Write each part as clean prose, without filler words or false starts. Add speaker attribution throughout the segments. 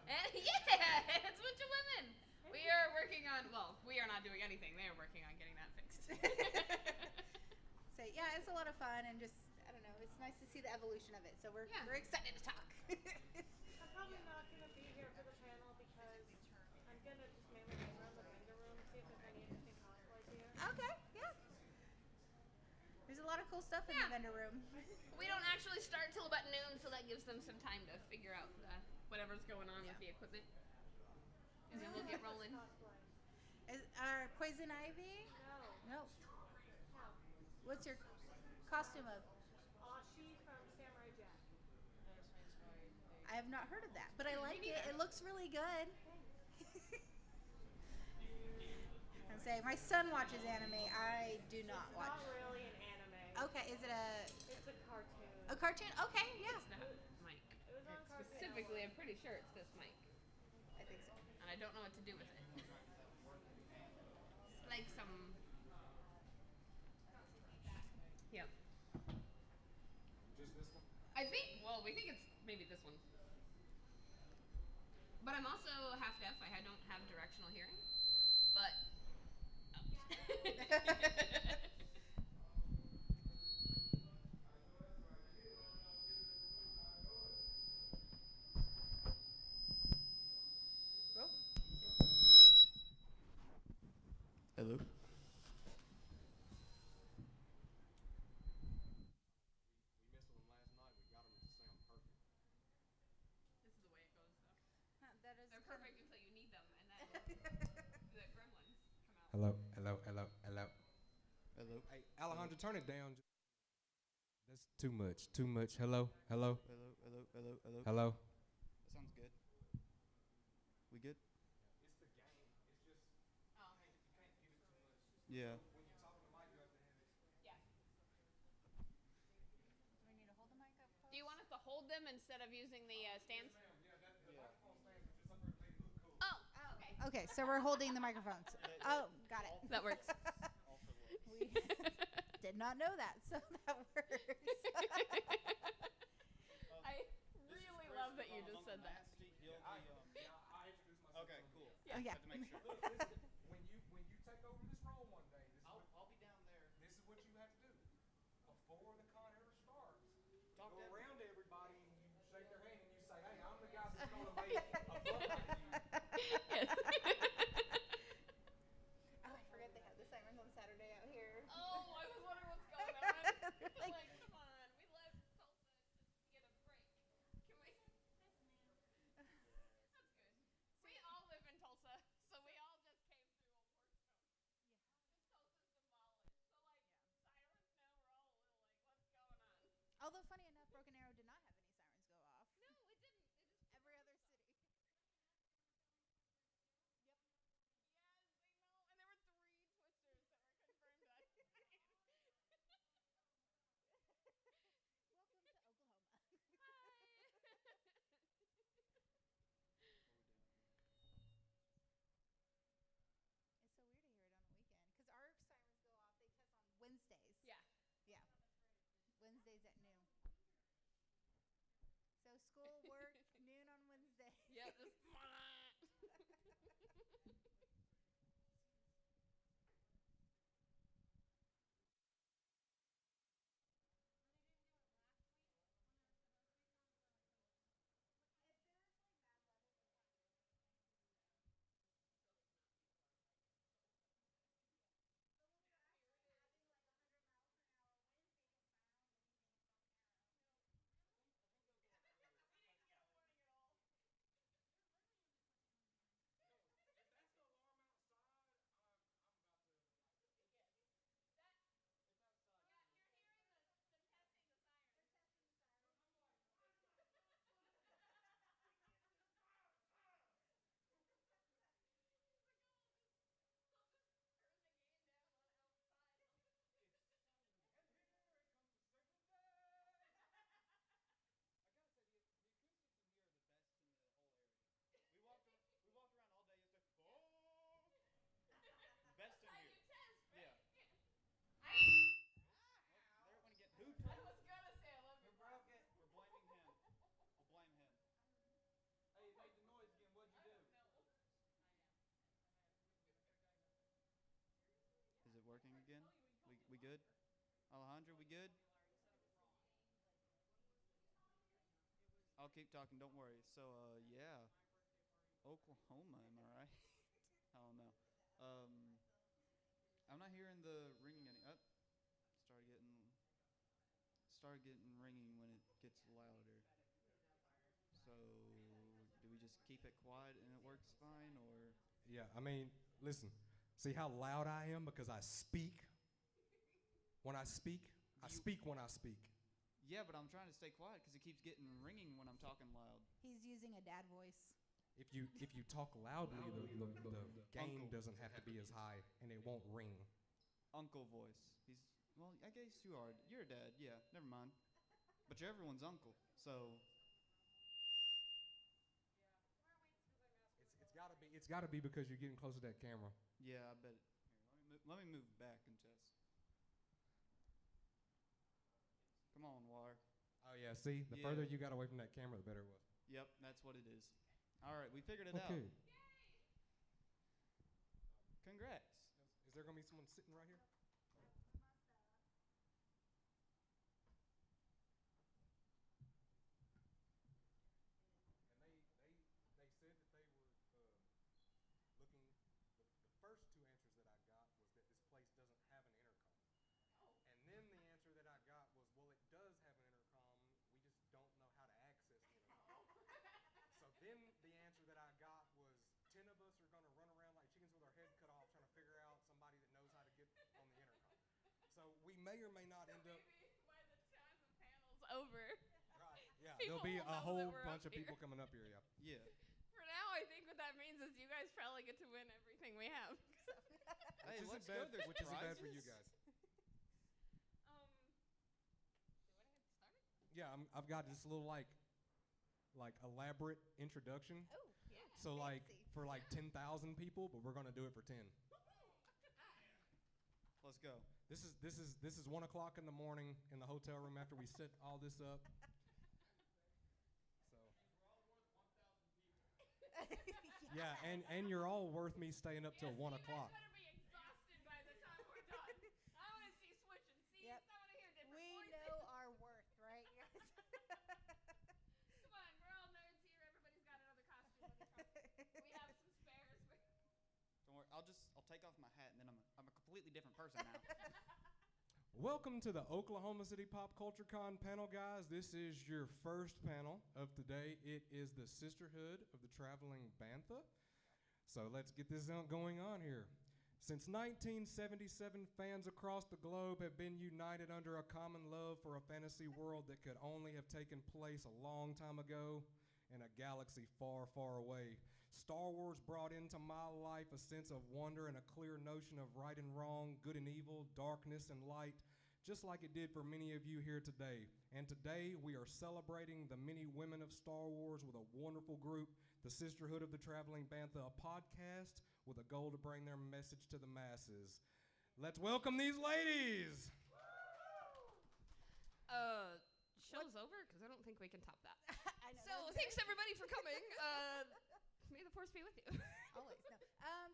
Speaker 1: Yeah, it's a bunch of women. We are working on, well, we are not doing anything. They are working on getting that fixed.
Speaker 2: So yeah, it's a lot of fun and just I don't know. It's nice to see the evolution of it. So we're excited to talk.
Speaker 3: I'm probably not gonna be here for the panel because I'm gonna just mainly hang around the vendor room, see if there's any interesting cosplay here.
Speaker 2: Okay, yeah. There's a lot of cool stuff in the vendor room.
Speaker 1: We don't actually start till about noon, so that gives them some time to figure out whatever's going on with the equipment. And then we'll get rolling.
Speaker 2: Is our Poison Ivy?
Speaker 3: No.
Speaker 2: No. What's your costume of?
Speaker 3: Ashi from Samurai Jack.
Speaker 2: I have not heard of that, but I like it. It looks really good. I'm saying my son watches anime. I do not watch.
Speaker 3: It's not really an anime.
Speaker 2: Okay, is it a?
Speaker 3: It's a cartoon.
Speaker 2: A cartoon? Okay, yeah.
Speaker 1: It's not Mike.
Speaker 3: It was on Cartoon
Speaker 1: Specifically, I'm pretty sure it's this Mike.
Speaker 2: I think so.
Speaker 1: And I don't know what to do with it. It's like some. Yep.
Speaker 4: Just this one?
Speaker 1: I think. Well, we think it's maybe this one. But I'm also half deaf. I don't have directional hearing. But. Oh.
Speaker 2: Oh.
Speaker 5: Hello.
Speaker 4: We messed with them last night. We got them to sound perfect.
Speaker 1: This is the way it goes, though.
Speaker 2: That is
Speaker 1: They're perfect until you need them, and then the gremlins come out.
Speaker 4: Hello, hello, hello, hello.
Speaker 5: Hello.
Speaker 4: Hey, Alejandro, turn it down. That's too much. Too much. Hello, hello.
Speaker 5: Hello, hello, hello, hello.
Speaker 4: Hello.
Speaker 5: That sounds good. We good?
Speaker 4: It's the game. It's just.
Speaker 1: Oh.
Speaker 4: You can't give it too much.
Speaker 5: Yeah.
Speaker 4: When you talk to the mic, you have to have it.
Speaker 1: Yeah.
Speaker 2: Do we need to hold the mic up close?
Speaker 1: Do you want us to hold them instead of using the stands?
Speaker 4: Yeah, the microphone stands are just up there to make it look cool.
Speaker 1: Oh, okay.
Speaker 2: Okay, so we're holding the microphones. Oh, got it.
Speaker 1: That works.
Speaker 2: We did not know that, so that works.
Speaker 1: I really love that you just said that.
Speaker 4: I introduced myself.
Speaker 5: Okay, cool.
Speaker 2: Oh, yeah.
Speaker 5: Had to make sure.
Speaker 4: Look, listen, when you take over this role one day,
Speaker 5: I'll be down there.
Speaker 4: this is what you have to do. Before the con ever starts,
Speaker 5: Talk
Speaker 4: go
Speaker 5: to
Speaker 4: around to everybody and you shake their hand and you say, hey, I'm the guy that's going to make a flood like you.
Speaker 1: Yes.
Speaker 2: Oh, I forgot they had the sirens on Saturday out here.
Speaker 1: Oh, I was wondering what's going on. Like, come on. We left Tulsa to get a break. Can we? That's good. We all live in Tulsa, so we all just came through a war zone.
Speaker 2: Yeah.
Speaker 1: Because Tulsa's demolished. So, like, sirens now, we're all a little like, what's going on?
Speaker 2: Although, funny enough, Broken Arrow did not have any sirens go off.
Speaker 1: No, it didn't. It just
Speaker 2: Every other city. Yep.
Speaker 1: Yes, I know. And there were 3 twisters that were confirmed that night.
Speaker 2: Welcome to Oklahoma.
Speaker 1: Hi.
Speaker 2: It's so weird to hear it on a weekend because our sirens go off. They test on Wednesdays.
Speaker 1: Yeah.
Speaker 2: Yeah. Wednesdays at noon.
Speaker 5: We good? Alejandro, we good? I'll keep talking, don't worry. So, yeah. Oklahoma, am I right? I don't know. I'm not hearing the ringing any. Up. Started getting ringing when it gets louder. So, do we just keep it quiet and it works fine, or?
Speaker 4: Yeah, I mean, listen. See how loud I am because I speak when I speak? I speak when I speak.
Speaker 5: Yeah, but I'm trying to stay quiet because it keeps getting ringing when I'm talking loud.
Speaker 2: He's using a dad voice.
Speaker 4: If you talk loudly, the gain
Speaker 5: Uncle.
Speaker 4: doesn't have to be as high, and it won't ring.
Speaker 5: Uncle voice. Well, I guess you are. You're a dad, yeah, never mind. But you're everyone's uncle, so.
Speaker 4: It's gotta be because you're getting close to that camera.
Speaker 5: Yeah, I bet it. Here, let me move back and test. Come on, War.
Speaker 4: Oh yeah, see? The further you got away from that camera, the better it was.
Speaker 5: Yep, that's what it is. All right, we figured it out.
Speaker 4: Okay.
Speaker 5: Congrats.
Speaker 4: Is there gonna be someone sitting right here? And they said that they were looking. The first two answers that I got was that this place doesn't have an intercom. And then the answer that I got was, well, it does have an intercom. We just don't know how to access the intercom. So then the answer that I got was 10 of us are going to run around like chickens with our head cut off trying to figure out somebody that knows how to get on the intercom. So we may or may not end up.
Speaker 1: Maybe by the time the panel's over.
Speaker 4: Right. Yeah.
Speaker 1: People
Speaker 4: There'll be
Speaker 1: will
Speaker 4: a
Speaker 1: know
Speaker 4: whole
Speaker 1: that we're
Speaker 4: bunch
Speaker 1: up
Speaker 4: of people
Speaker 1: here.
Speaker 4: coming up here. Yeah.
Speaker 5: Yeah.
Speaker 1: For now, I think what that means is you guys probably get to win everything we have.
Speaker 5: Hey,
Speaker 4: Which
Speaker 5: let's
Speaker 4: isn't
Speaker 5: go.
Speaker 4: bad.
Speaker 5: There's
Speaker 4: Which isn't bad for you
Speaker 5: prizes.
Speaker 4: guys.
Speaker 1: Do you want to get started?
Speaker 4: Yeah. I've got this little like elaborate introduction.
Speaker 2: Oh, yeah.
Speaker 4: So like
Speaker 2: fancy.
Speaker 4: for like 10,000 people, but we're gonna do it for 10.
Speaker 5: Let's go.
Speaker 4: This is 1 o'clock in the morning in the hotel room after we set all this up. So. Yeah, and you're all worth me staying up till 1 o'clock.
Speaker 1: You guys better be exhausted by the time we're done. I want to see switching seats.
Speaker 2: Yep.
Speaker 1: I want to hear different
Speaker 2: We
Speaker 1: voices.
Speaker 2: know our worth, right, guys?
Speaker 1: Come on, we're all nerds here. Everybody's got another costume. We have some spares.
Speaker 5: Don't worry. I'll take off my hat and then I'm a completely different person now.
Speaker 4: Welcome to the Oklahoma City Pop Culture Con panel, guys. This is your first panel of today. It is the Sisterhood of the Traveling Bantha. So let's get this going on here. Since 1977, fans across the globe have been united under a common love for a fantasy world that could only have taken place a long time ago in a galaxy far, far away. Star Wars brought into my life a sense of wonder and a clear notion of right and wrong, good and evil, darkness and light, just like it did for many of you here today. And today we are celebrating the many women of Star Wars with a wonderful group, the Sisterhood of the Traveling Bantha, a podcast with a goal to bring their message to the masses. Let's welcome these ladies.
Speaker 1: Show's over because I don't think we can top that.
Speaker 2: I know.
Speaker 1: So thanks everybody for coming. May the force be with you.
Speaker 2: Always, no.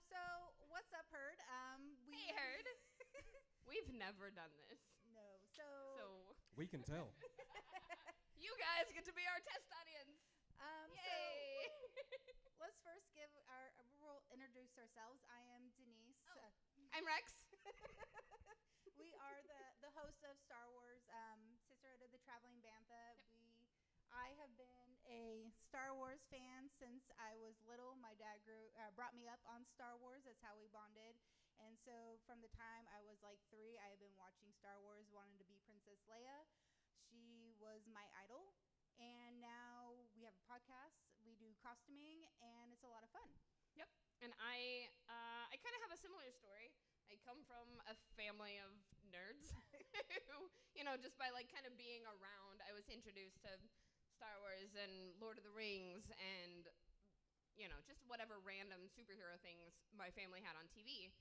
Speaker 2: So what's up, Herd?
Speaker 1: Hey, Herd. We've never done this.
Speaker 2: No.
Speaker 1: So
Speaker 4: We can tell.
Speaker 1: you guys get to be our test audience.
Speaker 2: So
Speaker 1: Yay.
Speaker 2: let's first we'll introduce ourselves. I am Denise.
Speaker 1: Oh. I'm Rex.
Speaker 2: We are the hosts of Star Wars, Sisterhood of the Traveling Bantha.
Speaker 1: Yep.
Speaker 2: I have been a Star Wars fan since I was little. My dad brought me up on Star Wars. That's how we bonded. And so from the time I was like 3, I have been watching Star Wars, wanted to be Princess Leia. She was my idol. And now we have a podcast. We do costuming, and it's a lot of fun.
Speaker 1: Yep. And I kind of have a similar story. I come from a family of nerds who, just by like kind of being around, I was introduced to Star Wars and Lord of the Rings and, just whatever random superhero things my family had on TV.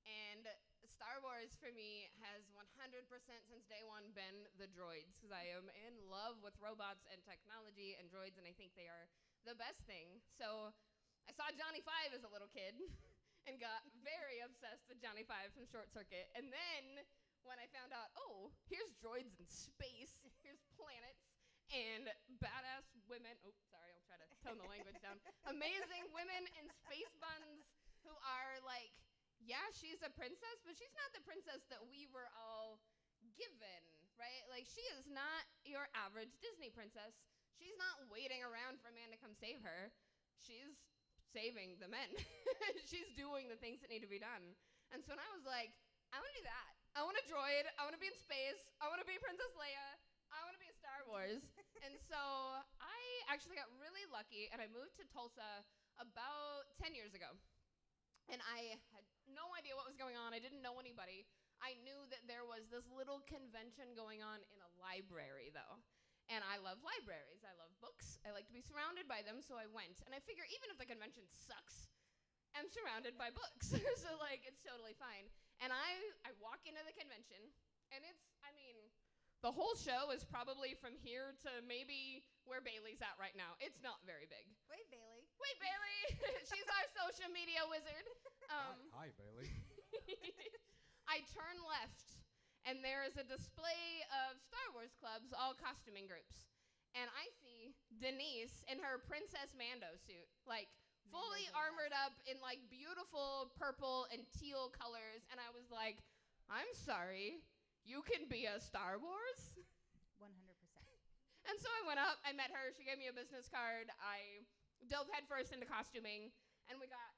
Speaker 1: And Star Wars for me has 100% since day one been the droids, because I am in love with robots and technology and droids, and I think they are the best thing. So I saw Johnny Five as a little kid and got very obsessed with Johnny Five from Short Circuit. And then when I found out, oh, here's droids in space, here's planets, and badass women. Oh, sorry, I'll try to tone the language down. Amazing women in space buns who are like, yeah, she's a princess, but she's not the princess that we were all given, right? Like, she is not your average Disney princess. She's not waiting around for a man to come save her. She's saving the men. She's doing the things that need to be done. And so when I was like, I want to do that. I want a droid. I want to be in space. I want to be Princess Leia. I want to be in Star Wars. And so I actually got really lucky, and I moved to Tulsa about 10 years ago. And I had no idea what was going on. I didn't know anybody. I knew that there was this little convention going on in a library, though. And I love libraries. I love books. I like to be surrounded by them, so I went. And I figure even if the convention sucks, I'm surrounded by books. So, like, it's totally fine. And I walk into the convention, and the whole show is probably from here to maybe where Bailey's at right now. It's not very big.
Speaker 2: Wait, Bailey.
Speaker 1: Wait, Bailey. She's our social media wizard.
Speaker 4: Hi, Bailey.
Speaker 1: I turn left, and there is a display of Star Wars clubs, all costuming groups. And I see Denise in her Princess Mando suit, like fully armored up in like beautiful purple and teal colors. And I was like, I'm sorry, you can be a Star Wars?
Speaker 2: 100%.
Speaker 1: And so I went up, I met her, she gave me a business card, I dove headfirst into costuming, and we got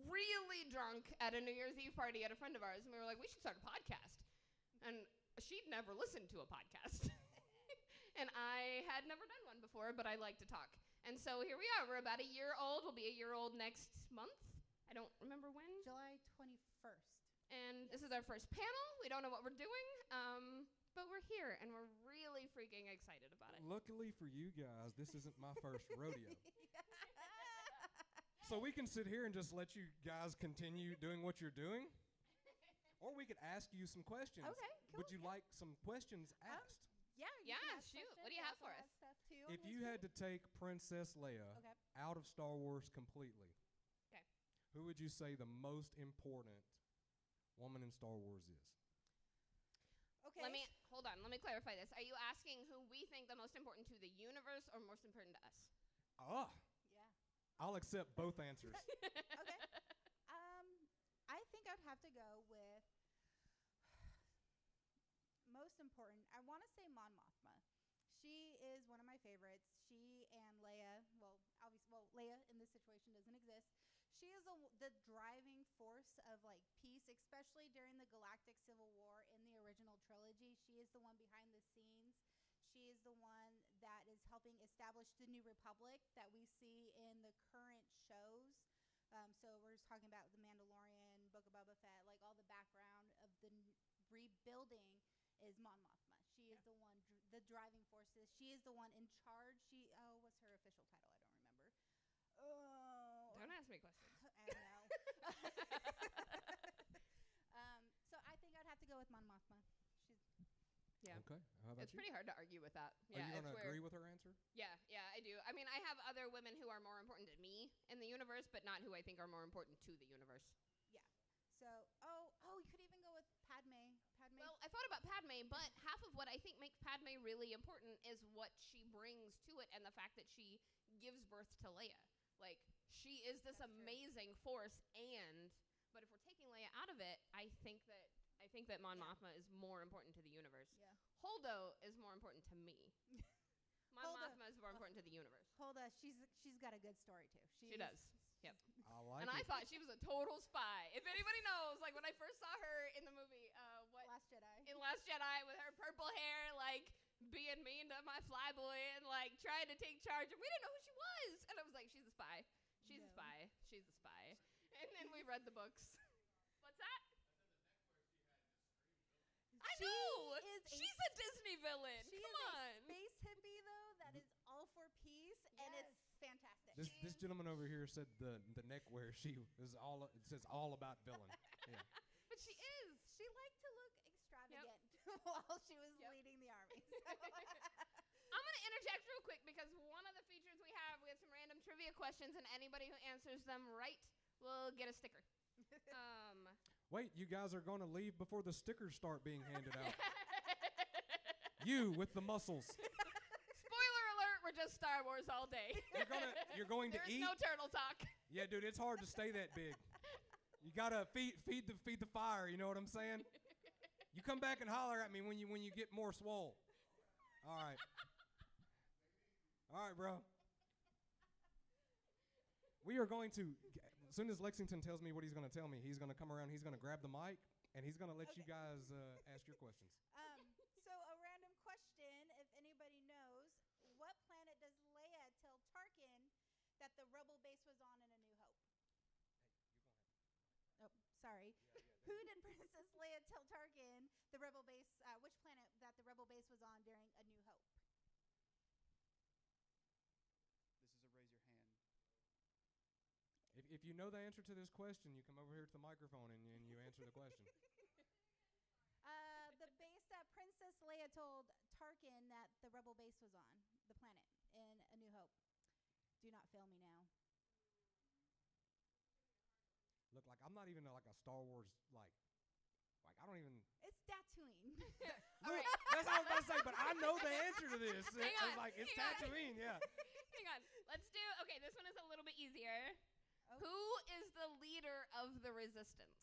Speaker 1: really drunk at a New Year's Eve party at a friend of ours, and we were like, we should start a podcast. And she'd never listened to a podcast. And I had never done one before, but I like to talk. And so here we are. We're about a year old. We'll be a year old next month. I don't remember when.
Speaker 2: July 21st.
Speaker 1: And this is our first panel. We don't know what we're doing, but we're here, and we're really freaking excited about it.
Speaker 4: Luckily for you guys, this isn't my first rodeo. So we can sit here and just let you guys continue doing what you're doing, or we could ask you some questions.
Speaker 2: Okay, cool.
Speaker 4: Would you like some questions asked?
Speaker 2: Yeah,
Speaker 1: Shoot. What do you have for us?
Speaker 4: If you had to take Princess Leia out of Star Wars completely, who would you say the most important woman in Star Wars is?
Speaker 2: Okay.
Speaker 1: Hold on. Let me clarify this. Are you asking who we think the most important to the universe or most important to us?
Speaker 4: Ah,
Speaker 2: Yeah.
Speaker 4: I'll accept both answers.
Speaker 2: Okay. I think I'd have to go with most important. I want to say Mon Mothma. She is one of my favorites. She and Leia, Leia in this situation doesn't exist. She is the driving force of like peace, especially during the Galactic Civil War in the original trilogy. She is the one behind the scenes. She is the one that is helping establish the New Republic that we see in the current shows. So we're just talking about The Mandalorian, Book of Boba Fett, like all the background of the rebuilding is Mon Mothma. She is the one, the driving forces. She is the one in charge. What's her official title? I don't remember.
Speaker 1: Don't ask me questions.
Speaker 2: I know. So I think I'd have to go with Mon Mothma.
Speaker 1: Yeah.
Speaker 4: Okay. How about
Speaker 1: It's
Speaker 4: you?
Speaker 1: pretty hard to argue with that.
Speaker 4: Are you going to agree with her answer?
Speaker 1: Yeah, I do. I mean, I have other women who are more important to me in the universe, but not who I think are more important to the universe.
Speaker 2: Yeah. So, you could even go with Padme.
Speaker 1: Well, I thought about Padme, but half of what I think makes Padme really important is what she brings to it and the fact that she gives birth to Leia. Like, she is this amazing force, but if we're taking Leia out of it, I think that Mon Mothma is more important to the universe.
Speaker 2: Yeah.
Speaker 1: Holdo is more important to me. Mon Mothma is more important to the universe.
Speaker 2: Holdo, she's got a good story too.
Speaker 1: She does. Yep.
Speaker 4: I like
Speaker 1: And
Speaker 4: it.
Speaker 1: I thought she was a total spy. If anybody knows, like when I first saw her in the movie,
Speaker 2: Last Jedi.
Speaker 1: in Last Jedi with her purple hair, like being mean to my flyboy and like trying to take charge, and we didn't know who she was. And I was like, she's a spy. She's a spy. She's a spy. And then we read the books. What's that? I know. She's a Disney villain.
Speaker 2: She
Speaker 1: Come
Speaker 2: is
Speaker 1: on.
Speaker 2: a space hippie though that is all for peace, and it's fantastic.
Speaker 4: This gentleman over here said the neckwear it says all about villain. Yeah.
Speaker 1: But she is.
Speaker 2: She liked to look extravagant while she was leading the army.
Speaker 1: I'm going to interject real quick because one of the features we have some random trivia questions, and anybody who answers them right will get a sticker.
Speaker 4: Wait, you guys are going to leave before the stickers start being handed out. You with the muscles.
Speaker 1: Spoiler alert, we're just Star Wars all day.
Speaker 4: You're going to eat.
Speaker 1: There's no turtle talk.
Speaker 4: Yeah, dude, it's hard to stay that big. You gotta feed the fire. You know what I'm saying? You come back and holler at me when you get more swole. All right, bro. We are going to. As soon as Lexington tells me what he's going to tell me, he's going to come around. He's going to grab the mic and he's going to let you guys ask your questions.
Speaker 2: So a random question: if anybody knows, what planet does Leia tell Tarkin that the rebel base was on in A New Hope? Oh, sorry. Who did Princess Leia tell Tarkin the rebel base? Which planet that the rebel base was on during A New Hope?
Speaker 5: This is a raise your hand.
Speaker 4: If you know the answer to this question, you come over here to the microphone and you answer the question.
Speaker 2: The base that Princess Leia told Tarkin that the rebel base was on, the planet in A New Hope. Do not fail me now.
Speaker 4: Look, like I'm not even like a Star Wars like I don't even.
Speaker 2: It's Tatooine.
Speaker 1: All right.
Speaker 4: That's what I was about to say, but I know the answer to this.
Speaker 1: Hang on,
Speaker 4: It's
Speaker 1: hang on.
Speaker 4: Tatooine, yeah.
Speaker 1: Hang on. Let's do. Okay, this one is a little bit easier.
Speaker 2: Oh.
Speaker 1: Who is the leader of the resistance?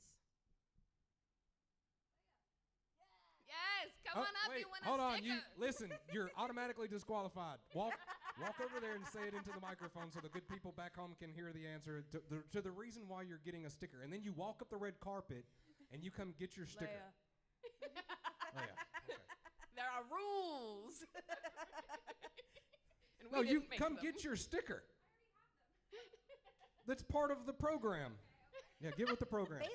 Speaker 1: Yes, come on up.
Speaker 4: Wait,
Speaker 1: You win a
Speaker 4: hold on.
Speaker 1: sticker.
Speaker 4: Listen, you're automatically disqualified. Walk over there and say it into the microphone so the good people back home can hear the answer to the reason why you're getting a sticker. And then you walk up the red carpet and you come get your sticker.
Speaker 1: Leia.
Speaker 4: Leia. Okay.
Speaker 1: There are rules. And
Speaker 4: No,
Speaker 1: we
Speaker 4: you
Speaker 1: didn't make
Speaker 4: come
Speaker 1: them.
Speaker 4: get your sticker. That's part of the program. Yeah, get with the program.
Speaker 2: Bailey?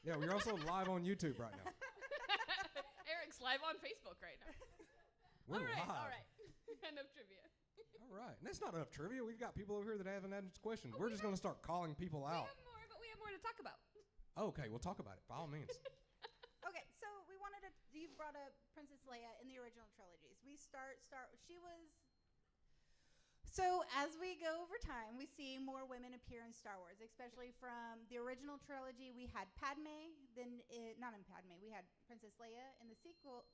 Speaker 4: Yeah, we're also live on YouTube right now.
Speaker 1: Eric's live on Facebook right now.
Speaker 4: We're live.
Speaker 1: All right. End of trivia.
Speaker 4: All right. And that's not enough trivia. We've got people over here that haven't answered questions. We're just going to start calling people out.
Speaker 1: We have more to talk about.
Speaker 4: Okay, we'll talk about it by all means.
Speaker 2: Okay, so we wanted to. You brought up Princess Leia in the original trilogies. We start. She was. So as we go over time, we see more women appear in Star Wars, especially from the original trilogy. We had Padme, then not in Padme. We had Princess Leia. In the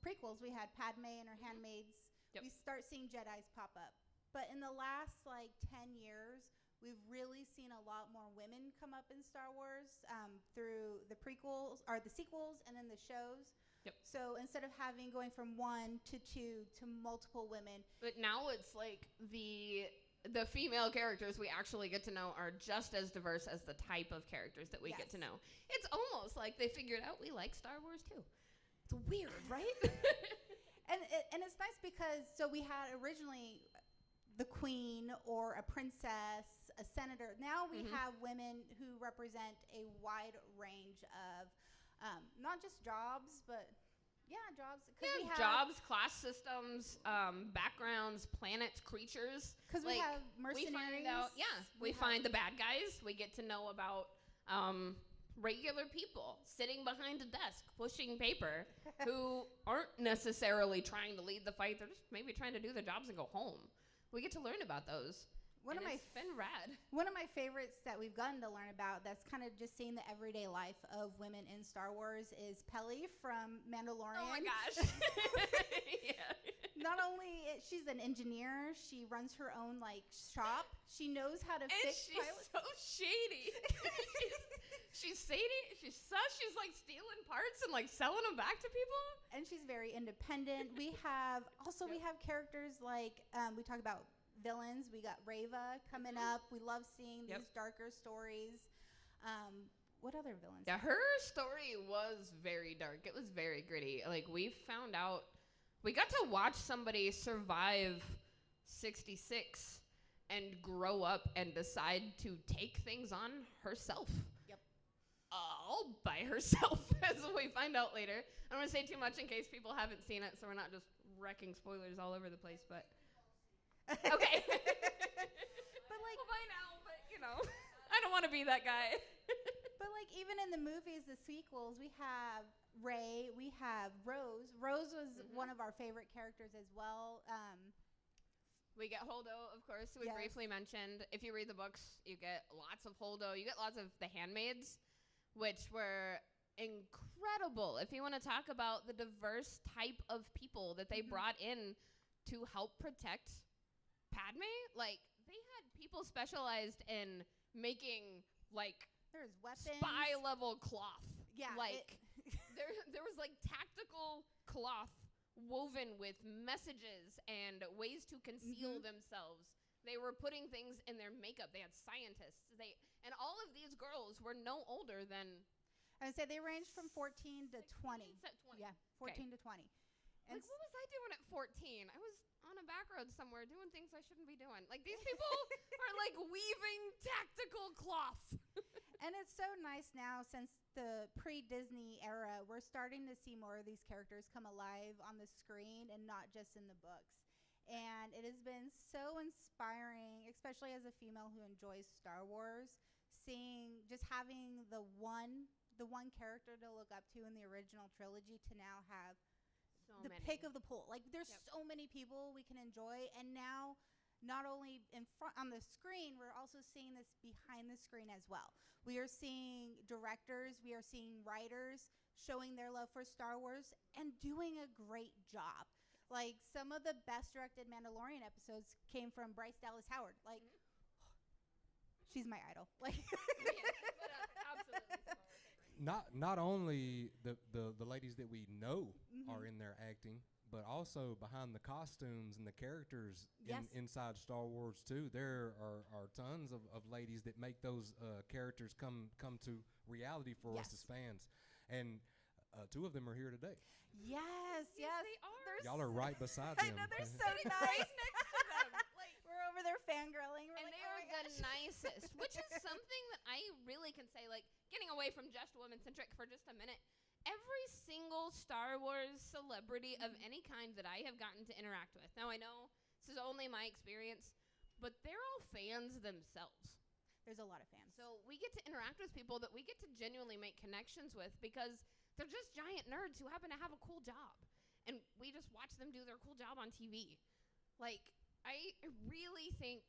Speaker 2: prequels, we had Padme and her handmaids.
Speaker 1: Yep.
Speaker 2: We start seeing Jedis pop up. But in the last 10 years, we've really seen a lot more women come up in Star Wars through the prequels or the sequels and then the shows.
Speaker 1: Yep.
Speaker 2: So instead of going from 1 to 2 to multiple women.
Speaker 1: But now it's like the female characters we actually get to know are just as diverse as the type of characters that we get to know. It's almost like they figured out we like Star Wars too. It's weird, right?
Speaker 2: and it's nice because we had originally the queen or a princess, a senator. Now we have women who represent a wide range of not just jobs, but jobs.
Speaker 1: We have jobs, class systems, backgrounds, planets, creatures.
Speaker 2: Because we have mercenaries.
Speaker 1: We find the bad guys. We get to know about regular people sitting behind a desk, pushing paper, who aren't necessarily trying to lead the fight. They're just maybe trying to do their jobs and go home. We get to learn about those. It's been rad.
Speaker 2: One of my favorites that we've gotten to learn about that's kind of just seeing the everyday life of women in Star Wars is Peli from Mandalorian.
Speaker 1: Oh my gosh. Yeah.
Speaker 2: Not only she's an engineer, she runs her own shop. She knows how to fix pilots.
Speaker 1: So shady. She's shady. She's sus. She's stealing parts and selling them back to people.
Speaker 2: And she's very independent. We have characters we talk about villains. We got Reva coming up. We love seeing these darker stories. What other villains?
Speaker 1: Yeah, her story was very dark. It was very gritty. We found out, we got to watch somebody survive 66 and grow up and decide to take things on herself.
Speaker 2: Yep.
Speaker 1: All by herself, as we find out later. I don't want to say too much in case people haven't seen it, so we're not just wrecking spoilers all over the place, but... Okay.
Speaker 2: But
Speaker 1: well, by now, but I don't want to be that guy.
Speaker 2: But even in the movies, the sequels, we have Rey, we have Rose. Rose was one of our favorite characters as well.
Speaker 1: We get Holdo, of course, we
Speaker 2: Yes.
Speaker 1: briefly mentioned. If you read the books, you get lots of Holdo. You get lots of the handmaids, which were incredible. If you want to talk about the diverse type of people that they brought in to help protect Padme, like, they had people specialized in making, like,
Speaker 2: There's weapons.
Speaker 1: spy-level cloth.
Speaker 2: Yeah.
Speaker 1: Like, there was, like, tactical cloth woven with messages and ways to conceal themselves. They were putting things in their makeup. They had scientists. And all of these girls were no older than...
Speaker 2: I would say they ranged from 14 to 20.
Speaker 1: 20.
Speaker 2: Yeah, 14 to 20. And
Speaker 1: Like, what was I doing at 14? I was on a back road somewhere doing things I shouldn't be doing. Like, these people are, like, weaving tactical cloth.
Speaker 2: And it's so nice now, since the pre-Disney era, we're starting to see more of these characters come alive on the screen and not just in the books. And it has been so inspiring, especially as a female who enjoys Star Wars, just having the one character to look up to in the original trilogy to now have the pick of the pool. Like, there's so many people we can enjoy, and now not only in front on the screen, we're also seeing this behind the screen as well. We are seeing directors, we are seeing writers showing their love for Star Wars and doing a great job. Like, some of the best directed Mandalorian episodes came from Bryce Dallas Howard. Like, she's my idol. Like,
Speaker 1: absolutely.
Speaker 4: Not only the ladies that we know are in there acting, but also behind the costumes and the characters inside Star Wars too. There are tons of ladies that make those characters come to reality for us as fans, and two of them are here today.
Speaker 2: yes,
Speaker 1: They are.
Speaker 4: Y'all are right beside
Speaker 2: I
Speaker 4: them.
Speaker 2: know, they're so nice. We're over there fangirling. We're
Speaker 1: And
Speaker 2: like,
Speaker 1: they
Speaker 2: oh
Speaker 1: are
Speaker 2: my
Speaker 1: the
Speaker 2: gosh.
Speaker 1: nicest, which is something that I really can say, like, getting away from just women-centric for just a minute. Every single Star Wars celebrity of any kind that I have gotten to interact with. Now, I know this is only my experience, but they're all fans themselves.
Speaker 2: There's a lot of fans.
Speaker 1: So we get to interact with people that we get to genuinely make connections with because they're just giant nerds who happen to have a cool job. And we just watch them do their cool job on TV. Like, I really think,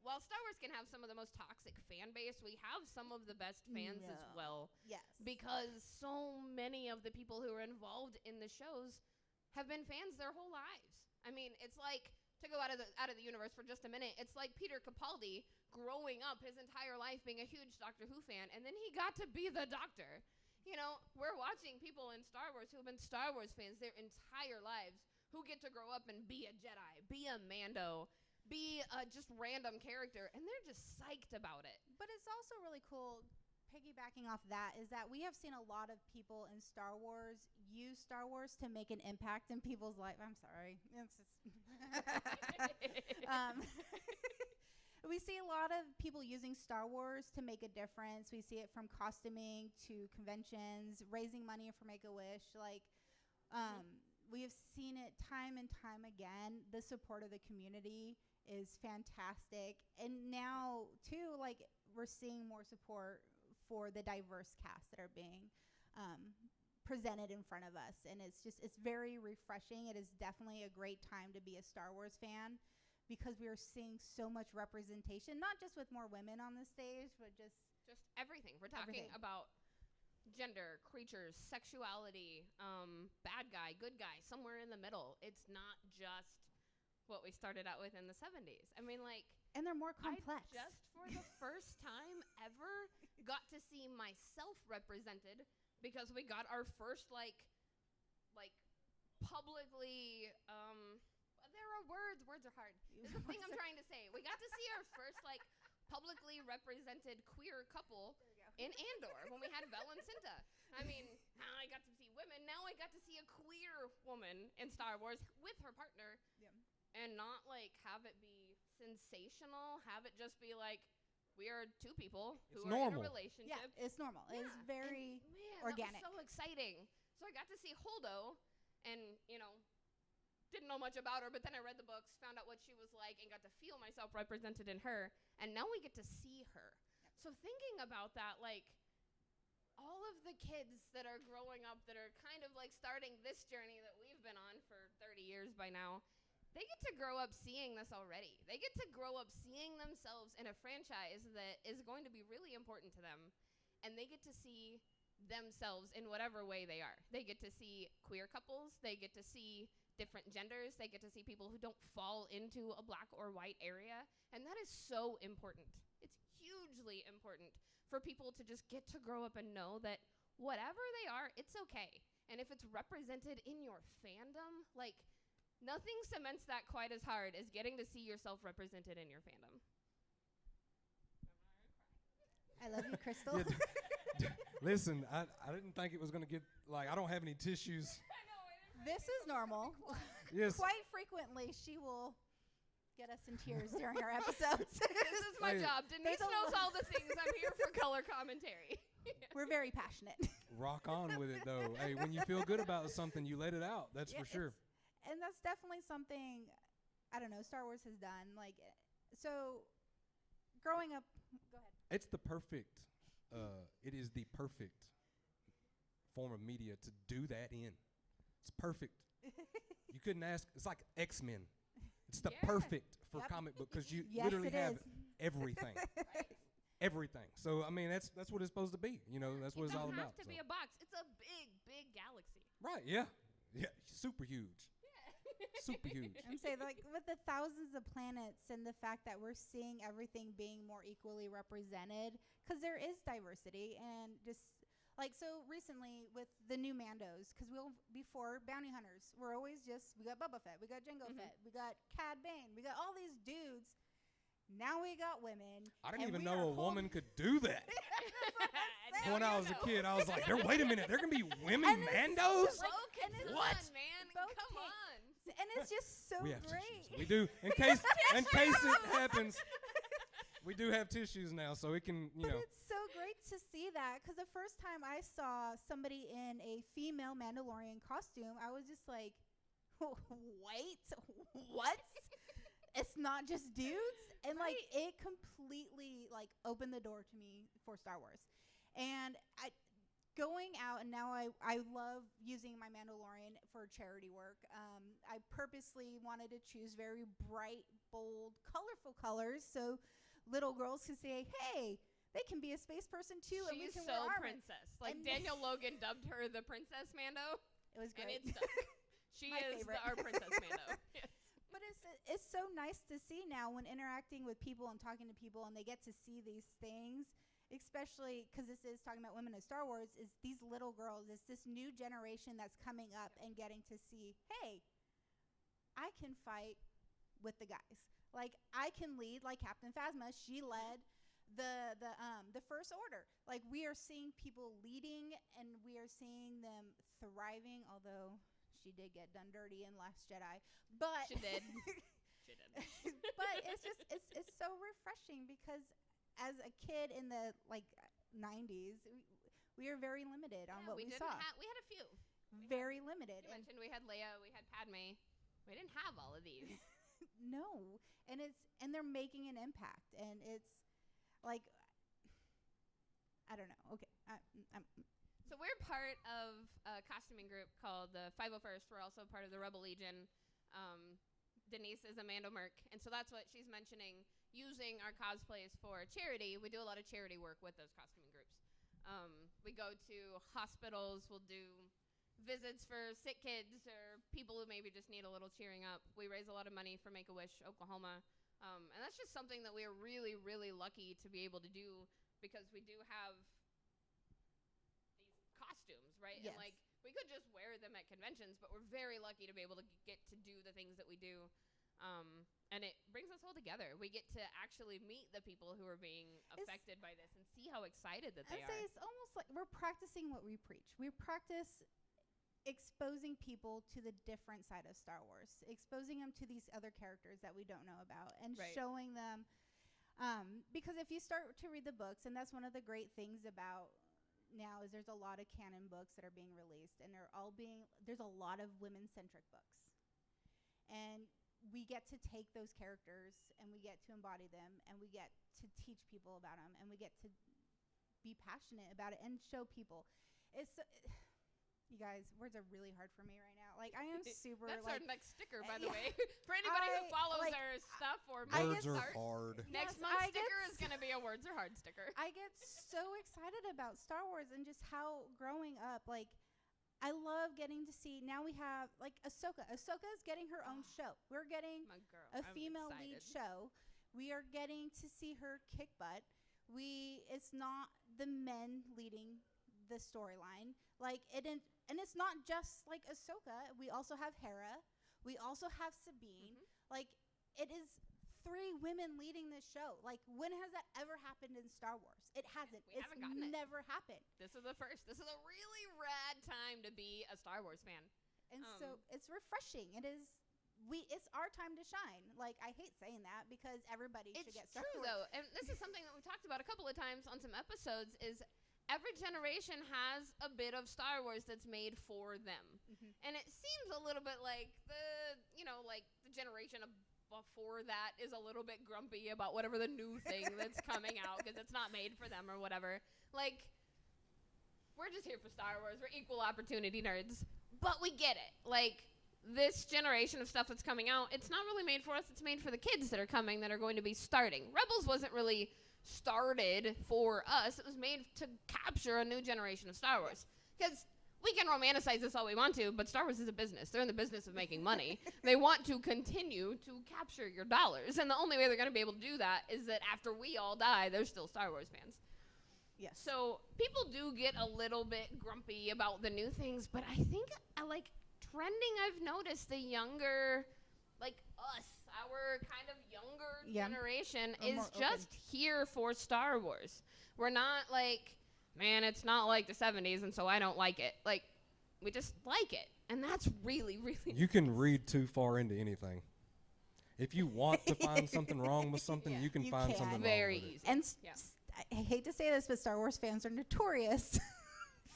Speaker 1: while Star Wars can have some of the most toxic fan base, we have some of the best fans as well.
Speaker 2: Yes.
Speaker 1: Because so many of the people who are involved in the shows have been fans their whole lives. I mean, it's like, to go out of the universe for just a minute, it's like Peter Capaldi growing up his entire life being a huge Doctor Who fan, and then he got to be the Doctor. You know, we're watching people in Star Wars who have been Star Wars fans their entire lives, who get to grow up and be a Jedi, be a Mando, be a just random character, and they're just psyched about it.
Speaker 2: But it's also really cool, piggybacking off that, is that we have seen a lot of people in Star Wars use Star Wars to make an impact in people's life. I'm sorry. It's just we see a lot of people using Star Wars to make a difference. We see it from costuming to conventions, raising money for Make-A-Wish. Like, we have seen it time and time again. The support of the community is fantastic. And now, too, like, we're seeing more support for the diverse cast that are being presented in front of us. And it's very refreshing. It is definitely a great time to be a Star Wars fan, because we are seeing so much representation, not just with more women on the stage, but just
Speaker 1: everything. We're talking about gender, creatures, sexuality, bad guy, good guy, somewhere in the middle. It's not just what we started out with in the 70s. I mean, like...
Speaker 2: And they're more complex.
Speaker 1: I just, for the first time ever, got to see myself represented, because we got our first, like publicly... there are words. Words are hard. This is the thing I'm trying to say. We got to see our first, like, publicly represented queer couple in Andor when we had Vel and Cinta. I mean, I got to see women. Now I got to see a queer woman in Star Wars with her partner. And not, like, have it be sensational. Have it just be, like, we are two people who are in a relationship.
Speaker 2: Yeah, it's normal.
Speaker 1: Yeah.
Speaker 2: It's very organic.
Speaker 1: That was so exciting. So I got to see Holdo and, you know, didn't know much about her, but then I read the books, found out what she was like, and got to feel myself represented in her. And now we get to see her. So thinking about that, like, all of the kids that are growing up that are kind of, like, starting this journey that we've been on for 30 years by now, they get to grow up seeing this already. They get to grow up seeing themselves in a franchise that is going to be really important to them, and they get to see themselves in whatever way they are. They get to see queer couples, they get to see different genders, they get to see people who don't fall into a black or white area, and that is so important. It's hugely important for people to just get to grow up and know that whatever they are, it's okay. And if it's represented in your fandom, like, nothing cements that quite as hard as getting to see yourself represented in your fandom.
Speaker 2: I love you, Crystal.
Speaker 4: Listen, I didn't think it was going to get, like, I don't have any tissues.
Speaker 2: This is normal.
Speaker 4: Yes.
Speaker 2: Quite frequently, she will get us in tears during our episodes.
Speaker 1: This is my
Speaker 4: Hey.
Speaker 1: job. Denise knows all the things. I'm here for color commentary.
Speaker 2: We're very passionate.
Speaker 4: Rock on with it, though. Hey, when you feel good about something, you let it out. That's for sure.
Speaker 2: And that's definitely something, I don't know, Star Wars has done. Like, so growing up, go ahead.
Speaker 4: It's the perfect, it is the perfect form of media to do that in. It's perfect. You couldn't ask, it's like X-Men. It's the
Speaker 1: Yeah.
Speaker 4: perfect for
Speaker 2: Yep.
Speaker 4: comic book because you
Speaker 2: Yes,
Speaker 4: literally
Speaker 2: it
Speaker 4: have
Speaker 2: is.
Speaker 4: everything. Everything. So, I mean, that's what it's supposed to be. You know, that's what
Speaker 1: It
Speaker 4: it's all
Speaker 1: doesn't
Speaker 4: about.
Speaker 1: have to be a box. It's a big, big galaxy.
Speaker 4: Right, yeah. Yeah, super huge. Super huge.
Speaker 2: I'm saying, like, with the thousands of planets and the fact that we're seeing everything being more equally represented, because there is diversity, and just like, so recently with the new Mandos, because before bounty hunters, we're always just, we got Boba Fett, we got Jango Fett, we got Cad Bane, we got all these dudes. Now we got women.
Speaker 4: I didn't
Speaker 2: and
Speaker 4: even
Speaker 2: we
Speaker 4: know
Speaker 2: are
Speaker 4: a woman
Speaker 2: holding-
Speaker 4: could do that.
Speaker 1: Now
Speaker 4: When
Speaker 1: you
Speaker 4: I was a
Speaker 1: know.
Speaker 4: kid, I was like, wait a minute, there can be women
Speaker 2: And it's
Speaker 4: Mandos?
Speaker 2: like-
Speaker 1: Focus
Speaker 2: and it's
Speaker 4: What?
Speaker 1: on, man.
Speaker 2: Both
Speaker 1: Come
Speaker 2: can't-
Speaker 1: on.
Speaker 2: And it's just so
Speaker 4: We have
Speaker 2: great.
Speaker 4: tissues. We do. In case it happens, we do have tissues now, so it can, you
Speaker 2: But
Speaker 4: know.
Speaker 2: it's so great to see that, because the first time I saw somebody in a female Mandalorian costume, I was just like, wait, what? It's not just dudes? And like, it completely like opened the door to me for Star Wars. And going out, and now I love using my Mandalorian for charity work. I purposely wanted to choose very bright, bold, colorful colors so little girls can say, hey, they can be a space person too, and we
Speaker 1: She's
Speaker 2: can
Speaker 1: so
Speaker 2: wear armor.
Speaker 1: princess. Like,
Speaker 2: And-
Speaker 1: Daniel Logan dubbed her the Princess Mando,
Speaker 2: It was
Speaker 1: and
Speaker 2: great.
Speaker 1: it stuck. She
Speaker 2: My
Speaker 1: is
Speaker 2: favorite.
Speaker 1: our Princess Mando. Yes.
Speaker 2: But it's so nice to see now when interacting with people and talking to people, and they get to see these things, especially because this is talking about women in Star Wars, is these little girls, it's this new generation that's coming up and getting to see, hey, I can fight with the guys. Like, I can lead like Captain Phasma. She led the First Order. Like, we are seeing people leading, and we are seeing them thriving, although she did get done dirty in Last Jedi. But
Speaker 1: She did. She did.
Speaker 2: but it's just it's so refreshing, because as a kid in the like 90s, we are very limited on what we
Speaker 1: didn't
Speaker 2: saw.
Speaker 1: we had a few.
Speaker 2: Very limited.
Speaker 1: You
Speaker 2: And
Speaker 1: mentioned we had Leia, we had Padme. We didn't have all of these.
Speaker 2: no, and they're making an impact, and it's like, I don't know. Okay, I'm
Speaker 1: So we're part of a costuming group called the 501st. We're also part of the Rebel Legion. Denise is a Mando Merc, and so that's what she's mentioning, using our cosplays for charity. We do a lot of charity work with those costuming groups. We go to hospitals. We'll do visits for sick kids or people who maybe just need a little cheering up. We raise a lot of money for Make-A-Wish Oklahoma. And that's just something that we are really, really lucky to be able to do, because we do have these costumes, right?
Speaker 2: Yes.
Speaker 1: And like, we could just wear them at conventions, but we're very lucky to be able to get to do the things that we do. And it brings us all together. We get to actually meet the people who are being affected by this and see how excited that they
Speaker 2: I'd say
Speaker 1: are.
Speaker 2: it's almost like we're practicing what we preach. We practice exposing people to the different side of Star Wars, exposing them to these other characters that we don't know about, and
Speaker 1: Right.
Speaker 2: showing them. Because if you start to read the books, and that's one of the great things about now, is there's a lot of canon books that are being released, and there's a lot of women-centric books. And we get to take those characters, and we get to embody them, and we get to teach people about them, and we get to be passionate about it and show people. You guys, words are really hard for me right now. Like, I am super,
Speaker 1: That's
Speaker 2: like...
Speaker 1: our next sticker, by the
Speaker 2: yeah.
Speaker 1: way. For anybody who follows
Speaker 2: like,
Speaker 1: our stuff or
Speaker 4: Words are
Speaker 1: art,
Speaker 4: hard.
Speaker 1: next
Speaker 2: Yes,
Speaker 1: month's
Speaker 2: I get
Speaker 1: sticker is going to be a Words are hard sticker.
Speaker 2: I get so excited about Star Wars and just how growing up, like, I love getting to see, now we have, like, Ahsoka. Ahsoka's getting her own show. We're getting
Speaker 1: My girl,
Speaker 2: a
Speaker 1: I'm
Speaker 2: female lead
Speaker 1: excited.
Speaker 2: show. We are getting to see her kick butt. It's not the men leading the storyline. Like, and it's not just like Ahsoka. We also have Hera. We also have Sabine. Like, it is 3 women leading this show. Like, when has that ever happened in Star Wars? It hasn't.
Speaker 1: We haven't gotten it.
Speaker 2: Never happened.
Speaker 1: This is the first. This is a really rad time to be a Star Wars fan.
Speaker 2: And so it's refreshing. It's our time to shine. Like, I hate saying that because everybody should get Star
Speaker 1: It's true,
Speaker 2: Wars.
Speaker 1: though. And this is something that we talked about a couple of times on some episodes is every generation has a bit of Star Wars that's made for them. And it seems a little bit like the generation before that is a little bit grumpy about whatever the new thing that's coming out because it's not made for them or whatever. Like, we're just here for Star Wars. We're equal opportunity nerds. But we get it. Like, this generation of stuff that's coming out, it's not really made for us. It's made for the kids that are coming that are going to be starting. Rebels wasn't really started for us. It was made to capture a new generation of Star Wars. Because we can romanticize this all we want to, but Star Wars is a business. They're in the business of making money. They want to continue to capture your dollars. And the only way they're going to be able to do that is that after we all die, there's still Star Wars fans.
Speaker 2: Yes.
Speaker 1: So people do get a little bit grumpy about the new things, but I think, trending, I've noticed the younger, like us, our kind of younger generation is just here for Star Wars. We're not like, man, it's not like the 70s, and so I don't like it. Like, we just like it, and that's really, really
Speaker 4: You can read too far into anything. If you want to find something wrong with something, you can find something wrong
Speaker 1: very
Speaker 4: with it.
Speaker 1: easy.
Speaker 2: And
Speaker 1: Yeah.
Speaker 2: I hate to say this, but Star Wars fans are notorious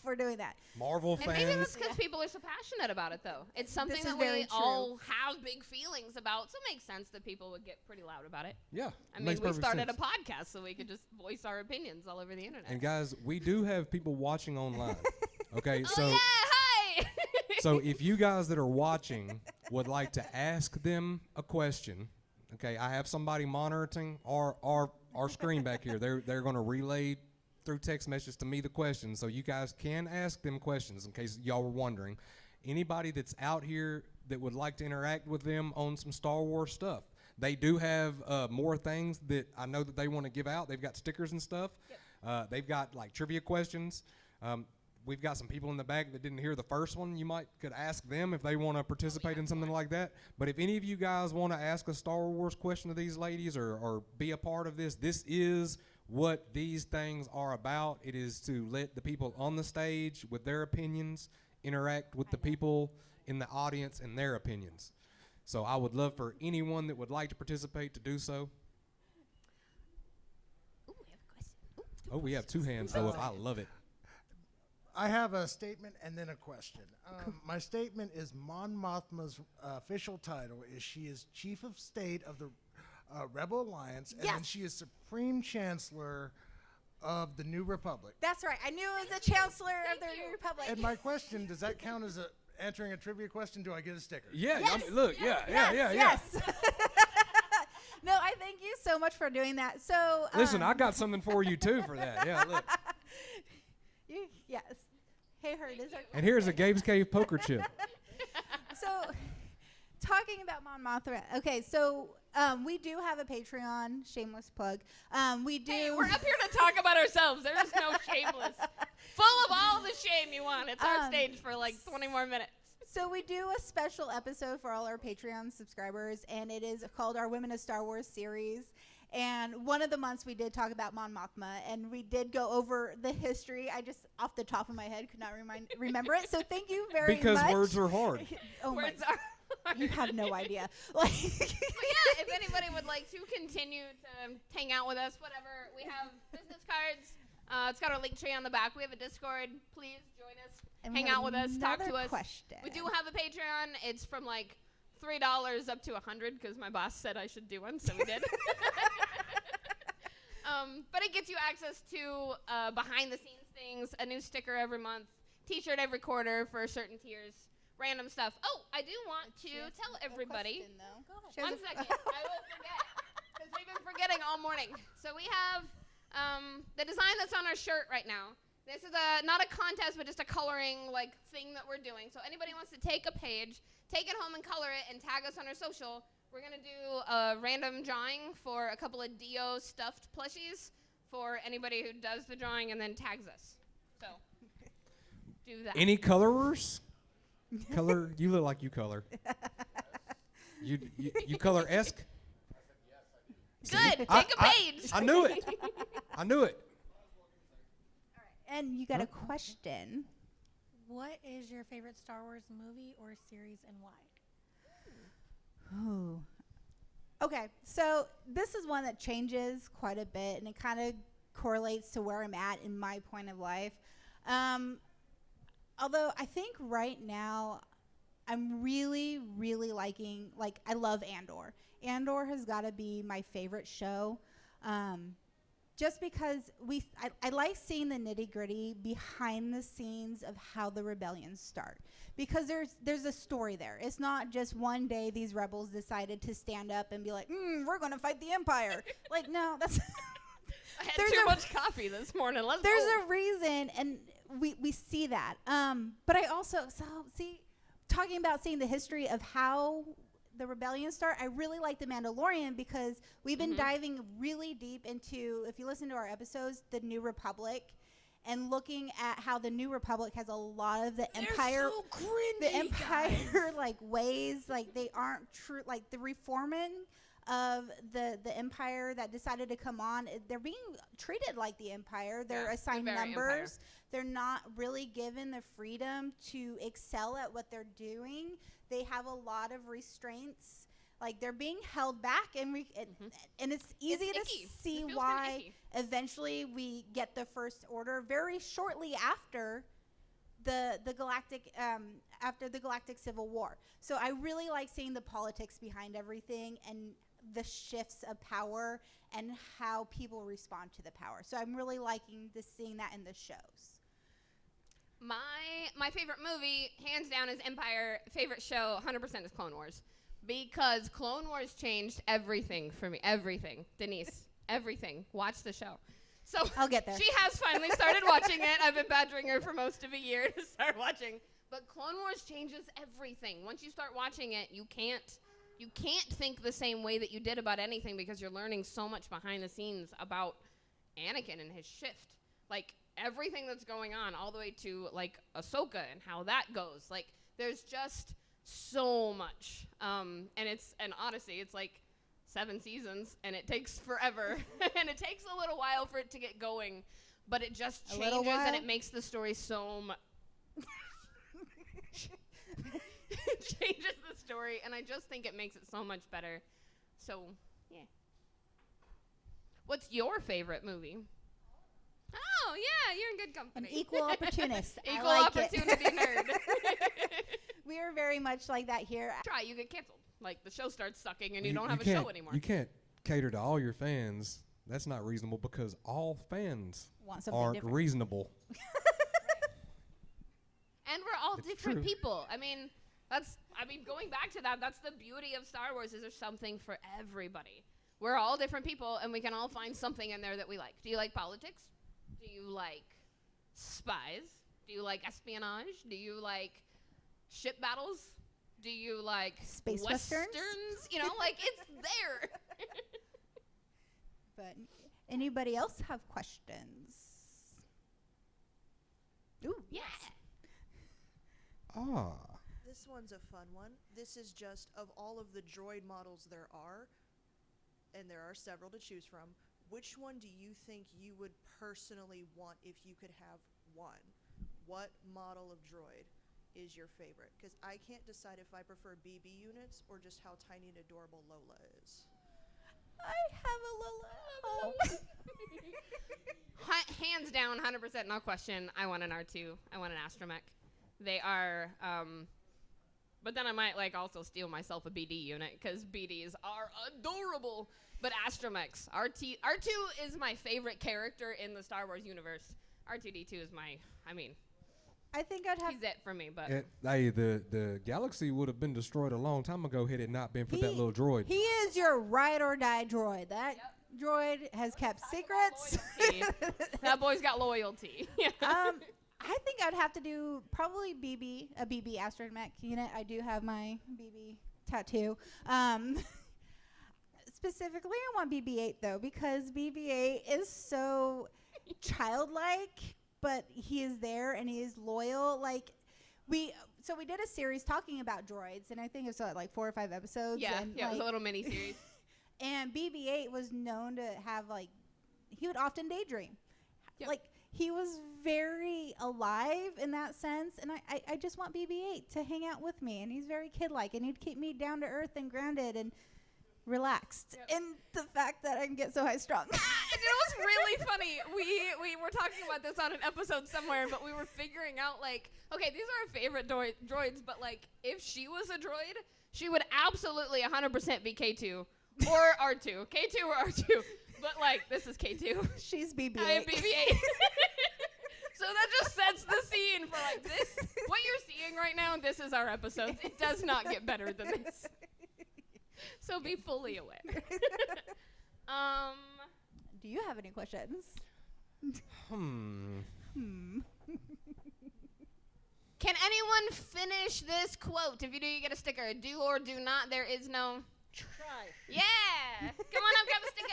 Speaker 2: for doing that.
Speaker 4: Marvel
Speaker 1: And maybe that's
Speaker 4: fans.
Speaker 1: because people are so passionate about it, though. It's something
Speaker 2: This is
Speaker 1: that
Speaker 2: very
Speaker 1: we all have big feelings about, so it makes sense that people would get pretty loud about it.
Speaker 4: Yeah.
Speaker 1: I mean, we started a podcast so we could just voice our opinions all over the internet.
Speaker 4: And guys, we do have people watching online. Okay,
Speaker 1: oh,
Speaker 4: so
Speaker 1: yeah, hi!
Speaker 4: so if you guys that are watching would like to ask them a question, okay, I have somebody monitoring our screen back here. They're going to relay through text message to me the questions, so you guys can ask them questions in case y'all were wondering. Anybody that's out here that would like to interact with them on some Star Wars stuff, they do have more things that I know that they want to give out. They've got stickers and stuff. Yep. They've got like trivia questions. We've got some people in the back that didn't hear the first one. You could ask them if they want to participate in something like that. But if any of you guys want to ask a Star Wars question to these ladies or be a part of this, this is what these things are about. It is to let the people on the stage with their opinions interact with the people in the audience and their opinions. So I would love for anyone that would like to participate to do so.
Speaker 1: Ooh, we have a question.
Speaker 4: Oh, we have 2 hands, though. I love it.
Speaker 6: I have a statement and then a question. My statement is Mon Mothma's official title is she is Chief of State of the Rebel Alliance, and then she is Supreme Chancellor of the New Republic.
Speaker 2: That's right. I knew it was the Chancellor of the New Republic.
Speaker 6: And my question, does that count as answering a trivia question? Do I get a sticker?
Speaker 4: Yeah,
Speaker 2: Yes.
Speaker 4: Look, yeah.
Speaker 2: Yes. No, I thank you so much for doing that. So
Speaker 4: Listen, I got something for you, too, for that. Yeah, look.
Speaker 2: Yes. Hey, Herd, is our
Speaker 4: And here's a Gabe's Cave poker chip.
Speaker 2: So, talking about Mon Mothma. Okay, so we do have a Patreon. Shameless plug. We do.
Speaker 1: Hey, we're up here to talk about ourselves. There's no shameless. Full of all the shame you want. It's our stage for like 20 more minutes.
Speaker 2: So we do a special episode for all our Patreon subscribers, and it is called our Women of Star Wars series. And one of the months we did talk about Mon Mothma, and we did go over the history. I just, off the top of my head, could not remember it. So thank you very much.
Speaker 4: Because words are hard.
Speaker 1: Words are hard.
Speaker 2: You have no idea. Like,
Speaker 1: But yeah, if anybody would like to continue to hang out with us, whatever, we have business cards. It's got our link tree on the back. We have a Discord. Please join us. Hang out with us. Talk to us.
Speaker 2: Question.
Speaker 1: We do have a Patreon. It's from like $3 up to $100 because my boss said I should do one, so we did. But it gets you access to behind-the-scenes things, a new sticker every month, T-shirt every quarter for certain tiers, random stuff. Oh, I do want to tell everybody. One second, I will forget because we've been forgetting all morning. So we have the design that's on our shirt right now. This is not a contest, but just a coloring thing that we're doing. So anybody wants to take a page, take it home and color it, and tag us on our social. We're gonna do a random drawing for a couple of Dio stuffed plushies for anybody who does the drawing and then tags us. So do that.
Speaker 4: Any colorers? Color? You look like you color. You color-esque?
Speaker 1: Good. Take a page.
Speaker 4: I knew it. I knew it.
Speaker 2: And you got a question.
Speaker 7: What is your favorite Star Wars movie or series and why?
Speaker 2: Ooh. Okay, so this is one that changes quite a bit, and it kind of correlates to where I'm at in my point of life. Although I think right now I'm really, really liking, I love Andor. Andor has got to be my favorite show. Just because I like seeing the nitty-gritty behind the scenes of how the rebellions start. Because there's a story there. It's not just one day these rebels decided to stand up and be like, we're going to fight the Empire. No, that's...
Speaker 1: I had too much coffee this morning.
Speaker 2: There's a reason, and we see that. But I also, talking about seeing the history of how the rebellion start, I really like The Mandalorian because we've been diving really deep into, if you listen to our episodes, the New Republic, and looking at how the New Republic has a lot of the Empire,
Speaker 1: so cringy,
Speaker 2: the Empire ways, they aren't true, the reforming of the Empire that decided to come on. They're being treated like the Empire. They're assigned numbers. Empire. They're not really given the freedom to excel at what they're doing. They have a lot of restraints. They're being held back, and it's easy to see why eventually we get the First Order very shortly after the Galactic Civil War. So I really like seeing the politics behind everything and the shifts of power and how people respond to the power. So I'm really liking seeing that in the shows.
Speaker 1: My favorite movie, hands down, is Empire. Favorite show, 100% is Clone Wars. Because Clone Wars changed everything for me. Everything. Denise, everything. Watch the show. So
Speaker 2: I'll get there.
Speaker 1: She has finally started watching it. I've been badgering her for most of a year to start watching. But Clone Wars changes everything. Once you start watching it, you can't think the same way that you did about anything because you're learning so much behind the scenes about Anakin and his shift. Everything that's going on, all the way to Ahsoka and how that goes. There's just so much. And honestly, it's 7 seasons, and it takes forever, and it takes a little while for it to get going, but it just changes, and it makes the story so much. It changes the story, and I just think it makes it so much better. So, yeah. What's your favorite movie? Oh, yeah, you're in good company.
Speaker 2: An equal opportunist.
Speaker 1: Equal opportunity nerd.
Speaker 2: We are very much like that here.
Speaker 1: You get canceled. The show starts sucking and you don't have a show anymore.
Speaker 4: You can't cater to all your fans. That's not reasonable because all fans aren't reasonable.
Speaker 1: And we're all different people. Going back to that, that's the beauty of Star Wars is there's something for everybody. We're all different people, and we can all find something in there that we like. Do you like politics? Do you like spies? Do you like espionage? Do you like ship battles? Do you like
Speaker 2: space
Speaker 1: westerns? It's there.
Speaker 2: But anybody else have questions? Ooh,
Speaker 1: yeah.
Speaker 8: This one's a fun one. This is just of all of the droid models there are, and there are several to choose from, which one do you think you would personally want if you could have one? What model of droid is your favorite? Because I can't decide if I prefer BB units or just how tiny and adorable Lola is.
Speaker 2: I have a Lola.
Speaker 1: Hands down, 100%, no question, I want an R2. I want an astromech. They are, but then I might also steal myself a BD unit because BDs are adorable. But astromechs, R2 is my favorite character in the Star Wars universe. R2-D2 is
Speaker 2: I think I'd have.
Speaker 1: He's it for me, but
Speaker 4: Hey, the galaxy would have been destroyed a long time ago had it not been for that little droid.
Speaker 2: He is your ride or die droid. That droid has kept secrets.
Speaker 1: That boy's got loyalty.
Speaker 2: I think I'd have to do probably a BB astromech unit. I do have my BB tattoo. Specifically, I want BB-8 though, because BB-8 is so childlike, but he is there and he is loyal. Like we did a series talking about droids, and I think it's like 4 or 5 episodes.
Speaker 1: Yeah,
Speaker 2: and
Speaker 1: it was a little mini series.
Speaker 2: And BB-8 was known to have he would often daydream.
Speaker 1: Yep.
Speaker 2: Like he was very alive in that sense, and I just want BB-8 to hang out with me, and he's very kid-like, and he'd keep me down to earth and grounded and relaxed.
Speaker 1: Yep.
Speaker 2: And the fact that I can get so high strung.
Speaker 1: It was really funny. We were talking about this on an episode somewhere, but we were figuring out okay, these are our favorite droids, but if she was a droid, she would absolutely 100% be K2 or R2. K2 or R2. But this is K2.
Speaker 2: She's BB-8.
Speaker 1: I am BB-8. So that just sets the scene for this. What you're seeing right now, this is our episode. It does not get better than this. So be fully aware.
Speaker 2: Do you have any questions?
Speaker 1: Can anyone finish this quote? If you do, you get a sticker. Do or do not, there is no
Speaker 3: Try.
Speaker 1: Yeah! Come on up, grab a sticker.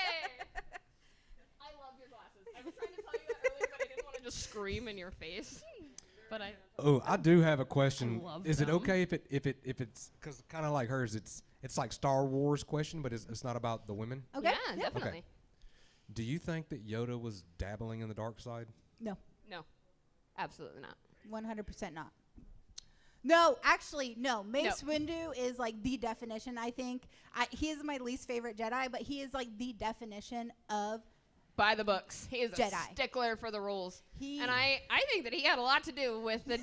Speaker 1: I love your glasses. I was trying to tell you that earlier, but I didn't want to just scream in your face. But
Speaker 4: I do have a question.
Speaker 1: I love
Speaker 4: Is it
Speaker 1: them.
Speaker 4: okay if it's because kind of like hers? It's like Star Wars question, but it's not about the women.
Speaker 2: Okay.
Speaker 1: Yeah, definitely.
Speaker 4: Do you think that Yoda was dabbling in the dark side?
Speaker 2: No.
Speaker 1: No, absolutely not.
Speaker 2: 100% not. No, actually, no. Mace Windu is the definition. I think he is my least favorite Jedi, but he is the definition of
Speaker 1: By the books. He is a
Speaker 2: Jedi.
Speaker 1: stickler for the rules. And I think that he had a lot to do with the...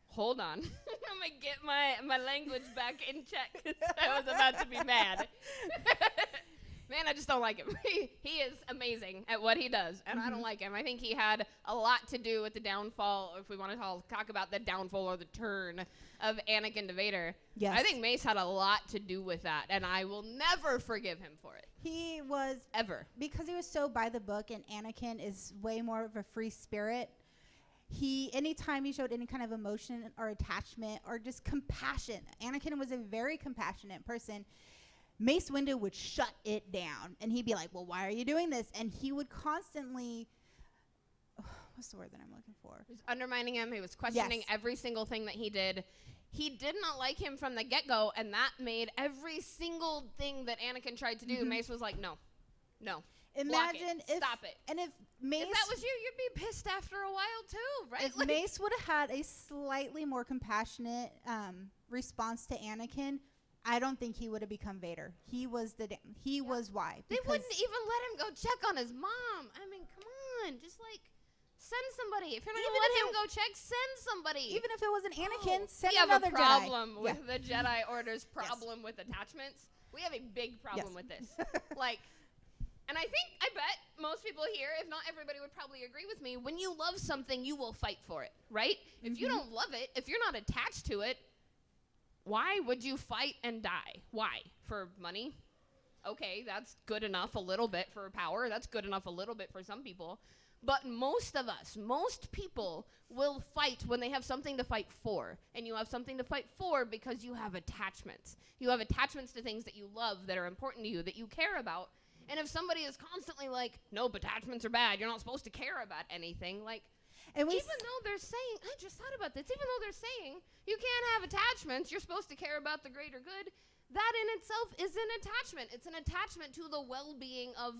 Speaker 1: Hold on. I'm going to get my language back in check because I was about to be mad. Man, I just don't like him. He is amazing at what he does, and I don't like him. I think he had a lot to do with the downfall, if we want to talk about the downfall or the turn of Anakin to Vader.
Speaker 2: Yes.
Speaker 1: I think Mace had a lot to do with that, and I will never forgive him for it.
Speaker 2: He was...
Speaker 1: Ever.
Speaker 2: Because he was so by the book, and Anakin is way more of a free spirit. Anytime he showed any kind of emotion or attachment or just compassion, Anakin was a very compassionate person. Mace Windu would shut it down, and he'd be like, well, why are you doing this? And he would constantly, what's the word that I'm looking for?
Speaker 1: He was undermining him. He was questioning every single thing that he did. He did not like him from the get-go, and that made every single thing that Anakin tried to do, Mace was like, no.
Speaker 2: Imagine if...
Speaker 1: Stop it.
Speaker 2: And if Mace...
Speaker 1: If that was you, you'd be pissed after a while, too, right?
Speaker 2: If Mace would have had a slightly more compassionate response to Anakin, I don't think he would have become Vader. He was was why.
Speaker 1: They wouldn't even let him go check on his mom. I mean, come on. Just, send somebody. If you're not going to let him go check, send somebody.
Speaker 2: Even if it wasn't Anakin, send
Speaker 1: we have
Speaker 2: another
Speaker 1: a problem
Speaker 2: Jedi.
Speaker 1: with the Jedi Order's problem with attachments. We have a big problem with this. And I bet most people here, if not everybody, would probably agree with me. When you love something, you will fight for it, right? If you don't love it, if you're not attached to it, why would you fight and die? Why? For money? Okay, that's good enough a little bit for power. That's good enough a little bit for some people. But most of us, most people will fight when they have something to fight for. And you have something to fight for because you have attachments. You have attachments to things that you love, that are important to you, that you care about. And if somebody is constantly like, nope, attachments are bad, you're not supposed to care about anything, even though they're saying, I just thought about this, even though they're saying you can't have attachments, you're supposed to care about the greater good, that in itself is an attachment. It's an attachment to the well-being of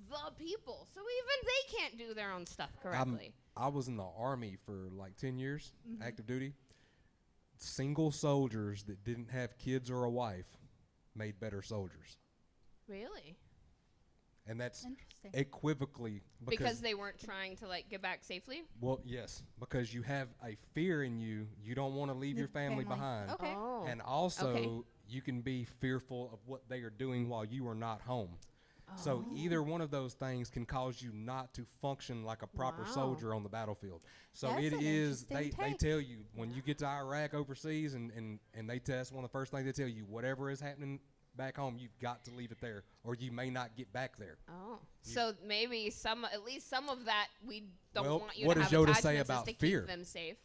Speaker 1: the people. So even they can't do their own stuff correctly.
Speaker 4: I was in the Army for 10 years, active duty. Single soldiers that didn't have kids or a wife made better soldiers.
Speaker 1: Really?
Speaker 4: And that's
Speaker 2: Interesting.
Speaker 4: equivocally
Speaker 1: because they weren't trying to get back safely?
Speaker 4: Well, yes, because you have a fear in you. You don't want to leave your family behind.
Speaker 2: Okay.
Speaker 1: Oh.
Speaker 4: And also,
Speaker 1: Okay.
Speaker 4: you can be fearful of what they are doing while you are not home. So either one of those things can cause you not to function like a proper
Speaker 1: Wow.
Speaker 4: soldier on the battlefield. So
Speaker 2: That's
Speaker 4: it
Speaker 2: an
Speaker 4: is,
Speaker 2: interesting
Speaker 4: they
Speaker 2: take.
Speaker 4: tell you when you get to Iraq overseas and they test, one of the first things they tell you, whatever is happening back home, you've got to leave it there or you may not get back there.
Speaker 1: Oh, so maybe at least some of that we don't
Speaker 4: Well,
Speaker 1: want you
Speaker 4: what
Speaker 1: to
Speaker 4: does
Speaker 1: have
Speaker 4: Yoda say
Speaker 1: attachments is
Speaker 4: about
Speaker 1: to
Speaker 4: fear?
Speaker 1: keep them safe.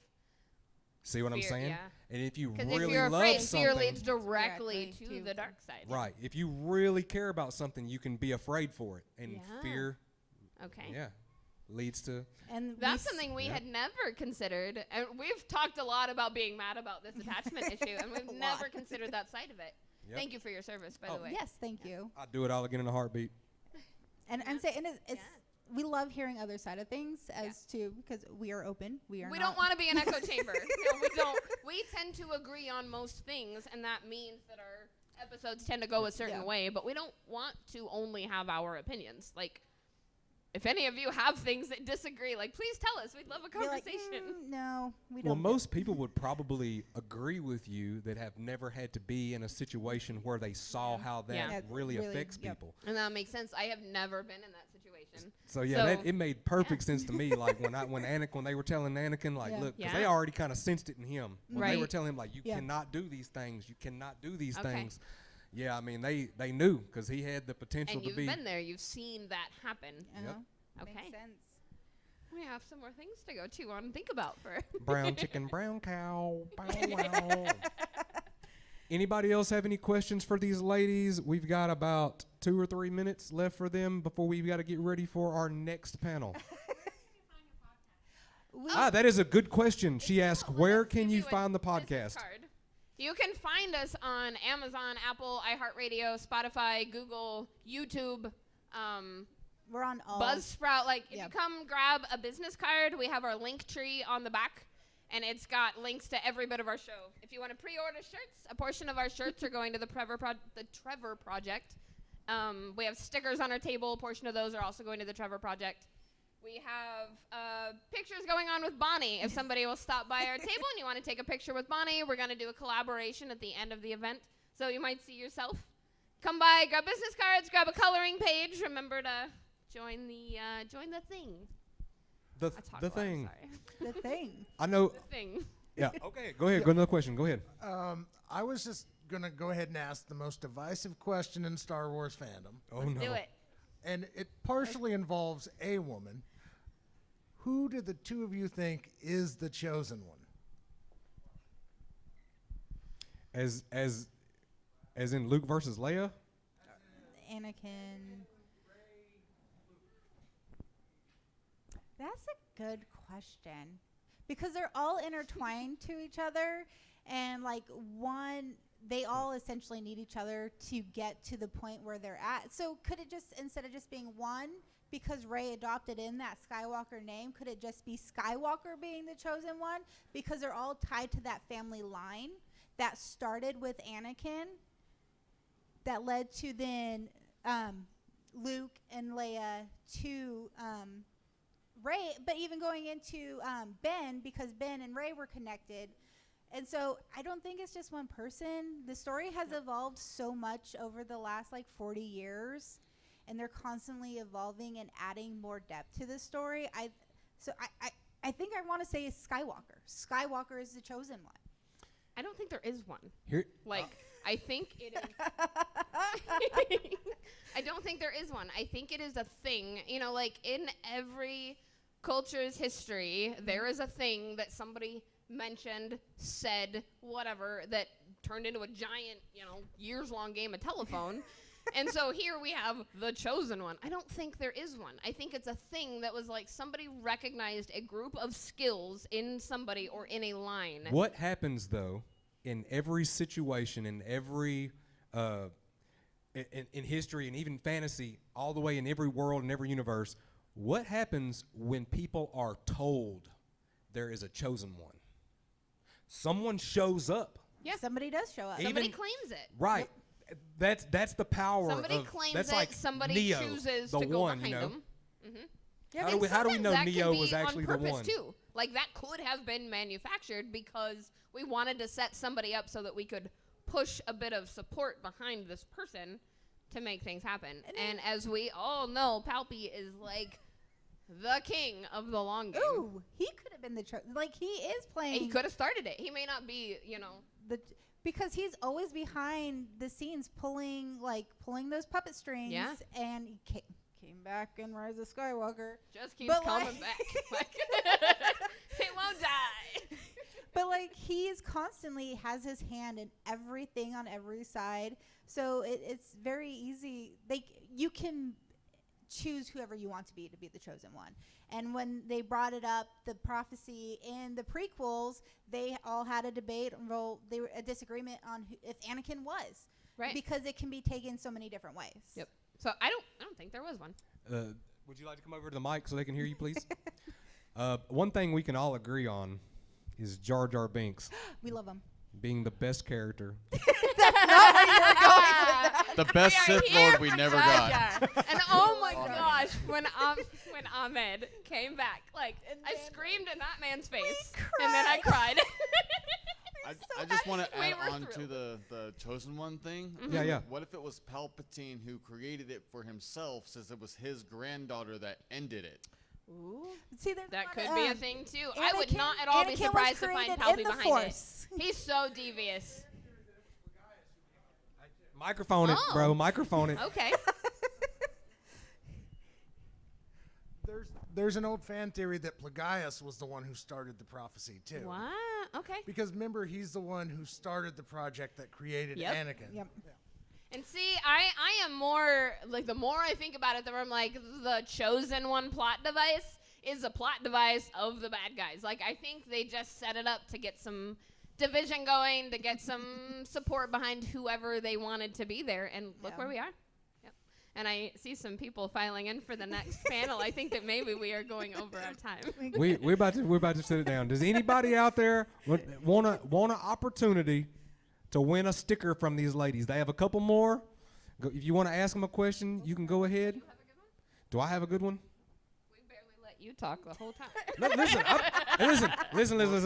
Speaker 4: See what I'm
Speaker 1: Fear,
Speaker 4: saying?
Speaker 1: yeah.
Speaker 4: And if you
Speaker 1: Because
Speaker 4: really
Speaker 1: if you're
Speaker 4: love
Speaker 1: afraid,
Speaker 4: something,
Speaker 1: fear leads directly
Speaker 2: Directly
Speaker 1: to
Speaker 2: to
Speaker 1: the dark side.
Speaker 4: right, if you really care about something, you can be afraid for it. And
Speaker 1: Yeah.
Speaker 4: fear,
Speaker 1: Okay.
Speaker 4: yeah, leads to,
Speaker 2: And
Speaker 1: That's
Speaker 2: we
Speaker 1: something we
Speaker 4: Yeah.
Speaker 1: had never considered. And we've talked a lot about being mad about this attachment issue, and we've never considered that side of it.
Speaker 4: Yep.
Speaker 1: Thank you for your service, by
Speaker 4: Oh.
Speaker 1: the way.
Speaker 2: Yes, thank you.
Speaker 4: I'd do it all again in a heartbeat.
Speaker 2: And it's we love hearing other side of things as to because we are open. We
Speaker 1: We
Speaker 2: not
Speaker 1: don't want to be an echo chamber. No, we don't. We tend to agree on most things, and that means that our episodes tend to go a certain
Speaker 2: Yeah.
Speaker 1: way, but we don't want to only have our opinions. Like, if any of you have things that disagree, like, please tell us. We'd love a
Speaker 2: be like,
Speaker 1: conversation.
Speaker 2: no, we
Speaker 4: Well,
Speaker 2: don't.
Speaker 4: most people would probably agree with you that have never had to be in a situation where they saw how that
Speaker 1: Yeah.
Speaker 2: That
Speaker 4: really
Speaker 2: really-
Speaker 4: affects
Speaker 2: yep.
Speaker 4: people.
Speaker 1: And that makes sense. I have never been in that situation.
Speaker 4: So yeah,
Speaker 1: So-
Speaker 4: that it made perfect sense to me. Like when they were telling Anakin, like,
Speaker 2: Yeah.
Speaker 4: look, because
Speaker 1: Yeah.
Speaker 4: they already kind of sensed it in him. When they were
Speaker 1: Right.
Speaker 4: telling him, like, you
Speaker 2: Yeah.
Speaker 4: cannot do these things. You cannot do these
Speaker 1: Okay.
Speaker 4: things. Yeah, I mean, they knew because he had the potential
Speaker 1: And
Speaker 4: to
Speaker 1: you've
Speaker 4: be.
Speaker 1: been there. You've seen that happen.
Speaker 4: Yep.
Speaker 1: Okay.
Speaker 2: Makes sense.
Speaker 1: We have some more things to go to and think about for.
Speaker 4: Brown chicken, brown cow. Bow wow. Anybody else have any questions for these ladies? We've got about 2 or 3 minutes left for them before we've got to get ready for our next panel. That is a good question. She asked, where can you find the podcast?
Speaker 1: Card. You can find us on Amazon, Apple, iHeartRadio, Spotify, Google, YouTube,
Speaker 2: We're on all.
Speaker 1: Buzzsprout. Like, if
Speaker 2: Yeah.
Speaker 1: you come grab a business card, we have our link tree on the back, and it's got links to every bit of our show. If you want to pre-order shirts, a portion of our shirts are going to the Trevor Project. We have stickers on our table. A portion of those are also going to the Trevor Project. We have pictures going on with Bonnie. If somebody will stop by our table and you want to take a picture with Bonnie, we're going to do a collaboration at the end of the event. So you might see yourself. Come by, grab business cards, grab a coloring page. Remember to join the thing.
Speaker 4: The
Speaker 1: I talk a
Speaker 4: the
Speaker 1: lot,
Speaker 4: thing.
Speaker 2: The thing.
Speaker 4: I know.
Speaker 1: The thing.
Speaker 4: Yeah. Okay. Go ahead. Go another question. Go ahead.
Speaker 6: I was just gonna go ahead and ask the most divisive question in Star Wars fandom,
Speaker 4: Oh
Speaker 1: Let's
Speaker 4: no.
Speaker 1: do it.
Speaker 6: and it partially involves a woman. Who do the two of you think is the chosen one?
Speaker 4: As in Luke versus Leia.
Speaker 2: Anakin. That's a good question because they're all intertwined to each other, and like they all essentially need each other to get to the point where they're at. So could it just, instead of just being one, because Rey adopted in that Skywalker name, could it just be Skywalker being the chosen one? Because they're all tied to that family line that started with Anakin, that led to then Luke and Leia to Rey, but even going into Ben, because Ben and Rey were connected. And so I don't think it's just one person. The story has evolved so much over the last 40 years, and they're constantly evolving and adding more depth to the story. I think I want to say is Skywalker. Skywalker is the chosen one.
Speaker 1: I don't think there is one.
Speaker 4: Here.
Speaker 1: I think it is. I don't think there is one. I think it is a thing. In every culture's history, there is a thing that somebody mentioned, said, whatever, that turned into a giant, years-long game of telephone. And so here we have the chosen one. I don't think there is one. I think it's a thing that was somebody recognized a group of skills in somebody or in a line.
Speaker 4: What happens though in every situation, in every in history and even fantasy, all the way in every world and every universe? What happens when people are told there is a chosen one? Someone shows up.
Speaker 1: Yeah.
Speaker 2: Somebody does show up.
Speaker 1: Somebody
Speaker 4: Even-
Speaker 1: claims it.
Speaker 4: Right. That's the power
Speaker 1: Somebody
Speaker 4: of
Speaker 1: claims
Speaker 4: that's
Speaker 1: it.
Speaker 4: like
Speaker 1: Somebody
Speaker 4: Neo,
Speaker 1: chooses
Speaker 4: the
Speaker 1: to go
Speaker 4: one,
Speaker 1: behind
Speaker 4: you know?
Speaker 1: them. Mm-hmm.
Speaker 4: How do we
Speaker 1: sometimes
Speaker 4: know
Speaker 1: that
Speaker 4: Neo
Speaker 1: can
Speaker 4: was
Speaker 1: be
Speaker 4: actually
Speaker 1: on
Speaker 4: the
Speaker 1: purpose
Speaker 4: one?
Speaker 1: Too. That could have been manufactured because we wanted to set somebody up so that we could push a bit of support behind this person to make things happen. And as we all know, Palpy is like the king of the long game.
Speaker 2: Ooh, he could have been the like he is playing.
Speaker 1: He could have started it. He may not be,
Speaker 2: because he's always behind the scenes pulling those puppet strings.
Speaker 1: Yeah.
Speaker 2: And he came back in Rise of Skywalker.
Speaker 1: Just keeps coming back. He won't die.
Speaker 2: But he is constantly has his hand in everything on every side. So it's very easy. You can choose whoever you want to be the chosen one. And when they brought it up, the prophecy in the prequels, they all had a debate. Well, they were a disagreement on if Anakin was,
Speaker 1: right?
Speaker 2: Because it can be taken so many different ways.
Speaker 1: Yep. So I don't think there was one.
Speaker 4: Would you like to come over to the mic so they can hear you, please? One thing we can all agree on is Jar Jar Binks.
Speaker 2: We love him.
Speaker 4: Being the best character.
Speaker 2: That's not where you're going with that.
Speaker 5: The best Sith Lord we never got.
Speaker 1: And oh my gosh, when Ahmed came back, I screamed in that man's face, and then I cried.
Speaker 5: I just want to add on
Speaker 1: thrilled.
Speaker 5: to the Chosen One thing.
Speaker 4: Yeah, yeah.
Speaker 5: What if it was Palpatine who created it for himself, since it was his granddaughter that ended it?
Speaker 2: Ooh. See,
Speaker 1: that could be a thing too. I would not at all be surprised to find Palpy behind it. He's so devious.
Speaker 4: Microphone it, bro. Microphone it.
Speaker 1: Okay.
Speaker 6: There's an old fan theory that Plagueis was the one who started the prophecy too.
Speaker 1: What? Okay.
Speaker 6: Because remember, he's the one who started the project that created Anakin.
Speaker 2: Yep.
Speaker 6: Yeah.
Speaker 1: And see, I am more, the more I think about it, the more I'm like, the Chosen One plot device is a plot device of the bad guys. I think they just set it up to get some division going, to get some support behind whoever they wanted to be there. And look where we are. Yep. And I see some people filing in for the next panel. I think that maybe we are going over our time.
Speaker 4: We're about to sit it down. Does anybody out there want an opportunity to win a sticker from these ladies? They have a couple more. If you want to ask them a question, you can go ahead. Do I have a good one?
Speaker 1: We barely let you talk the whole time.
Speaker 4: No, listen.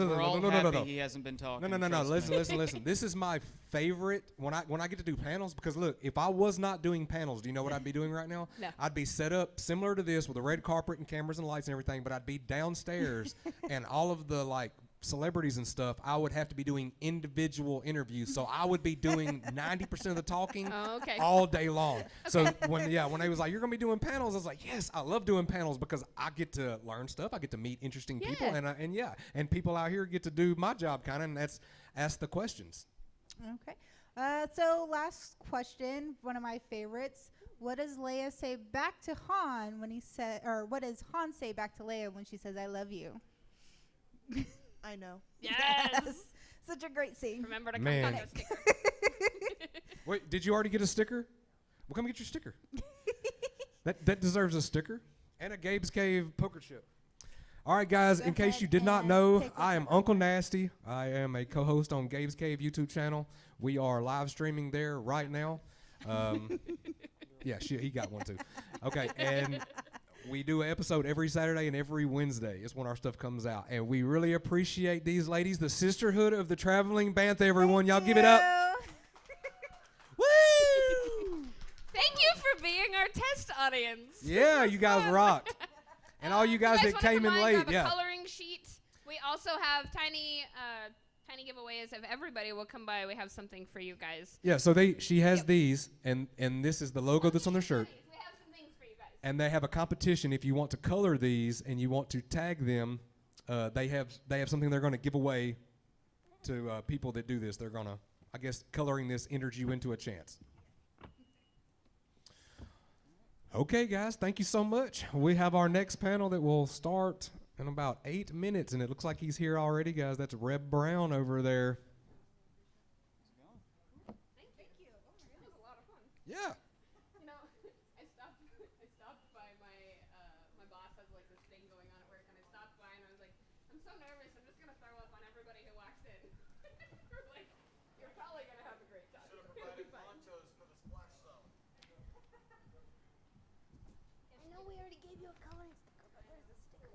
Speaker 5: We're all
Speaker 4: No.
Speaker 5: happy he hasn't been talking.
Speaker 4: No. Listen. This is my favorite when I get to do panels, because look, if I was not doing panels, do you know what I'd be doing right now?
Speaker 1: No.
Speaker 4: I'd be set up similar to this with a red carpet and cameras and lights and everything, but I'd be downstairs and all of the celebrities and stuff, I would have to be doing individual interviews. So I would be doing 90% of the talking all day long. So when they was like, you're going to be doing panels, I was like, yes, I love doing panels because I get to learn stuff. I get to meet interesting people. And people out here get to do my job kind of, and that's ask the questions.
Speaker 2: Okay. So last question, one of my favorites. What does Leia say back to Han when he said, or what does Han say back to Leia when she says, I love you?
Speaker 8: I know.
Speaker 1: Yes.
Speaker 2: Such a great scene.
Speaker 1: Remember to come get a sticker.
Speaker 4: Wait, did you already get a sticker? Well, come get your sticker. that deserves a sticker and a Gabe's Cave poker chip. All right, guys, in case you did not know, I am Uncle Nasty. I am a co-host on Gabe's Cave YouTube channel. We are live streaming there right now. He got one too. Okay, and we do an episode every Saturday and every Wednesday. It's when our stuff comes out. And we really appreciate these ladies, the Sisterhood of the Traveling Bantha, everyone. Y'all give it up. Woo!
Speaker 1: Thank you for being our test audience.
Speaker 4: Yeah, you guys rocked. And all you guys that came in late.
Speaker 1: Grab a coloring sheet. We also have tiny giveaways. If everybody will come by, we have something for you guys.
Speaker 4: Yeah, so she has these, and this is the logo that's on their shirt.
Speaker 1: We have some things for you guys.
Speaker 4: And they have a competition. If you want to color these and you want to tag them, they have something they're going to give away to people that do this. They're going to, I guess, coloring this enters you into a chance. Okay, guys, thank you so much. We have our next panel that will start in about 8 minutes, and it looks like he's here already, guys. That's Reb Brown over there.
Speaker 1: Thank you. Oh my God, that was a lot of fun.
Speaker 4: Yeah.
Speaker 1: You know, I stopped by my boss has this thing going on at work, and I stopped by and I was like, I'm so nervous. I'm just gonna throw up on everybody who walks in. You're probably gonna have a great time. It'll be fun.
Speaker 7: I know we already gave you a coloring sticker, but there's a sticker.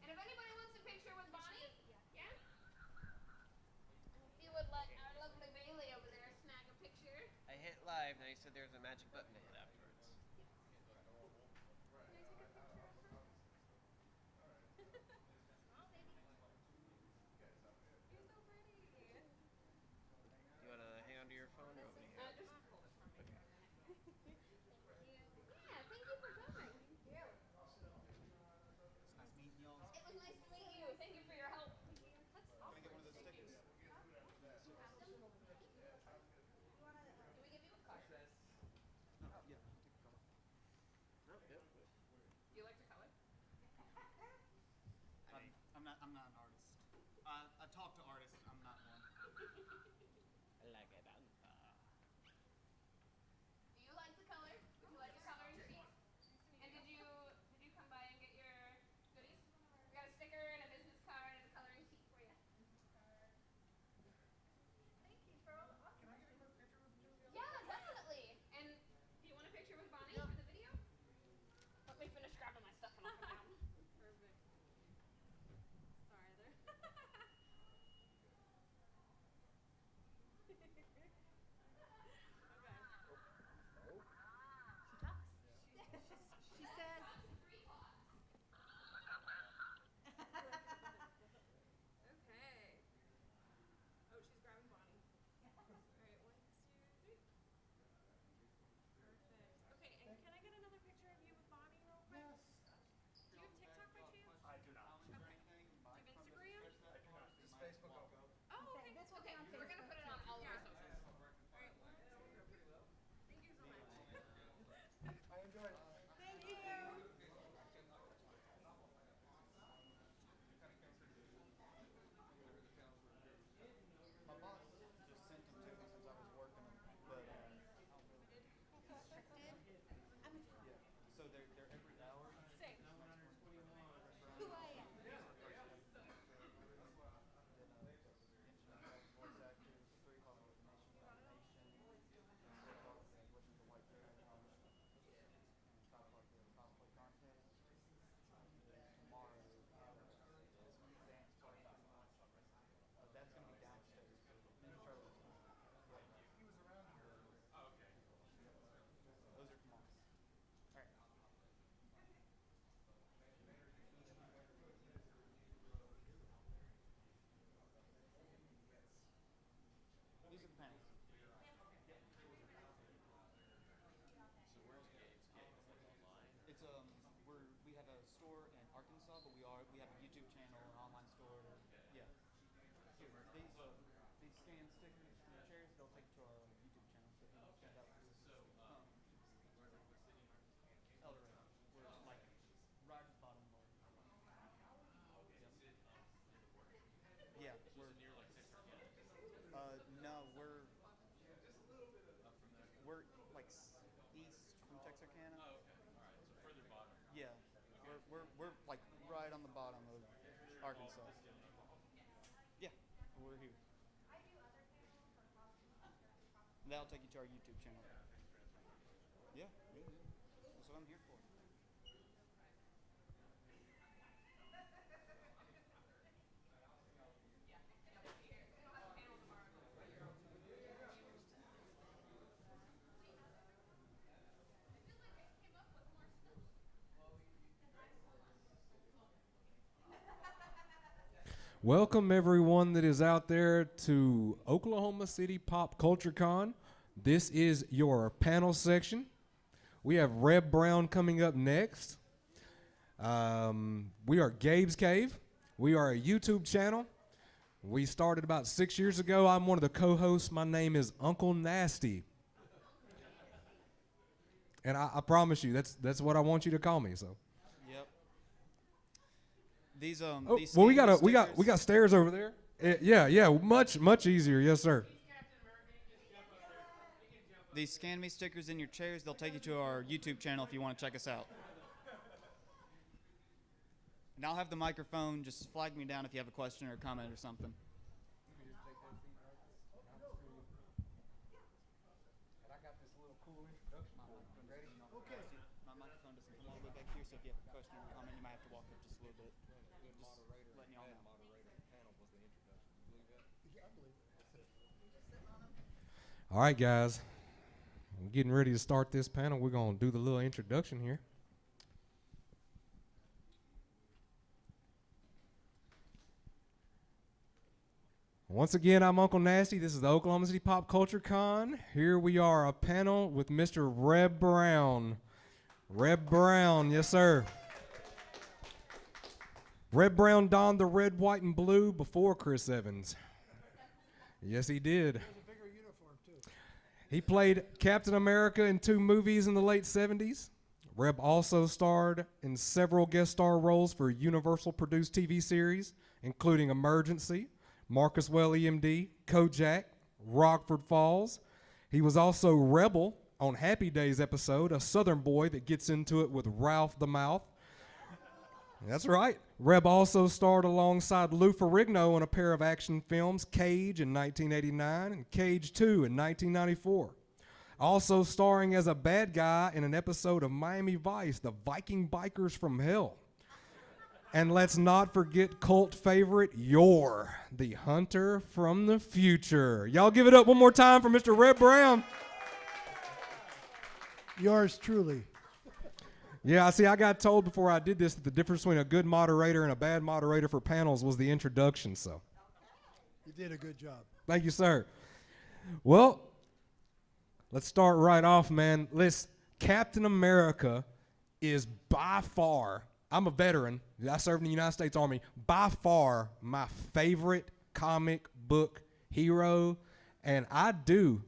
Speaker 1: And if anybody wants a picture with Bonnie, yeah? If you would let our lovely Bailey over there snag a picture.
Speaker 9: I hit live. live, and they said there's a magic button to hit afterwards. Do you want to hang on to your phone or over here?
Speaker 1: Just hold it for me. Okay. Yeah, thank you for coming. Thank you.
Speaker 5: It's nice meeting y'all.
Speaker 1: It was nice to meet you. Thank you for your help. Let's
Speaker 5: Can I get one of those stickers?
Speaker 1: have them. Do we give you a card?
Speaker 5: No, yeah, I'll take a call.
Speaker 9: Nope, yep.
Speaker 1: Do you like to color?
Speaker 5: I'm not an artist. I talk to artists. I'm not one.
Speaker 9: Like a banta.
Speaker 1: Do you like to color? Would you like a coloring sheet? And did you come by and get your goodies? We got a sticker and a business card and a coloring sheet for you. Thank you for all the awesome. Can I get a quick picture with Julia? Yeah, definitely. And do you want a picture with Bonnie for the video? Let me finish grabbing my stuff and I'll come down. Perfect. Sorry there.
Speaker 2: She says.
Speaker 1: Okay. Oh, she's grabbing Bonnie. All right, 1, 2, 3. Perfect. Okay, and can I get another picture of you with Bonnie real quick?
Speaker 6: Yes.
Speaker 1: Do you have TikTok by chance?
Speaker 5: I do not.
Speaker 1: Okay. Do you have Instagram?
Speaker 6: Just Facebook will go.
Speaker 1: Oh, okay.
Speaker 2: This will be
Speaker 1: Okay,
Speaker 2: on
Speaker 1: we're gonna
Speaker 2: Facebook,
Speaker 1: put it
Speaker 2: too.
Speaker 1: on all of our
Speaker 2: Yeah.
Speaker 1: socials. All right, 1, 2, 3. Thank you so much.
Speaker 6: I enjoyed it.
Speaker 2: Thank you.
Speaker 5: My boss just sent them to me since I was working them, but I don't really. Yeah. So they're every hour.
Speaker 1: Same.
Speaker 2: Who I am.
Speaker 5: Voice actors, 3 o'clock nomination, and 4 o'clock looking for white hair, and 5 o'clock the cosplay contest. Tomorrow, dance party. That's gonna be downstairs. Ninja Turtles. He was around here. Oh, okay. Those are tomorrow. All right. These are the panels. It's we have a store in Arkansas, but we have a YouTube channel, an online store. Yeah. Here, these scan stickers for your chairs, they'll take you to our YouTube channel. So if you scan that through. El Dorado. We're like right at the bottom of the Yeah, we're near like no, we're like east from Texarkana. Oh, okay. All right. So further bottom. Yeah. We're like right on the bottom of Arkansas. Yeah, we're here. That'll take you to our YouTube channel. Yeah, that's what I'm here for.
Speaker 4: Welcome everyone that is out there to Oklahoma City Pop Culture Con. This is your panel section. We have Reb Brown coming up next. We are Gabe's Cave. We are a YouTube channel. We started about 6 years ago. I'm one of the co-hosts. My name is Uncle Nasty. And I promise you, that's what I want you to call me. So.
Speaker 5: Yep. These
Speaker 4: These well, we got stairs over there. Yeah, much easier. Yes, sir.
Speaker 5: These Scan Me stickers in your chairs, they'll take you to our YouTube channel if you want to check us out. And I'll have the microphone. Just flag me down if you have a question or a comment or something.
Speaker 6: And I got this little cool introduction. Ready? Okay.
Speaker 5: My microphone doesn't come all the way back here, so if you have a question or a comment, you might have to walk up just a little bit. Just letting y'all know.
Speaker 6: Yeah, I believe it.
Speaker 4: All right, guys. We're getting ready to start this panel. We're going to do the little introduction here. Once again, I'm Uncle Nasty. This is the Oklahoma City Pop Culture Con. Here we are, a panel with Mr. Reb Brown. Reb Brown, yes, sir. Reb Brown donned the red, white, and blue before Chris Evans. Yes, he did. He played Captain America in 2 movies in the late 70s. Reb also starred in several guest star roles for Universal-produced TV series, including Emergency, Marcus Well EMD, Kojak, Rockford Falls. He was also Rebel on Happy Days episode, a Southern boy that gets into it with Ralph the Mouth. That's right. Reb also starred alongside Lou Ferrigno in a pair of action films, Cage in 1989 and Cage 2 in 1994. Also starring as a bad guy in an episode of Miami Vice, The Viking Bikers from Hell. And let's not forget cult favorite, Yor, the hunter from the future. Y'all give it up one more time for Mr. Reb Brown.
Speaker 10: Yours truly.
Speaker 4: Yeah, see, I got told before I did this that the difference between a good moderator and a bad moderator for panels was the introduction, so.
Speaker 10: You did a good job.
Speaker 4: Thank you, sir. Well, let's start right off, man. Captain America is by far, I'm a veteran, I served in the United States Army, by far my favorite comic book hero, and I do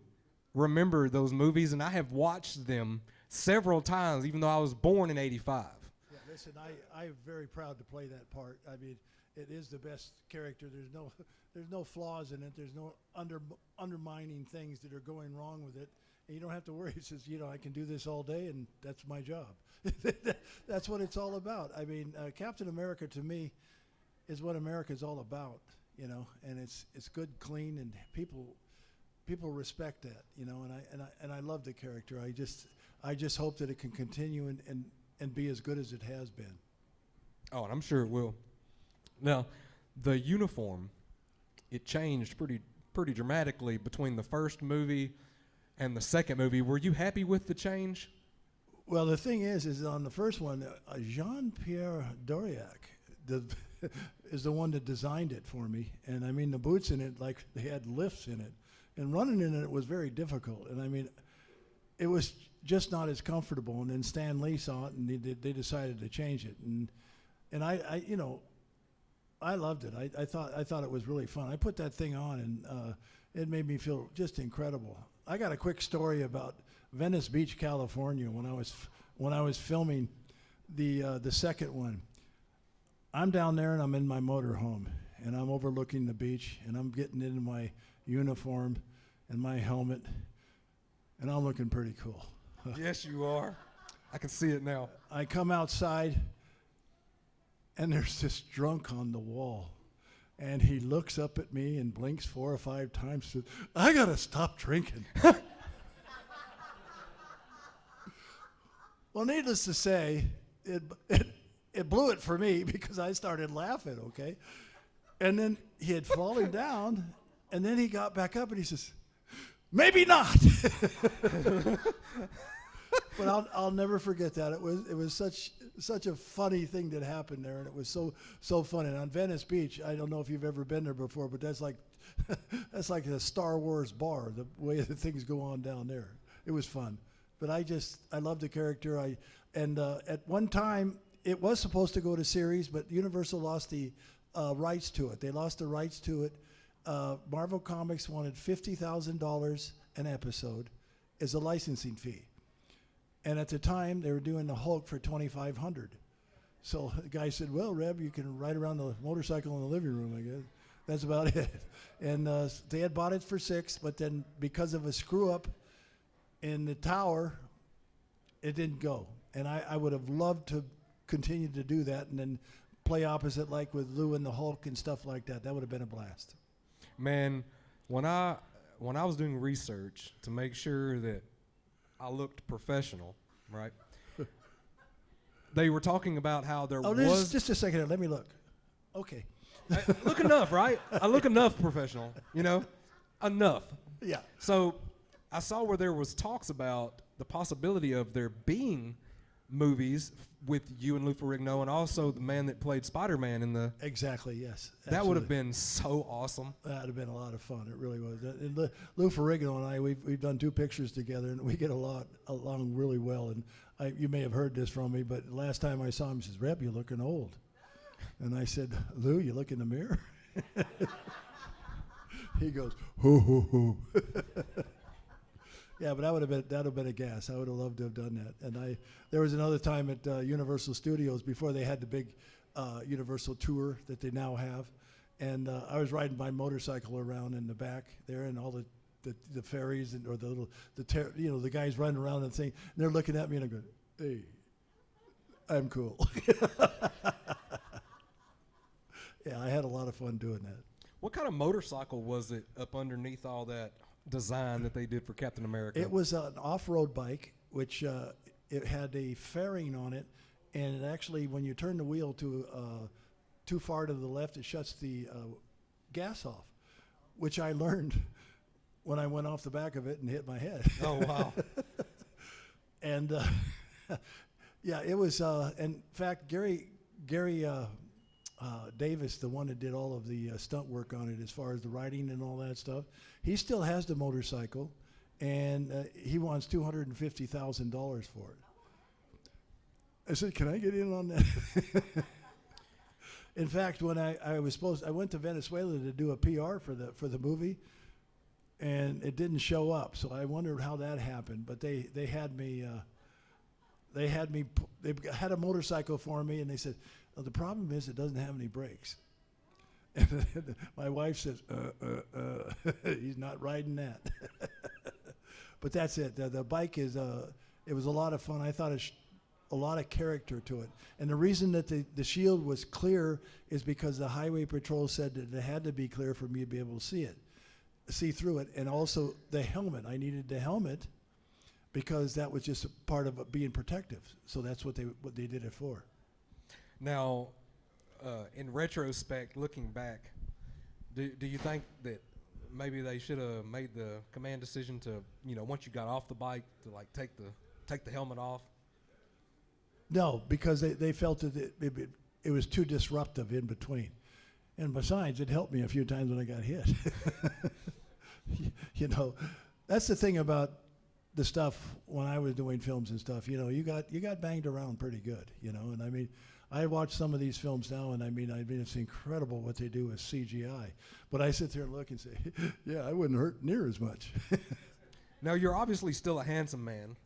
Speaker 4: remember those movies, and I have watched them several times, even though I was born in '85.
Speaker 10: Yeah, listen, I'm very proud to play that part. I mean, it is the best character. There's no flaws in it. There's no undermining things that are going wrong with it. And you don't have to worry. It says, I can do this all day, and that's my job. That's what it's all about. I mean, Captain America to me is what America's all about, and it's good, clean, and people respect that, and I love the character. I just hope that it can continue and be as good as it has been.
Speaker 4: Oh, and I'm sure it will. Now, the uniform, it changed pretty dramatically between the first movie and the second movie. Were you happy with the change?
Speaker 10: Well, the thing is on the first one, Jean-Pierre Doriac is the one that designed it for me. And I mean, the boots in it, like they had lifts in it. And running in it was very difficult. And I mean, it was just not as comfortable. And then Stan Lee saw it, and they decided to change it. And I loved it. I thought it was really fun. I put that thing on, and it made me feel just incredible. I got a quick story about Venice Beach, California, when I was filming the second one. I'm down there, and I'm in my motorhome, and I'm overlooking the beach, and I'm getting into my uniform and my helmet, and I'm looking pretty cool.
Speaker 4: Yes, you are. I can see it now.
Speaker 10: I come outside, and there's this drunk on the wall, and he looks up at me and blinks 4 or 5 times, says, "I gotta stop drinking." Well, needless to say, it blew it for me because I started laughing, okay? And then he had fallen down, and then he got back up and he says, "Maybe not." But I'll never forget that. It was such a funny thing that happened there, and it was so funny. And on Venice Beach, I don't know if you've ever been there before, but that's like a Star Wars bar, the way that things go on down there. It was fun. But I love the character. At one time it was supposed to go to series, but Universal lost the rights to it. They lost the rights to it. Marvel Comics wanted $50,000 an episode as a licensing fee. And at the time, they were doing the Hulk for $2,500. So the guy said, "Well, Reb, you can ride around the motorcycle in the living room, I guess." That's about it. And they had bought it for $6,000, but then because of a screw-up in the tower, it didn't go. And I would have loved to continue to do that and then play opposite, like with Lou and the Hulk and stuff like that. That would have been a blast.
Speaker 4: Man, when I was doing research to make sure that I looked professional, right? They were talking about how there was...
Speaker 10: Just a second. Let me look. Okay.
Speaker 4: I look enough, right? I look enough professional, Enough.
Speaker 10: Yeah.
Speaker 4: So I saw where there was talks about the possibility of there being movies with you and Lou Ferrigno, and also the man that played Spider-Man in the.
Speaker 10: Exactly. Yes.
Speaker 4: That would have
Speaker 10: absolutely.
Speaker 4: been so awesome.
Speaker 10: That would have been a lot of fun. It really was. And Lou Ferrigno and I, we've done 2 pictures together, and we get along really well. And you may have heard this from me, but last time I saw him, he says, "Reb, you're looking old." And I said, "Lou, you look in the mirror?" He goes, "Hoo hoo hoo." Yeah, but that would have been a gas. I would have loved to have done that. And there was another time at Universal Studios before they had the big Universal tour that they now have, and I was riding my motorcycle around in the back there, and all the ferries or the guys running around and thing, and they're looking at me and I'm going, "Hey, I'm cool." Yeah, I had a lot of fun doing that.
Speaker 4: What kind of motorcycle was it up underneath all that design that they did for Captain America?
Speaker 10: It was an off-road bike, which it had a fairing on it, and it actually, when you turn the wheel too far to the left, it shuts the gas off, which I learned when I went off the back of it and hit my head.
Speaker 4: Oh, wow.
Speaker 10: And yeah, it was. In fact, Gary Davis, the one that did all of the stunt work on it, as far as the riding and all that stuff, he still has the motorcycle, and he wants $250,000 for it. I said, "Can I get in on that?" In fact, when I went to Venezuela to do a PR for the movie, and it didn't show up. So I wondered how that happened. But they had me. They had a motorcycle for me, and they said, "Well, the problem is it doesn't have any brakes." And my wife says, "He's not riding that." But that's it. The bike is. It was a lot of fun. I thought a lot of character to it. And the reason that the shield was clear is because the highway patrol said that it had to be clear for me to be able to see through it. And also the helmet. I needed the helmet because that was just a part of being protective. So that's what they did it for.
Speaker 4: Now, in retrospect, looking back, do you think that maybe they should have made the command decision to, once you got off the bike, to like take the helmet off?
Speaker 10: No, because they felt that it was too disruptive in between. And besides, it helped me a few times when I got hit. That's the thing about the stuff when I was doing films and stuff. You got banged around pretty good. And I mean, I watch some of these films now, and I mean, it's incredible what they do with CGI. But I sit there and look and say, "Yeah, I wouldn't hurt near as much."
Speaker 4: Now, you're obviously still a handsome man,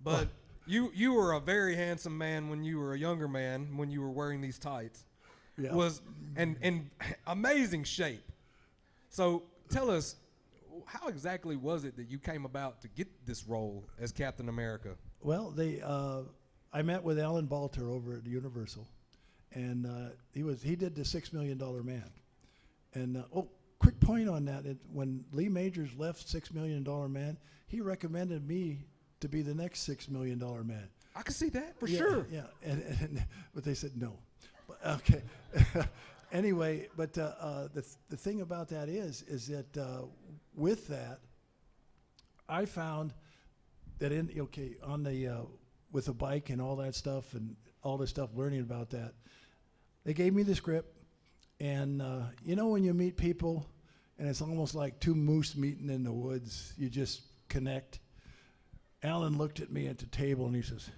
Speaker 4: but you were a very handsome man when you were a younger man, when you were wearing these tights.
Speaker 10: Yeah.
Speaker 4: Was in amazing shape. So tell us, how exactly was it that you came about to get this role as Captain America?
Speaker 10: Well, I met with Alan Balter over at Universal, and he did the $6 Million Man. And quick point on that: when Lee Majors left $6 Million Man, he recommended me to be the next $6 Million Man.
Speaker 4: I can see that for sure.
Speaker 10: Yeah, but they said no. But, okay. Anyway, but the thing about that is that with that, I found that with the bike and all that stuff and all this stuff, learning about that, they gave me the script, and when you meet people, and it's almost like two moose meeting in the woods, you just connect. Alan looked at me at the table and he says,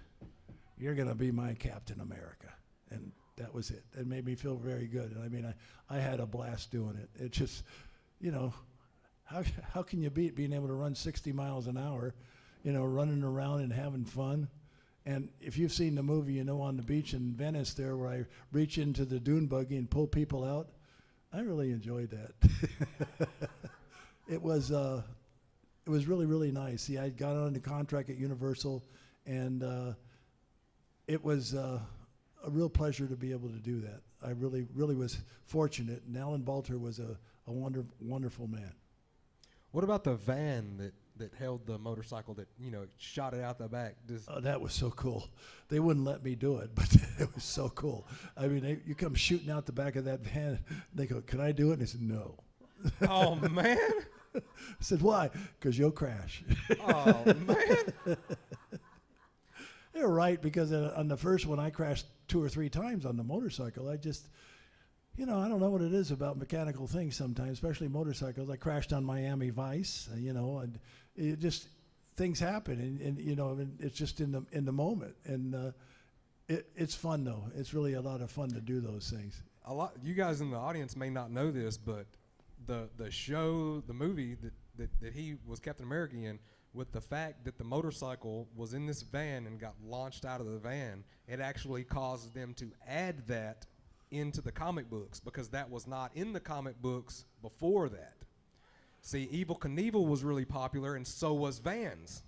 Speaker 10: "You're going to be my Captain America." And that was it. It made me feel very good. And I mean, I had a blast doing it. It just, how can you beat being able to run 60 miles an hour, running around and having fun? And if you've seen the movie, on the beach in Venice there where I reach into the dune buggy and pull people out, I really enjoyed that. It was really, really nice. See, I got on the contract at Universal, and it was a real pleasure to be able to do that. I really, really was fortunate, and Alan Balter was a wonderful man.
Speaker 4: What about the van that held the motorcycle that, shot it out the back?
Speaker 10: That was so cool. They wouldn't let me do it, but it was so cool. I mean, you come shooting out the back of that van, they go, "Can I do it?" And I said, "No."
Speaker 4: Oh, man.
Speaker 10: I said, why? Because you'll crash.
Speaker 4: Oh, man.
Speaker 10: They're right, because on the first one, I crashed 2 or 3 times on the motorcycle. I just, I don't know what it is about mechanical things sometimes, especially motorcycles. I crashed on Miami Vice, and it just, things happen, and it's just in the moment. And it's fun, though. It's really a lot of fun to do those things.
Speaker 4: You guys in the audience may not know this, but the movie that he was Captain America in, with the fact that the motorcycle was in this van and got launched out of the van, it actually caused them to add that into the comic books, because that was not in the comic books before that. See, Evel Knievel was really popular, and so was vans.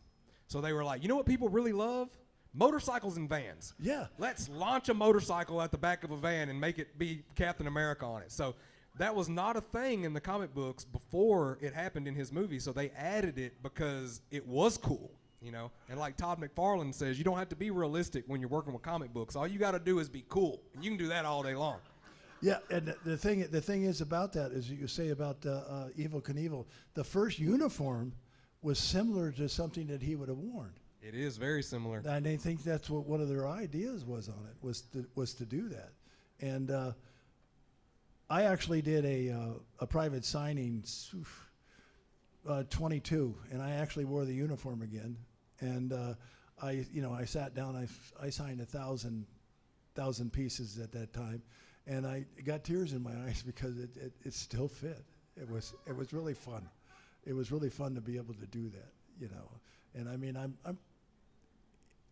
Speaker 4: So they were like, you know what people really love? Motorcycles and vans.
Speaker 10: Yeah.
Speaker 4: Let's launch a motorcycle at the back of a van and make it be Captain America on it. So that was not a thing in the comic books before it happened in his movie, so they added it because it was cool, And like Todd McFarlane says, you don't have to be realistic when you're working with comic books. All you got to do is be cool, and you can do that all day long.
Speaker 10: Yeah, and the thing is about that is you say about Evel Knievel, the first uniform was similar to something that he would have worn.
Speaker 4: It is very similar.
Speaker 10: And I think that's what one of their ideas was on it, was to do that. And I actually did a private signing, 22, and I actually wore the uniform again. And I sat down. I signed 1,000 pieces at that time, and I got tears in my eyes because it still fit. It was really fun. It was really fun to be able to do that, And I mean, I'm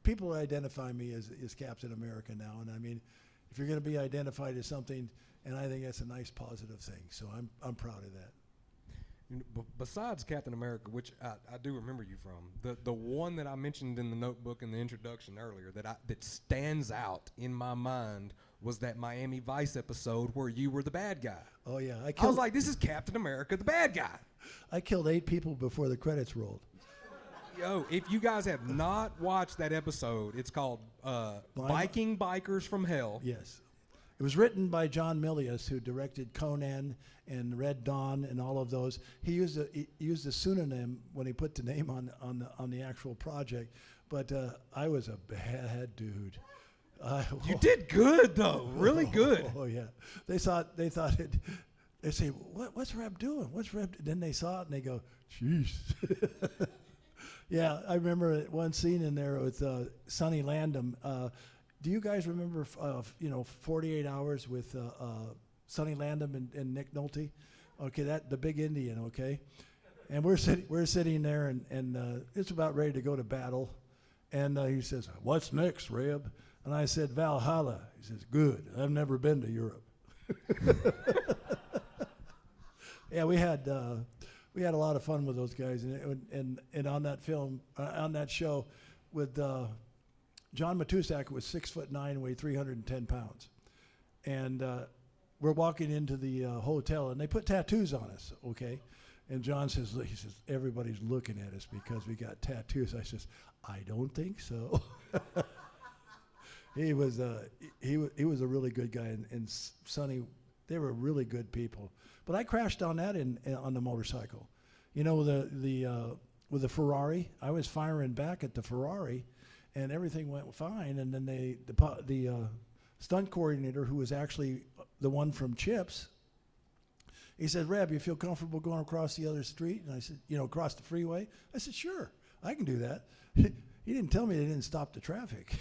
Speaker 10: people identify me as Captain America now, and I mean, if you're going to be identified as something, and I think that's a nice positive thing. So I'm proud of that.
Speaker 4: Besides Captain America, which I do remember you from, the one that I mentioned in the notebook in the introduction earlier that stands out in my mind was that Miami Vice episode where you were the bad guy.
Speaker 10: Oh yeah,
Speaker 4: I was like, this is Captain America, the bad guy.
Speaker 10: I killed 8 people before the credits rolled.
Speaker 4: Yo, if you guys have not watched that episode, it's called Viking Bikers from Hell.
Speaker 10: Yes. It was written by John Milius, who directed Conan and Red Dawn and all of those. He used a pseudonym when he put the name on the actual project, but I was a bad dude.
Speaker 4: You did good though, really good.
Speaker 10: Oh yeah, they thought it. They say, what's Reb doing? What's Reb? Then they saw it and they go, jeez. Yeah, I remember one scene in there with Sonny Landham. Do you guys remember, 48 Hours with Sonny Landham and Nick Nolte? Okay, the big Indian. Okay, and we're sitting there and it's about ready to go to battle, and he says, "What's next, Reb?" And I said, "Valhalla." He says, "Good. I've never been to Europe." Yeah, we had a lot of fun with those guys, and on that film, on that show, with John Matusak was 6'9" and weighed 310 pounds, and we're walking into the hotel, and they put tattoos on us, okay, and John says, everybody's looking at us because we got tattoos. I says, I don't think so. He was a really good guy, and Sonny, they were really good people. But I crashed on that on the motorcycle. With the Ferrari, I was firing back at the Ferrari, and everything went fine. And then the stunt coordinator, who was actually the one from Chips, he said, "Reb, you feel comfortable going across the other street?" And I said, across the freeway? I said, "Sure, I can do that." He didn't tell me they didn't stop the traffic.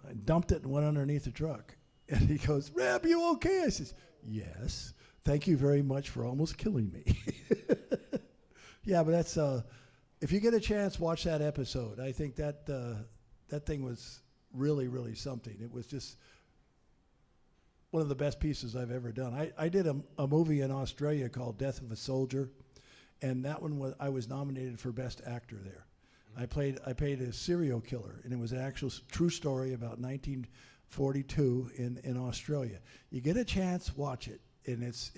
Speaker 10: I dumped it and went underneath the truck. And he goes, "Reb, you okay?" I says, "Yes. Thank you very much for almost killing me." Yeah, but that's if you get a chance, watch that episode. I think that thing was really, really something. It was just one of the best pieces I've ever done. I did a movie in Australia called Death of a Soldier, and that one I was nominated for Best Actor there. I played a serial killer, and it was an actual true story about 1942 in Australia. You get a chance, watch it, and it's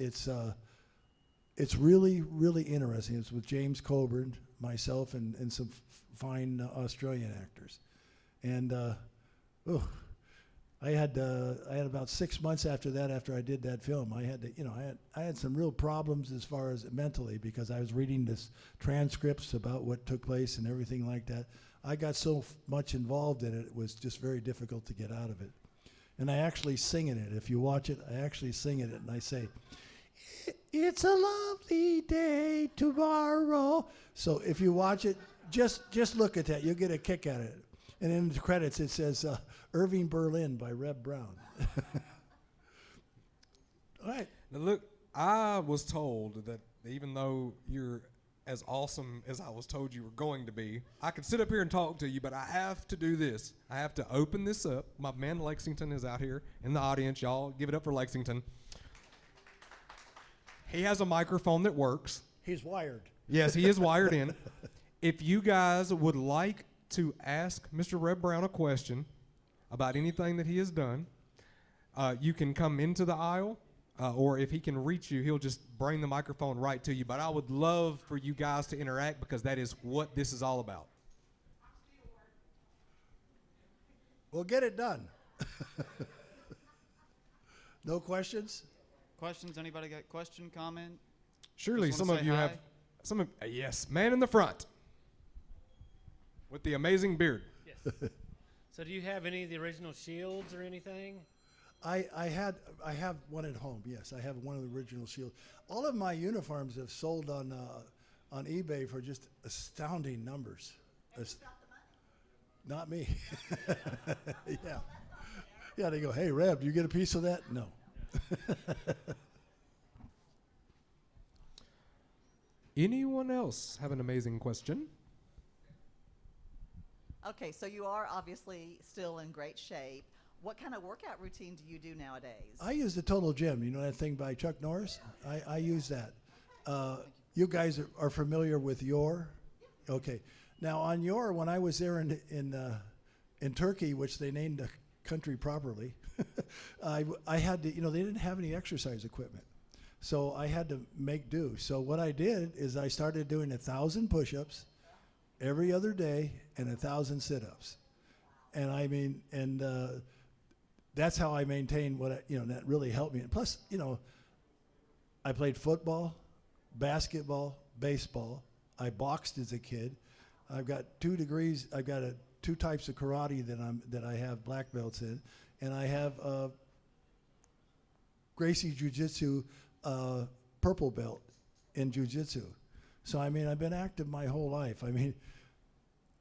Speaker 10: really, really interesting. It's with James Coburn, myself, and some fine Australian actors. And I had about 6 months after that, after I did that film, I had to, I had some real problems as far as mentally, because I was reading this transcripts about what took place and everything like that. I got so much involved in it, it was just very difficult to get out of it. And I actually sing in it. If you watch it, I actually sing in it, and I say, "It's a lovely day tomorrow." So if you watch it, just look at that. You'll get a kick out of it. And in the credits, it says Irving Berlin by Reb Brown. All right.
Speaker 4: Now look, I was told that even though you're as awesome as I was told you were going to be, I could sit up here and talk to you, but I have to do this. I have to open this up. My man Lexington is out here in the audience. Y'all give it up for Lexington. He has a microphone that works.
Speaker 10: He's wired.
Speaker 4: Yes, he is wired in. If you guys would like to ask Mr. Reb Brown a question about anything that he has done, you can come into the aisle, or if he can reach you, he'll just bring the microphone right to you. But I would love for you guys to interact, because that is what this is all about.
Speaker 10: We'll get it done. No questions?
Speaker 5: Questions? Anybody got question, comment?
Speaker 4: Surely
Speaker 5: Just
Speaker 4: some
Speaker 5: wanna
Speaker 4: of
Speaker 5: say
Speaker 4: you
Speaker 5: hi?
Speaker 4: have, yes, man in the front with the amazing beard.
Speaker 11: Yes. So do you have any of the original shields or anything?
Speaker 10: I have one at home. Yes, I have one of the original shields. All of my uniforms have sold on eBay for just astounding numbers. Not me. Yeah. Yeah, they go, "Hey, Reb, do you get a piece of that?" No.
Speaker 4: Anyone else have an amazing question?
Speaker 12: Okay, so you are obviously still in great shape. What kind of workout routine do you do nowadays?
Speaker 10: I use the Total Gym. You know that thing by Chuck Norris? I use that. You guys are familiar with Your? Okay. Now on Your, when I was there in Turkey, which they named the country properly, I had to, they didn't have any exercise equipment. So I had to make do. So what I did is I started doing 1,000 push-ups every other day and 1,000 sit-ups. And that's how I maintained that really helped me. And plus, I played football, basketball, baseball. I boxed as a kid. I've got 2 degrees. I've got 2 types of karate that I have black belts in, and I have Gracie Jiu-Jitsu purple belt in Jiu-Jitsu. So I've been active my whole life.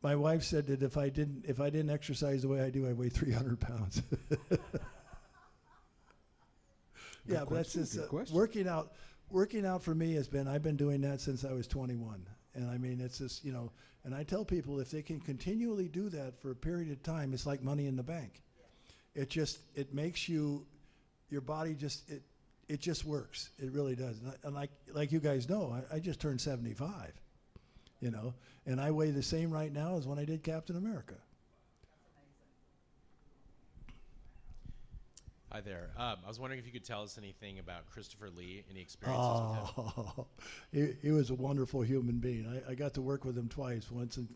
Speaker 10: My wife said that if I didn't exercise the way I do, I'd weigh 300 pounds. Yeah, but that's just working out. Working out for me has been, I've been doing that since I was 21. And it's just, and I tell people if they can continually do that for a period of time, it's like money in the bank. It makes your body it just works. It really does. And like you guys know, I just turned 75, and I weigh the same right now as when I did Captain America.
Speaker 13: Hi there. I was wondering if you could tell us anything about Christopher Lee, any experiences with him?
Speaker 10: He was a wonderful human being. I got to work with him twice, once in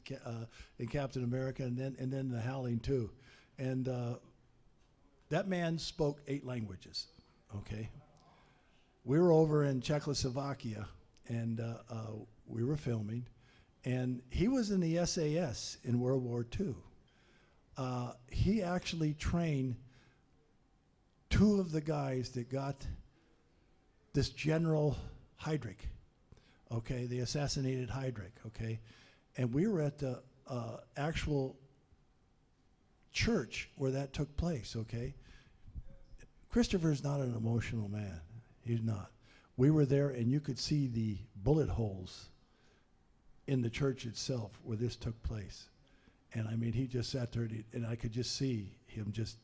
Speaker 10: Captain America and then The Howling too. And that man spoke 8 languages, okay? We were over in Czechoslovakia, and we were filming, and he was in the SAS in World War II. He actually trained 2 of the guys that got this General Heydrich, okay, the assassinated Heydrich, okay? And we were at the actual church where that took place, okay? Christopher's not an emotional man. He's not. We were there, and you could see the bullet holes in the church itself where this took place. And he just sat there, and I could just see him just,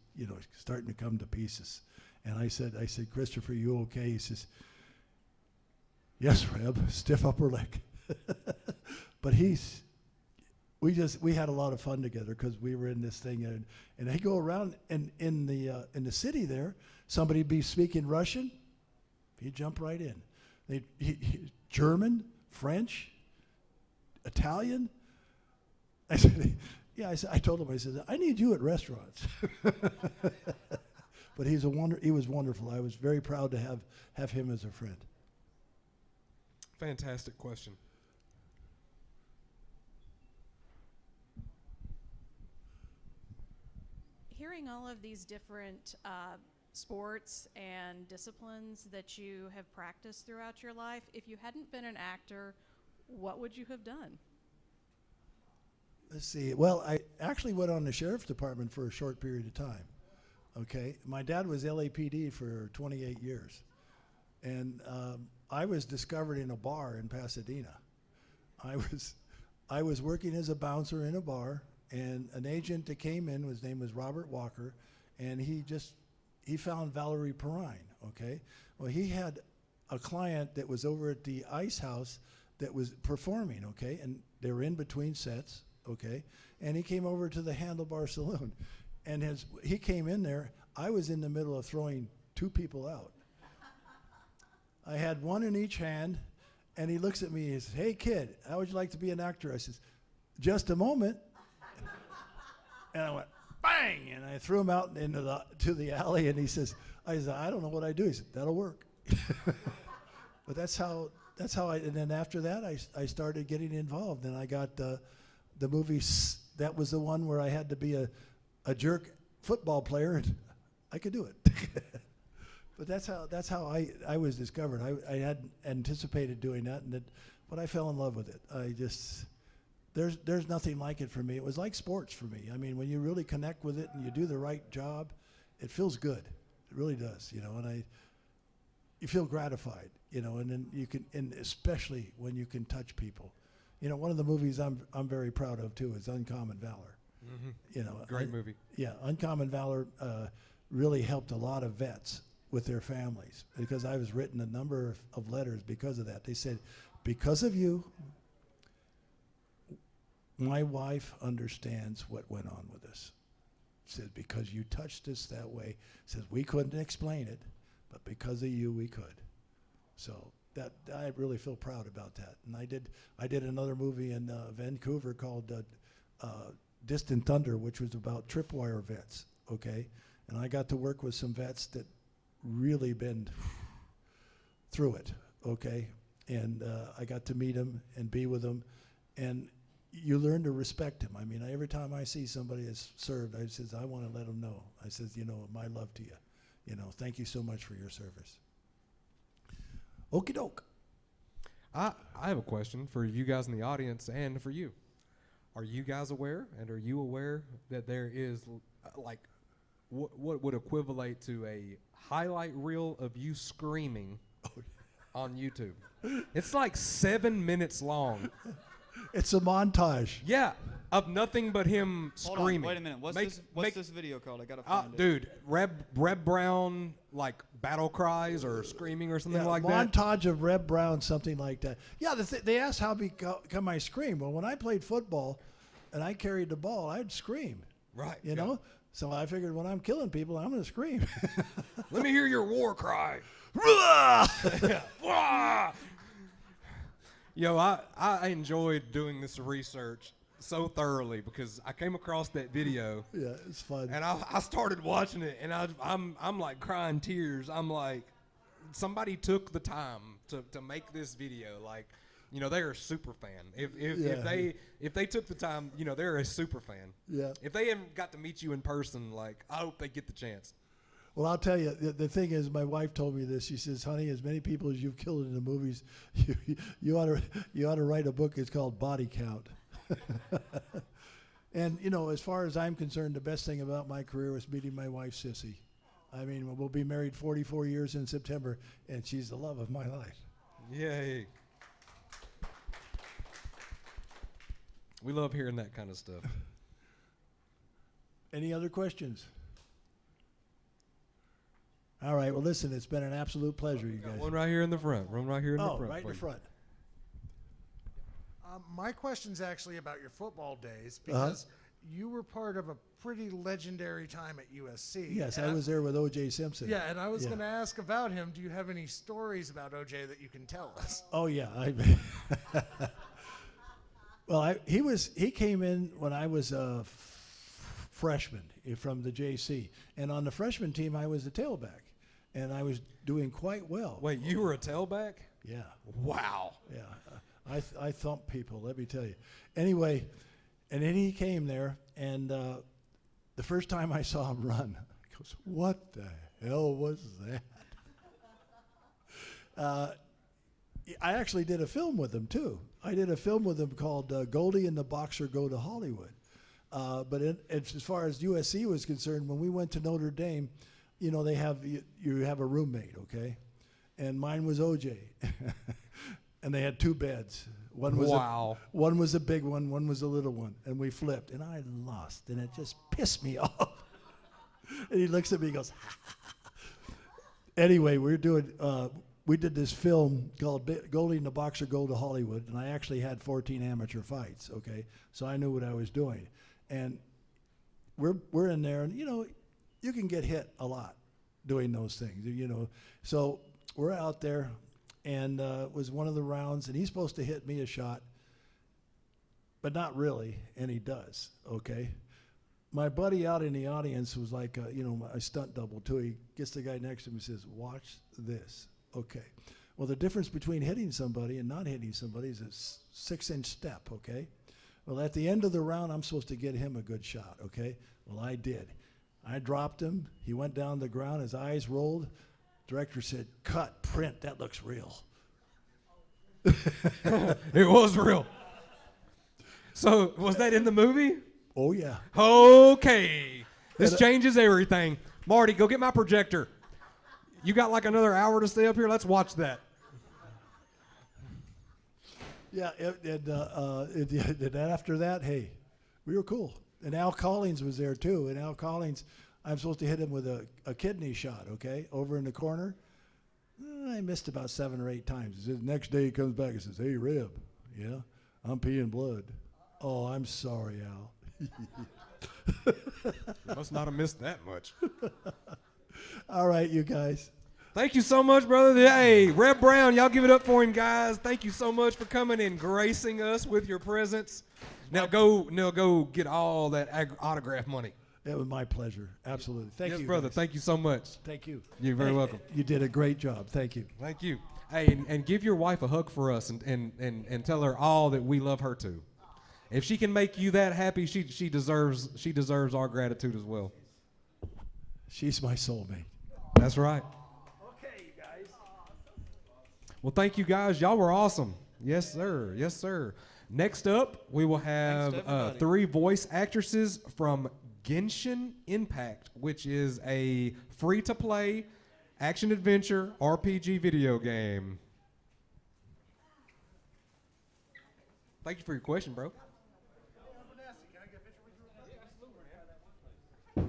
Speaker 10: starting to come to pieces. And I said, Christopher, you okay? He says, yes, Reb, stiff upper lip. But we had a lot of fun together because we were in this thing, and they go around, and in the city there, somebody'd be speaking Russian, he'd jump right in. German, French, Italian. I said, Yeah, I told him, I said, I need you at restaurants. But he was wonderful. I was very proud to have him as a friend.
Speaker 4: Fantastic question.
Speaker 14: Hearing all of these different sports and disciplines that you have practiced throughout your life, if you hadn't been an actor, what would you have done?
Speaker 10: Let's see. Well, I actually went on the sheriff's department for a short period of time. Okay, my dad was LAPD for 28 years, and I was discovered in a bar in Pasadena. I was working as a bouncer in a bar, and an agent that came in, his name was Robert Walker, and he found Valerie Perrine. Okay, well, he had a client that was over at the Ice House that was performing. Okay, and they were in between sets. Okay, and he came over to the Handlebar Saloon, and he came in there, I was in the middle of throwing 2 people out. I had one in each hand, and he looks at me, he says, "Hey kid, how would you like to be an actor?" I says, "Just a moment." And I went, bang, and I threw him out into the alley, and I said, "I don't know what I do." He said, "That'll work." But that's how and then after that, I started getting involved, and I got the movie, that was the one where I had to be a jerk football player, and I could do it. But that's how I was discovered. I hadn't anticipated doing that, but I fell in love with it. There's nothing like it for me. It was like sports for me. I mean, when you really connect with it and you do the right job, it feels good. It really does, and you feel gratified, and then you can, and especially when you can touch people. One of the movies I'm very proud of too is Uncommon Valor.
Speaker 4: Mm-hmm. Great movie.
Speaker 10: Yeah, Uncommon Valor really helped a lot of vets with their families, because I was written a number of letters because of that. They said, "Because of you, my wife understands what went on with us." Said, "Because you touched us that way." Says, "We couldn't explain it, but because of you, we could." So that I really feel proud about that. And I did another movie in Vancouver called Distant Thunder, which was about tripwire vets. Okay, and I got to work with some vets that really been through it. Okay, and I got to meet them and be with them, and you learn to respect him. I mean, every time I see somebody that's served, I says, I want to let them know. I says, my love to you. Thank you so much for your service. Okie doke.
Speaker 4: I have a question for you guys in the audience and for you. Are you guys aware, and are you aware that there is what would equivalent to a highlight reel of you screaming on YouTube? It's like 7 minutes long.
Speaker 10: It's a montage.
Speaker 4: Yeah, of nothing but him screaming.
Speaker 5: Wait a minute. What's this video called? I gotta find it.
Speaker 4: Dude, Reb Brown, like battle cries or screaming or something like that.
Speaker 10: Montage of Reb Brown, something like that. Yeah, they asked how come I scream. Well, when I played football and I carried the ball, I'd scream.
Speaker 4: Right.
Speaker 10: You know? So I figured when I'm killing people, I'm going to scream.
Speaker 4: Let me hear your war cry. Yo, I enjoyed doing this research so thoroughly because I came across that video.
Speaker 10: Yeah, it's fun.
Speaker 4: And I started watching it, and I'm like crying tears. I'm like, somebody took the time to make this video. Like, they're a super fan. If they took the time, they're a super fan.
Speaker 10: Yeah.
Speaker 4: If they haven't got to meet you in person, like, I hope they get the chance.
Speaker 10: Well, I'll tell you, the thing is, my wife told me this. She says, "Honey, as many people as you've killed in the movies, you ought to write a book. It's called Body Count." And as far as I'm concerned, the best thing about my career was meeting my wife, Sissy. I mean, we'll be married 44 years in September, and she's the love of my life.
Speaker 4: Yay! We love hearing that kind of stuff.
Speaker 10: Any other questions? All right. Well, listen, it's been an absolute pleasure, you guys.
Speaker 4: One right here in the front. One right here in the front.
Speaker 10: Oh, right in the front.
Speaker 6: My question's actually about your football days because you were part of a pretty legendary time at USC.
Speaker 10: Yes, I was there with O.J. Simpson.
Speaker 6: Yeah, and I was going to ask about him. Do you have any stories about O.J. that you can tell us?
Speaker 10: Oh, yeah. Well, he came in when I was a freshman from the JC, and on the freshman team I was a tailback, and I was doing quite well.
Speaker 4: Wait, you were a tailback?
Speaker 10: Yeah.
Speaker 4: Wow.
Speaker 10: Yeah, I thumped people. Let me tell you. Anyway, and then he came there, and the first time I saw him run, I goes, "What the hell was that?" I actually did a film with him too. I did a film with him called Goldie and the Boxer Go to Hollywood. But as far as USC was concerned, when we went to Notre Dame, you know, you have a roommate, okay? And mine was OJ. And they had two beds. One was a big one was a little one. And we flipped, and I lost, and it just pissed me off. And he looks at me and goes, anyway, we did this film called Goldie and the Boxer Go to Hollywood, and I actually had 14 amateur fights, okay? So I knew what I was doing. And we're in there, and, you know, you can get hit a lot doing those things, you know. So we're out there, and it was one of the rounds, and he's supposed to hit me a shot, but not really, and he does, okay? My buddy out in the audience was like, you know, my stunt double, too. He gets the guy next to him and says, "Watch this." Okay. Well, the difference between hitting somebody and not hitting somebody is a 6-inch step, okay? Well, at the end of the round, I'm supposed to get him a good shot, okay? Well, I did. I dropped him. He went down the ground. His eyes rolled. Director said, "Cut, print, that looks real."
Speaker 4: It was real. So, was that in the movie?
Speaker 10: Oh, yeah.
Speaker 4: Okay. This changes everything. Marty, go get my projector. You got like another hour to stay up here? Let's watch that.
Speaker 10: Yeah, and after that, hey, we were cool. And Al Collins was there too. And Al Collins, I'm supposed to hit him with a kidney shot, okay, over in the corner. I missed about 7 or 8 times. The next day he comes back and says, "Hey, Reb, yeah, I'm peeing blood." "Oh, I'm sorry, Al."
Speaker 4: You must not have missed that much.
Speaker 10: All right, you guys.
Speaker 4: Thank you so much, brother. Hey, Reb Brown, y'all give it up for him, guys. Thank you so much for coming and gracing us with your presence. Now go get all that autograph money.
Speaker 10: It was my pleasure. Absolutely. Thank you.
Speaker 4: Yes, brother.
Speaker 10: Guys.
Speaker 4: Thank you so much.
Speaker 10: Thank you.
Speaker 4: You're very welcome.
Speaker 10: You did a great job. Thank you.
Speaker 4: Thank you. Hey, and give your wife a hug for us and tell her all that we love her too. If she can make you that happy, she deserves our gratitude as well.
Speaker 10: She's my soulmate.
Speaker 4: That's right.
Speaker 10: Okay, you guys.
Speaker 4: Well, thank you guys. Y'all were awesome. Yes, sir. Yes, sir. Next up, we will have 3 voice actresses from Genshin Impact, which is a free-to-play action-adventure RPG video game. Thank you for your question, bro.
Speaker 6: By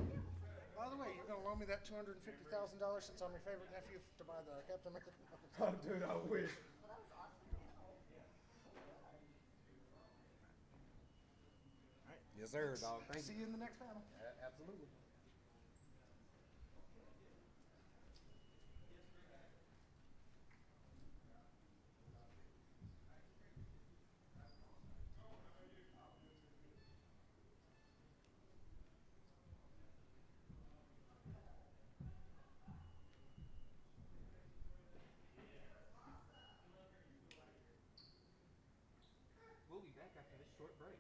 Speaker 6: the way, you're going to loan me that $250,000 since I'm your favorite nephew to buy the Captain America?
Speaker 4: Oh, dude, I wish. Yes, sir, dog. Thank you.
Speaker 6: See you in the next panel.
Speaker 4: Absolutely. We'll be back after this short break.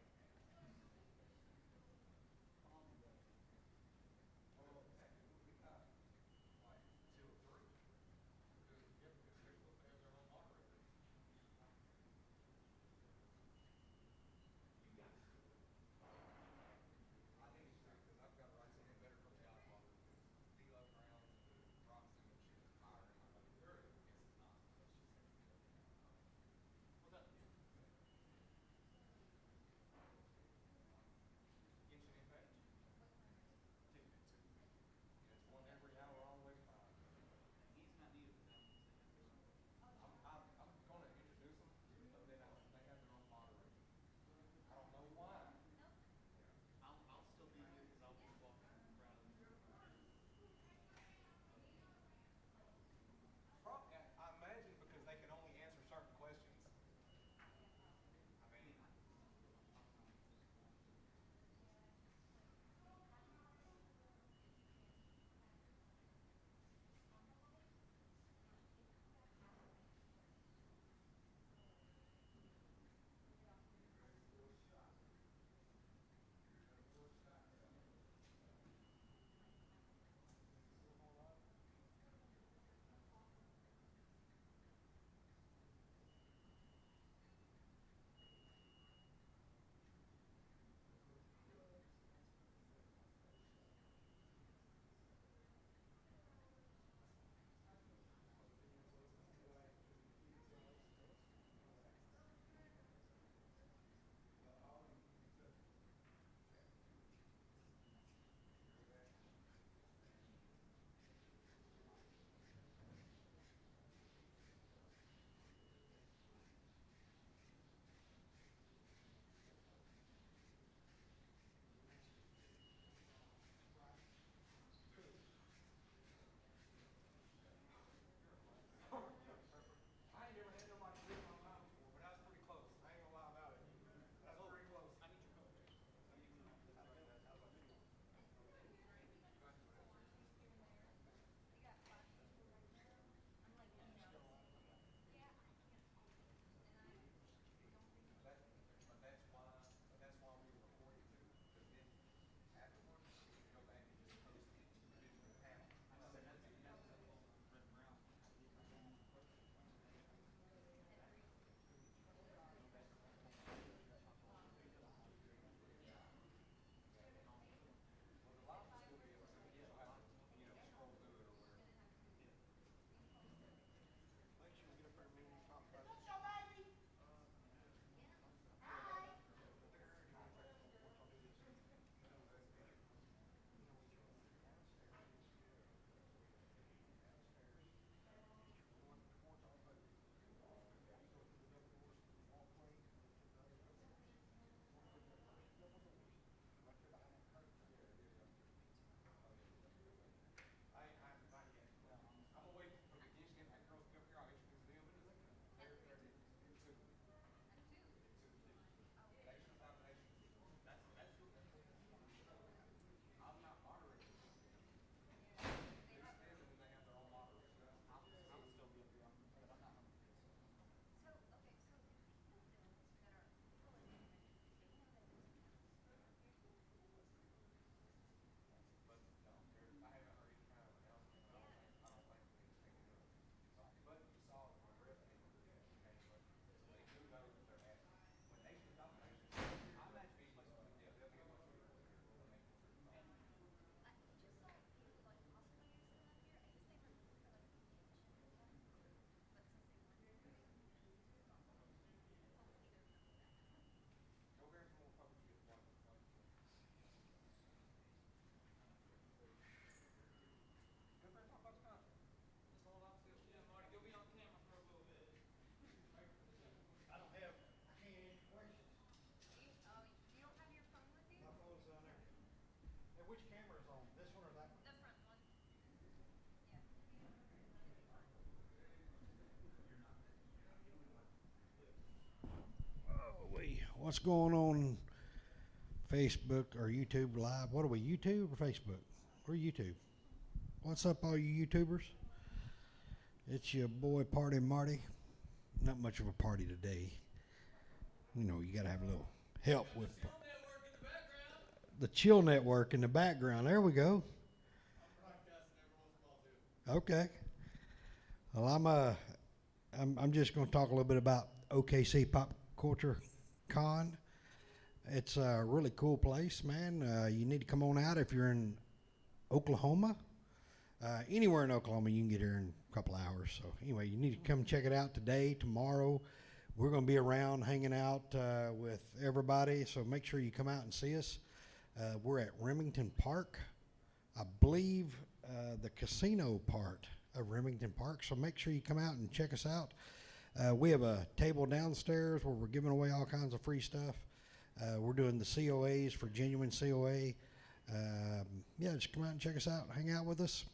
Speaker 15: what's going on Facebook or YouTube Live? What are we, YouTube or Facebook? We're YouTube. What's up, all you YouTubers? It's your boy Party Marty. Not much of a party today. You know, you got to have a little help with the Chill Network in the background. There we go. Okay. Well, I'm just going to talk a little bit about OKC Pop Culture Con. It's a really cool place, man. You need to come on out if you're in Oklahoma. Anywhere in Oklahoma, you can get here in a couple hours. So anyway, you need to come check it out today, tomorrow. We're going to be around hanging out with everybody, so make sure you come out and see us. We're at Remington Park, I believe the casino part of Remington Park, so make sure you come out and check us out. We have a table downstairs where we're giving away all kinds of free stuff. We're doing the COAs for Genuine COA. Yeah, just come out and check us out, hang out with us,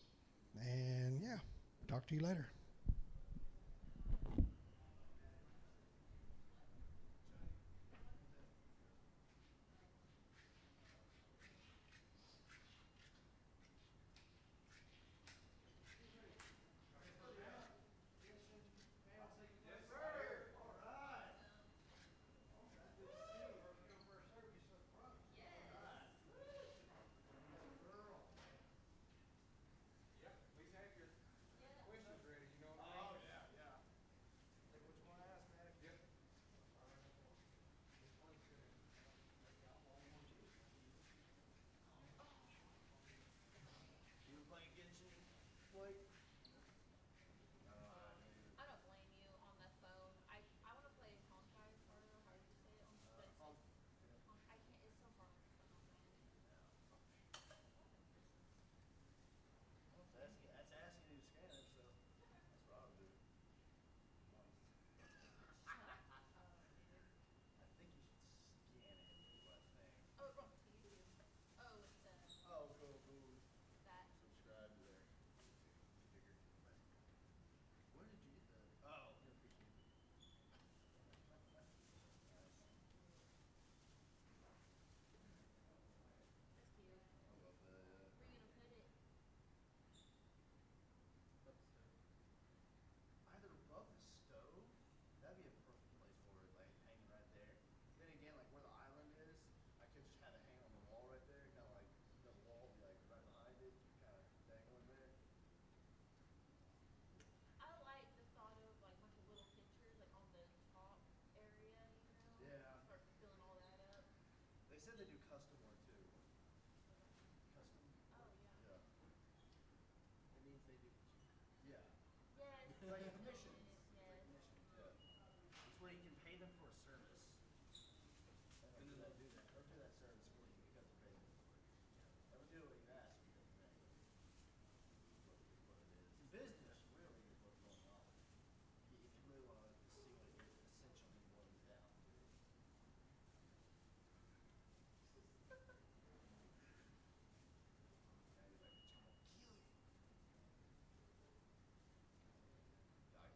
Speaker 15: and yeah, talk to you later.
Speaker 1: I don't blame you on the phone. I want to play Honkai Star, however you say it. I can't. It's so hard on the phone, man.
Speaker 16: That's asking you to scan it, so that's what I would do. I think you should scan it is what I think.
Speaker 1: Oh, it brought me to YouTube. Oh, it's the.
Speaker 16: Oh, go
Speaker 1: that.
Speaker 16: subscribe to there. Where did you get that? Oh, here, appreciate it.
Speaker 1: That's cute.
Speaker 16: I love that, yeah.
Speaker 1: Where you gonna put it?
Speaker 16: Either above the stove, that'd be a perfect place for it, like hanging right there. Then again, like where the island is, I could just have it hang on the wall right there, kind of like the wall be like right behind it, kind of dangling there.
Speaker 1: I like the thought of like a bunch of little pictures like on the top area, you know?
Speaker 16: Yeah.
Speaker 1: Start filling all that up.
Speaker 16: They said they do custom work too. Custom?
Speaker 1: Oh, yeah.
Speaker 16: Yeah. It means they do. Yeah.
Speaker 1: Yes.
Speaker 16: It's like commissions.
Speaker 1: Yes.
Speaker 16: It's like commissions, yeah. It's where you can pay them for a service. And then they'll do that. They'll do that service for you. You have to pay them for it. Yeah. They'll do what you ask, but you have to pay them. Is what it is. The business really is what's going on. If you really want to see what it essentially boils down to. Now you're like, I'm gonna kill you. Yeah, I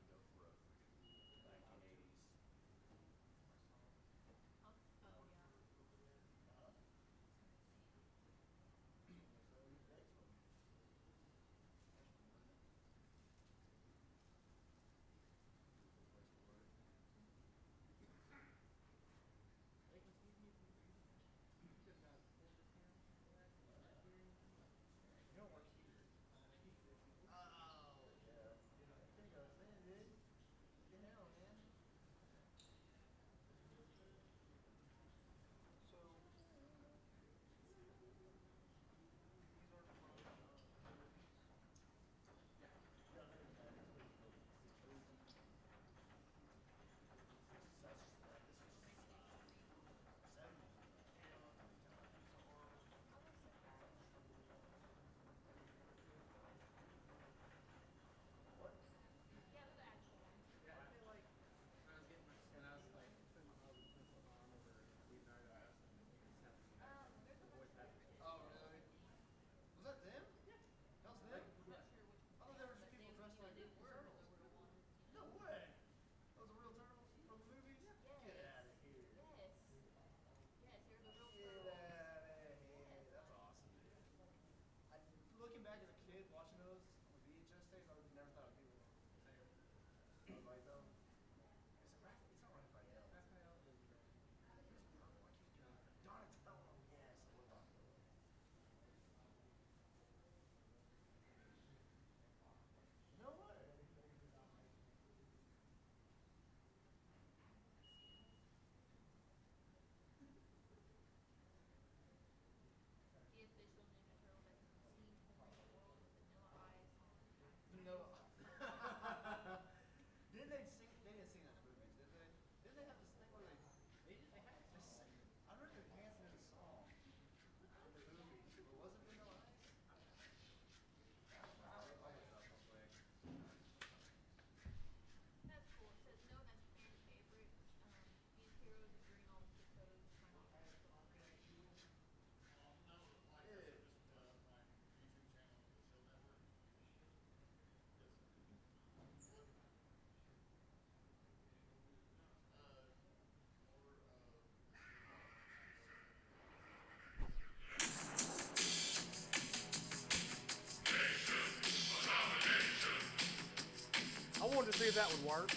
Speaker 4: that would work.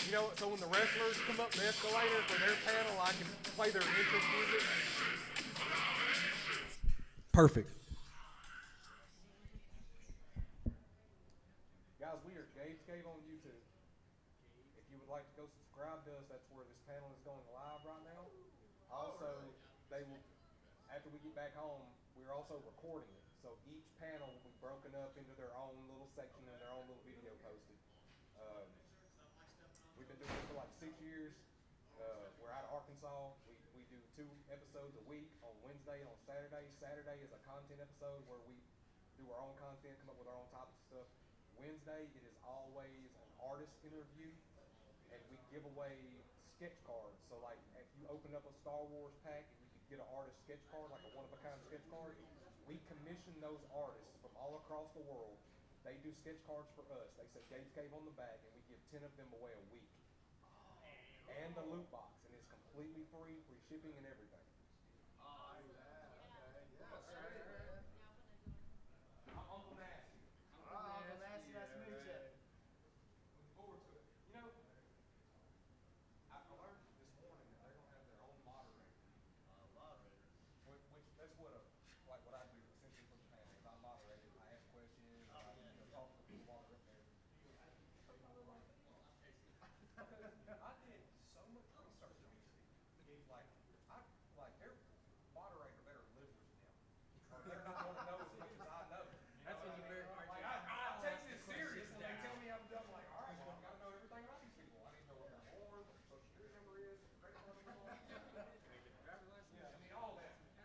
Speaker 4: You know, so when the wrestlers come up the escalator for their panel, I can play their entrance music.
Speaker 10: Perfect.
Speaker 4: Guys, we are Gabe's Cave on YouTube. If you would like to go subscribe to us, that's where this panel is going live right now. Also, they will, after we get back home, we're also recording it. So each panel will be broken up into their own little section and their own little video posted. We've been doing this for like 6 years. We're out of Arkansas. We do 2 episodes a week on Wednesday and on Saturday. Saturday is a content episode where we do our own content, come up with our own topics and stuff. Wednesday, it is always an artist interview, and we give away sketch cards. So like if you open up a Star Wars pack and you could get an artist sketch card, like a one-of-a-kind sketch card, we commission those artists from all across the world. They do sketch cards for us. They say Gabe's Cave on the back, and we give 10 of them away a week. And the loot box, and it's completely free shipping and everything. I'm Uncle Nasty.
Speaker 16: Uncle Nasty, nice to meet you.
Speaker 4: Looking forward to it. You know, I learned this morning that they're gonna have their own moderator.
Speaker 16: Moderator.
Speaker 4: Which that's what like what I do essentially for the panel. Is I moderate it. I ask questions. I talk to people while they're up there. Because I did so much research on these people. Like their moderator better live with them. Or they're not gonna know as much as I know.
Speaker 16: That's when you better.
Speaker 4: Like I take this serious and they tell me I'm like, all right, well, I gotta know everything about these people. I need to know what they're born, what their social security number is, what their credit card number is. Yeah, I mean all that.
Speaker 16: This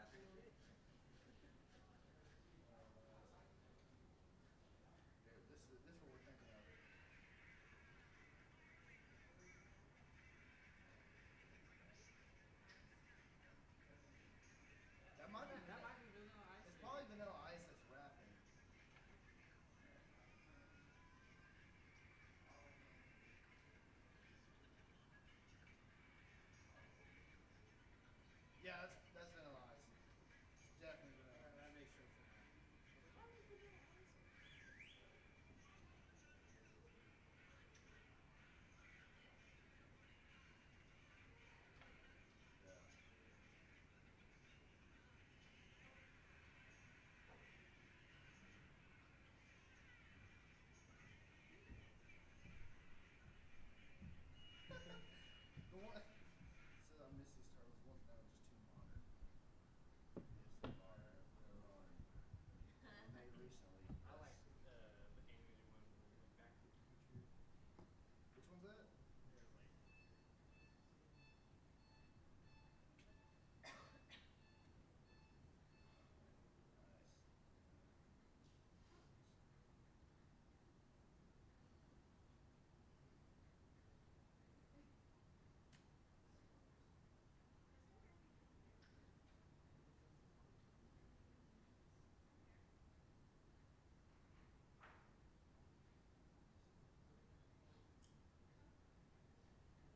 Speaker 16: is what we're thinking of. That might be vanilla ice. It's probably vanilla ice that's wrapping. Yeah, that's vanilla ice. Definitely vanilla. That makes sense. The one says I miss these turtles. Ones now are just too modern. Yes, they are. They're modern. Made recently.
Speaker 9: I like the animated one where we went back to the future.
Speaker 16: Which one's that?
Speaker 9: There's like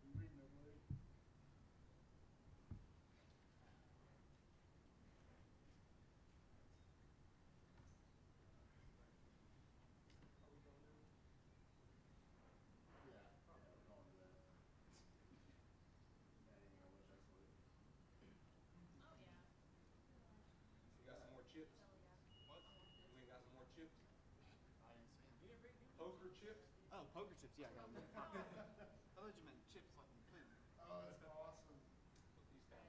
Speaker 16: You reading it, buddy? Yeah, we're going to that. That ain't gonna wish I would.
Speaker 4: You got some more chips? What? You ain't got some more chips?
Speaker 5: I didn't see him.
Speaker 4: Poker chips?
Speaker 5: Oh, poker chips. Yeah, I got them. I thought you meant chips like in food.
Speaker 16: Oh, that's awesome.
Speaker 4: These guys.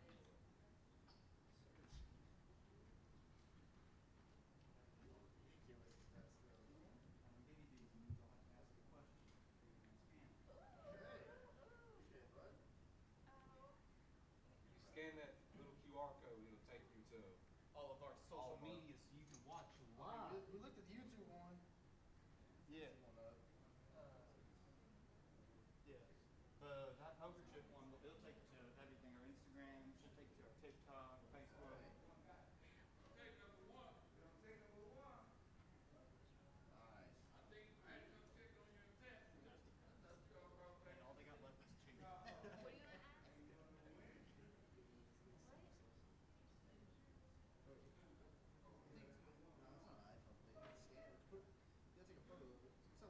Speaker 16: Ridiculous that stuff.
Speaker 5: I'm gonna give you these and you don't have to ask a question.
Speaker 16: Okay. Appreciate it, bud.
Speaker 4: You scan that little QR code, it'll take you to
Speaker 5: All of our
Speaker 4: all
Speaker 5: social
Speaker 4: of our-
Speaker 5: media so you can watch
Speaker 16: Ah,
Speaker 5: live.
Speaker 16: we looked at the YouTube one.
Speaker 5: Yeah.
Speaker 16: One up.
Speaker 5: Yeah. That poker chip one, it'll take you to everything. Our Instagram, should take you to our TikTok, Facebook.
Speaker 4: Okay, number one.
Speaker 16: Nice.
Speaker 4: I think I had to come check on your test.
Speaker 5: And all they got left is cheese.
Speaker 16: No, it's not an iPhone thing. It's scanned. You gotta take a photo of it. It's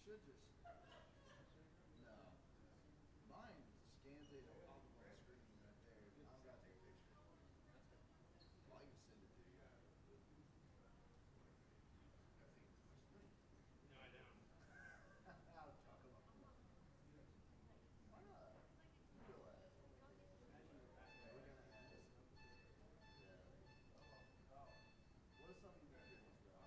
Speaker 16: should just. No. Mine scans it and pops up on the screen right there. I don't gotta take a picture. Well, I can send it to you.
Speaker 9: No, I don't.
Speaker 16: I'll come on, come on. Why not? You go ahead. Yeah, we're gonna have this. Yeah. What if something ridiculous, though?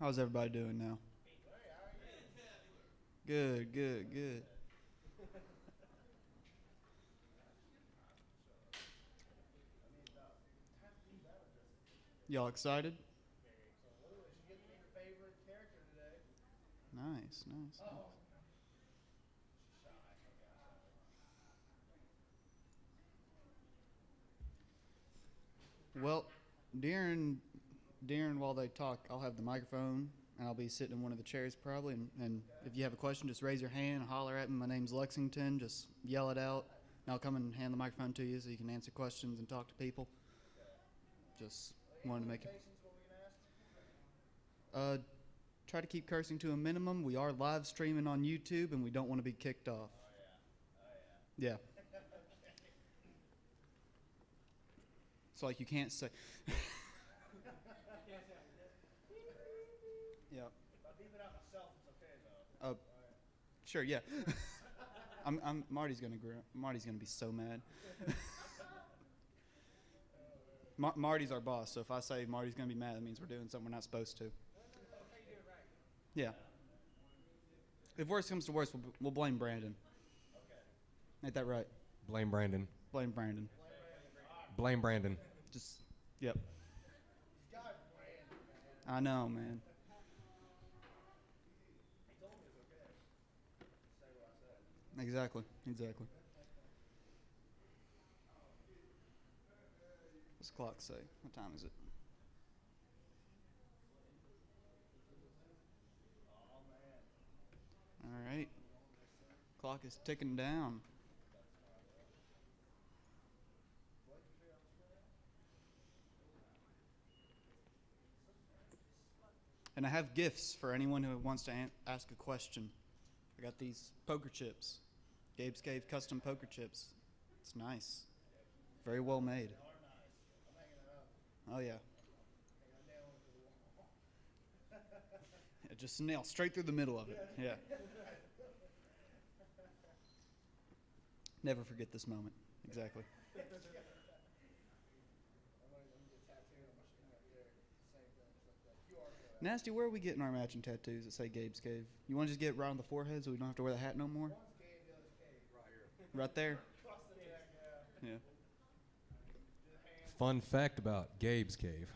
Speaker 17: How's everybody doing now? Good, good, good. Y'all excited? Nice, nice, nice. Well, during while they talk, I'll have the microphone and I'll be sitting in one of the chairs probably. And if you have a question, just raise your hand, holler at me. My name's Lexington. Just yell it out, and I'll come and hand the microphone to you so you can answer questions and talk to people. Just wanted to make it. try to keep cursing to a minimum. We are live streaming on YouTube, and we don't want to be kicked off. Yeah. So like you can't say. Yeah.
Speaker 16: If I beep it out myself, it's okay though.
Speaker 17: Sure. Yeah. Marty's gonna be so mad. Marty's our boss, so if I say Marty's gonna be mad, that means we're doing something we're not supposed to. Yeah. If worse comes to worse, we'll blame Brandon. Ain't that right?
Speaker 4: Blame Brandon.
Speaker 17: Blame Brandon.
Speaker 4: Blame Brandon.
Speaker 17: Just, yep. I know, man. Exactly. What's the clock say? What time is it? All right. Clock is ticking down. And I have gifts for anyone who wants to ask a question. I got these poker chips. Gabe's Cave custom poker chips. It's nice. Very well made. Oh, yeah. Yeah, just nail straight through the middle of it. Yeah. Never forget this moment. Exactly. Nasty, where are we getting our matching tattoos that say Gabe's Cave? You want to just get right on the forehead so we don't have to wear the hat no more? Right there? Yeah.
Speaker 4: Fun fact about Gabe's Cave.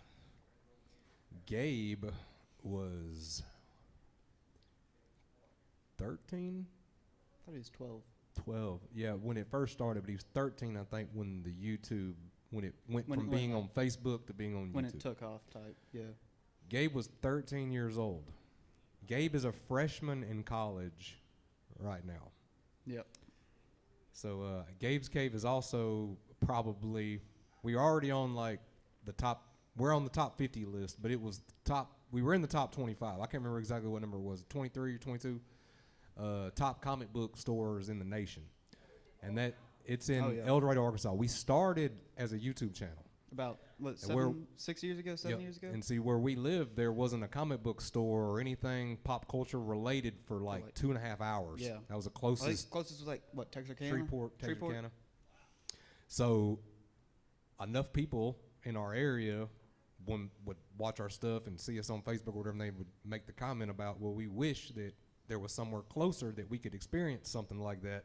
Speaker 4: Gabe was 13?
Speaker 17: I thought he was 12.
Speaker 4: 12. Yeah, when it first started, but he was 13, I think, when the YouTube, when it went from being on Facebook to being on YouTube.
Speaker 17: When it took off type, yeah.
Speaker 4: Gabe was 13 years old. Gabe is a freshman in college right now.
Speaker 17: Yep.
Speaker 4: So Gabe's Cave is also probably, we're already on like the top, we're on the top 50 list, but it was top, we were in the top 25. I can't remember exactly what number it was, 23 or 22, top comic book stores in the nation. And that, it's in El Dorado, Arkansas. We started as a YouTube channel.
Speaker 17: About, what, 6 years ago, 7 years ago?
Speaker 4: And see, where we lived, there wasn't a comic book store or anything pop culture related for like 2.5 hours.
Speaker 17: Yeah.
Speaker 4: That was the closest.
Speaker 17: I think closest was like, what, Texarkana?
Speaker 4: Texarkana. So enough people in our area would watch our stuff and see us on Facebook or whatever, and they would make the comment about, well, we wish that there was somewhere closer that we could experience something like that.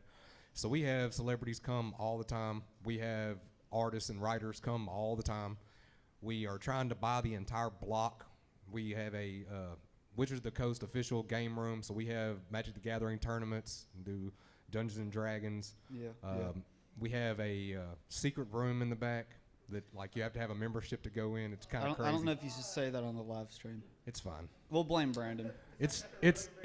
Speaker 4: So we have celebrities come all the time. We have artists and writers come all the time. We are trying to buy the entire block. We have a Wizards of the Coast official game room, so we have Magic the Gathering tournaments, and do Dungeons and Dragons.
Speaker 17: Yeah.
Speaker 4: We have a secret room in the back that like you have to have a membership to go in. It's kind of crazy.
Speaker 17: I don't know if you should say that on the live stream.
Speaker 4: It's fine.
Speaker 17: We'll blame Brandon.
Speaker 4: It's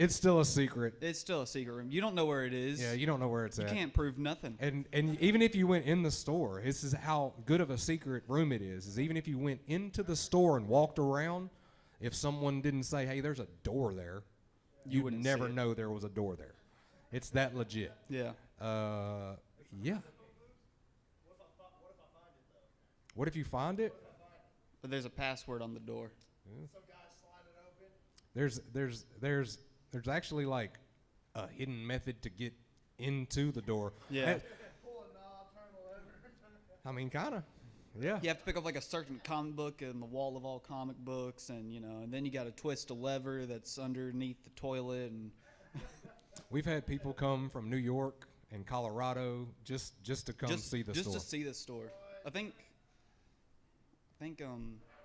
Speaker 4: still a secret.
Speaker 17: It's still a secret room. You don't know where it is.
Speaker 4: Yeah, you don't know where it's at.
Speaker 17: You can't prove nothing.
Speaker 4: And even if you went in the store, this is how good of a secret room it is even if you went into the store and walked around, if someone didn't say, hey, there's a door there, you would never know there was a door there. It's that legit.
Speaker 17: Yeah.
Speaker 4: Yeah. What if you find it?
Speaker 17: But there's a password on the door.
Speaker 4: Yeah. There's actually like a hidden method to get into the door.
Speaker 17: Yeah.
Speaker 4: I mean, kind of. Yeah.
Speaker 17: You have to pick up like a certain comic book in the wall of all comic books, and and then you got to twist a lever that's underneath the toilet. And
Speaker 4: we've had people come from New York and Colorado just to come see the store.
Speaker 17: Just to see the store. I think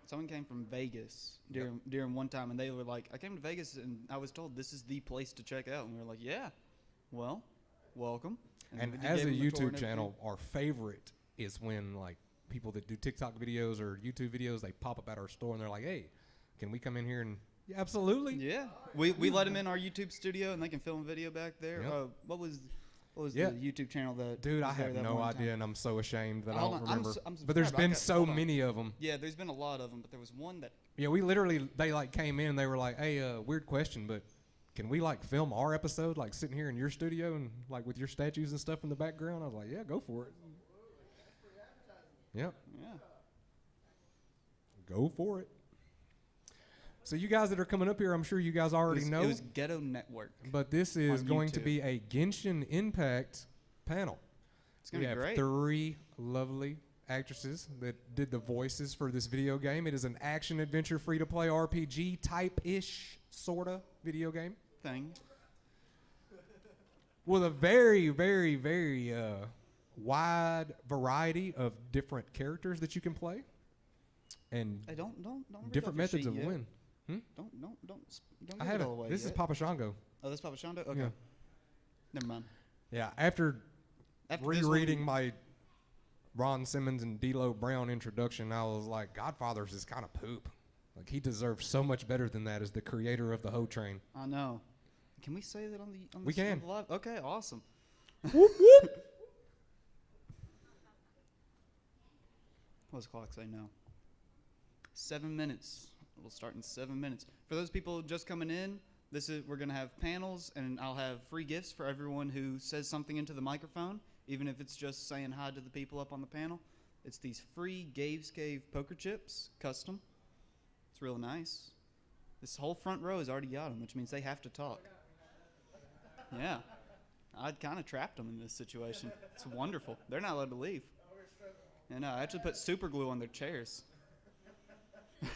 Speaker 17: someone came from Vegas during one time, and they were like, I came to Vegas, and I was told this is the place to check out. And we were like, yeah, well, welcome.
Speaker 4: And as a YouTube channel, our favorite is when, like, people that do TikTok videos or YouTube videos, they pop up at our store, and they're like, hey, can we come in here and... Yeah, absolutely.
Speaker 17: Yeah. We let them in our YouTube studio, and they can film a video back there.
Speaker 4: Yep.
Speaker 17: What was... What was
Speaker 4: Yeah.
Speaker 17: the YouTube channel that?
Speaker 4: Dude, I
Speaker 17: was there
Speaker 4: have
Speaker 17: that
Speaker 4: no
Speaker 17: one time?
Speaker 4: idea, and I'm so ashamed that I
Speaker 17: Hold
Speaker 4: don't
Speaker 17: on,
Speaker 4: remember.
Speaker 17: I'm
Speaker 4: But there's
Speaker 17: subscribed.
Speaker 4: been
Speaker 17: Okay,
Speaker 4: so
Speaker 17: hold on.
Speaker 4: many of them.
Speaker 17: Yeah, there's been a lot of them, but there was one that.
Speaker 4: Yeah, we literally, they like came in and they were like, hey, weird question, but can we like film our episode like sitting here in your studio and like with your statues and stuff in the background? I was like, yeah, go for it. Yep.
Speaker 17: Yeah.
Speaker 4: Go for it. So you guys that are coming up here, I'm sure you guys already know.
Speaker 17: It was Ghetto Network.
Speaker 4: But this is
Speaker 17: on
Speaker 4: going to
Speaker 17: YouTube.
Speaker 4: be a Genshin Impact panel.
Speaker 17: It's gonna
Speaker 4: we
Speaker 17: be
Speaker 4: have
Speaker 17: great.
Speaker 4: 3 lovely actresses that did the voices for this video game. It is an action adventure free to play RPG type-ish sorta video game
Speaker 17: Thing.
Speaker 4: with a very, very, very wide variety of different characters that you can play and
Speaker 17: Hey, don't read
Speaker 4: different
Speaker 17: off your
Speaker 4: methods
Speaker 17: sheet
Speaker 4: of
Speaker 17: yet.
Speaker 4: win.
Speaker 17: Don't
Speaker 4: I
Speaker 17: give it
Speaker 4: haven't.
Speaker 17: all away
Speaker 4: This is
Speaker 17: yet.
Speaker 4: Papa Shango.
Speaker 17: Oh, that's Papa Shondo? Okay.
Speaker 4: Yeah.
Speaker 17: Never mind.
Speaker 4: Yeah, after
Speaker 17: this
Speaker 4: rereading
Speaker 17: one-
Speaker 4: my Ron Simmons and D'Lo Brown introduction, I was like, Godfather's is kind of poop. Like, he deserves so much better than that as the creator of the Ho Train.
Speaker 17: I know. Can we say that on the
Speaker 4: We can.
Speaker 17: on the live? Okay, awesome.
Speaker 4: Whoop, whoop.
Speaker 17: What does the clock say now? 7 minutes. It'll start in 7 minutes. For those people just coming in, we're gonna have panels, and I'll have free gifts for everyone who says something into the microphone, even if it's just saying hi to the people up on the panel. It's these free Gabe's Cave poker chips, custom. It's real nice. This whole front row has already got them, which means they have to talk. Yeah. I'd kind of trapped them in this situation. It's wonderful. They're not allowed to leave. And I actually put super glue on their chairs. Yeah.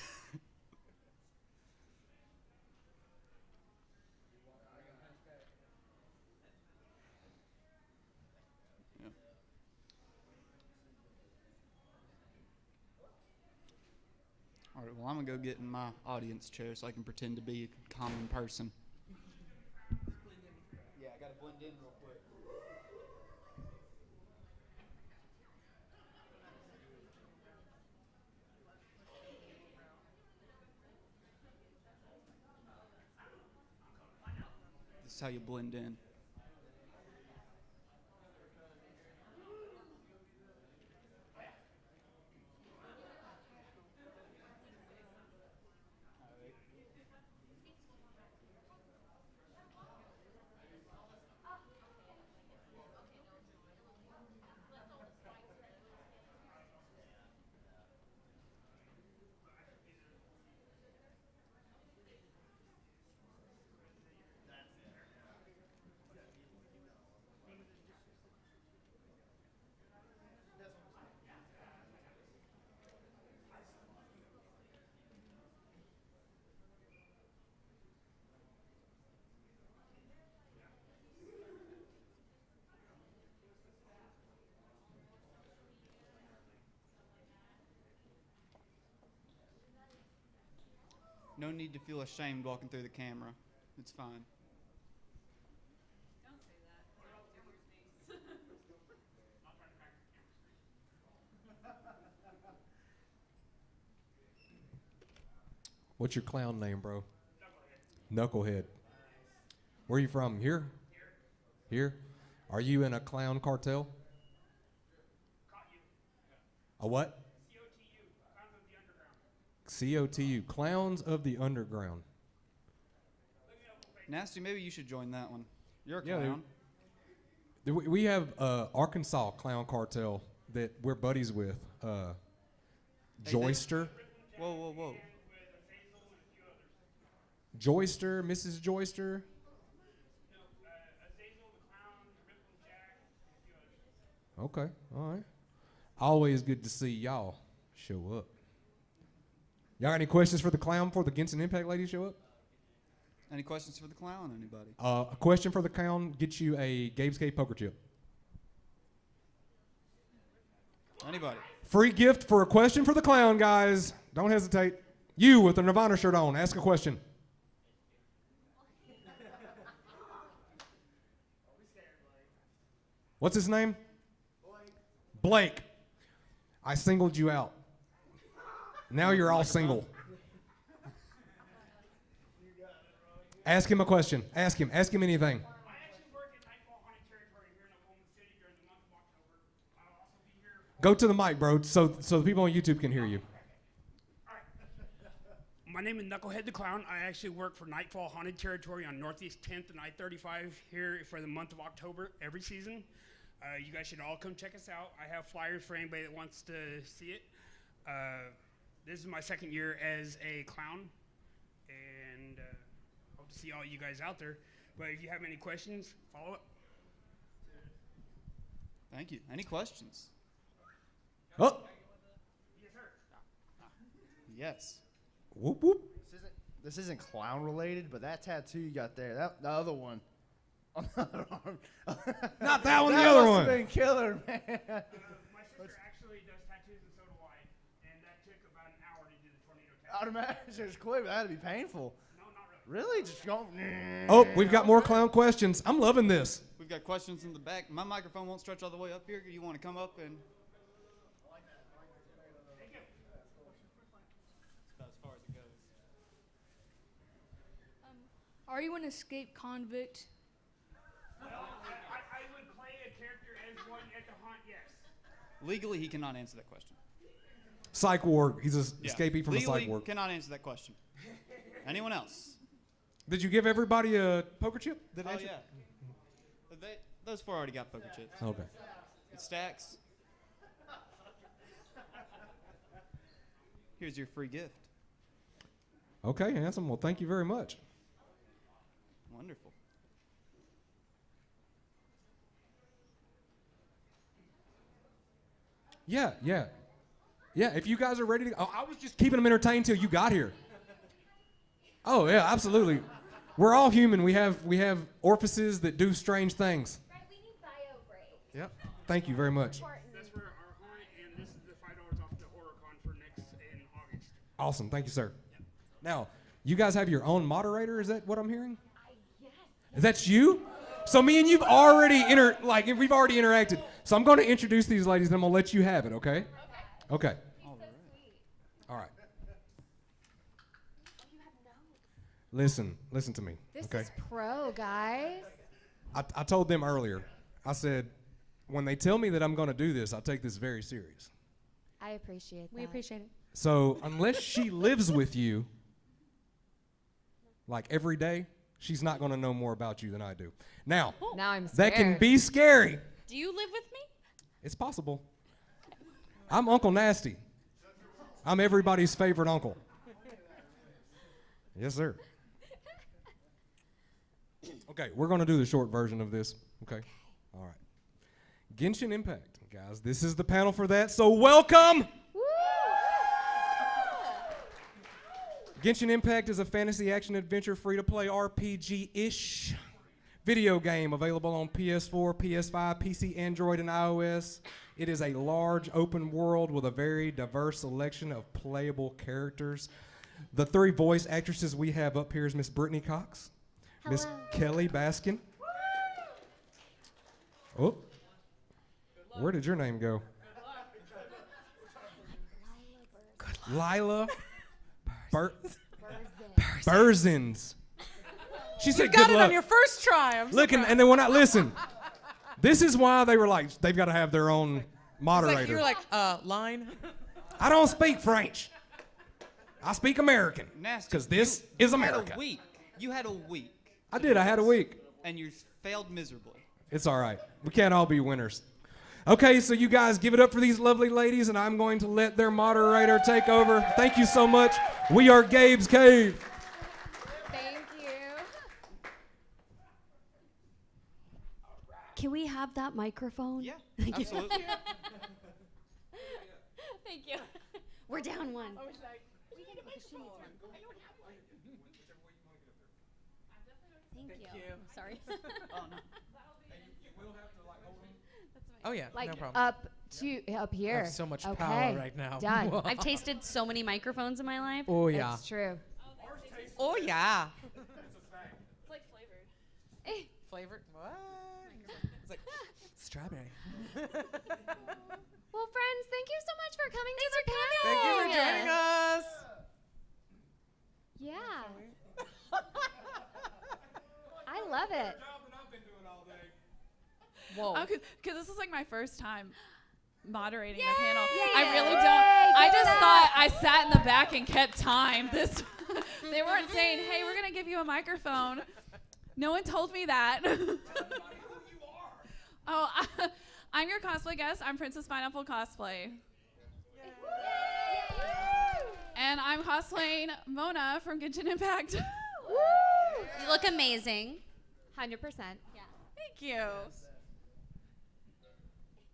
Speaker 17: All right, well, I'm going to go get in my audience chair so I can pretend to be a common person. Yeah, I got to blend in real quick. This is how you blend in. No need to feel ashamed walking through the camera. It's fine.
Speaker 4: What's your clown name, bro? Knucklehead. Where are you from? Here? Here? Are you in a clown cartel? A what? COTU, Clowns of the Underground.
Speaker 17: Nasty, maybe you should join that one. You're a
Speaker 4: Yeah,
Speaker 17: clown.
Speaker 4: We have Arkansas Clown Cartel that we're buddies with. Joyster.
Speaker 17: Whoa, whoa, whoa.
Speaker 4: Joyster, Mrs. Joyster. Okay, all right. Always good to see y'all show up. Y'all got any questions for the clown before the Genshin Impact lady show up?
Speaker 17: Any questions for the clown, anybody?
Speaker 4: A question for the clown gets you a Gabe's Cave poker chip.
Speaker 17: Anybody?
Speaker 4: Free gift for a question for the clown, guys. Don't hesitate. You with the Nirvana shirt on, ask a question. What's his name? Blake. I singled you out. Now you're all single. Ask him a question. Ask him. Ask him anything. Go to the mic, bro, so the people on YouTube can hear you.
Speaker 18: My name is Knucklehead the Clown. I actually work for Nightfall Haunted Territory on Northeast 10th and I-35 here for the month of October every season. You guys should all come check us out. I have flyers for anybody that wants to see it. This is my second year as a clown, and hope to see all you guys out there. But if you have any questions, follow up.
Speaker 17: Thank you. Any questions?
Speaker 4: Oh.
Speaker 18: Yes, sir.
Speaker 17: Yes.
Speaker 4: Whoop, whoop.
Speaker 16: This isn't clown related, but that tattoo you got there, the other one on the other arm.
Speaker 4: Not that one, the
Speaker 16: That
Speaker 4: other
Speaker 16: must
Speaker 4: one.
Speaker 16: have been killer, man.
Speaker 18: My sister actually does tattoos, and so do I. And that took about an hour to do the tornado tattoo.
Speaker 16: I'd imagine it's quick, but that'd be painful.
Speaker 18: No, not really.
Speaker 16: Really? Just go.
Speaker 4: Oh, we've got more clown questions. I'm loving this.
Speaker 17: We've got questions in the back. My microphone won't stretch all the way up here. You want to come up and...
Speaker 5: About as far as it goes.
Speaker 19: Are you an escaped convict?
Speaker 18: I would play a character as one at the haunt, yes.
Speaker 17: Legally, he cannot answer that question.
Speaker 4: Psych ward. He's an
Speaker 17: Yeah.
Speaker 4: escapee from
Speaker 17: Legally,
Speaker 4: a psych ward.
Speaker 17: cannot answer that question. Anyone else?
Speaker 4: Did you give everybody a poker chip? That
Speaker 17: Oh,
Speaker 4: answered?
Speaker 17: yeah. Those four already got poker chips.
Speaker 4: Okay.
Speaker 17: It stacks. Here's your free gift.
Speaker 4: Okay, handsome. Well, thank you very much.
Speaker 17: Wonderful.
Speaker 4: Yeah. If you guys are ready to, I was just keeping them entertained till you got here. Oh yeah, absolutely. We're all human. We have orifices that do strange things.
Speaker 20: Right, we need bio breaks.
Speaker 4: Yep. Thank you very much.
Speaker 18: That's for our haunt, and this is the $5 off the horror con for next in August.
Speaker 4: Awesome. Thank you, sir. Now, you guys have your own moderator. Is that what I'm hearing? Is that you? So me and you've already we've already interacted. So I'm going to introduce these ladies, and I'm going to let you have it. Okay. Okay. All right. Listen to me.
Speaker 20: This
Speaker 4: okay.
Speaker 20: is pro, guys.
Speaker 4: I told them earlier. I said, when they tell me that I'm going to do this, I take this very serious.
Speaker 20: I appreciate that.
Speaker 19: We appreciate it.
Speaker 4: So unless she lives with you, like every day, she's not going to know more about you than I do. Now,
Speaker 20: Now I'm
Speaker 4: that can
Speaker 20: scared.
Speaker 4: be scary.
Speaker 19: Do you live with me?
Speaker 4: It's possible. I'm Uncle Nasty. I'm everybody's favorite uncle. Yes, sir. Okay, we're going to do the short version of this. Okay? All right. Genshin Impact, guys. This is the panel for that, so welcome! Genshin Impact is a fantasy action-adventure free-to-play RPG-ish video game available on PS4, PS5, PC, Android, and iOS. It is a large open world with a very diverse selection of playable characters. The three voice actresses we have up here is Miss Brittany Cox, Miss Kelly Baskin. Oh, where did your name go? Lila Burzins. She said,
Speaker 14: You got
Speaker 4: "Good
Speaker 14: it
Speaker 4: luck."
Speaker 14: on your first try. I'm
Speaker 4: Looking,
Speaker 14: surprised.
Speaker 4: and then when I listen, this is why they were like, they've got to have their own moderator.
Speaker 21: You're like, line.
Speaker 4: I don't speak French. I speak American.
Speaker 17: Nasty.
Speaker 4: Because this is
Speaker 17: You
Speaker 4: America.
Speaker 17: had a week. You had a week.
Speaker 4: I did. I had a week.
Speaker 17: And you failed miserably.
Speaker 4: It's all right. We can't all be winners. Okay, so you guys give it up for these lovely ladies, and I'm going to let their moderator take over. Thank you so much. We are Gabe's Cave.
Speaker 20: Thank you. Can we have that microphone?
Speaker 17: Yeah,
Speaker 20: Thank you.
Speaker 17: absolutely.
Speaker 20: Thank you. We're down one. Thank you. Sorry.
Speaker 17: Oh, no.
Speaker 21: Oh yeah,
Speaker 20: Like
Speaker 21: no problem.
Speaker 20: up here.
Speaker 21: I have so much
Speaker 20: okay.
Speaker 21: power right now.
Speaker 20: Done.
Speaker 22: I've tasted so many microphones in my life.
Speaker 21: Oh yeah.
Speaker 20: It's true.
Speaker 21: Oh yeah.
Speaker 19: It's like flavored.
Speaker 21: Flavored? What? It's like strawberry.
Speaker 20: Well, friends, thank you so much for coming to the panel.
Speaker 21: Thank you for joining us.
Speaker 20: Yeah. I love it.
Speaker 21: Whoa.
Speaker 19: Because this is like my first time
Speaker 3: moderating the panel. I really don't. I just thought I sat in the back and kept time. They weren't saying, "Hey, we're gonna give you a microphone." No one told me that. Oh, I'm your cosplay guest. I'm Princess Pineapple Cosplay. And I'm cosplaying Mona from Genshin Impact.
Speaker 22: You look amazing.
Speaker 20: 100%.
Speaker 22: Yeah.
Speaker 3: Thank you.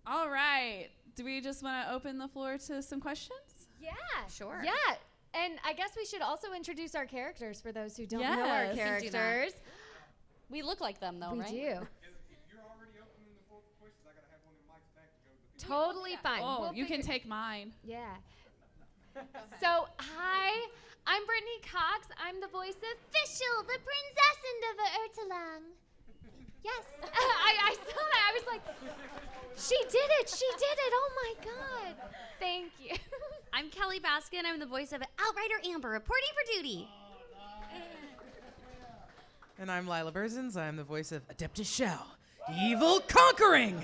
Speaker 3: All right. Do we just want to open the floor to some questions?
Speaker 20: Yeah.
Speaker 22: Sure.
Speaker 20: Yeah. And I guess we should also introduce our characters for those who don't know our
Speaker 3: Yes.
Speaker 20: characters.
Speaker 22: We look like them, though,
Speaker 20: We
Speaker 22: right?
Speaker 20: do. Totally fine.
Speaker 3: Oh,
Speaker 20: We'll
Speaker 3: you can
Speaker 20: figure-
Speaker 3: take mine.
Speaker 20: Yeah. So, hi, I'm Brittany Cox. I'm the voice of Fischl, the princess of Ertelang. Yes. I saw that. I was like, she did it. She did it. Oh, my God. Thank you.
Speaker 22: I'm Kelly Baskin. I'm the voice of Outrider Amber, reporting for duty.
Speaker 21: And I'm Lila Burzins. I'm the voice of Adeptus Shell, evil conquering.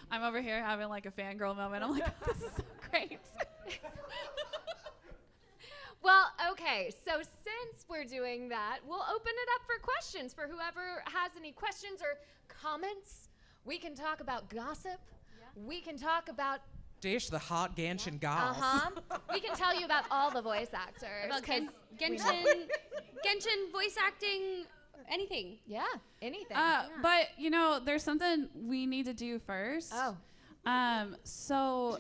Speaker 3: I'm over here having like a fangirl moment. I'm like, oh, this is so great.
Speaker 20: Well, okay, so since we're doing that, we'll open it up for questions for whoever has any questions or comments. We can talk about gossip. We can talk about
Speaker 21: Dish the hot Genshin goss.
Speaker 20: We can tell you about all the voice actors.
Speaker 22: About
Speaker 20: 'cause
Speaker 22: Genshin voice acting, anything.
Speaker 20: Yeah, anything.
Speaker 3: But you know, there's something we need to do first.
Speaker 20: Oh.
Speaker 3: So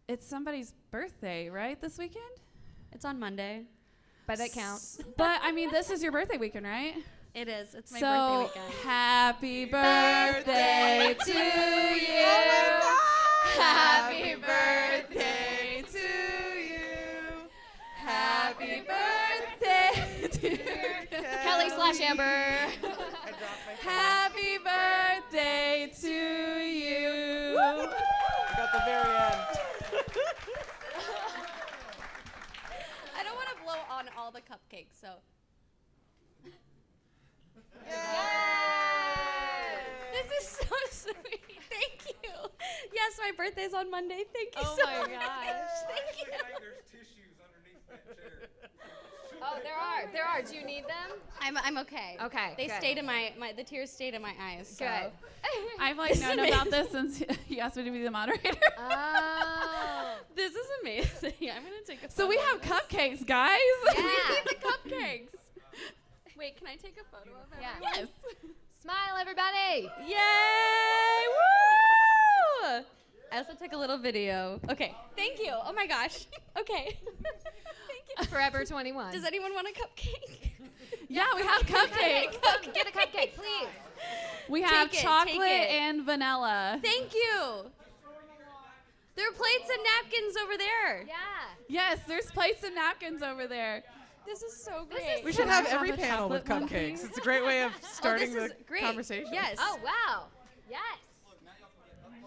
Speaker 3: it's somebody's birthday, right? This weekend?
Speaker 22: It's on Monday.
Speaker 20: But it counts.
Speaker 3: But I mean, this is your birthday weekend, right?
Speaker 22: It is. It's my
Speaker 3: so
Speaker 22: birthday weekend.
Speaker 3: Happy birthday to you.
Speaker 22: Oh my God.
Speaker 3: Happy birthday to you. Happy birthday to
Speaker 20: Kelly/Amber.
Speaker 3: Happy birthday to you.
Speaker 21: Got the very end.
Speaker 22: I don't want to blow on all the cupcakes, so. This is so sweet. Thank you. Yes, my birthday's on Monday. Thank you so much.
Speaker 20: Oh my gosh.
Speaker 22: Thank you.
Speaker 4: There's tissues underneath that chair.
Speaker 20: Oh, there are. Do you need them?
Speaker 22: I'm okay.
Speaker 20: Okay,
Speaker 22: They
Speaker 20: good.
Speaker 22: stayed in the tears stayed in my eyes. So.
Speaker 20: Good.
Speaker 3: I've like
Speaker 22: This is
Speaker 3: known about this since he asked me to be the moderator.
Speaker 20: Oh.
Speaker 22: This is amazing. I'm gonna take a.
Speaker 3: So we
Speaker 22: photo
Speaker 3: have
Speaker 22: of this.
Speaker 3: cupcakes, guys.
Speaker 22: We need the cupcakes. Wait, can I take a photo of it?
Speaker 20: Yeah.
Speaker 3: Yes.
Speaker 20: Smile, everybody.
Speaker 22: Yay! Woo! I also took a little video. Okay, thank you. Oh my gosh. Okay. Thank you.
Speaker 20: Forever 21.
Speaker 22: Does anyone want a cupcake?
Speaker 3: Yeah, we have cupcakes.
Speaker 20: Get a cupcake, please.
Speaker 3: We have
Speaker 22: Take it,
Speaker 3: chocolate
Speaker 22: take it.
Speaker 3: and vanilla.
Speaker 22: Thank you. There are plates and napkins over there.
Speaker 20: Yeah.
Speaker 3: Yes, there's plates and napkins over there.
Speaker 22: This is so great.
Speaker 21: We should have
Speaker 3: Can I
Speaker 21: every
Speaker 3: have a
Speaker 21: panel with
Speaker 3: chocolate one,
Speaker 21: cupcakes.
Speaker 3: please?
Speaker 21: It's a great way of starting
Speaker 22: this
Speaker 21: the
Speaker 22: is great.
Speaker 21: conversation.
Speaker 22: Yes.
Speaker 20: Oh, wow. Yes.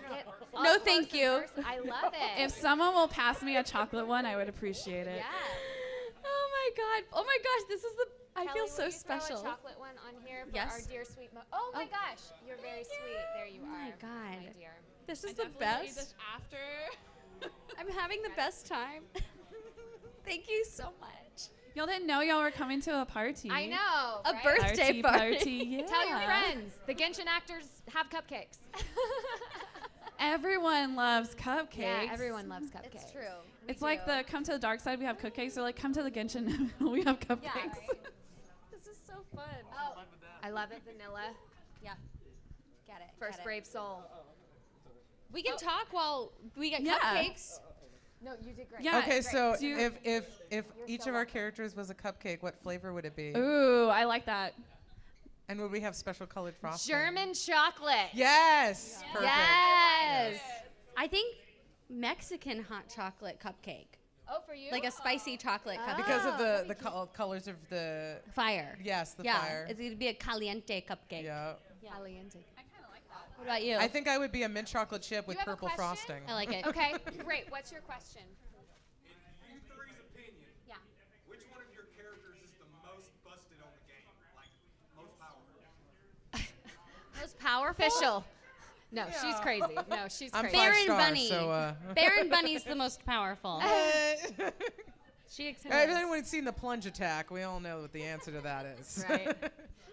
Speaker 20: Get
Speaker 22: No,
Speaker 20: up
Speaker 22: thank
Speaker 20: close
Speaker 22: you.
Speaker 20: and personal. I love it.
Speaker 3: If someone will pass me a chocolate one, I would appreciate it.
Speaker 20: Yeah.
Speaker 22: Oh my god. Oh my gosh, this is the I
Speaker 20: Kelly,
Speaker 22: feel
Speaker 20: will
Speaker 22: so
Speaker 20: you
Speaker 22: special.
Speaker 20: Throw a chocolate one on here for
Speaker 22: Yes.
Speaker 20: our dear sweet Oh my gosh, you're very sweet. There you
Speaker 22: Oh
Speaker 20: are.
Speaker 22: my god.
Speaker 20: My dear.
Speaker 22: This is
Speaker 3: I
Speaker 22: the
Speaker 3: definitely will eat
Speaker 22: best.
Speaker 3: this after.
Speaker 22: I'm having the best time. Thank you so much.
Speaker 3: Y'all didn't know y'all were coming to a party.
Speaker 20: I know.
Speaker 22: A
Speaker 20: right?
Speaker 22: birthday
Speaker 3: Party,
Speaker 22: party.
Speaker 3: yeah.
Speaker 20: Tell your friends. The Genshin actors have cupcakes.
Speaker 3: Everyone loves cupcakes.
Speaker 20: Yeah, everyone loves cupcakes.
Speaker 22: It's true.
Speaker 3: It's like the come to the dark side, we have cupcakes. Or like come to the Genshin, we have cupcakes.
Speaker 22: This is so fun.
Speaker 20: Oh, I love it, vanilla.
Speaker 22: Yeah. Get it.
Speaker 20: First
Speaker 22: get it.
Speaker 20: brave soul.
Speaker 22: We can talk while we get
Speaker 3: Yeah.
Speaker 22: cupcakes.
Speaker 20: No, you did great.
Speaker 3: Yeah.
Speaker 21: Okay,
Speaker 20: Great.
Speaker 21: so
Speaker 3: Do you-
Speaker 21: if each of our characters was a cupcake, what flavor would it be?
Speaker 3: Ooh, I like that.
Speaker 21: And would we have special colored frosting?
Speaker 20: German chocolate.
Speaker 21: Yes. Perfect.
Speaker 20: Yes.
Speaker 22: I think Mexican hot chocolate cupcake.
Speaker 20: Oh, for you?
Speaker 22: Like a spicy chocolate cupcake.
Speaker 21: Because of
Speaker 20: Oh,
Speaker 21: the colors of the
Speaker 22: Fire.
Speaker 21: yes, the
Speaker 22: yeah,
Speaker 21: fire.
Speaker 22: it's going to be a caliente cupcake.
Speaker 21: Yeah.
Speaker 20: Caliente.
Speaker 22: What about you?
Speaker 21: I think I would be a mint chocolate chip with
Speaker 20: You have a
Speaker 21: purple
Speaker 20: question?
Speaker 21: frosting.
Speaker 22: I like it.
Speaker 20: Okay, great. What's your question?
Speaker 4: In you three's opinion,
Speaker 20: Yeah.
Speaker 4: which one of your characters is the most busted on the game? Like, most powerful?
Speaker 22: Most powerful?
Speaker 20: Official.
Speaker 1: No, she's crazy. No, she's
Speaker 21: I'm
Speaker 1: crazy.
Speaker 21: five
Speaker 22: Baron
Speaker 21: star,
Speaker 22: Bunny.
Speaker 21: so,
Speaker 22: Baron Bunny's the most powerful. She
Speaker 21: If
Speaker 22: excels.
Speaker 21: anyone's seen the plunge attack, we all know what the answer to that is.
Speaker 1: Right.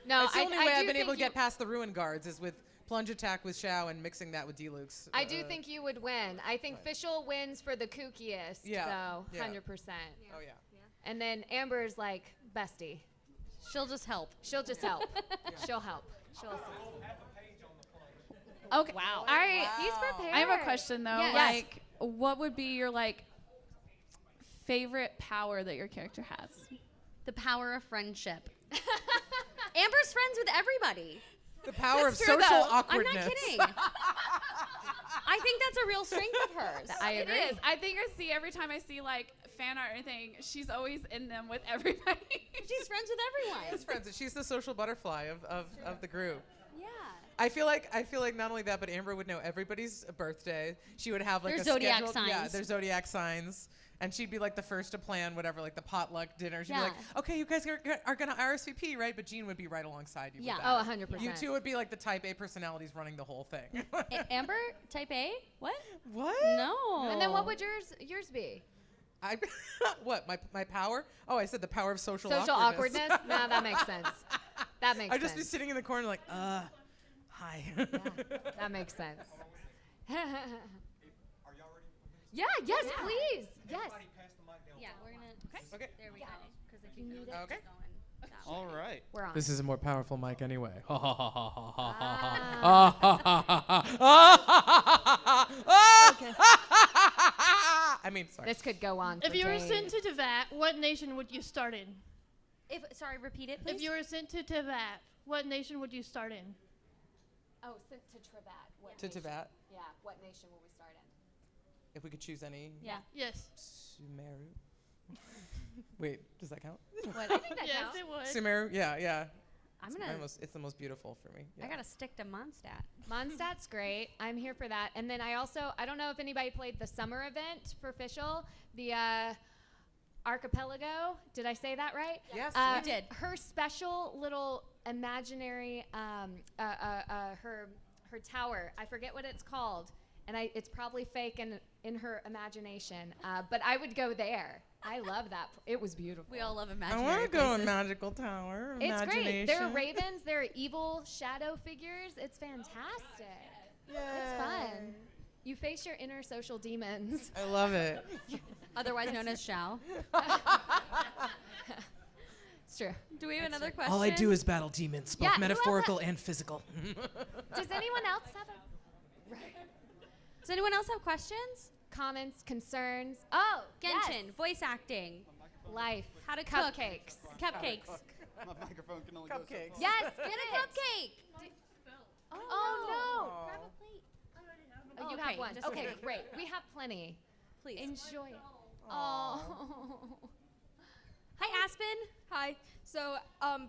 Speaker 1: No,
Speaker 21: That's the only way
Speaker 1: I
Speaker 21: I've
Speaker 1: do
Speaker 21: been able to
Speaker 1: think
Speaker 21: get past the ruin guards is with plunge attack with Xiao and mixing that with Deluxe.
Speaker 1: I do think you would win. I think Fischl wins for the kookiest,
Speaker 21: Yeah,
Speaker 1: though,
Speaker 21: yeah.
Speaker 1: 100%.
Speaker 21: Oh yeah.
Speaker 1: And then Amber's like bestie.
Speaker 22: She'll just help.
Speaker 1: She'll just help. She'll help. She'll assist.
Speaker 3: Okay.
Speaker 22: Wow.
Speaker 3: All right.
Speaker 1: He's prepared.
Speaker 3: I have a question though.
Speaker 22: Yes.
Speaker 3: Like, what would be your favorite power that your character has?
Speaker 22: The power of friendship. Amber's friends with everybody.
Speaker 21: The power of
Speaker 3: That's true,
Speaker 21: social
Speaker 3: though.
Speaker 21: awkwardness.
Speaker 22: I'm not kidding. I think that's a real strength of hers.
Speaker 1: I agree.
Speaker 3: It is. I think I see every time I see fan art or anything, she's always in them with everybody.
Speaker 22: She's friends with everyone.
Speaker 21: She's friends. She's the social butterfly of the group.
Speaker 22: Yeah.
Speaker 21: I feel like not only that, but Amber would know everybody's birthday. She would have
Speaker 22: Their
Speaker 21: a
Speaker 22: zodiac
Speaker 21: scheduled, yeah,
Speaker 22: signs.
Speaker 21: their zodiac signs, and she'd be the first to plan whatever, the potluck dinner. She'd be like,
Speaker 22: Yeah.
Speaker 21: okay, you guys are gonna RSVP, right? But Jean would be right alongside you.
Speaker 22: Yeah.
Speaker 21: with that.
Speaker 1: Oh, 100%.
Speaker 21: You two would be the Type A personalities running the whole thing.
Speaker 22: Amber, type A? What?
Speaker 21: What?
Speaker 22: No.
Speaker 1: And then what would yours be?
Speaker 21: I what my power? Oh, I said the power of social
Speaker 1: awkwardness? No, that makes sense. That makes
Speaker 21: I'd just be
Speaker 1: sense.
Speaker 21: sitting in the corner hi.
Speaker 1: That makes sense.
Speaker 4: Are y'all ready?
Speaker 1: Yeah, yes, please. Yes.
Speaker 4: Everybody pass the mic down.
Speaker 22: Yeah, we're gonna.
Speaker 21: Okay.
Speaker 22: There we go. Because if you
Speaker 1: need
Speaker 22: need
Speaker 1: it.
Speaker 21: Okay.
Speaker 5: All right.
Speaker 1: We're on.
Speaker 13: This is a more powerful mic anyway.
Speaker 21: I mean, sorry.
Speaker 1: This could go on.
Speaker 19: If
Speaker 1: for
Speaker 19: you were
Speaker 1: days.
Speaker 19: sent to Teyvat, what nation would you start in?
Speaker 22: Sorry, repeat it, please.
Speaker 19: If you were sent to Teyvat, what nation would you start in?
Speaker 1: Oh, sent to Teyvat. What
Speaker 21: To
Speaker 1: nation?
Speaker 21: Teyvat.
Speaker 1: Yeah. What nation will we start in?
Speaker 21: If we could choose any.
Speaker 22: Yeah.
Speaker 19: Yes.
Speaker 21: Sumeru. Wait, does that count?
Speaker 1: What? I think that
Speaker 19: Yes,
Speaker 1: counts.
Speaker 19: it would.
Speaker 21: Sumeru, yeah.
Speaker 22: I'm
Speaker 21: It's
Speaker 22: gonna.
Speaker 21: it's the most beautiful for me.
Speaker 22: I gotta stick to Mondstadt.
Speaker 1: Mondstadt's great. I'm here for that. And then I don't know if anybody played the summer event for Fischl, the Archipelago. Did I say that right?
Speaker 21: Yes,
Speaker 22: you did.
Speaker 1: Her special little imaginary, her tower. I forget what it's called, and it's probably fake in her imagination. But I would go there. I love that. It was beautiful.
Speaker 22: We all love
Speaker 21: I
Speaker 22: imaginary
Speaker 21: want to go in
Speaker 22: places.
Speaker 21: Magical Tower.
Speaker 1: It's great.
Speaker 21: Imagination.
Speaker 1: There are ravens. There are evil shadow figures. It's fantastic. It's fun. You face your inner social demons.
Speaker 21: I love it.
Speaker 22: Otherwise known as Xiao.
Speaker 1: It's true.
Speaker 22: Do we have another question?
Speaker 21: All I do is battle demons, both
Speaker 1: Yeah, who else
Speaker 21: metaphorical and physical.
Speaker 1: Does anyone else have
Speaker 22: Does anyone else have questions?
Speaker 1: comments, concerns? Oh,
Speaker 22: Genshin,
Speaker 1: yes.
Speaker 22: voice acting,
Speaker 1: life,
Speaker 22: how to cook,
Speaker 1: cupcakes.
Speaker 22: cupcakes.
Speaker 5: My microphone can only go so
Speaker 21: Cupcakes.
Speaker 5: far.
Speaker 1: Yes,
Speaker 22: Get
Speaker 1: get
Speaker 22: a
Speaker 1: it.
Speaker 22: cupcake.
Speaker 1: Oh, no.
Speaker 22: Grab a plate.
Speaker 1: Oh, you
Speaker 22: okay,
Speaker 1: have one.
Speaker 22: just
Speaker 1: Okay,
Speaker 22: kidding.
Speaker 1: great. We have plenty.
Speaker 22: Please.
Speaker 1: Enjoy it. Oh.
Speaker 22: Hi, Aspen.
Speaker 7: Hi. So,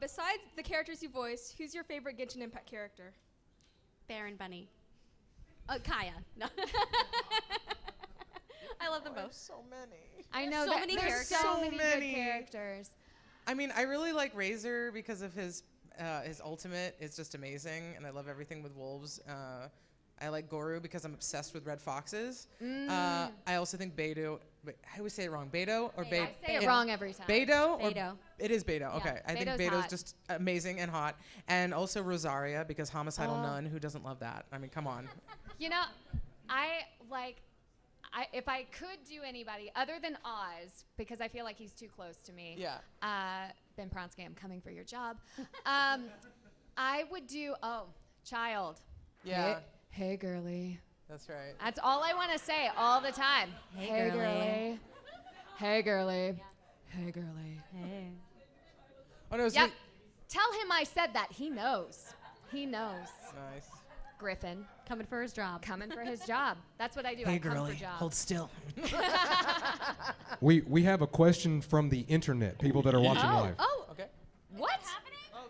Speaker 7: besides the characters you voice, who's your favorite Genshin Impact character?
Speaker 22: Baron Bunny. Kaya. No. I love them both.
Speaker 21: So many.
Speaker 1: I know
Speaker 22: So
Speaker 1: that
Speaker 22: many
Speaker 1: there's
Speaker 22: characters.
Speaker 1: so
Speaker 21: So
Speaker 1: many
Speaker 21: many.
Speaker 1: good characters.
Speaker 21: I mean, I really like Razor because of his ultimate. It's just amazing, and I love everything with wolves. I like Goru because I'm obsessed with red foxes. I also think Beidou. I always say it wrong. Beidou or Beidou?
Speaker 1: I say it wrong every time.
Speaker 21: Beidou? or
Speaker 22: Beidou.
Speaker 21: It is Beidou. Okay. I think
Speaker 1: Beidou's
Speaker 21: Beidou's
Speaker 1: hot.
Speaker 21: just amazing and hot. And also Rosaria because homicidal nun. Who doesn't love that? I mean, come on.
Speaker 1: You know, if I could do anybody other than Oz, because I feel like he's too close to me.
Speaker 21: Yeah.
Speaker 1: Ben Pronsky, I'm coming for your job. I would do, Child.
Speaker 21: Yeah.
Speaker 1: Hey, girly.
Speaker 21: That's right.
Speaker 1: That's all I want to say all the time.
Speaker 22: Hey, girly.
Speaker 1: Hey, girly. Hey, girly.
Speaker 22: Hey.
Speaker 21: Oh, no,
Speaker 1: Yep. Tell him I said that. He knows. He knows.
Speaker 21: Nice.
Speaker 1: Griffin.
Speaker 22: Coming for his job.
Speaker 1: Coming for his job. That's what I do.
Speaker 21: Hey,
Speaker 1: I come
Speaker 21: girly.
Speaker 1: for jobs.
Speaker 21: Hold still.
Speaker 4: We have a question from the internet, people that are watching live.
Speaker 1: Oh.
Speaker 21: Okay.
Speaker 1: What?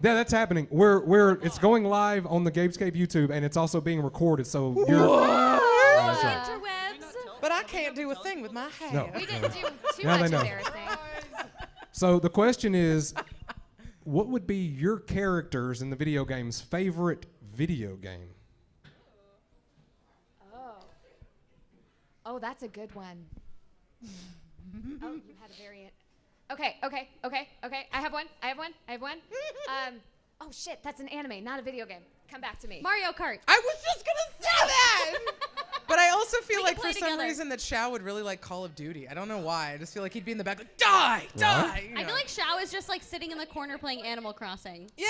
Speaker 4: Yeah, that's happening. It's going live on the Gamescape YouTube, and it's also being recorded. So you're. That's right.
Speaker 22: Interwebs.
Speaker 21: But I can't do a thing with my hair.
Speaker 4: No.
Speaker 1: We didn't do too
Speaker 4: Now
Speaker 1: much
Speaker 4: they know.
Speaker 1: embarrassing.
Speaker 4: So the question is, what would be your characters in the video game's favorite video game?
Speaker 1: Oh, that's a good one. Oh, you had a variant. Okay. I have one. Oh shit, that's an anime, not a video game. Come back to me.
Speaker 22: Mario Kart.
Speaker 21: I was just gonna say that. But I also feel like
Speaker 22: play
Speaker 21: for some
Speaker 22: together.
Speaker 21: reason that Shao would really like Call of Duty. I don't know why. I just feel like he'd be in the back like, die. You
Speaker 22: I
Speaker 21: know?
Speaker 22: feel like Shao is just like sitting in the corner playing Animal Crossing.
Speaker 21: Yeah.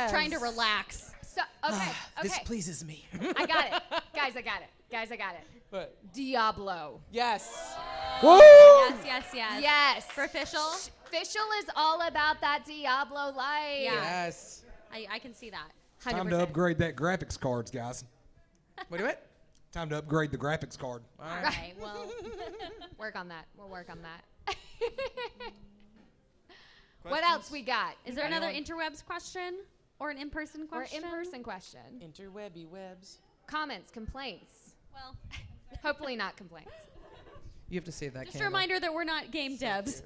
Speaker 22: Like trying to relax.
Speaker 1: So okay.
Speaker 21: This pleases me.
Speaker 1: I got it. Guys, I got it.
Speaker 21: What?
Speaker 1: Diablo.
Speaker 21: Yes.
Speaker 4: Woo!
Speaker 22: Yes. For official?
Speaker 1: Official is all about that Diablo life.
Speaker 22: Yeah.
Speaker 21: Yes.
Speaker 22: I can see that.
Speaker 4: Time to upgrade that graphics cards, guys.
Speaker 21: What do it?
Speaker 4: Time to upgrade the graphics card.
Speaker 22: All right. Well,
Speaker 1: work on that. We'll work on that. What else we got?
Speaker 22: is there another interwebs question or an in-person
Speaker 1: Or
Speaker 22: question?
Speaker 1: in-person question?
Speaker 21: Interwebby webs.
Speaker 1: Comments, complaints.
Speaker 22: Well,
Speaker 1: hopefully not complaints.
Speaker 21: You have to save that.
Speaker 22: just a
Speaker 21: candle.
Speaker 22: reminder that we're not game devs.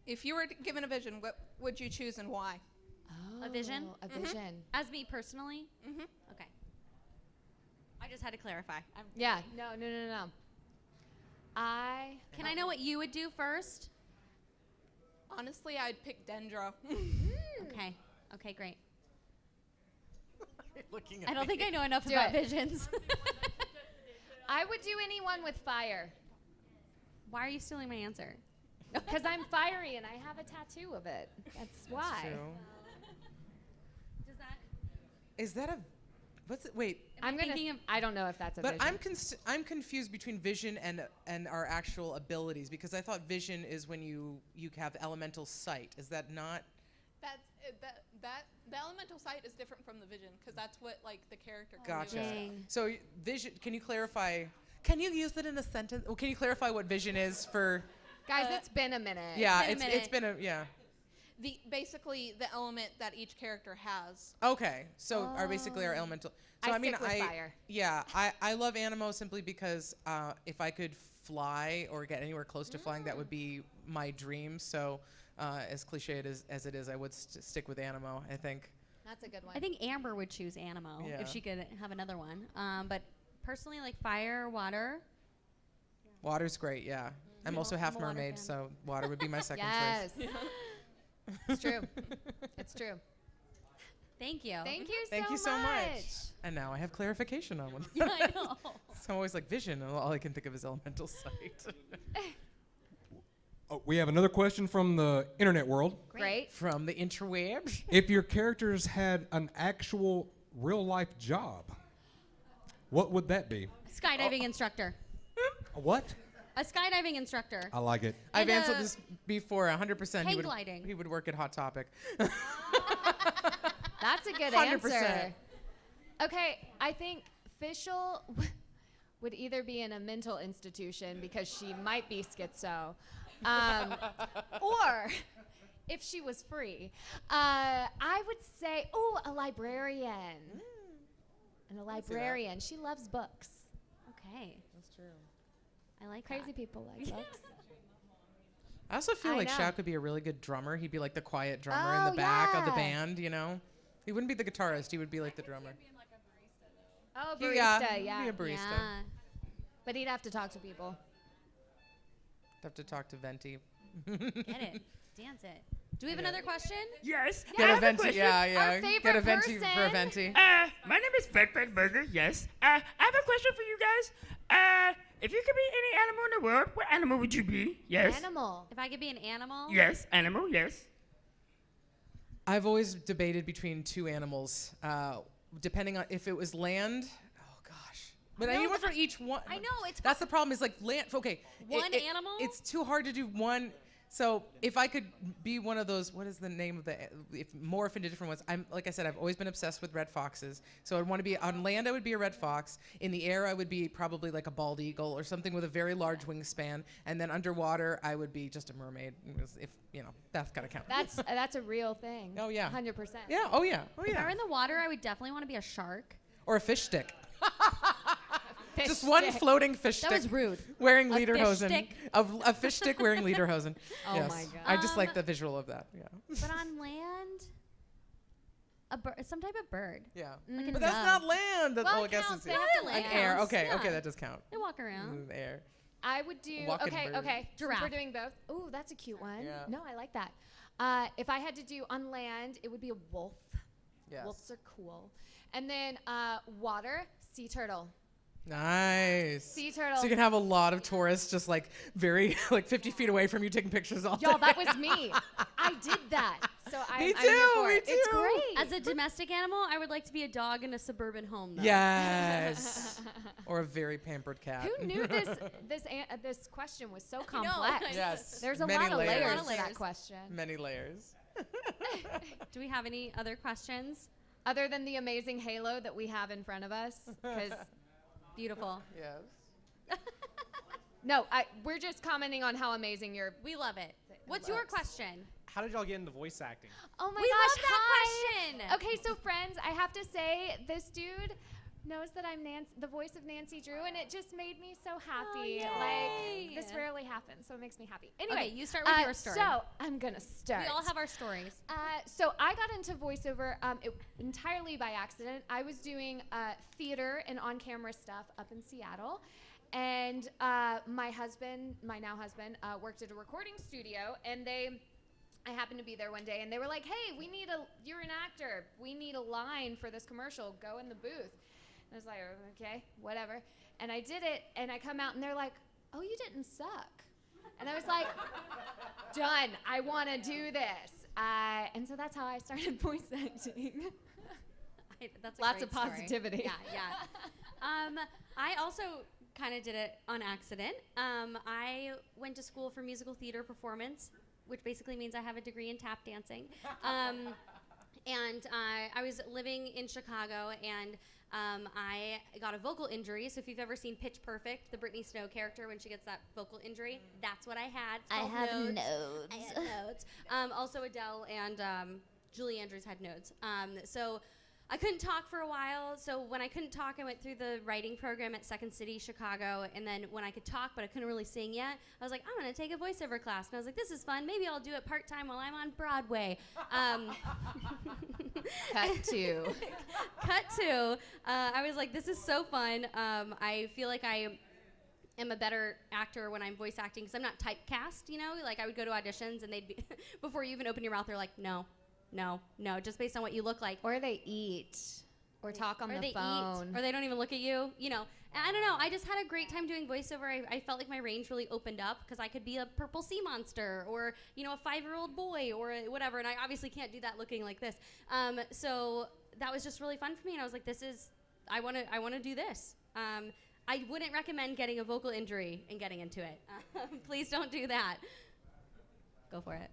Speaker 2: If you were given a vision, what would you choose and why?
Speaker 22: A vision?
Speaker 1: A vision.
Speaker 22: As me personally?
Speaker 2: Mm-hmm.
Speaker 22: Okay. I just had to clarify.
Speaker 1: Yeah. No.
Speaker 22: Can I know what you would do first?
Speaker 2: Honestly, I'd pick Dendro.
Speaker 22: Okay. Okay, great.
Speaker 21: Looking
Speaker 22: I don't think I know enough
Speaker 1: Do
Speaker 22: about
Speaker 1: it.
Speaker 22: visions.
Speaker 1: I would do anyone with fire.
Speaker 22: Why are you stealing my answer?
Speaker 1: Because I'm fiery and I have a tattoo of it. That's why.
Speaker 21: True.
Speaker 22: Does that?
Speaker 13: Is that a? What's it? Wait.
Speaker 1: I'm thinking of. I don't know if that's a
Speaker 13: But
Speaker 1: vision.
Speaker 13: I'm confused between vision and our actual abilities, because I thought vision is when you have elemental sight. Is that not?
Speaker 2: That's the elemental sight is different from the vision, because that's what like the character can
Speaker 13: Gotcha.
Speaker 2: do.
Speaker 13: So vision. Can you clarify? Can you use it in a sentence? Well, can you clarify what vision is for?
Speaker 1: Guys, it's been a minute.
Speaker 13: Yeah, it's been a yeah.
Speaker 2: Basically the element that each character has.
Speaker 13: Okay, so are basically our elemental. So
Speaker 1: I
Speaker 13: I mean,
Speaker 1: stick with fire.
Speaker 13: Yeah, I love Animo simply because if I could fly or get anywhere close to flying, that would be my dream. So as cliched as it is, I would stick with Animo, I think.
Speaker 1: That's a good one.
Speaker 22: I think Amber would choose Animo
Speaker 13: Yeah.
Speaker 22: if she could have another one. But personally, like fire, water.
Speaker 13: Water's great, yeah. I'm also half
Speaker 22: I'm a water
Speaker 13: mermaid,
Speaker 22: fan.
Speaker 13: so water would be my second
Speaker 1: Yes.
Speaker 13: choice.
Speaker 1: It's true. It's true.
Speaker 22: Thank you.
Speaker 13: Thank you so much. And now I have clarification on one.
Speaker 22: Yeah, I know.
Speaker 13: So I'm always like vision, and all I can think of is elemental sight.
Speaker 4: Oh, we have another question from the internet world.
Speaker 1: Great.
Speaker 13: From the interwebs.
Speaker 4: If your characters had an actual real life job, what would that be?
Speaker 22: Skydiving instructor.
Speaker 4: A what?
Speaker 22: A skydiving instructor.
Speaker 4: I like it.
Speaker 13: I've
Speaker 22: And,
Speaker 13: answered this before, 100%.
Speaker 22: hang gliding.
Speaker 13: He would work at Hot Topic.
Speaker 1: That's a good
Speaker 13: 100%.
Speaker 1: answer. Okay, I think Fischl would either be in a mental institution because she might be schizo, or if she was free, I would say, a librarian. And a librarian. She loves books.
Speaker 22: Okay.
Speaker 13: That's true.
Speaker 22: I like
Speaker 1: Crazy people like books.
Speaker 13: I also feel
Speaker 1: I
Speaker 13: like
Speaker 1: know.
Speaker 13: Shao could be a really good drummer. He'd be like the quiet drummer in the back of the band, you know? He wouldn't be the guitarist. He would be like the drummer.
Speaker 1: Oh,
Speaker 13: He-
Speaker 1: barista,
Speaker 13: yeah,
Speaker 1: yeah.
Speaker 13: he'd be a barista.
Speaker 22: Yeah.
Speaker 1: But he'd have to talk to people.
Speaker 13: Have to talk to Venti.
Speaker 22: Get it. Dance it. Do we have another question?
Speaker 18: Yes.
Speaker 13: Get
Speaker 18: I
Speaker 13: a
Speaker 18: have a
Speaker 13: Venti,
Speaker 18: question.
Speaker 13: yeah, yeah.
Speaker 1: Our favorite
Speaker 13: Get a Venti
Speaker 1: person.
Speaker 13: for a Venti.
Speaker 18: My name is Fat Fat Burger. Yes. I have a question for you guys. If you could be any animal in the world, what animal would you be? Yes.
Speaker 1: Animal.
Speaker 22: If I could be an animal?
Speaker 18: Yes. Animal. Yes.
Speaker 13: I've always debated between two animals, depending on if it was land. Oh gosh! But I
Speaker 22: know,
Speaker 13: need one
Speaker 22: but
Speaker 13: for each one.
Speaker 22: I know, it's
Speaker 13: that's the problem. Is like land. Okay,
Speaker 22: One animal?
Speaker 13: It's too hard to do one. So if I could be one of those, what is the name of the? If morph into different ones. I'm like I said, I've always been obsessed with red foxes. So I'd want to be on land. I would be a red fox. In the air, I would be probably like a bald eagle or something with a very large wingspan. And then underwater, I would be just a mermaid. If you know, that's gotta count.
Speaker 1: That's a real thing.
Speaker 13: Oh yeah.
Speaker 1: 100%.
Speaker 13: Yeah. Oh yeah. Oh
Speaker 22: If I
Speaker 13: yeah.
Speaker 22: were in the water, I would definitely want to be a shark.
Speaker 13: Or a fish stick.
Speaker 1: Fish
Speaker 13: Just one
Speaker 1: stick.
Speaker 13: floating fish
Speaker 22: That
Speaker 13: stick.
Speaker 22: was rude.
Speaker 13: Wearing
Speaker 22: A fish
Speaker 13: lederhosen.
Speaker 22: stick?
Speaker 13: A fish stick wearing lederhosen.
Speaker 1: Oh
Speaker 13: Yes.
Speaker 1: my God.
Speaker 13: I just like the visual of that. Yeah.
Speaker 22: But on land, some type of bird.
Speaker 21: Yeah.
Speaker 22: Like a
Speaker 21: But that's
Speaker 22: dove.
Speaker 21: not land.
Speaker 22: Well,
Speaker 21: I
Speaker 22: it
Speaker 21: guess
Speaker 22: counts.
Speaker 21: it's
Speaker 22: They have to
Speaker 21: an
Speaker 22: land.
Speaker 21: air.
Speaker 22: Counts,
Speaker 21: Okay,
Speaker 22: yeah.
Speaker 21: okay, that does count.
Speaker 22: They walk around.
Speaker 21: The air.
Speaker 1: I would do
Speaker 21: Walking
Speaker 1: okay.
Speaker 21: bird.
Speaker 1: Okay, since
Speaker 22: Giraffe.
Speaker 1: we're doing both. Ooh, that's a cute one.
Speaker 21: Yeah.
Speaker 1: No, I like that. If I had to do on land, it would be a wolf.
Speaker 21: Yes.
Speaker 1: Wolves are cool. And then water, sea turtle.
Speaker 21: Nice.
Speaker 1: Sea turtle.
Speaker 21: So you can have a lot of tourists just like very like 50 feet away from you taking pictures all
Speaker 1: Y'all,
Speaker 21: day.
Speaker 1: that was me. I did that. So I'm
Speaker 21: Me
Speaker 1: I'm here
Speaker 21: too,
Speaker 1: for
Speaker 21: me
Speaker 1: it. It's
Speaker 21: too.
Speaker 1: great.
Speaker 22: As a domestic animal, I would like to be a dog in a suburban home, though.
Speaker 21: Yes. Or a very pampered cat.
Speaker 1: Who knew this question was so
Speaker 22: know.
Speaker 1: complex?
Speaker 21: Yes.
Speaker 1: There's a
Speaker 21: Many
Speaker 1: lot of
Speaker 21: layers.
Speaker 1: layers to that question.
Speaker 21: Many layers.
Speaker 22: Do we have any other questions?
Speaker 1: Other than the amazing halo that we have in front of us, because
Speaker 22: Beautiful.
Speaker 21: Yes.
Speaker 1: no, we're just commenting on how amazing your.
Speaker 22: We love it. What's your question?
Speaker 9: How did y'all get into voice acting?
Speaker 1: Oh my
Speaker 22: We
Speaker 1: gosh,
Speaker 22: love that
Speaker 1: hi.
Speaker 22: question.
Speaker 1: Okay, so friends, I have to say, this dude knows that I'm the voice of Nancy Drew, and it just made me so happy.
Speaker 22: yay.
Speaker 1: Like, this rarely happens, so it makes me happy. Anyway,
Speaker 22: Okay, you start with your story.
Speaker 1: So, I'm gonna start.
Speaker 22: We all have our stories.
Speaker 1: So I got into voiceover entirely by accident. I was doing theater and on-camera stuff up in Seattle. And my now husband, worked at a recording studio, and I happened to be there one day, and they were like, "Hey, you're an actor. We need a line for this commercial. Go in the booth." And I was like, "Okay, whatever." And I did it, and I come out, and they're like, "Oh, you didn't suck." And I was like, "Done. I want to do this." And so that's how I started voice acting.
Speaker 22: That's a
Speaker 1: Lots
Speaker 22: great
Speaker 1: of
Speaker 22: story.
Speaker 1: positivity.
Speaker 22: Yeah. I also kind of did it on accident. I went to school for musical theater performance, which basically means I have a degree in tap dancing. And I was living in Chicago, and I got a vocal injury. So if you've ever seen Pitch Perfect, the Brittany Snow character, when she gets that vocal injury, that's what I had. It's called nodes. I had nodes. Also Adele and Julie Andrews had nodes. So I couldn't talk for a while. So when I couldn't talk, I went through the writing program at Second City, Chicago. And then when I could talk, but I couldn't really sing yet, I was like, I'm going to take a voiceover class. And I was like, this is fun. Maybe I'll do it part-time while I'm on Broadway.
Speaker 1: Cut to.
Speaker 22: Cut to. I was like, this is so fun. I feel like I am a better actor when I'm voice acting because I'm not typecast, you know? Like I would go to auditions and they'd be, before you even open your mouth, they're like, no, just based on what you look like.
Speaker 1: Or they eat. Or talk on
Speaker 22: or
Speaker 1: the
Speaker 22: they
Speaker 1: phone.
Speaker 22: Eat, or they don't even look at you, you know. And I don't know, I just had a great time doing voiceover. I felt like my range really opened up because I could be a purple sea monster or, you know, a 5-year-old boy or whatever. And I obviously can't do that looking like this. So that was just really fun for me. And I was like, I want to do this. I wouldn't recommend getting a vocal injury and getting into it. Please don't do that. Go for it.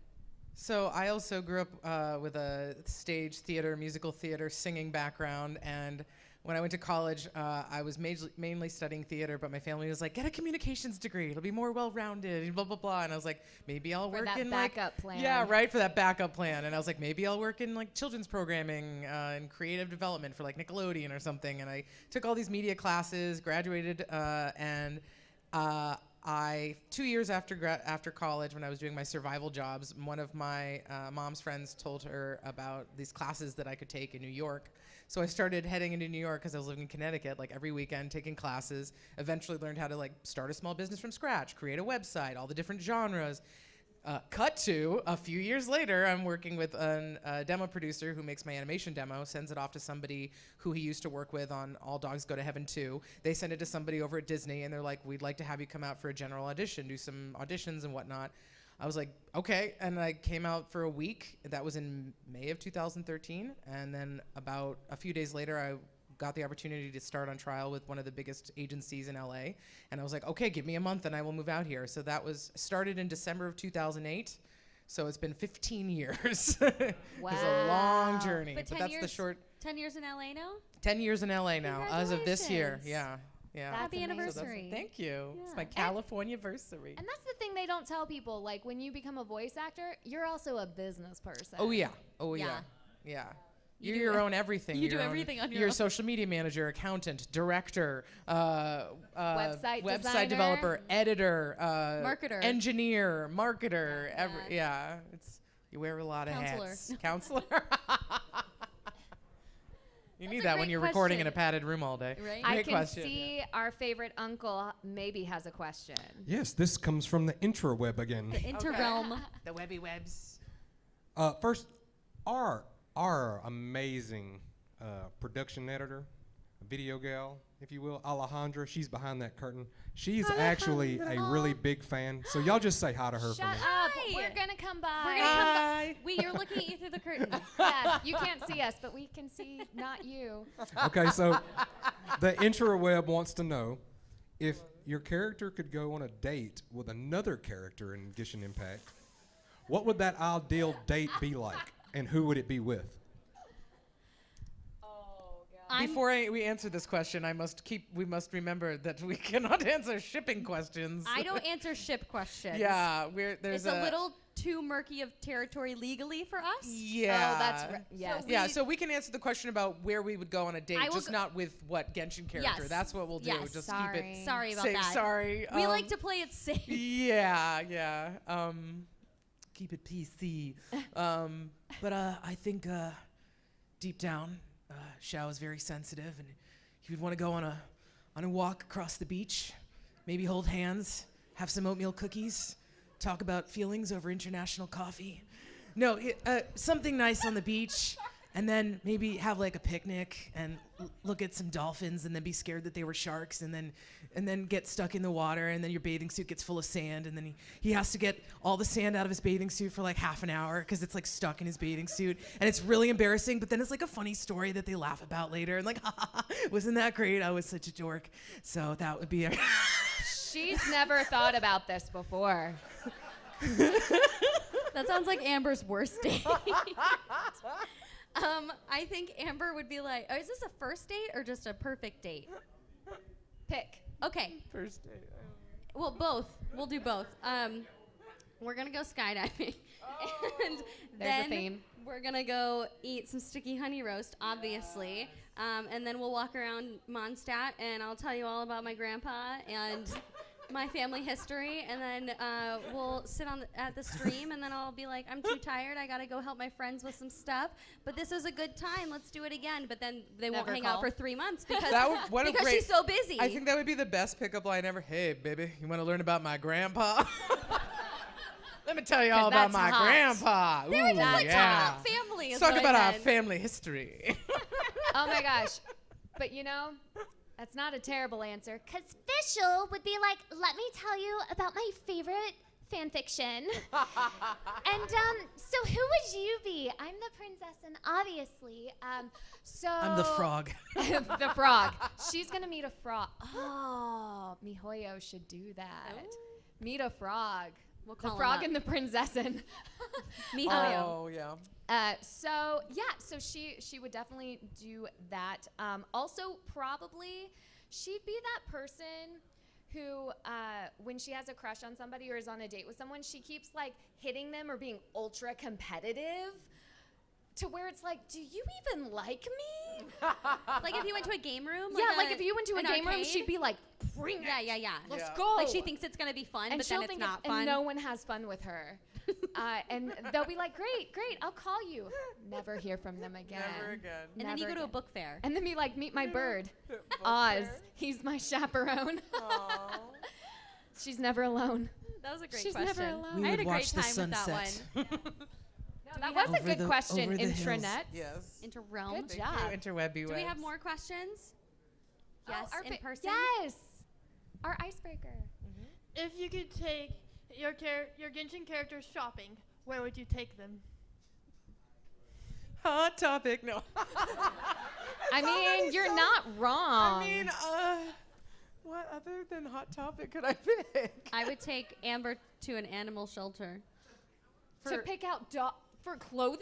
Speaker 21: So I also grew up with a stage theater, musical theater, singing background, and when I went to college, I was mainly studying theater, but my family was like, get a communications degree, it'll be more well-rounded, and blah, blah, blah, and I was like, maybe I'll work in
Speaker 1: backup plan.
Speaker 21: Yeah, right, for that backup plan, and I was like, maybe I'll work in like children's programming and creative development for like Nickelodeon or something, and I took all these media classes, graduated, and 2 years after college, when I was doing my survival jobs, one of my mom's friends told her about these classes that I could take in New York. So I started heading into New York because I was living in Connecticut, like every weekend taking classes. Eventually learned how to like start a small business from scratch, create a website, all the different genres. Cut to a few years later, I'm working with a demo producer who makes my animation demo, sends it off to somebody who he used to work with on All Dogs Go to Heaven 2. They send it to somebody over at Disney, and they're like, we'd like to have you come out for a general audition, do some auditions and whatnot. I was like, okay, and I came out for a week. That was in May of 2013, and then about a few days later, I got the opportunity to start on trial with one of the biggest agencies in LA. And I was like, okay, give me a month and I will move out here. So that was started in December of 2008. So it's been 15 years.
Speaker 1: Wow.
Speaker 22: It's
Speaker 21: a long journey.
Speaker 22: But
Speaker 21: But that's the short.
Speaker 22: 10 years in LA now?
Speaker 21: 10 years in LA now, as of this year. Yeah. Yeah.
Speaker 22: Happy
Speaker 1: amazing.
Speaker 22: anniversary.
Speaker 21: Thank you. It's
Speaker 1: Yeah.
Speaker 21: my California-versary.
Speaker 1: And that's the thing they don't tell people. Like, when you become a voice actor, you're also a business person.
Speaker 21: Oh, yeah. Oh, yeah. Yeah. You're your own everything.
Speaker 22: You do
Speaker 21: Your own-
Speaker 22: everything on your
Speaker 21: You're
Speaker 22: own.
Speaker 21: a social media manager, accountant, director,
Speaker 1: Website
Speaker 21: developer, editor,
Speaker 22: Marketer.
Speaker 21: engineer, marketer.
Speaker 22: Yeah.
Speaker 21: Yeah, you wear a lot of
Speaker 22: Counselor.
Speaker 21: hats. Counselor. You need that when you're recording in a padded room all day.
Speaker 20: Right?
Speaker 1: I
Speaker 21: Great
Speaker 1: can
Speaker 21: question.
Speaker 1: see our favorite uncle maybe has a question.
Speaker 4: Yes, this comes from the intraweb again.
Speaker 22: The interrealm.
Speaker 21: The webby webs.
Speaker 4: First, our amazing production editor, video gal, if you will, Alejandra. She's behind that curtain. She's actually a really big fan. So y'all just say hi to her for
Speaker 1: Shut
Speaker 4: me.
Speaker 1: up. We're going to come by.
Speaker 22: We're gonna come by. You're looking at you through the curtain.
Speaker 1: Yeah, you can't see us, but we can see not you.
Speaker 4: Okay, so the intraweb wants to know if your character could go on a date with another character in Genshin Impact, what would that ideal date be like, and who would it be with?
Speaker 21: Before we answer this question, we must remember that we cannot answer shipping questions.
Speaker 22: I don't answer ship questions.
Speaker 21: Yeah, there's
Speaker 22: it's a little too murky of territory legally for us.
Speaker 21: Yeah.
Speaker 1: Oh, that's right. Yes.
Speaker 21: So we can answer the question about where we would go on a date, just not with what Genshin character.
Speaker 22: Yes.
Speaker 21: That's what we'll do.
Speaker 22: Yes.
Speaker 21: Just
Speaker 22: Sorry.
Speaker 21: keep it
Speaker 22: Sorry about
Speaker 21: safe.
Speaker 22: that.
Speaker 21: Sorry.
Speaker 22: We like to play it safe.
Speaker 21: Yeah. Keep it PC. But I think deep down, Xiao is very sensitive, and he would want to go on a walk across the beach, maybe hold hands, have some oatmeal cookies, talk about feelings over international coffee. No, something nice on the beach, and then maybe have like a picnic and look at some dolphins, and then be scared that they were sharks, and then get stuck in the water, and then your bathing suit gets full of sand, and then he has to get all the sand out of his bathing suit for like half an hour because it's like stuck in his bathing suit, and it's really embarrassing, but then it's like a funny story that they laugh about later, and like, wasn't that great? I was such a dork. So that would be
Speaker 1: She's never thought about this before.
Speaker 22: That sounds like Amber's worst date. I think Amber would be like, is this a first date or just a perfect date?
Speaker 1: Pick.
Speaker 22: Okay.
Speaker 21: First date.
Speaker 22: Well, both. We'll do both. We're going to go skydiving. And
Speaker 1: There's
Speaker 22: then
Speaker 1: a theme.
Speaker 22: we're going to go eat some sticky honey roast, obviously. And then we'll walk around Mondstadt, and I'll tell you all about my grandpa and my family history, and then we'll sit at the stream, and then I'll be like, I'm too tired, I gotta go help my friends with some stuff, but this was a good time, let's do it again. But then they won't hang out for 3 months because she's so busy.
Speaker 21: I think that would be the best pickup line ever. Hey, baby, you want to learn about my grandpa? Let me tell you all about my grandpa.
Speaker 22: They were just like
Speaker 21: yeah.
Speaker 22: talking about family.
Speaker 21: Let's talk about our family history.
Speaker 1: Oh my gosh. But you know, that's not a terrible answer.
Speaker 20: Because Fischl would be like, let me tell you about my favorite fan fiction. And so who would you be? I'm the princess, and obviously,
Speaker 21: I'm the frog.
Speaker 1: The frog. She's going to meet a frog. Oh, Mihoyo should do that. Meet a frog.
Speaker 22: We'll
Speaker 1: The
Speaker 22: call him
Speaker 1: frog
Speaker 22: up.
Speaker 1: and the princessin.
Speaker 22: Mihoyo.
Speaker 21: Oh, yeah.
Speaker 1: So she would definitely do that. Also, probably she'd be that person who, when she has a crush on somebody or is on a date with someone, she keeps like hitting them or being ultra competitive to where it's like, do you even like me?
Speaker 22: Like if you went to a game room?
Speaker 1: Yeah, like if you went to a
Speaker 22: an
Speaker 1: game room,
Speaker 22: arcade?
Speaker 1: she'd be like, bring it.
Speaker 22: Yeah.
Speaker 1: Let's go.
Speaker 22: Like she thinks it's going to be fun,
Speaker 1: And
Speaker 22: but
Speaker 1: she'll
Speaker 22: then it's
Speaker 1: think
Speaker 22: not fun.
Speaker 1: And no one has fun with her. And they'll be like, great, I'll call you. Never hear from them again.
Speaker 21: Never again.
Speaker 22: And then you
Speaker 1: Never
Speaker 22: go to a
Speaker 1: again.
Speaker 22: book fair.
Speaker 1: And then be like, meet my bird, Oz. He's my chaperone. She's never alone.
Speaker 22: That was a great
Speaker 1: She's
Speaker 22: question.
Speaker 1: never alone.
Speaker 22: I had a
Speaker 21: would
Speaker 22: great
Speaker 21: watch the
Speaker 22: time with that
Speaker 21: sunset.
Speaker 22: one.
Speaker 1: No, that was a
Speaker 21: Over
Speaker 1: good
Speaker 21: the-
Speaker 1: question,
Speaker 21: over the hills.
Speaker 1: intranet.
Speaker 21: Yes.
Speaker 22: Interrealm.
Speaker 1: Good job.
Speaker 21: Interwebby
Speaker 22: Do we have
Speaker 21: webs.
Speaker 22: more questions? Yes,
Speaker 1: our
Speaker 22: in
Speaker 1: fa-
Speaker 22: person.
Speaker 1: Yes. Our icebreaker.
Speaker 19: If you could take your Genshin characters shopping, where would you take them?
Speaker 21: Hot topic. No.
Speaker 1: I mean, you're not wrong.
Speaker 21: I mean, what other than Hot Topic could I pick?
Speaker 22: I would take Amber to an animal shelter.
Speaker 1: to pick out for clothing?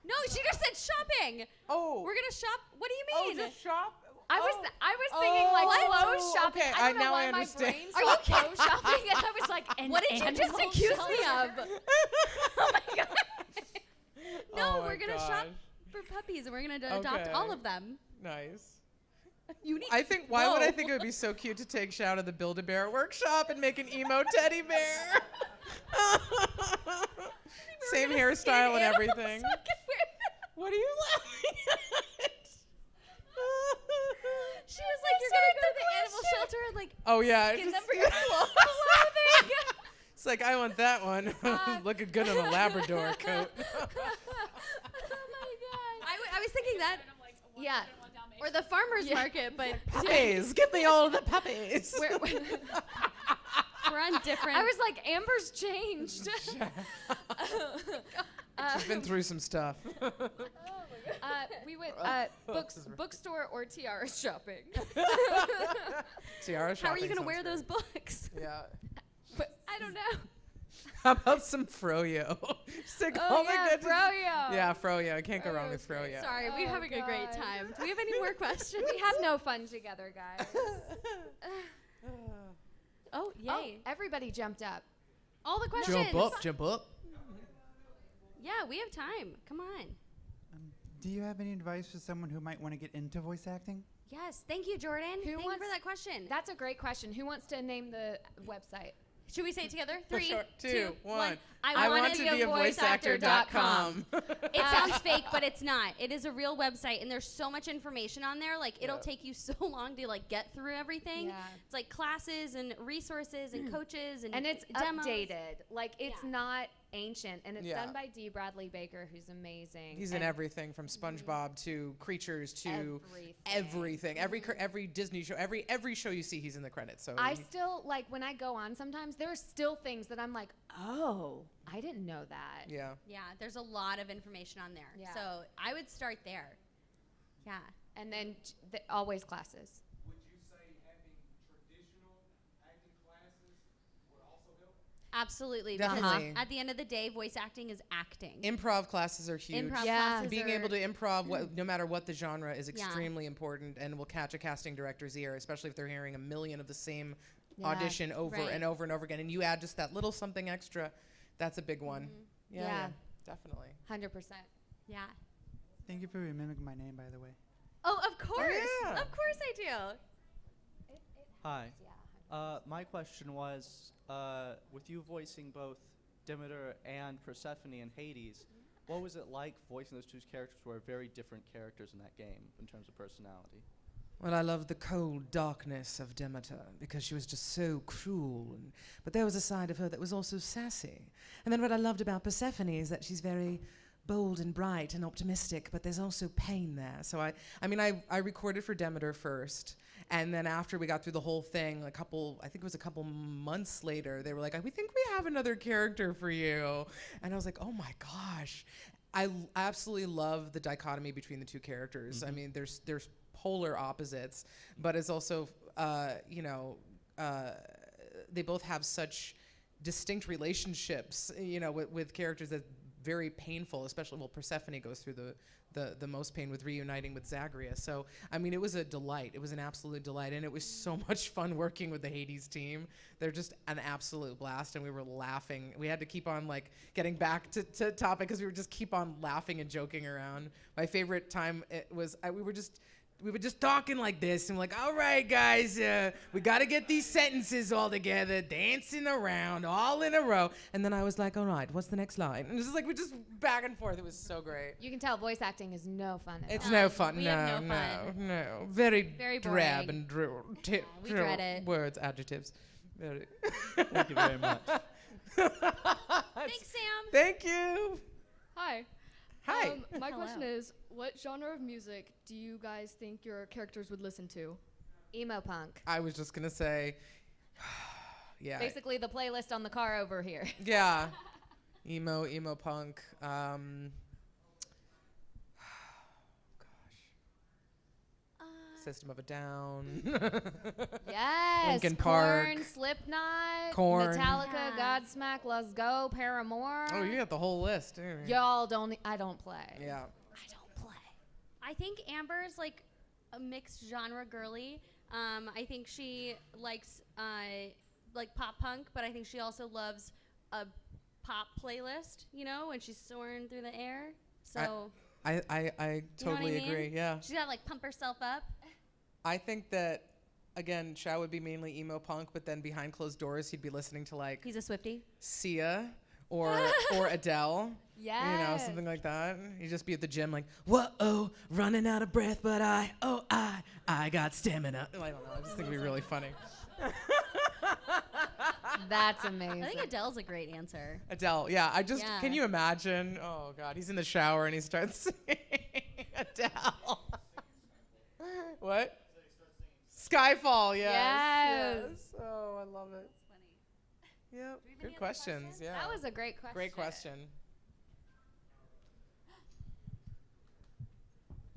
Speaker 22: No, she just said shopping.
Speaker 21: Oh.
Speaker 22: We're gonna shop. What do you mean?
Speaker 21: Just shop?
Speaker 1: I was thinking like
Speaker 22: What?
Speaker 1: clothes shopping.
Speaker 21: Okay,
Speaker 1: I don't know
Speaker 21: now
Speaker 1: why
Speaker 21: I
Speaker 1: my
Speaker 21: understand.
Speaker 1: brain
Speaker 22: Are
Speaker 1: thought
Speaker 22: you
Speaker 1: clothes shopping, and I was like, an
Speaker 22: What did you just
Speaker 1: animal
Speaker 22: accuse me
Speaker 1: shelter?
Speaker 22: of? Oh my god. No,
Speaker 21: Oh my
Speaker 22: we're gonna shop
Speaker 21: gosh.
Speaker 22: for puppies, and we're gonna adopt
Speaker 21: Okay.
Speaker 22: all of them.
Speaker 21: Nice.
Speaker 22: You need.
Speaker 21: I think, why would I
Speaker 22: Whoa.
Speaker 21: think it would be so cute to take Xiao to the Build-A-Bear workshop and make an emo teddy bear? Same hairstyle and everything. What are you laughing at? Oh yeah.
Speaker 20: Skin
Speaker 21: Just-
Speaker 20: them for your clothing.
Speaker 21: It's like I want that one. Looking good on a Labrador coat.
Speaker 22: I was thinking that.
Speaker 7: Yeah. Or the farmer's market, but
Speaker 21: Puppies, give me all the puppies.
Speaker 22: We're on different.
Speaker 20: I was like, Amber's changed.
Speaker 21: She's been through some stuff.
Speaker 20: We went bookstore or tiara shopping.
Speaker 21: Tiara shopping.
Speaker 22: How are you gonna
Speaker 21: sounds
Speaker 22: wear
Speaker 21: great.
Speaker 22: those books?
Speaker 21: Yeah.
Speaker 20: But I don't know.
Speaker 21: How about some froyo? Stick
Speaker 20: Oh,
Speaker 21: all the
Speaker 20: yeah,
Speaker 21: goodness-
Speaker 20: froyo.
Speaker 21: Yeah, froyo. I can't go wrong with froyo.
Speaker 22: Sorry, we're having a great time. Do we have any more questions?
Speaker 20: We have no fun together, guys.
Speaker 22: Oh, yay.
Speaker 20: Oh, everybody jumped up.
Speaker 22: All the questions.
Speaker 21: Jump up, jump up.
Speaker 22: Yeah, we have time. Come on.
Speaker 8: Do you have any advice for someone who might want to get into voice acting?
Speaker 22: Yes, thank you, Jordan. Thank you for that question.
Speaker 20: That's a great question. Who wants to name the website?
Speaker 22: Should we say it together?
Speaker 21: For
Speaker 22: 3,
Speaker 21: sure.
Speaker 22: 2, 1.
Speaker 21: I want to be a voiceactor.com.
Speaker 22: It sounds fake, but it's not. It is a real website, and there's so much information on there. Like, it'll take you so long to like get through everything.
Speaker 20: Yeah.
Speaker 22: It's like classes and resources and coaches and
Speaker 20: it's
Speaker 22: demos.
Speaker 20: updated. Like, it's not ancient, and it's
Speaker 21: Yeah.
Speaker 20: done by D. Bradley Baker, who's amazing.
Speaker 21: He's in
Speaker 20: And
Speaker 21: everything from SpongeBob to Creatures to everything. Every Disney show, every show you see, he's in the credits. So
Speaker 20: I still, like, when I go on sometimes, there are still things that I'm like, oh, I didn't know that.
Speaker 21: Yeah.
Speaker 22: Yeah, there's a lot of information on there.
Speaker 20: Yeah.
Speaker 22: So I would start there. Yeah.
Speaker 20: And then always classes.
Speaker 4: Would you say having traditional acting classes would also help?
Speaker 22: Absolutely.
Speaker 21: Definitely.
Speaker 22: Because at the end of the day, voice acting is acting.
Speaker 21: Improv classes are huge.
Speaker 22: Improv classes
Speaker 21: Being
Speaker 22: are-
Speaker 21: able to improv, no matter what the genre, is
Speaker 22: Yeah.
Speaker 21: extremely important and will catch a casting director's ear, especially if they're hearing a million of the same
Speaker 20: Yeah.
Speaker 21: audition over
Speaker 20: Right.
Speaker 21: and over and over again. And you add just that little something extra, that's a big one. Yeah,
Speaker 20: Yeah.
Speaker 21: definitely.
Speaker 20: 100%.
Speaker 22: Yeah.
Speaker 8: Thank you for mimicking my name, by the way.
Speaker 22: Oh, of course.
Speaker 8: yeah.
Speaker 22: Of course I do.
Speaker 5: Hi. My question was, with you voicing both Demeter and Persephone in Hades, what was it like voicing those two characters who are very different characters in that game in terms of personality?
Speaker 21: Well, I loved the cold darkness of Demeter because she was just so cruel. But there was a side of her that was also sassy. And then what I loved about Persephone is that she's very bold and bright and optimistic, but there's also pain there. So I recorded for Demeter first. And then after we got through the whole thing, I think it was a couple months later, they were like, we think we have another character for you. And I was like, oh my gosh. I absolutely love the dichotomy between the two characters. I mean, there's polar opposites, but it's also, they both have such distinct relationships, with characters that very painful, especially, Persephone goes through the most pain with reuniting with Zagreus. So, I mean, it was a delight. It was an absolute delight. And it was so much fun working with the Hades team. They're just an absolute blast. And we were laughing. We had to keep on, getting back to topic because we would just keep on laughing and joking around. My favorite time we were just talking like this, and we're like, all right, guys, we got to get these sentences all together, dancing around, all in a row. And then I was like, all right, what's the next line? And it's just we're just back and forth. It was so great.
Speaker 20: You can tell voice acting is no fun at
Speaker 21: It's
Speaker 20: all.
Speaker 21: no fun.
Speaker 22: We
Speaker 21: No,
Speaker 22: have no
Speaker 21: no,
Speaker 22: fun.
Speaker 21: no. Very,
Speaker 22: Very
Speaker 21: drab
Speaker 22: boring.
Speaker 21: and
Speaker 22: we dread it.
Speaker 21: words, adjectives. Very.
Speaker 5: Thank you very much.
Speaker 22: Thanks, Sam.
Speaker 21: Thank you.
Speaker 7: Hi.
Speaker 21: Hi.
Speaker 7: My
Speaker 22: Hello.
Speaker 7: question is, what genre of music do you guys think your characters would listen to?
Speaker 20: Emo punk.
Speaker 21: I was just going to say, yeah.
Speaker 20: Basically the playlist on the car over here.
Speaker 21: Yeah. Emo punk. System of a Down.
Speaker 20: Yes.
Speaker 21: Linkin Park.
Speaker 20: Korn, Slipknot,
Speaker 21: Korn.
Speaker 20: Metallica, Godsmack, Let's Go, Paramore.
Speaker 21: Oh, you got the whole list.
Speaker 20: Y'all don't. I don't play.
Speaker 21: Yeah.
Speaker 22: I think Amber's like a mixed genre girly. I think she likes like pop punk, but I think she also loves a pop playlist, when she's soaring through the air. So
Speaker 21: I
Speaker 22: you know what I
Speaker 21: totally
Speaker 22: mean?
Speaker 21: agree. Yeah.
Speaker 22: She's gotta like pump herself up.
Speaker 21: I think that, again, Shao would be mainly emo punk, but then behind closed doors, he'd be listening to
Speaker 22: He's a Swiftie.
Speaker 21: Sia or Adele. You know, something like that. You just be at the gym like, whoa, running out of breath, but I got stamina. I don't know. I just think it'd be really funny.
Speaker 20: That's amazing.
Speaker 22: I think Adele's a great answer.
Speaker 21: Adele, yeah. Can you imagine? Oh, God. He's in the shower and he starts singing Adele. What? Skyfall, yes.
Speaker 20: Yes.
Speaker 21: Oh, I love it.
Speaker 22: That's funny.
Speaker 21: Yep. Good questions. Yeah.
Speaker 20: That was a great question.
Speaker 21: Great question.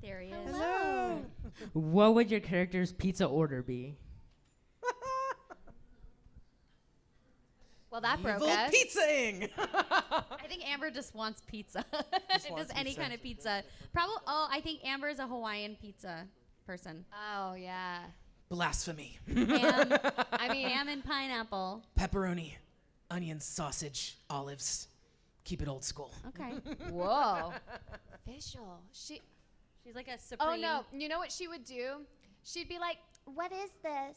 Speaker 22: There he is.
Speaker 21: Hello.
Speaker 11: What would your character's pizza order be?
Speaker 20: Well, that broke
Speaker 21: Evil
Speaker 20: us.
Speaker 21: pizzaing.
Speaker 22: I think Amber just wants pizza. Just any kind of pizza. Probably. Oh, I think Amber is a Hawaiian pizza person.
Speaker 20: Oh, yeah.
Speaker 21: Blasphemy.
Speaker 22: Ham, ham and pineapple.
Speaker 21: Pepperoni, onions, sausage, olives. Keep it old school.
Speaker 22: Okay.
Speaker 20: Whoa. Official.
Speaker 22: She's like a supreme.
Speaker 20: Oh, no. You know what she would do? She'd be like, what is this?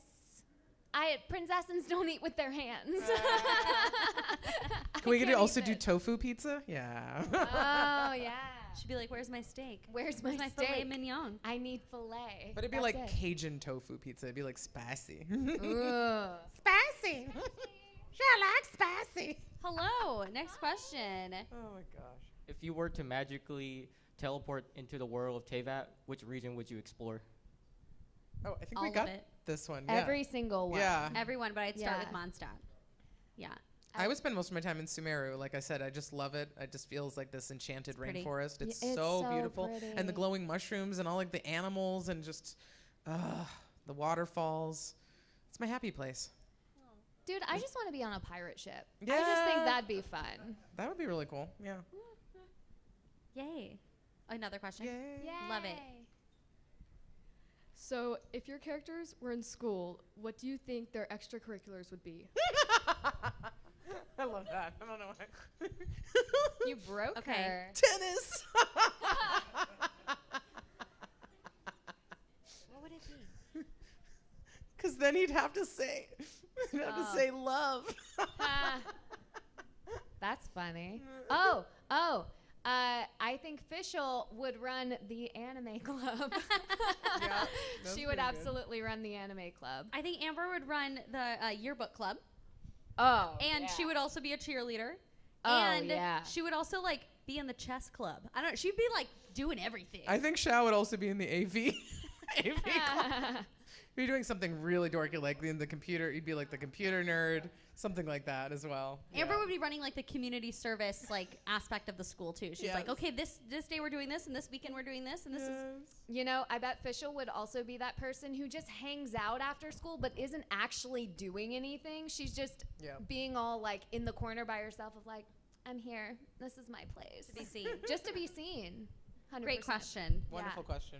Speaker 20: Princessins don't eat with their hands.
Speaker 21: Can we also do tofu pizza? Yeah.
Speaker 20: Oh, yeah.
Speaker 22: She'd be like, where's my steak?
Speaker 20: Where's my
Speaker 22: filet
Speaker 20: steak?
Speaker 22: mignon?
Speaker 20: I need filet.
Speaker 21: But it'd be
Speaker 20: That's
Speaker 21: like
Speaker 20: it.
Speaker 21: Cajun tofu pizza. It'd be like spicy.
Speaker 20: Ugh.
Speaker 21: Spicy. Sure, like spicy.
Speaker 22: Hello. Next question.
Speaker 21: Oh my gosh.
Speaker 12: If you were to magically teleport into the world of Tevat, which region would you explore?
Speaker 21: Oh, I think
Speaker 22: All
Speaker 21: we
Speaker 22: of
Speaker 21: got
Speaker 22: it.
Speaker 21: this one.
Speaker 20: Every single one.
Speaker 21: Yeah.
Speaker 22: Everyone, but I'd start
Speaker 20: Yeah.
Speaker 22: with Mondstadt. Yeah.
Speaker 21: I would spend most of my time in Sumeru. Like I said, I just love it. It just feels like this enchanted
Speaker 22: pretty.
Speaker 21: rainforest. It's,
Speaker 20: It's
Speaker 21: so
Speaker 20: so
Speaker 21: beautiful.
Speaker 20: pretty.
Speaker 21: And the glowing mushrooms and all like the animals and just the waterfalls. It's my happy place.
Speaker 20: Dude, I just want to be on a pirate ship. I just think that'd be fun.
Speaker 21: That would be really cool. Yeah.
Speaker 22: Yay. Another question.
Speaker 21: Yay.
Speaker 22: Love it.
Speaker 7: So, if your characters were in school, what do you think their extracurriculars would be?
Speaker 21: I love that. I don't know why.
Speaker 20: You broke
Speaker 22: Okay.
Speaker 20: her.
Speaker 21: Tennis.
Speaker 22: What would it be?
Speaker 21: Because then he'd have to say, love.
Speaker 20: That's funny. I think Fischl would run the anime club.
Speaker 21: Yeah,
Speaker 20: She would absolutely run the anime club.
Speaker 22: I think Amber would run the yearbook club.
Speaker 20: Oh,
Speaker 22: And
Speaker 20: yeah.
Speaker 22: she would also be a cheerleader.
Speaker 20: Oh,
Speaker 22: and
Speaker 20: yeah.
Speaker 22: she would also like be in the chess club. I don't know. She'd be like doing everything.
Speaker 21: I think Shao would also be in the AV. AV club. You're doing something really dorky, like in the computer. You'd be like the computer nerd, something like that as well.
Speaker 22: Amber
Speaker 21: Yeah.
Speaker 22: would be running like the community service like aspect of the school too. She's like, okay, this day we're doing this, and this weekend we're doing this, and this is.
Speaker 20: You know, I bet Fischl would also be that person who just hangs out after school but isn't actually doing anything. She's just being all like in the corner by herself of like, I'm here. This is my place.
Speaker 22: To be seen.
Speaker 20: Just to be seen. 100%.
Speaker 22: Great question.
Speaker 21: Wonderful question.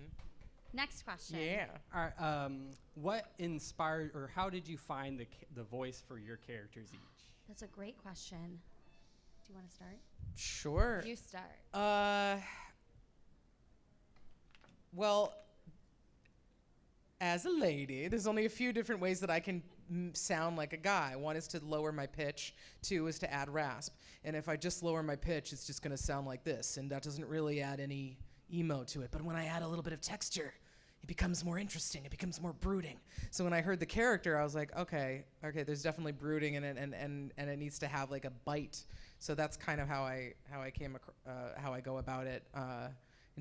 Speaker 22: Next question.
Speaker 11: Yeah. All right, what inspired or how did you find the voice for your characters each?
Speaker 22: That's a great question. Do you want to start?
Speaker 21: Sure.
Speaker 20: You start.
Speaker 21: Well, as a lady, there's only a few different ways that I can sound like a guy. One is to lower my pitch. Two is to add rasp. And if I just lower my pitch, it's just going to sound like this. And that doesn't really add any emo to it. But when I add a little bit of texture, it becomes more interesting. It becomes more brooding. So when I heard the character, I was like, okay, there's definitely brooding in it, and it needs to have like a bite. So that's kind of how I go about it.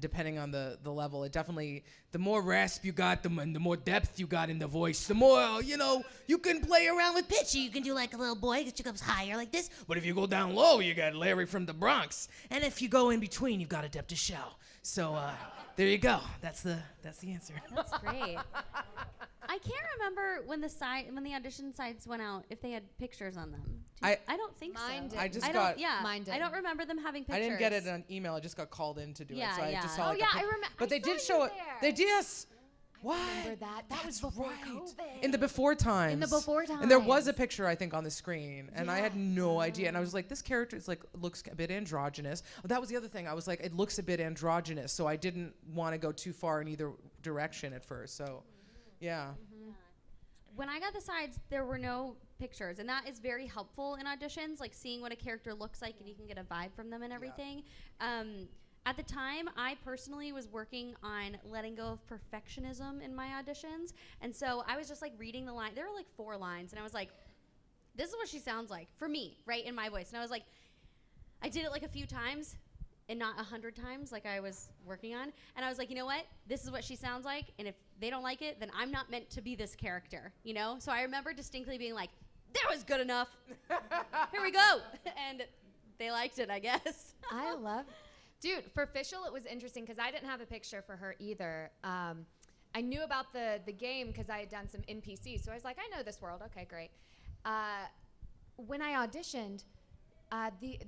Speaker 21: Depending on the level, it definitely, the more rasp you got, the more depth you got in the voice, the more, you can play around with pitch. You can do like a little boy, it goes higher like this. But if you go down low, you got Larry from the Bronx. And if you go in between, you've got Adept to Shell. So there you go. That's the answer.
Speaker 22: That's great. I can't remember when the audition sites went out if they had pictures on them. I don't think
Speaker 20: Mine
Speaker 22: so.
Speaker 20: did.
Speaker 21: I just
Speaker 22: don't-
Speaker 21: got.
Speaker 22: Yeah,
Speaker 20: Mine did.
Speaker 22: I don't remember them having pictures.
Speaker 21: I didn't get it on email. I just got called in to do
Speaker 22: Yeah,
Speaker 21: it. So I
Speaker 22: yeah.
Speaker 21: just saw
Speaker 20: Oh,
Speaker 21: like
Speaker 20: yeah,
Speaker 21: a
Speaker 20: I
Speaker 21: pic-
Speaker 20: remember.
Speaker 21: But they did show it. They did. Yes. What?
Speaker 20: Remember that? That was before COVID.
Speaker 21: In the before times.
Speaker 20: In the before times.
Speaker 21: And there was a picture, I think, on the screen. And I had no idea. And I was like, this character is like, looks a bit androgynous. Oh, that was the other thing. I was like, it looks a bit androgynous. So I didn't want to go too far in either direction at first. So, yeah.
Speaker 22: When I got the sides, there were no pictures, and that is very helpful in auditions, like seeing what a character looks like and you can get a vibe from them and everything. At the time, I personally was working on letting go of perfectionism in my auditions, and so I was just like reading the line. There were like 4 lines, and I was like, this is what she sounds like for me, right, in my voice. And I was like, I did it like a few times and not 100 times like I was working on. And I was like, you know what? This is what she sounds like. And if they don't like it, then I'm not meant to be this character, you know? So I remember distinctly being like, that was good enough. Here we go. And they liked it, I guess.
Speaker 6: I love, dude, for Fischl, it was interesting because I didn't have a picture for her either. I knew about the game because I had done some NPCs. So I was like, I know this world. Okay, great. When I auditioned,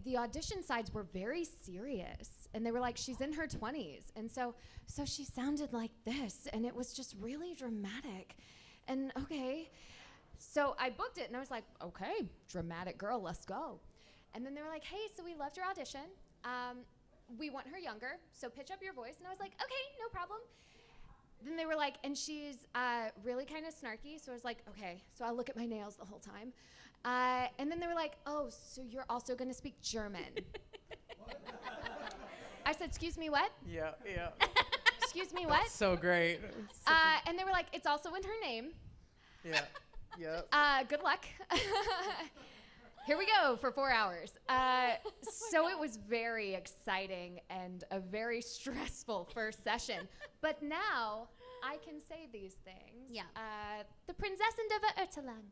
Speaker 6: the audition sides were very serious, and they were like, she's in her 20s, and so she sounded like this, and it was just really dramatic. And okay, so I booked it, and I was like, okay, dramatic girl, let's go. And then they were like, hey, so we loved your audition. We want her younger, so pitch up your voice. And I was like, okay, no problem. Then they were like, and she's really kind of snarky, so I was like, okay, so I'll look at my nails the whole time. And then they were like, oh, so you're also going to speak German. I said, excuse me, what?
Speaker 21: Yeah.
Speaker 6: Excuse me, what?
Speaker 21: That's so great.
Speaker 6: And they were like, it's also in her name.
Speaker 21: Yeah.
Speaker 6: Good luck. Here we go for 4 hours. So it was very exciting and a very stressful first session. But now I can say these things.
Speaker 22: Yeah.
Speaker 6: The Prinzessin der Ertelang.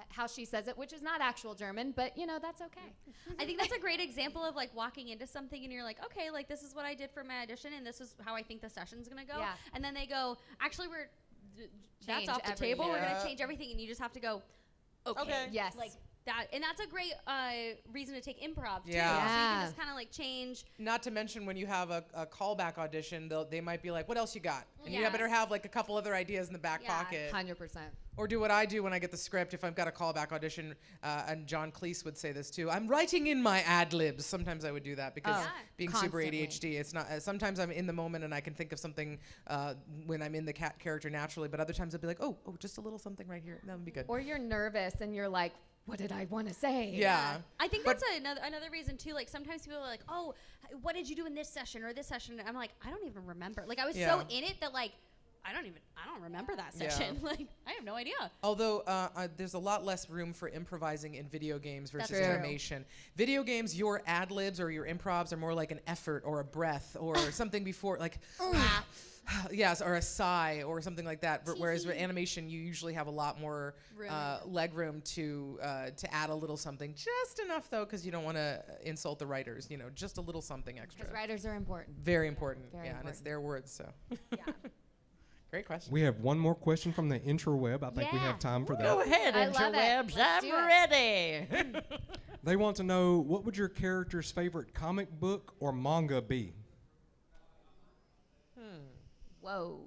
Speaker 6: How she says it, which is not actual German, but you know, that's okay.
Speaker 22: I think that's a great example of like walking into something and you're like, okay, like this is what I did for my audition and this is how I think the session's gonna go.
Speaker 6: Yeah.
Speaker 22: And then they go, actually that's
Speaker 6: Change
Speaker 22: off the
Speaker 6: everything.
Speaker 22: table. We're
Speaker 21: Yeah.
Speaker 22: gonna change everything, and you just have to go,
Speaker 21: Okay.
Speaker 6: Yes.
Speaker 22: like that. And that's a great reason to take improv too.
Speaker 21: Yeah.
Speaker 22: So you
Speaker 6: Yeah.
Speaker 22: can just kind of like change.
Speaker 21: Not to mention when you have a callback audition, they might be like, what else you got? And you
Speaker 22: Yeah.
Speaker 21: better have like a couple other ideas in the back
Speaker 22: Yeah.
Speaker 21: pocket.
Speaker 6: 100%.
Speaker 21: Or do what I do when I get the script if I've got a callback audition, and John Cleese would say this too. I'm writing in my ad libs. Sometimes I would do that because
Speaker 6: Oh, yeah.
Speaker 21: being
Speaker 6: Constantly.
Speaker 21: super ADHD, it's not. Sometimes I'm in the moment and I can think of something when I'm in the character naturally, but other times I'll be like, oh, just a little something right here. That would be good.
Speaker 6: Or you're nervous and you're like, what did I want to say?
Speaker 21: Yeah.
Speaker 22: I think
Speaker 21: But-
Speaker 22: that's another reason too. Like sometimes people are like, "Oh, what did you do in this session or this session?" And I'm like, I don't even remember. Like I was so
Speaker 21: Yeah.
Speaker 22: in it that like I don't remember that
Speaker 21: Yeah.
Speaker 22: session. Like I have no idea.
Speaker 21: Although there's a lot less room for improvising in video games versus
Speaker 22: That's true.
Speaker 21: animation. Video games, your ad libs or your improvs are more like an effort or a breath or something before, like, yes, or a sigh or something like that. Whereas with animation, you usually have a lot more
Speaker 22: Room.
Speaker 21: leg room to add a little something, just enough though, because you don't want to insult the writers. You know, just a little something extra.
Speaker 6: Because writers are important.
Speaker 21: Very important.
Speaker 6: Very
Speaker 21: yeah, and it's
Speaker 6: important.
Speaker 21: their words. So. Great question.
Speaker 4: We have one more question from the interweb. I think we have time for that.
Speaker 15: Go ahead,
Speaker 6: I love it.
Speaker 15: interwebs.
Speaker 6: Let's do
Speaker 15: I'm
Speaker 6: it.
Speaker 15: ready.
Speaker 4: They want to know, what would your character's favorite comic book or manga be?
Speaker 6: Whoa.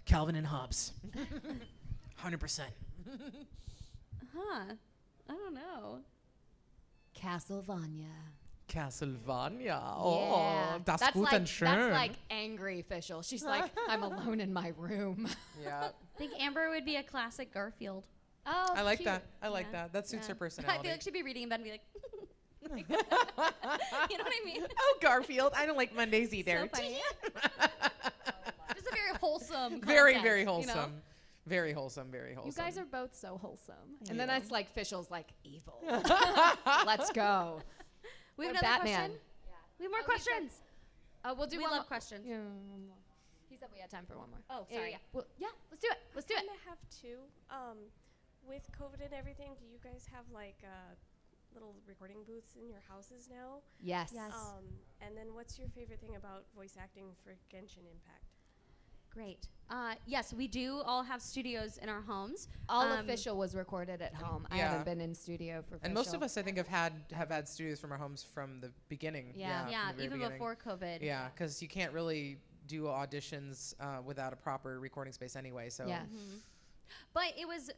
Speaker 15: Calvin and Hobbes. 100%.
Speaker 22: Huh? I don't know.
Speaker 6: Castlevania.
Speaker 21: Castlevania.
Speaker 6: Yeah.
Speaker 21: Oh, das
Speaker 6: that's
Speaker 21: gut
Speaker 6: like,
Speaker 21: und schön.
Speaker 6: That's like angry official. She's like, I'm alone in my room.
Speaker 21: Yeah.
Speaker 22: I think Amber would be a classic Garfield.
Speaker 6: Oh,
Speaker 21: I like
Speaker 6: cute.
Speaker 21: that. I like
Speaker 22: Yeah.
Speaker 21: that. That suits her
Speaker 22: I
Speaker 21: personality.
Speaker 22: feel like she'd be reading in bed and be like, like you know what I mean?
Speaker 21: Oh, Garfield. I don't like Mondays either.
Speaker 22: So funny. Just a very wholesome.
Speaker 21: Very,
Speaker 22: content,
Speaker 21: very
Speaker 22: you know?
Speaker 21: wholesome. Very wholesome. Very wholesome.
Speaker 6: You guys are both so wholesome. And
Speaker 21: Yeah.
Speaker 6: then it's like Fischl's like evil. Let's go.
Speaker 22: We have
Speaker 6: Or
Speaker 22: another
Speaker 6: Batman.
Speaker 22: question. We have more questions.
Speaker 6: We'll do
Speaker 22: We
Speaker 6: one
Speaker 22: love
Speaker 6: more.
Speaker 22: questions.
Speaker 6: Yeah, one more. He said we had time for one more.
Speaker 22: Oh,
Speaker 6: Yeah,
Speaker 22: sorry.
Speaker 6: Yeah, well, yeah, let's do it. Let's do it.
Speaker 23: I have two. With COVID and everything, do you guys have like little recording booths in your houses now?
Speaker 6: Yes.
Speaker 22: Yes.
Speaker 23: And then what's your favorite thing about voice acting for Genshin Impact?
Speaker 22: Great. Yes, we do all have studios in our homes.
Speaker 6: All official was recorded at home. I
Speaker 21: Yeah.
Speaker 6: haven't been in studio for
Speaker 21: And most of
Speaker 6: official.
Speaker 21: us, I think, have had studios from our homes from the beginning.
Speaker 22: Yeah,
Speaker 21: from the very
Speaker 22: even
Speaker 21: beginning.
Speaker 22: before COVID.
Speaker 21: Yeah, because you can't really do auditions without a proper recording space anyway. So
Speaker 6: Yeah.
Speaker 22: Mm-hmm. But it was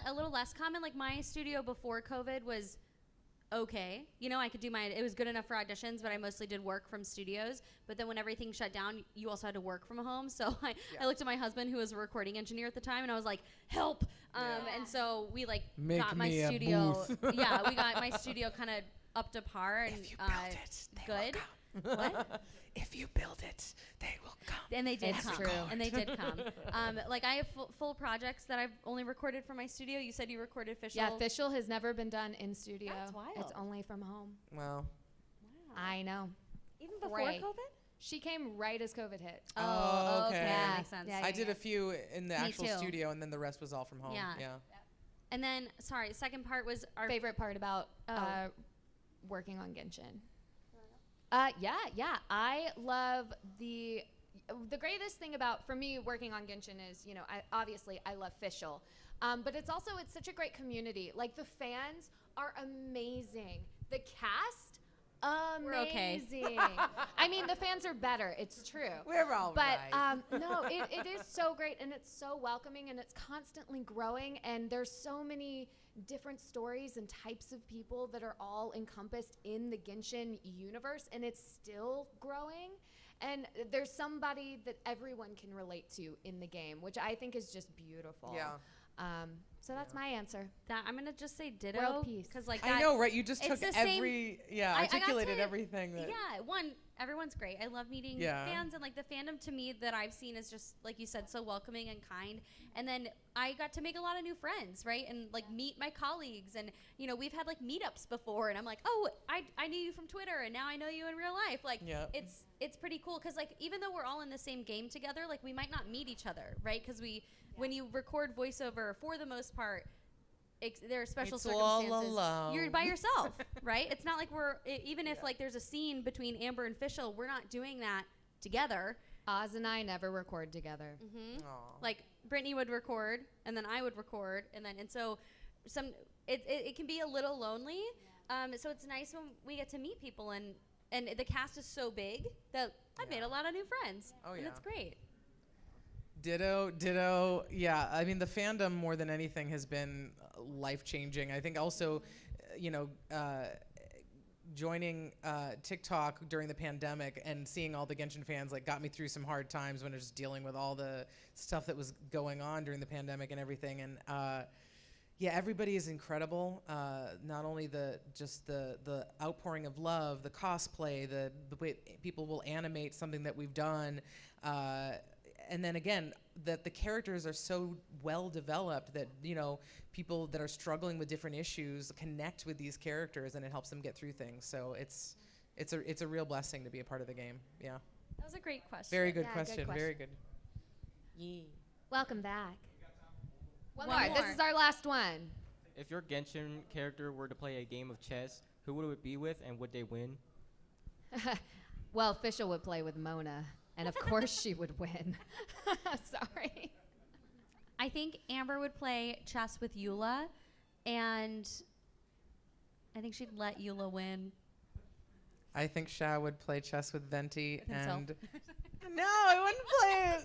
Speaker 22: a little less common. Like my studio before COVID was okay. You know, I could do it was good enough for auditions, but I mostly did work from studios. But then when everything shut down, you also had to work from home. So I looked at my husband, who was a recording engineer at the time, and I was like, help. And so we
Speaker 13: Make
Speaker 22: got my
Speaker 13: me a
Speaker 22: studio.
Speaker 13: booth.
Speaker 22: Yeah, we got my studio kind of up to par and
Speaker 13: If you build it, they
Speaker 22: good.
Speaker 13: will come.
Speaker 22: What?
Speaker 13: If you build it, they will come.
Speaker 22: And they did
Speaker 6: It's
Speaker 22: come.
Speaker 6: true.
Speaker 22: And they did come. Like I have full projects that I've only recorded for my studio. You said you recorded Fischl.
Speaker 6: Yeah, Fischl has never been done in studio.
Speaker 22: That's wild.
Speaker 6: It's only from home.
Speaker 13: Wow.
Speaker 6: I know.
Speaker 22: Even before
Speaker 6: Great.
Speaker 22: COVID?
Speaker 6: She came right as COVID hit.
Speaker 13: Oh, okay.
Speaker 6: Yeah.
Speaker 22: Makes sense.
Speaker 6: Yeah,
Speaker 13: I
Speaker 6: yeah,
Speaker 13: did
Speaker 6: yeah.
Speaker 13: a few in the
Speaker 22: Me
Speaker 13: actual
Speaker 22: too.
Speaker 13: studio, and then the rest was all from home.
Speaker 22: Yeah. And then, sorry, second part was our
Speaker 6: favorite part about working on Genshin. Yeah. I love the greatest thing about, for me, working on Genshin is, you know, I love Fischl. But it's such a great community. Like, the fans are amazing. The cast, amazing.
Speaker 22: We're okay.
Speaker 6: I mean, the fans are better. It's true.
Speaker 13: We're all
Speaker 6: but,
Speaker 13: right.
Speaker 6: no, it is so great, and it's so welcoming, and it's constantly growing, and there's so many different stories and types of people that are all encompassed in the Genshin universe, and it's still growing. And there's somebody that everyone can relate to in the game, which I think is just beautiful.
Speaker 13: Yeah.
Speaker 6: So that's my answer.
Speaker 22: I'm gonna just say ditto.
Speaker 6: World peace.
Speaker 22: Because like
Speaker 13: I know, right? You just
Speaker 22: it's
Speaker 13: took
Speaker 22: the same-
Speaker 13: articulated everything. That
Speaker 22: everyone's great. I love meeting fans, and like the fandom to me that I've seen is just, like you said, so welcoming and kind. And then I got to make a lot of new friends, right? And like meet my colleagues, and you know, we've had like meetups before, and I'm like, oh, I knew you from Twitter, and now I know you in real life. Like, it's pretty cool, because like even though we're all in the same game together, like we might not meet each other, right? Because when you record voiceover, for the most part, there are special
Speaker 13: It's
Speaker 22: circumstances.
Speaker 13: all alone.
Speaker 22: You're by yourself, right? It's not like even if like there's a scene between Amber and Fischl, we're not doing that together.
Speaker 6: Oz and I never record together.
Speaker 22: Like Brittany would record, and then I would record, and so it can be a little lonely. So it's nice when we get to meet people, and the cast is so big that I've made a lot of new friends.
Speaker 13: Oh,
Speaker 22: and
Speaker 13: yeah.
Speaker 22: it's great.
Speaker 13: Ditto. Yeah, I mean, the fandom more than anything has been life-changing. I think also, joining TikTok during the pandemic and seeing all the Genshin fans got me through some hard times when I was just dealing with all the stuff that was going on during the pandemic and everything. And everybody is incredible. Not only the outpouring of love, the cosplay, the way people will animate something that we've done. And then again, that the characters are so well developed that people that are struggling with different issues connect with these characters, and it helps them get through things. So it's a real blessing to be a part of the game. Yeah.
Speaker 22: That was a great question.
Speaker 13: Very good question. Very good.
Speaker 22: Yeah.
Speaker 6: Welcome back. One
Speaker 22: One
Speaker 6: more.
Speaker 22: more.
Speaker 6: This is our last one.
Speaker 12: If your Genshin character were to play a game of chess, who would it be with, and would they win?
Speaker 6: Well, Fischl would play with Mona, and of course she would win. Sorry.
Speaker 22: I think Amber would play chess with Eula, and I think she'd let Eula win.
Speaker 13: I think Sha would play chess with Venti,
Speaker 22: Himself.
Speaker 13: and no, I wouldn't play it.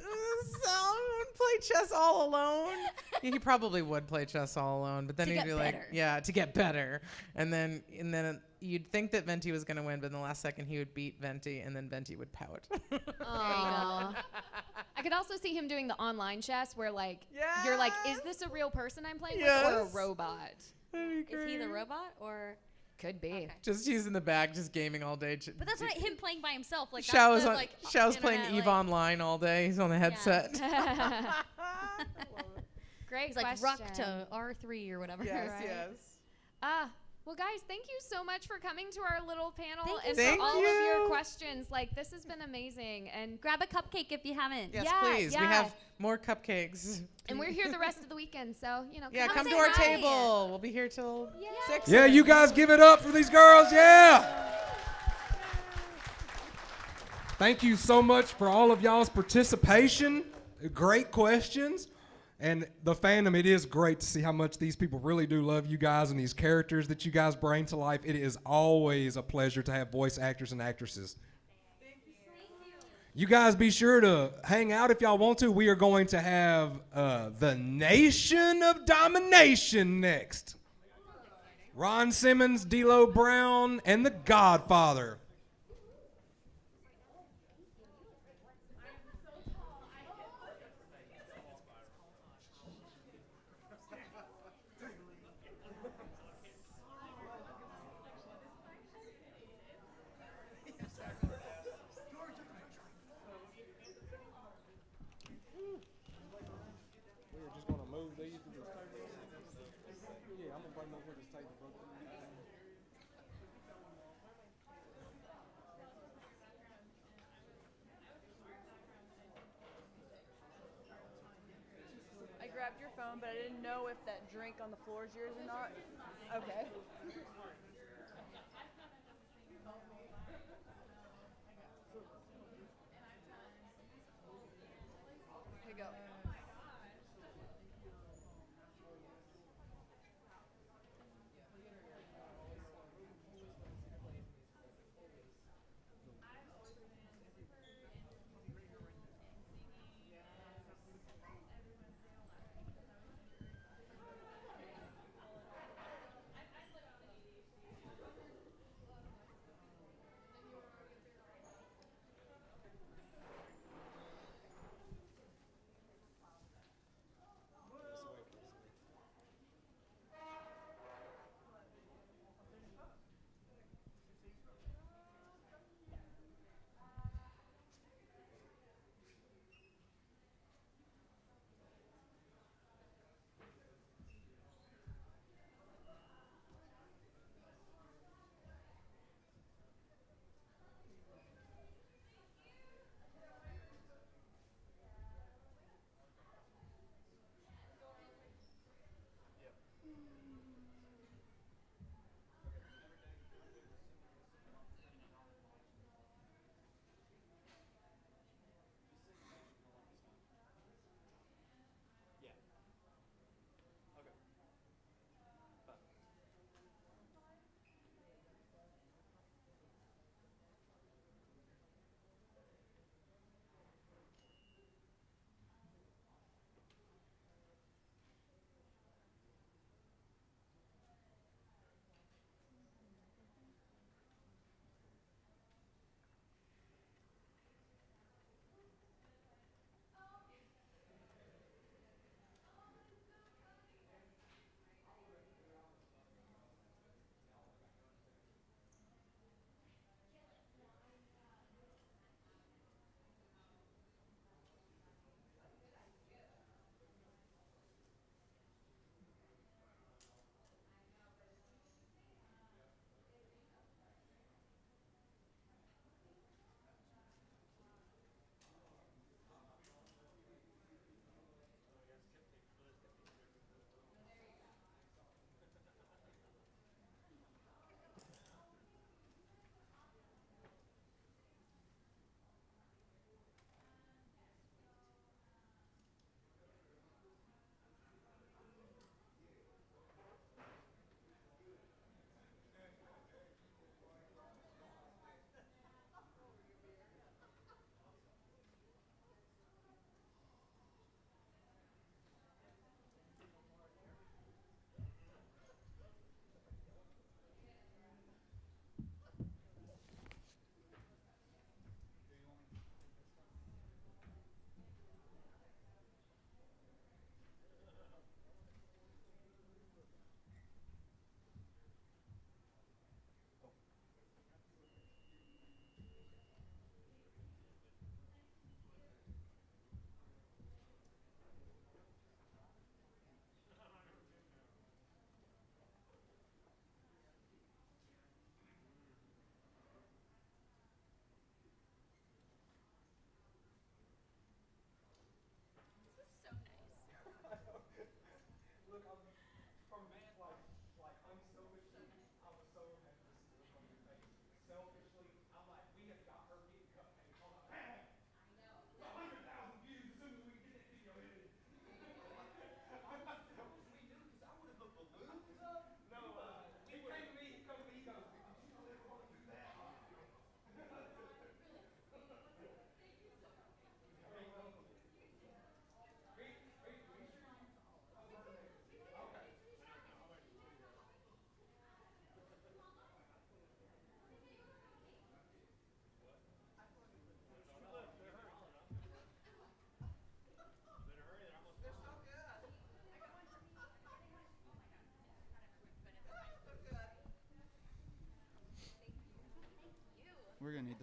Speaker 13: I wouldn't play chess all alone. Yeah, he probably would play chess all alone, but then
Speaker 22: To
Speaker 13: he'd
Speaker 22: get
Speaker 13: be
Speaker 22: better.
Speaker 13: to get better. And then you'd think that Venti was gonna win, but in the last second he would beat Venti, and then Venti would pout.
Speaker 6: Aw. I could also see him doing the online chess where you're like, is this a real person I'm playing with or a
Speaker 13: Yes.
Speaker 6: robot?
Speaker 22: Is he the robot, or?
Speaker 6: Could be.
Speaker 13: Just he's in the back, just gaming all day.
Speaker 22: But that's not him playing by himself. Like
Speaker 13: Shao
Speaker 22: that's
Speaker 13: was
Speaker 22: the,
Speaker 13: Shao's playing
Speaker 22: internet,
Speaker 13: EVE Online all day. He's on the headset.
Speaker 6: Great
Speaker 22: He's like
Speaker 6: question.
Speaker 22: ruck to R3 or whatever.
Speaker 13: Yes,
Speaker 22: right?
Speaker 13: yes.
Speaker 6: Well, guys, thank you so much for coming to our little panel
Speaker 22: Thank
Speaker 6: and
Speaker 22: you so
Speaker 6: for all of
Speaker 22: much.
Speaker 6: your questions. This has been amazing. And
Speaker 22: grab a cupcake if you haven't.
Speaker 13: Yes,
Speaker 6: Yeah,
Speaker 13: please. We
Speaker 6: yeah.
Speaker 13: have more cupcakes.
Speaker 6: And we're here the rest of the weekend, so
Speaker 13: Come
Speaker 6: say
Speaker 13: to our
Speaker 6: hi.
Speaker 13: table. We'll be here till 6.
Speaker 4: Yeah, you guys give it up for these girls. Yeah. Thank you so much for all of y'all's participation. Great questions. And the fandom, it is great to see how much these people really do love you guys and these characters that you guys bring to life. It is always a pleasure to have voice actors and actresses. You guys be sure to hang out if y'all want to. We are going to have the Nation of Domination next. Ron Simmons, D'Lo Brown, and The Godfather. We're just going to move these to this table. Yeah, I'm going to bring them over to this table.
Speaker 10: I grabbed your phone, but I didn't know if that drink on the floor is yours or not. Okay. Here you go.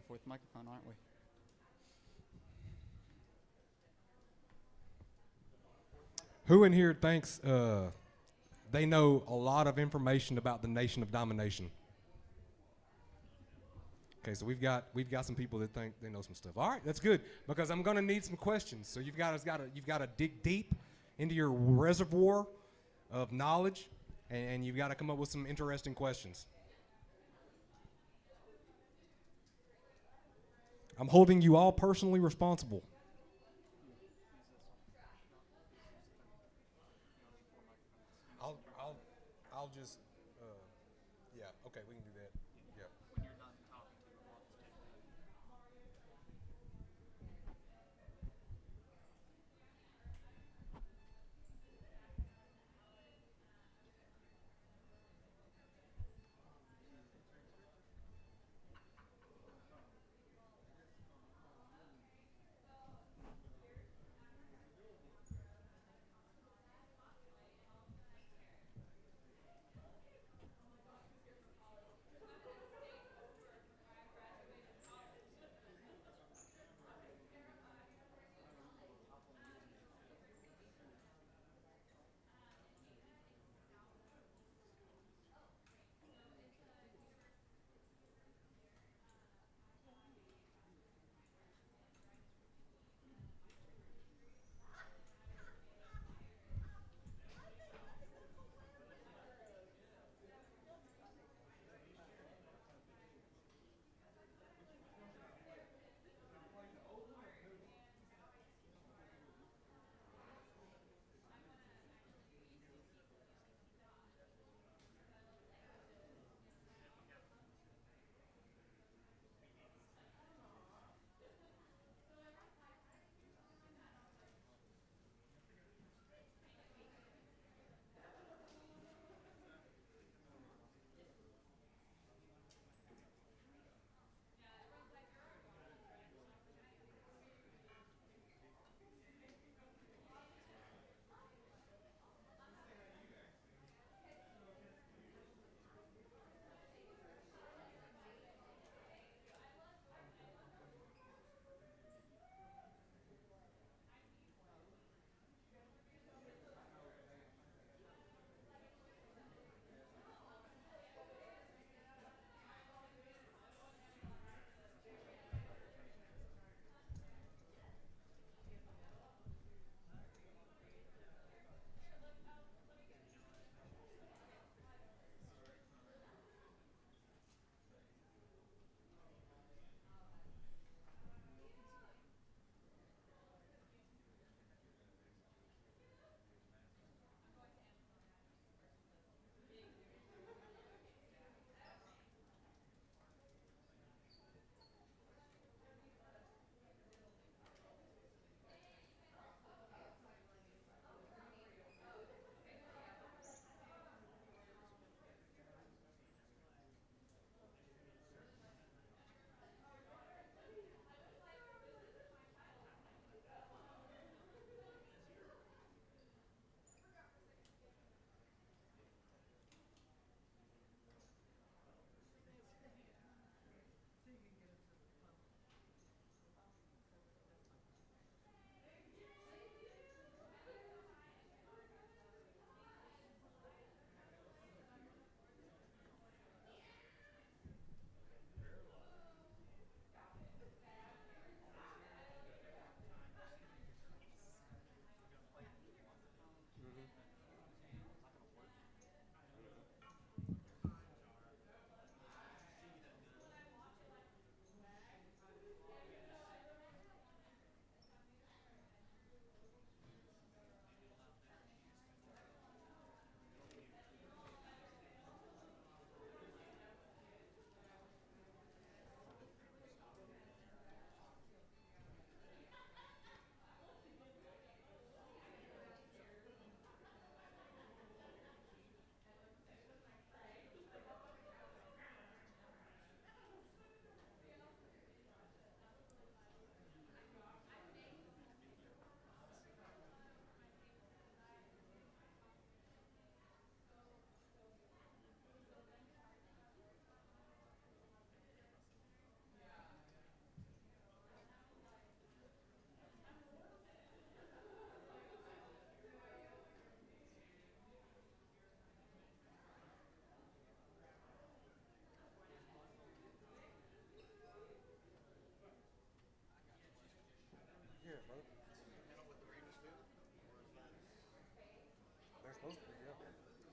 Speaker 5: fourth microphone, aren't we?
Speaker 4: Who in here thinks they know a lot of information about the Nation of Domination? Okay, so we've got some people that think they know some stuff. All right, that's good because I'm going to need some questions. So you've got to dig deep into your reservoir of knowledge, and you've got to come up with some interesting questions. I'm holding you all personally responsible. I'll just, yeah, okay, we can do that. Yeah.
Speaker 5: When you're done talking to them, I'll just take it.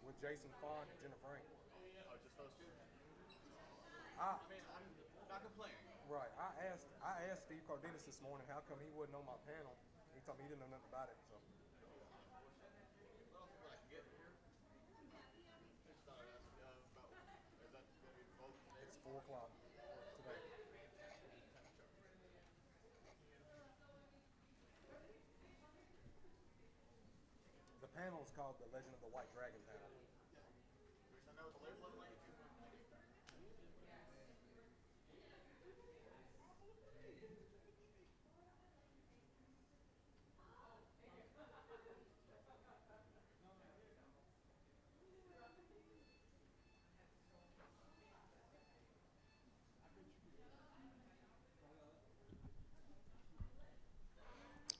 Speaker 4: with Jason Font and Jenna Frank.
Speaker 5: Oh, just those two?
Speaker 4: I
Speaker 5: mean, I'm not complaining.
Speaker 4: Right. I asked Steve Cardenas this morning how come he wasn't on my panel. He told me he didn't know nothing about it. So.
Speaker 5: What else would I can get here? I just thought I'd ask about, is that going to be both today?
Speaker 4: It's 4 o'clock today. The panel is called the Legend of the White Dragon panel.
Speaker 5: Can we send out with the label on my YouTube?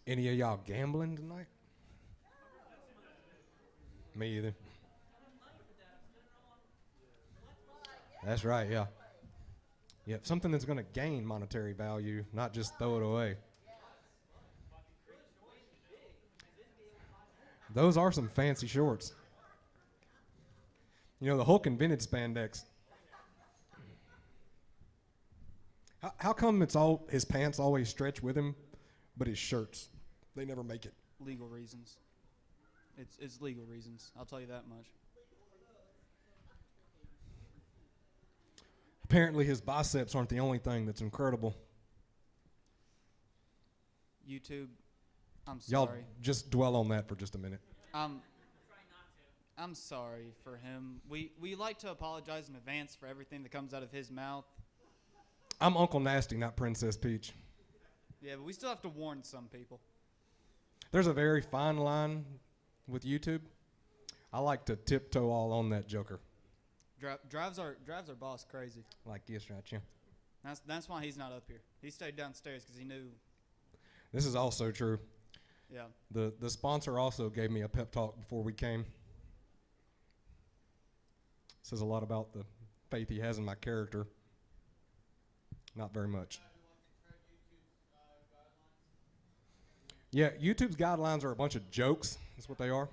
Speaker 4: Any of y'all gambling tonight? Me either. That's right, yeah. Yeah, something that's going to gain monetary value, not just throw it away. Those are some fancy shorts. You know, the Hulk invented spandex. How come it's all his pants always stretch with him, but his shirts, they never make it?
Speaker 5: Legal reasons. It's legal reasons. I'll tell you that much.
Speaker 4: Apparently his biceps aren't the only thing that's incredible.
Speaker 5: YouTube, I'm
Speaker 4: Y'all
Speaker 5: sorry.
Speaker 4: just dwell on that for just a minute.
Speaker 5: I'm sorry for him. We like to apologize in advance for everything that comes out of his mouth.
Speaker 4: I'm Uncle Nasty, not Princess Peach.
Speaker 5: Yeah, but we still have to warn some people.
Speaker 4: There's a very fine line with YouTube. I like to tiptoe all on that joker.
Speaker 5: Drives our boss crazy.
Speaker 4: Like this right here.
Speaker 5: That's why he's not up here. He stayed downstairs because he knew.
Speaker 4: This is also true.
Speaker 5: Yeah.
Speaker 4: The sponsor also gave me a pep talk before we came. Says a lot about the faith he has in my character. Not very much. Yeah, YouTube's guidelines are a bunch of jokes. That's what they are.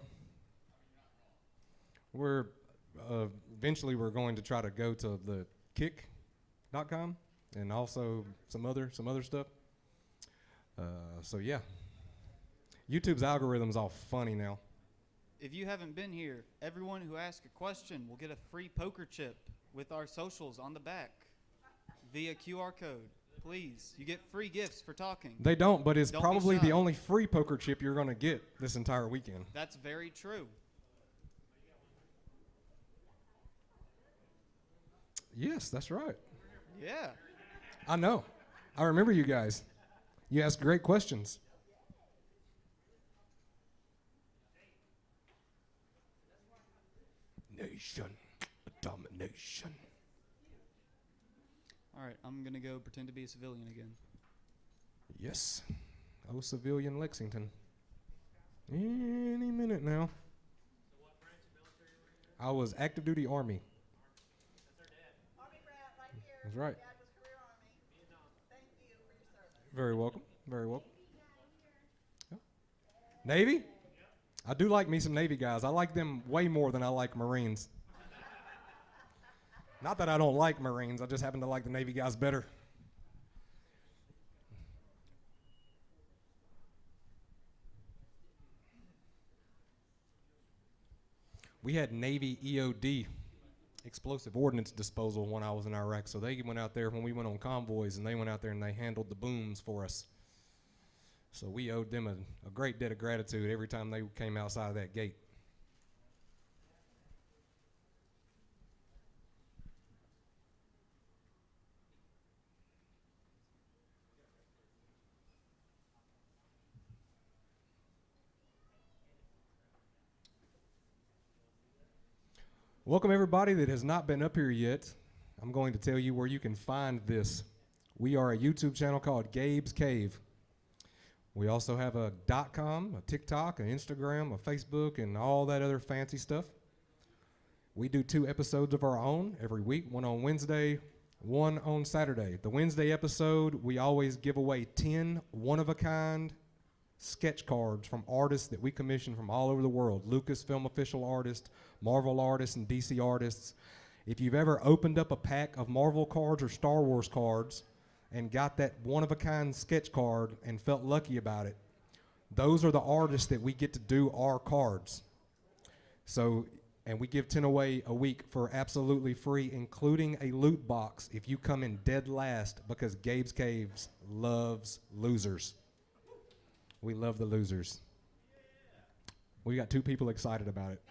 Speaker 4: Eventually we're going to try to go to the kick.com and also some other stuff. So yeah, YouTube's algorithm is all funny now.
Speaker 5: If you haven't been here, everyone who asks a question will get a free poker chip with our socials on the back via QR code. Please, you get free gifts for talking.
Speaker 4: They don't, but it's
Speaker 5: Don't be
Speaker 4: probably
Speaker 5: shy.
Speaker 4: the only free poker chip you're going to get this entire weekend.
Speaker 5: That's very true.
Speaker 4: Yes, that's right.
Speaker 5: Yeah.
Speaker 4: I know. I remember you guys. You asked great questions. Nation. Domination.
Speaker 5: All right, I'm going to go pretend to be a civilian again.
Speaker 4: Yes. Oh, civilian Lexington. Any minute now. I was active duty Army. That's right. Very welcome. Very welcome. Yeah. Navy? I do like me some Navy guys. I like them way more than I like Marines. Not that I don't like Marines, I just happen to like the Navy guys better. We had Navy EOD, explosive ordnance disposal, when I was in Iraq. So they went out there when we went on convoys, and they went out there and they handled the booms for us. So we owed them a great debt of gratitude every time they came outside of that gate. Welcome everybody that has not been up here yet. I'm going to tell you where you can find this. We are a YouTube channel called Gabe's Cave. We also have a .com, a TikTok, an Instagram, a Facebook, and all that other fancy stuff. We do 2 episodes of our own every week, one on Wednesday, one on Saturday. The Wednesday episode, we always give away 10 one-of-a-kind sketch cards from artists that we commission from all over the world, Lucasfilm official artists, Marvel artists, and DC artists. If you've ever opened up a pack of Marvel cards or Star Wars cards and got that one-of-a-kind sketch card and felt lucky about it, those are the artists that we get to do our cards. So, and we give 10 away a week for absolutely free, including a loot box if you come in dead last, because Gabe's Caves loves losers. We love the losers. We got 2 people excited about it.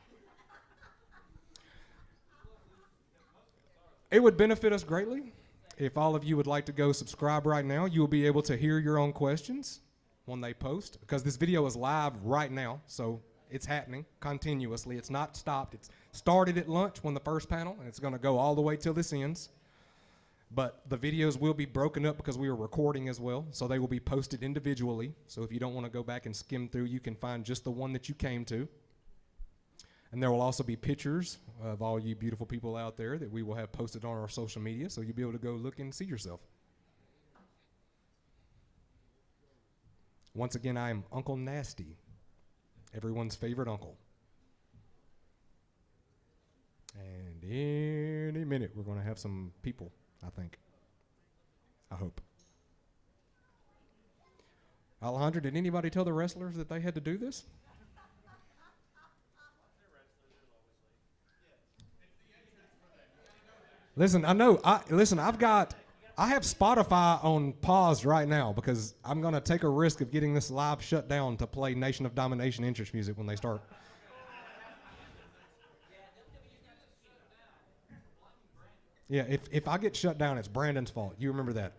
Speaker 4: It would benefit us greatly if all of you would like to go subscribe right now. You will be able to hear your own questions when they post, because this video is live right now, so it's happening continuously. It's not stopped. It's started at lunch when the first panel, and it's going to go all the way till this ends. But the videos will be broken up because we are recording as well, so they will be posted individually. So if you don't want to go back and skim through, you can find just the one that you came to. And there will also be pictures of all you beautiful people out there that we will have posted on our social media, so you'll be able to go look and see yourself. Once again, I am Uncle Nasty, everyone's favorite uncle. And any minute, we're going to have some people, I think. I hope. Alejandro, did anybody tell the wrestlers that they had to do this? Listen, I know. I have Spotify on pause right now because I'm going to take a risk of getting this live shut down to play Nation of Domination entrance music when they start. Yeah, if I get shut down, it's Brandon's fault. You remember that.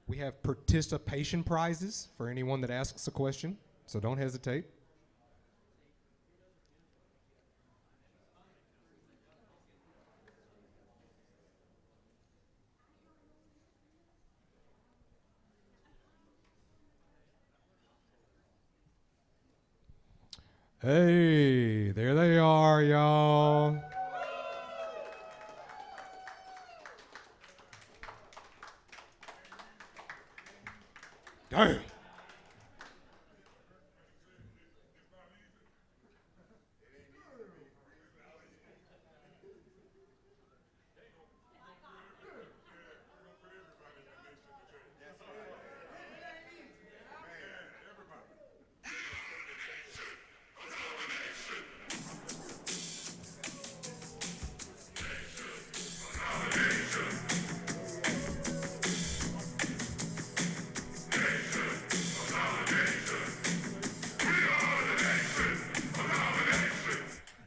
Speaker 4: We have participation prizes for anyone that asks a question, so don't hesitate. Hey, there they are, y'all. Damn.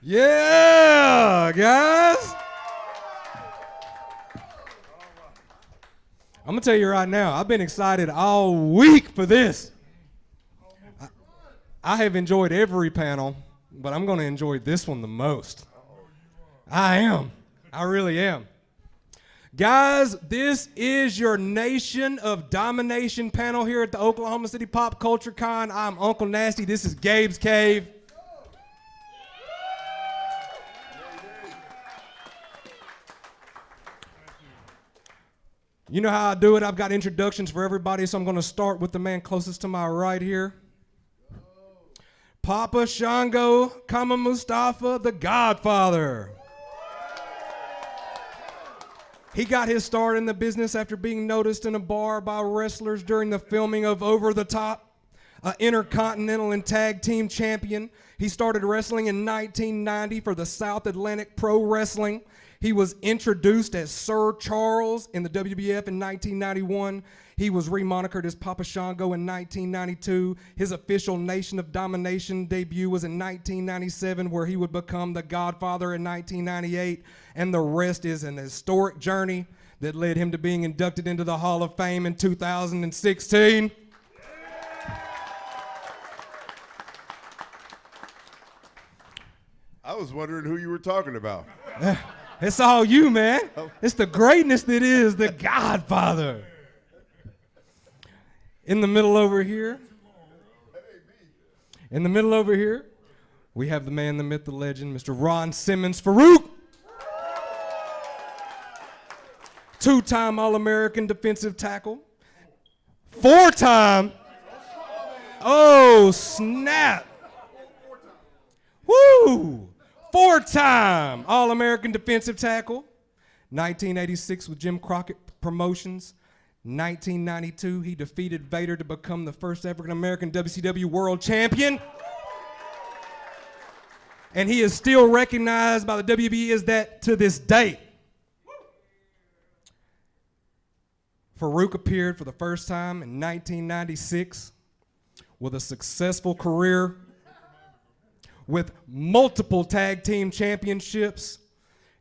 Speaker 4: Yeah, guys. I'm going to tell you right now, I've been excited all week for this. I have enjoyed every panel, but I'm going to enjoy this one the most. I am. I really am. Guys, this is your Nation of Domination panel here at the Oklahoma City Pop Culture Con. I'm Uncle Nasty. This is Gabe's Cave. You know how I do it. I've got introductions for everybody, so I'm going to start with the man closest to my right here. Papa Shango Kama Mustafa, the Godfather. He got his start in the business after being noticed in a bar by wrestlers during the filming of Over the Top, an Intercontinental and Tag Team Champion. He started wrestling in 1990 for the South Atlantic Pro Wrestling. He was introduced as Sir Charles in the WWF in 1991. He was remonikered as Papa Shango in 1992. His official Nation of Domination debut was in 1997, where he would become the Godfather in 1998. And the rest is an historic journey that led him to being inducted into the Hall of Fame in 2016.
Speaker 14: I was wondering who you were talking about.
Speaker 4: It's all you, man. It's the greatness that is the Godfather. In the middle over here. In the middle over here, we have the man, the myth, the legend, Mr. Ron Simmons. Farouk. Two-time All-American defensive tackle. Four-time. Oh, snap. Woo! Four-time All-American defensive tackle. 1986 with Jim Crockett Promotions. 1992, he defeated Vader to become the first African-American WCW World Champion. And he is still recognized by the WBE as that to this day. Farouk appeared for the first time in 1996 with a successful career with multiple tag team championships.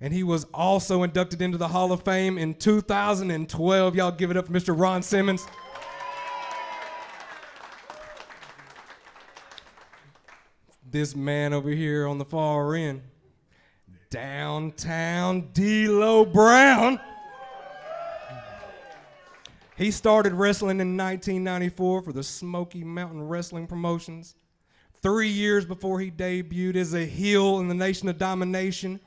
Speaker 4: And he was also inducted into the Hall of Fame in 2012. Y'all give it up for Mr. Ron Simmons. This man over here on the far end, Downtown D'Lo Brown. He started wrestling in 1994 for the Smoky Mountain Wrestling Promotions. 3 years before he debuted as a heel in the Nation of Domination.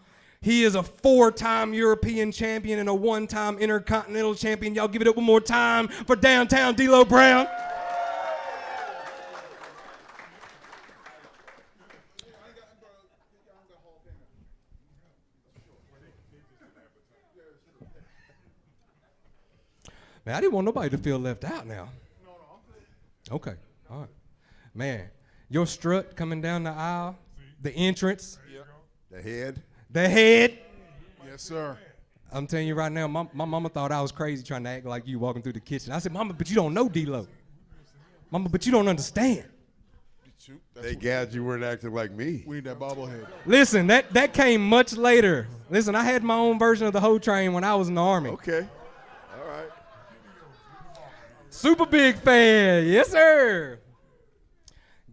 Speaker 4: He is a 4-time European champion and a 1-time Intercontinental champion. Y'all give it up one more time for Downtown D'Lo Brown. Man, I didn't want nobody to feel left out now. Okay, all right. Man, your strut coming down the aisle, the entrance.
Speaker 14: Yep. The head.
Speaker 4: The head.
Speaker 3: Yes, sir.
Speaker 4: I'm telling you right now, my mama thought I was crazy trying to act like you walking through the kitchen. I said, Mama, but you don't know D-Lo. Mama, but you don't understand.
Speaker 14: They gagged you weren't acting like me.
Speaker 3: We need that bobblehead.
Speaker 4: Listen, that came much later. Listen, I had my own version of the Ho Train when I was in the Army.
Speaker 14: Okay. All right.
Speaker 4: Super big fan. Yes, sir.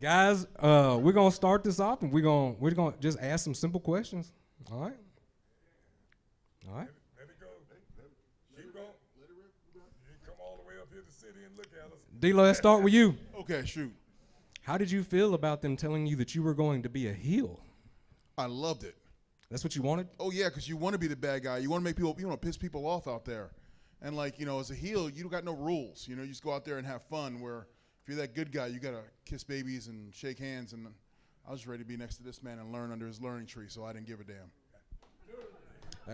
Speaker 4: Guys, we're going to start this off, and we're gonna just ask some simple questions. All right? All right.
Speaker 3: Let it go. Keep going. You come all the way up here to the city and look at us.
Speaker 4: D-Lo, let's start with you.
Speaker 3: Okay, shoot.
Speaker 4: How did you feel about them telling you that you were going to be a heel?
Speaker 3: I loved it.
Speaker 4: That's what you wanted?
Speaker 3: Oh, yeah, because you want to be the bad guy. You want to make people, you want to piss people off out there. And, like, you know, as a heel, you don't got no rules. You know, you just go out there and have fun, where if you're that good guy, you got to kiss babies and shake hands. And I was ready to be next to this man and learn under his learning tree, so I didn't give a damn.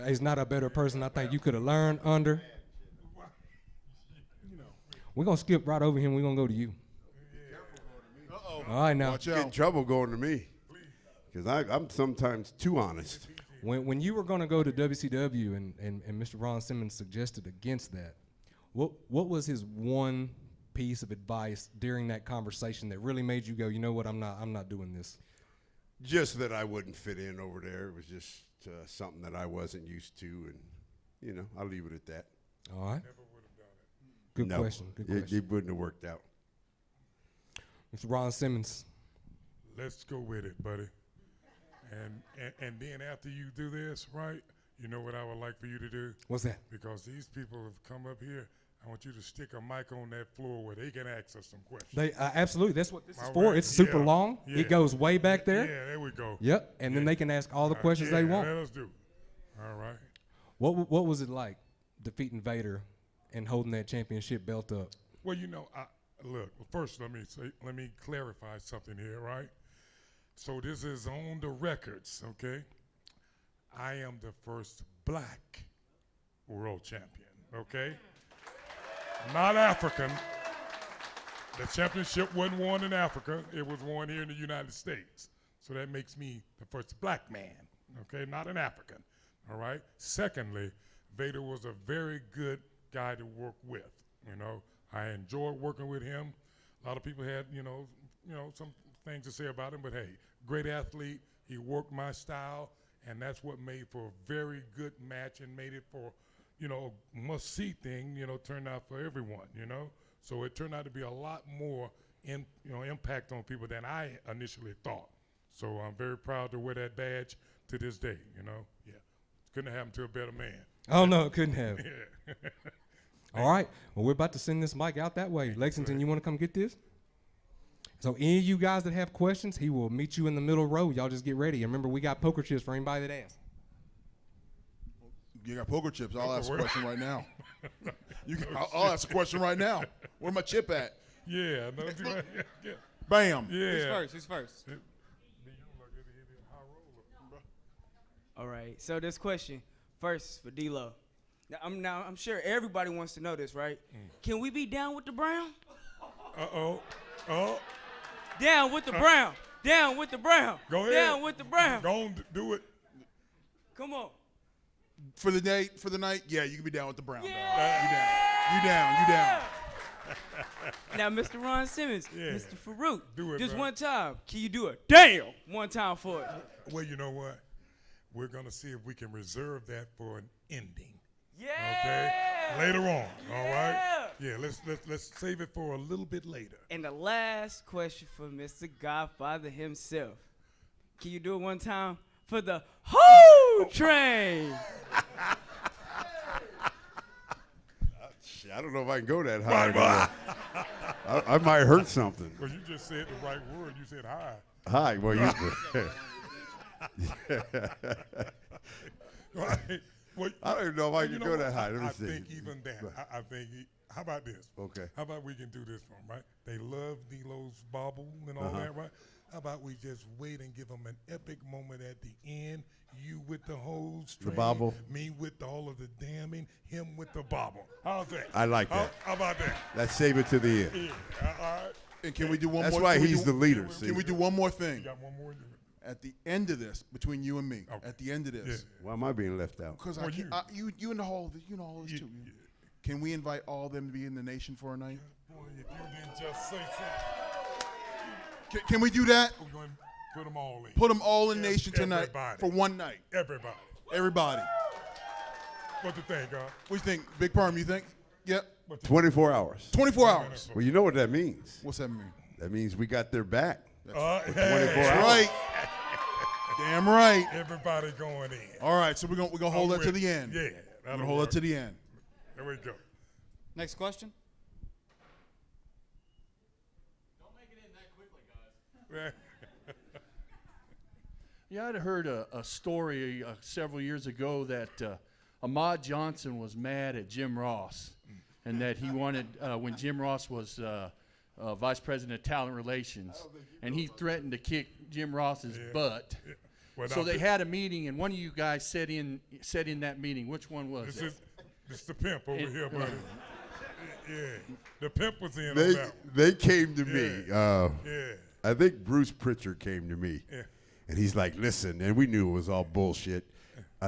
Speaker 4: He's not a better person I think you could have learned under. We're going to skip right over him. We're going to go to you.
Speaker 3: Uh-oh.
Speaker 4: All right, now.
Speaker 14: Watch out. Get in trouble going to me, because I'm sometimes too honest.
Speaker 4: When you were going to go to WCW and Mr. Ron Simmons suggested against that, what was his one piece of advice during that conversation that really made you go, you know what, I'm not doing this?
Speaker 14: Just that I wouldn't fit in over there. It was just something that I wasn't used to, and, you know, I'll leave it at that.
Speaker 4: All right. Good question. Good question.
Speaker 14: It wouldn't have worked out.
Speaker 4: Mr. Ron Simmons.
Speaker 3: Let's go with it, buddy. And then after you do this, right, you know what I would like for you to do?
Speaker 4: What's that?
Speaker 3: Because these people have come up here, I want you to stick a mic on that floor where they can ask us some questions.
Speaker 4: They absolutely. That's what this is
Speaker 3: All
Speaker 4: for.
Speaker 3: right.
Speaker 4: It's super
Speaker 3: Yeah.
Speaker 4: long.
Speaker 3: Yeah.
Speaker 4: It goes way back there.
Speaker 3: Yeah, there we go.
Speaker 4: Yep. And then they can ask all the questions they want.
Speaker 3: Let us do. All right.
Speaker 4: What was it like defeating Vader and holding that championship belt up?
Speaker 3: Well, you know, look. First, let me clarify something here, right? So this is on the records, okay? I am the first black world champion, okay? Not African. The championship wasn't won in Africa. It was won here in the United States. So that makes me the first black man, okay? Not an African, all right? Secondly, Vader was a very good guy to work with, you know? I enjoyed working with him. A lot of people had, you know, some things to say about him, but hey, great athlete. He worked my style, and that's what made for a very good match and made it for, you know, must-see thing, you know, turned out for everyone, you know? So it turned out to be a lot more impact on people than I initially thought. So I'm very proud to wear that badge to this day, you know? Yeah. Couldn't have happened to a better man.
Speaker 4: Oh, no, it couldn't have.
Speaker 3: Yeah.
Speaker 4: All right. Well, we're about to send this mic out that way. Lexington, you want to come get this? So any of you guys that have questions, he will meet you in the middle row. Y'all just get ready. And remember, we got poker chips for anybody that asks.
Speaker 2: You got poker chips. I'll ask a question right now. I'll ask a question right now. Where my chip at?
Speaker 3: Yeah. No, yeah.
Speaker 2: Bam.
Speaker 3: Yeah.
Speaker 16: Who's first? All right. So this question first is for D-Lo. Now I'm sure everybody wants to know this, right? Can we be down with the Brown?
Speaker 3: Uh-oh. Oh.
Speaker 16: Down with the Brown. Down with the Brown.
Speaker 3: Go ahead.
Speaker 16: Down with the Brown.
Speaker 3: Go on, do it.
Speaker 16: Come on.
Speaker 2: For the night, yeah, you can be down with the Brown. Yeah. You down.
Speaker 16: Now, Mr. Ron Simmons,
Speaker 3: Yeah.
Speaker 16: Mr. Farouk,
Speaker 3: Do it,
Speaker 16: just
Speaker 3: bro.
Speaker 16: one time. Can you do it? Damn! One time for it.
Speaker 3: Well, you know what? We're going to see if we can reserve that for an ending.
Speaker 16: Yeah.
Speaker 3: Okay? Later on, all right? Yeah, let's save it for a little bit later.
Speaker 16: And the last question for Mr. Godfather himself. Can you do it one time for the whole train?
Speaker 14: I don't know if I can go that high. I might hurt something.
Speaker 3: Well, you just said the right word. You said hi.
Speaker 14: Hi. Well, you.
Speaker 3: Right. Well,
Speaker 14: I don't even know if I
Speaker 3: you
Speaker 14: can
Speaker 3: know
Speaker 14: go
Speaker 3: what?
Speaker 14: that high. Let me
Speaker 3: I
Speaker 14: see.
Speaker 3: think even that. I think. How about this?
Speaker 14: Okay.
Speaker 3: How about we can do this for them, right? They love D-Lo's bobble and all that, right? How about we just wait and give them an epic moment at the end? You with the hose train,
Speaker 14: bobble.
Speaker 3: me with all of the damming, him with the bobble. How's that?
Speaker 14: I like that.
Speaker 3: How about that?
Speaker 14: Let's save it to the end.
Speaker 3: Yeah. All right.
Speaker 2: And can we do one
Speaker 14: That's
Speaker 2: more?
Speaker 14: why
Speaker 2: can we
Speaker 14: he's
Speaker 2: do-
Speaker 14: the leader,
Speaker 2: Can
Speaker 14: see?
Speaker 2: we do one more thing?
Speaker 3: You got one more?
Speaker 2: At the end of this, between you and me, at the end of this,
Speaker 14: Why am I being left out?
Speaker 2: because
Speaker 3: Well,
Speaker 2: you and the whole, you know all this too. Can we invite all of them to be in the nation for a night?
Speaker 3: Boy, if you didn't just say something.
Speaker 2: Can we do that?
Speaker 3: We're going to put them all in.
Speaker 2: Put them all in nation tonight
Speaker 3: Everybody.
Speaker 2: for one night.
Speaker 3: Everybody.
Speaker 2: Everybody.
Speaker 3: What you think, God?
Speaker 2: What you think? Big Perm, you think? Yep.
Speaker 14: 24 hours.
Speaker 2: 24 hours.
Speaker 14: Well, you know what that means.
Speaker 2: What's that mean?
Speaker 14: That means we got their back. For 24
Speaker 2: That's
Speaker 14: hours.
Speaker 2: right. Damn right.
Speaker 3: Everybody going in.
Speaker 2: All right, so we're gonna hold that to the end.
Speaker 3: Yeah.
Speaker 2: We're gonna hold that to the end.
Speaker 3: There we go.
Speaker 5: Next question.
Speaker 17: Yeah, I'd heard a story several years ago that Ahmad Johnson was mad at Jim Ross, and that he wanted, when Jim Ross was Vice President of Talent Relations, and he threatened to kick Jim Ross's butt.
Speaker 3: Well,
Speaker 17: So
Speaker 3: now
Speaker 17: they
Speaker 3: this-
Speaker 17: had a meeting, and one of you guys sat in that meeting. Which one was
Speaker 3: This
Speaker 17: it?
Speaker 3: is the pimp over
Speaker 17: It-
Speaker 3: here, buddy. Yeah. The pimp was in on
Speaker 14: They,
Speaker 3: that one.
Speaker 14: they came to me.
Speaker 3: Yeah.
Speaker 14: I think Bruce Pritchard came to me.
Speaker 3: Yeah.
Speaker 14: And he's like, listen, and we knew it was all bullshit.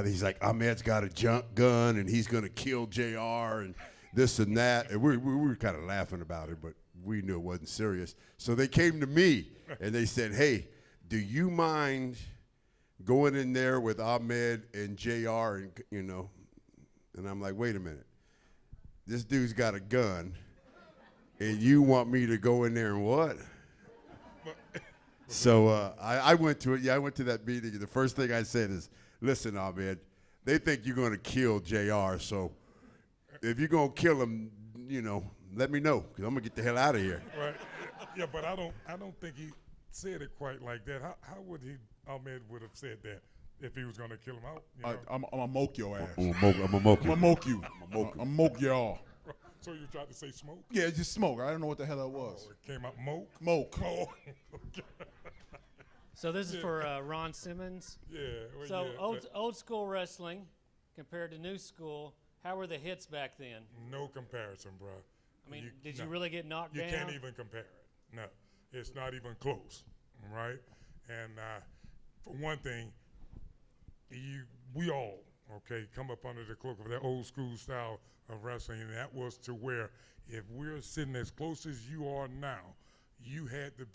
Speaker 14: He's like, Ahmed's got a junk gun, and he's going to kill JR, and this and that. And we were kind of laughing about it, but we knew it wasn't serious. So they came to me, and they said, hey, do you mind going in there with Ahmed and JR, and, you know? And I'm like, wait a minute. This dude's got a gun, and you want me to go in there and what? So I went to it. Yeah, I went to that meeting. And the first thing I said is, listen, Ahmed, they think you're going to kill JR. So if you're going to kill him, you know, let me know, because I'm going to get the hell out of here.
Speaker 3: Right. Yeah, but I don't think he said it quite like that. How would Ahmed would have said that if he was going to kill him out? You know?
Speaker 2: I'm gonna moke your ass.
Speaker 14: I'm gonna moke you.
Speaker 2: I'm gonna moke you. I'm moke y'all.
Speaker 3: So you tried to say smoke?
Speaker 2: Yeah, just smoke. I don't know what the hell that was.
Speaker 3: It came out moke?
Speaker 2: Moke.
Speaker 3: Oh.
Speaker 24: So this is for Ron Simmons.
Speaker 3: Yeah. Well,
Speaker 24: So
Speaker 3: yeah,
Speaker 24: old school wrestling compared to new school. How were the hits back then?
Speaker 3: No comparison, bro.
Speaker 24: I mean, did you really get knocked
Speaker 3: You
Speaker 24: down?
Speaker 3: can't even compare it. No, it's not even close, right? And for one thing, we all, okay, come up under the cloak of that old school style of wrestling, and that was to where if we're sitting as close as you are now, you had to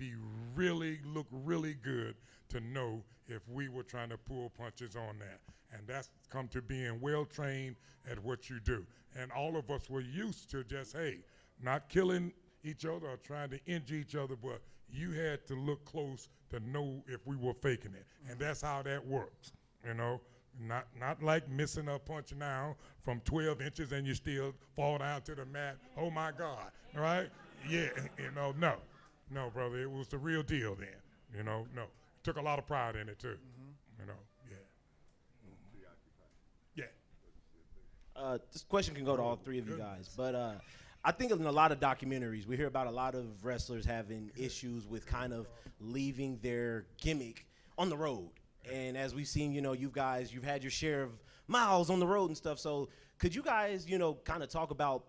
Speaker 3: look really good to know if we were trying to pull punches on that. And that's come to being well-trained at what you do. And all of us were used to just, hey, not killing each other or trying to injure each other, but you had to look close to know if we were faking it. And that's how that works, you know? Not like missing a punch now from 12 inches and you still fall down to the mat. Oh my God, right? Yeah, no, brother, it was the real deal then. No, took a lot of pride in it too.
Speaker 1: This question can go to all three of you guys, but I think in a lot of documentaries, we hear about a lot of wrestlers having issues with kind of leaving their gimmick on the road. And as we've seen, you've had your share of miles on the road and stuff. So could you guys, kind of talk about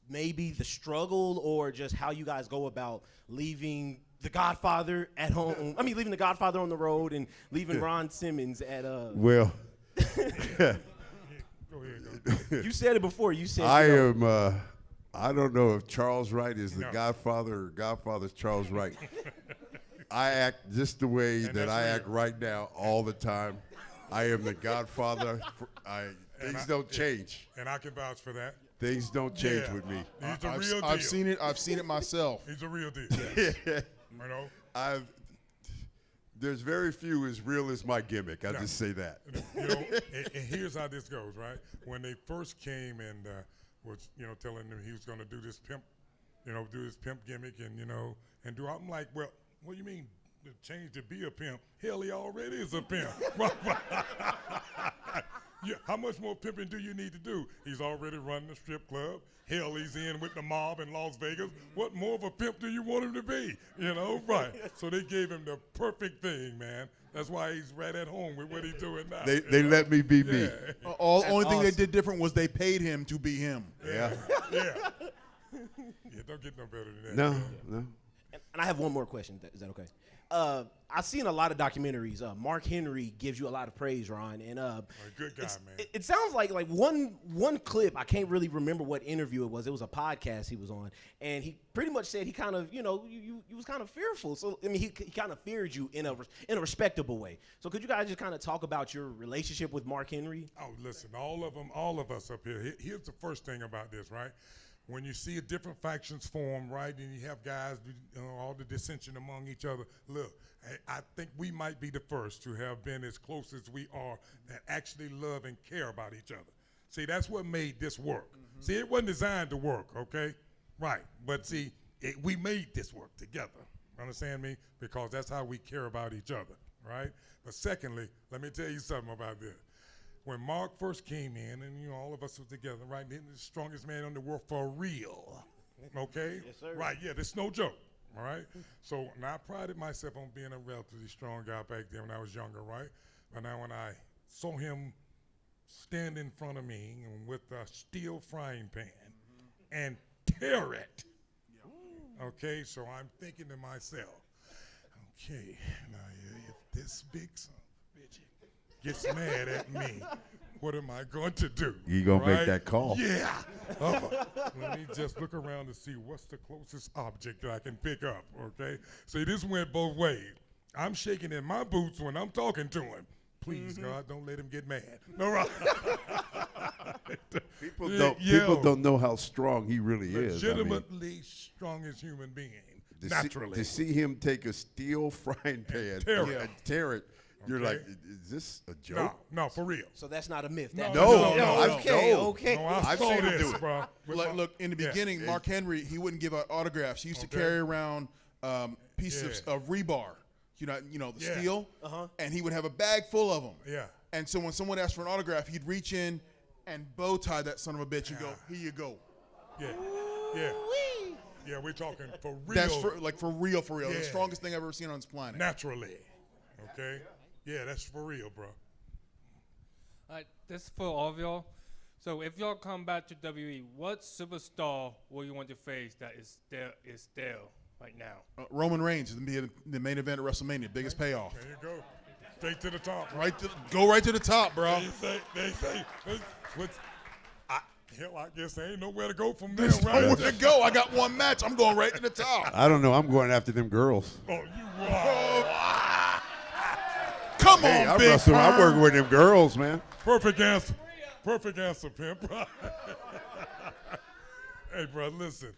Speaker 1: maybe the struggle or just how you guys go about leaving the Godfather at home? I mean, leaving the Godfather on the road and leaving Ron Simmons at
Speaker 14: Well.
Speaker 1: You said it before. You said
Speaker 14: I don't know if Charles Wright is the Godfather or Godfather's Charles Wright. I act just the way that I act right now all the time. I am the Godfather. Things don't change.
Speaker 3: And I can vouch for that.
Speaker 14: Things don't change with me.
Speaker 3: He's the real deal.
Speaker 2: I've seen it myself.
Speaker 3: He's a real deal.
Speaker 14: There's very few as real as my gimmick. I just say that.
Speaker 3: And here's how this goes, right? When they first came and was, telling them he was going to do this pimp, do this pimp gimmick and do. I'm like, well, what do you mean to change to be a pimp? Hell, he already is a pimp. How much more pimping do you need to do? He's already running a strip club. Hell, he's in with the mob in Las Vegas. What more of a pimp do you want him to be? Right. So they gave him the perfect thing, man. That's why he's right at home with what he's doing now.
Speaker 14: They let me be me.
Speaker 2: Only thing they did different was they paid him to be him.
Speaker 14: Yeah.
Speaker 3: Yeah, don't get no better than that.
Speaker 14: No.
Speaker 1: And I have one more question. Is that okay? I've seen a lot of documentaries. Mark Henry gives you a lot of praise, Ron, and
Speaker 3: good guy, man.
Speaker 1: It sounds like one clip. I can't really remember what interview it was. It was a podcast he was on, and he pretty much said he kind of, you was kind of fearful. So I mean, he kind of feared you in a respectable way. So could you guys just kind of talk about your relationship with Mark Henry?
Speaker 3: Oh, listen, all of us up here. Here's the first thing about this, right? When you see different factions form, right, and you have guys, all the dissension among each other, look, I think we might be the first to have been as close as we are that actually love and care about each other. See, that's what made this work. See, it wasn't designed to work, okay? Right, but see, we made this work together, understand me? Because that's how we care about each other, right? But secondly, let me tell you something about this. When Mark first came in, and all of us were together, right? The strongest man in the world for real, okay?
Speaker 1: Yes, sir.
Speaker 3: Right, yeah, this is no joke, all right? So now I prided myself on being a relatively strong guy back then when I was younger, right? But now when I saw him stand in front of me with a steel frying pan and tear it, okay? So I'm thinking to myself, okay, now if this big son gets mad at me, what am I going to do?
Speaker 14: You gonna make that call?
Speaker 3: Yeah. Let me just look around to see what's the closest object that I can pick up, okay? See, this went both ways. I'm shaking in my boots when I'm talking to him. Please, God, don't let him get mad. No, right.
Speaker 14: People don't know how strong he really is.
Speaker 3: Legitimately strongest human being, naturally.
Speaker 14: To see him take a steel frying pan and tear it. You're like, is this a joke?
Speaker 3: No, for real.
Speaker 1: So that's not a myth.
Speaker 14: No.
Speaker 1: Okay.
Speaker 3: No, I've
Speaker 14: seen
Speaker 3: him
Speaker 14: do it.
Speaker 3: Bro.
Speaker 2: Look, in the beginning, Mark Henry, he wouldn't give out autographs. He used to carry around pieces of rebar, the steel, and he would have a bag full of them.
Speaker 3: Yeah.
Speaker 2: And so when someone asked for an autograph, he'd reach in and bow tie that son of a bitch and go, here you go.
Speaker 3: Yeah. Yeah. Yeah, we're talking for real.
Speaker 2: That's for real. Yeah. The strongest thing I've ever seen on this planet.
Speaker 3: Naturally. Okay? Yeah, that's for real, bro.
Speaker 9: This is for all of y'all. So if y'all come back to WWE, what superstar will you want to face that is there right now?
Speaker 2: Roman Reigns is the main event at WrestleMania. Biggest payoff.
Speaker 3: There you go. Straight to the top.
Speaker 2: Go right to the top, bro.
Speaker 3: They say hell, I guess there ain't nowhere to go from there,
Speaker 2: There's
Speaker 3: right?
Speaker 2: nowhere to go. I got one match. I'm going right to the top.
Speaker 14: I don't know. I'm going after them girls.
Speaker 3: Oh, you are.
Speaker 2: Come
Speaker 14: hey,
Speaker 2: on, big
Speaker 14: I'm working with them girls, man.
Speaker 3: Perfect answer, pimp. Hey, bro, listen.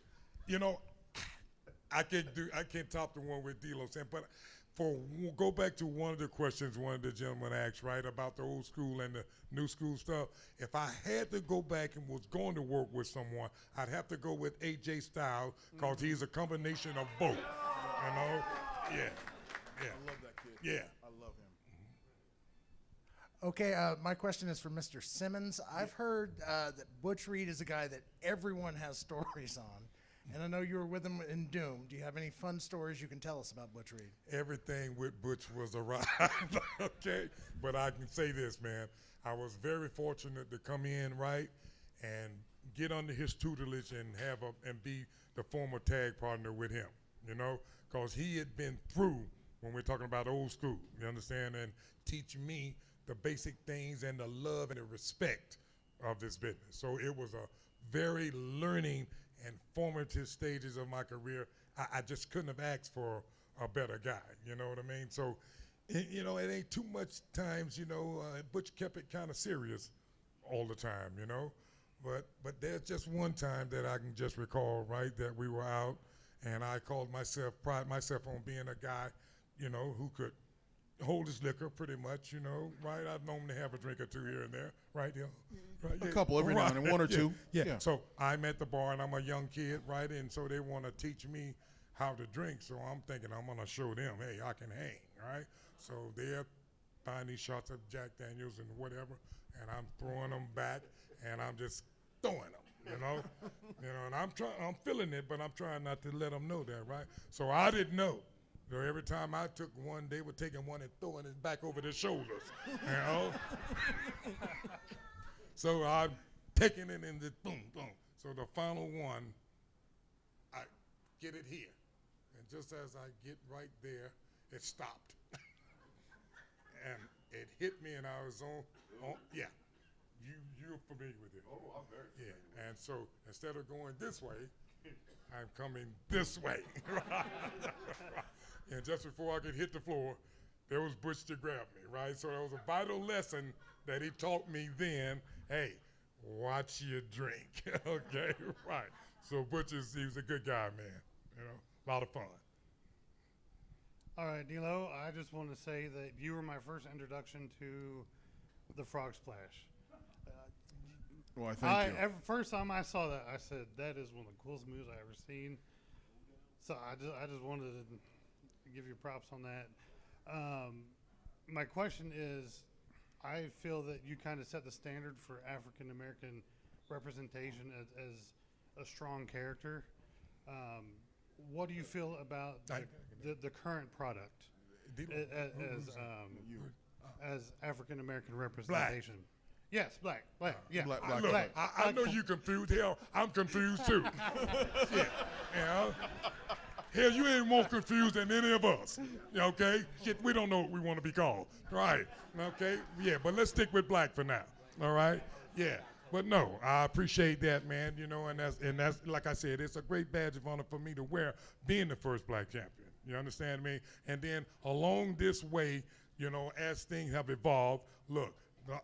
Speaker 3: I can't top the one with D-Lo saying, but go back to one of the questions one of the gentlemen asked, right, about the old school and the new school stuff. If I had to go back and was going to work with someone, I'd have to go with AJ Styles because he's a combination of both. You know? Yeah. Yeah.
Speaker 2: I love that kid.
Speaker 3: Yeah.
Speaker 2: I love him.
Speaker 7: Okay, my question is for Mr. Simmons. I've heard that Butch Reed is a guy that everyone has stories on. And I know you were with him in Doom. Do you have any fun stories you can tell us about Butch Reed?
Speaker 3: Everything with Butch was a ride, okay? But I can say this, man. I was very fortunate to come in, right, and get under his tutelage and and be the former tag partner with him, you know? Because he had been through, when we're talking about old school, you understand, and teach me the basic things and the love and the respect of this business. So it was a very learning and formative stages of my career. I just couldn't have asked for a better guy, you know what I mean? So, you know, it ain't too much times, you know, Butch kept it kind of serious all the time, you know? But there's just one time that I can just recall, right, that we were out, and I pride myself on being a guy, you know, who could hold his liquor pretty much, you know, right? I've known him to have a drink or two here and there, right? Yeah. Right,
Speaker 2: A couple every now and then, one or two.
Speaker 3: Yeah. So I'm at the bar and I'm a young kid, right? And so they want to teach me how to drink. So I'm thinking I'm going to show them, hey, I can hang, right? So they're buying these shots of Jack Daniels and whatever, and I'm throwing them back, and I'm just throwing them, you know? And I'm feeling it, but I'm trying not to let them know that, right? So I didn't know. So every time I took one, they were taking one and throwing it back over their shoulders, you know? So I'm taking it and just boom, boom. So the final one, I get it here. And just as I get right there, it stopped. And it hit me and I was on yeah. You're familiar with it.
Speaker 14: Oh, I'm very familiar.
Speaker 3: Yeah, and so instead of going this way, I'm coming this way. And just before I could hit the floor, there was Butch to grab me, right? So that was a vital lesson that he taught me then. Hey, watch your drink, okay? Right. So Butch he was a good guy, man. You know, a lot of fun.
Speaker 8: All right, D'Lo, I just want to say that you were my first introduction to the Frog Splash.
Speaker 2: Well, thank you.
Speaker 8: First time I saw that, I said, that is one of the coolest moves I ever seen. So I just wanted to give you props on that. My question is, I feel that you kind of set the standard for African American representation as a strong character. What do you feel about the current product as African American representation? Yes, black, yeah.
Speaker 3: Look, I know you confused. Hell, I'm confused too. Shit, you know? Hell, you ain't more confused than any of us. Okay? Shit, we don't know what we want to be called. Right? Okay? Yeah, but let's stick with black for now. All right? Yeah. But no, I appreciate that, man. You know, and that's like I said, it's a great badge of honor for me to wear, being the first black champion. You understand me? And then along this way, you know, as things have evolved, look,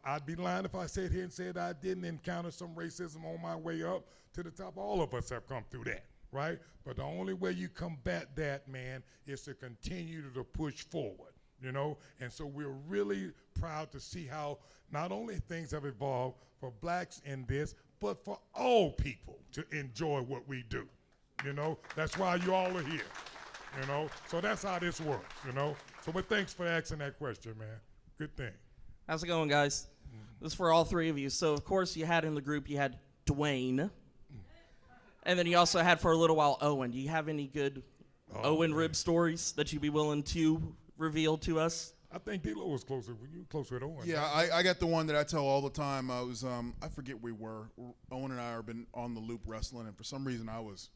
Speaker 3: I'd be lying if I sat here and said I didn't encounter some racism on my way up to the top. All of us have come through that, right? But the only way you combat that, man, is to continue to push forward, you know? And so we're really proud to see how not only things have evolved for blacks in this, but for all people to enjoy what we do, you know? That's why you all are here, you know? So that's how this works, you know? So, but thanks for asking that question, man. Good thing.
Speaker 18: How's it going, guys? This is for all three of you. So, of course, you had in the group, you had Dwayne. And then you also had for a little while Owen. Do you have any good Owen rib stories that you'd be willing to reveal to us?
Speaker 3: I think D-Lo was closer. You were close with Owen.
Speaker 2: Yeah, I got the one that I tell all the time. I was I forget where we were. Owen and I have been on the loop wrestling, and for some reason I was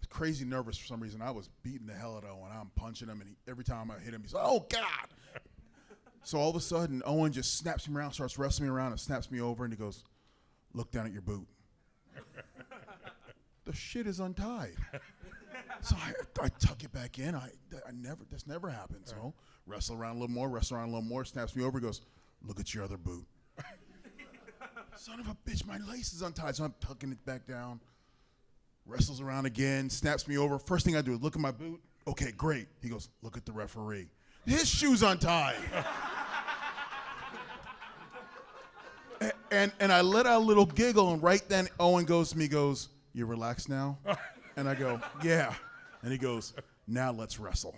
Speaker 2: crazy nervous. For some reason I was beating the hell out of Owen. I'm punching him, and every time I hit him, he's like, "Oh God!" So all of a sudden, Owen just snaps me around, starts wrestling me around, and snaps me over, and he goes, "Look down at your boot." The shit is untied. So I tuck it back in. This never happened. So wrestle around a little more, snaps me over, goes, "Look at your other boot." Son of a bitch, my lace is untied. So I'm tucking it back down. Wrestles around again, snaps me over. First thing I do is look at my boot. Okay, great. He goes, look at the referee. His shoe's untied. and I let out a little giggle, and right then Owen goes to me, goes, you relaxed now? And I go, yeah. And he goes, now let's wrestle.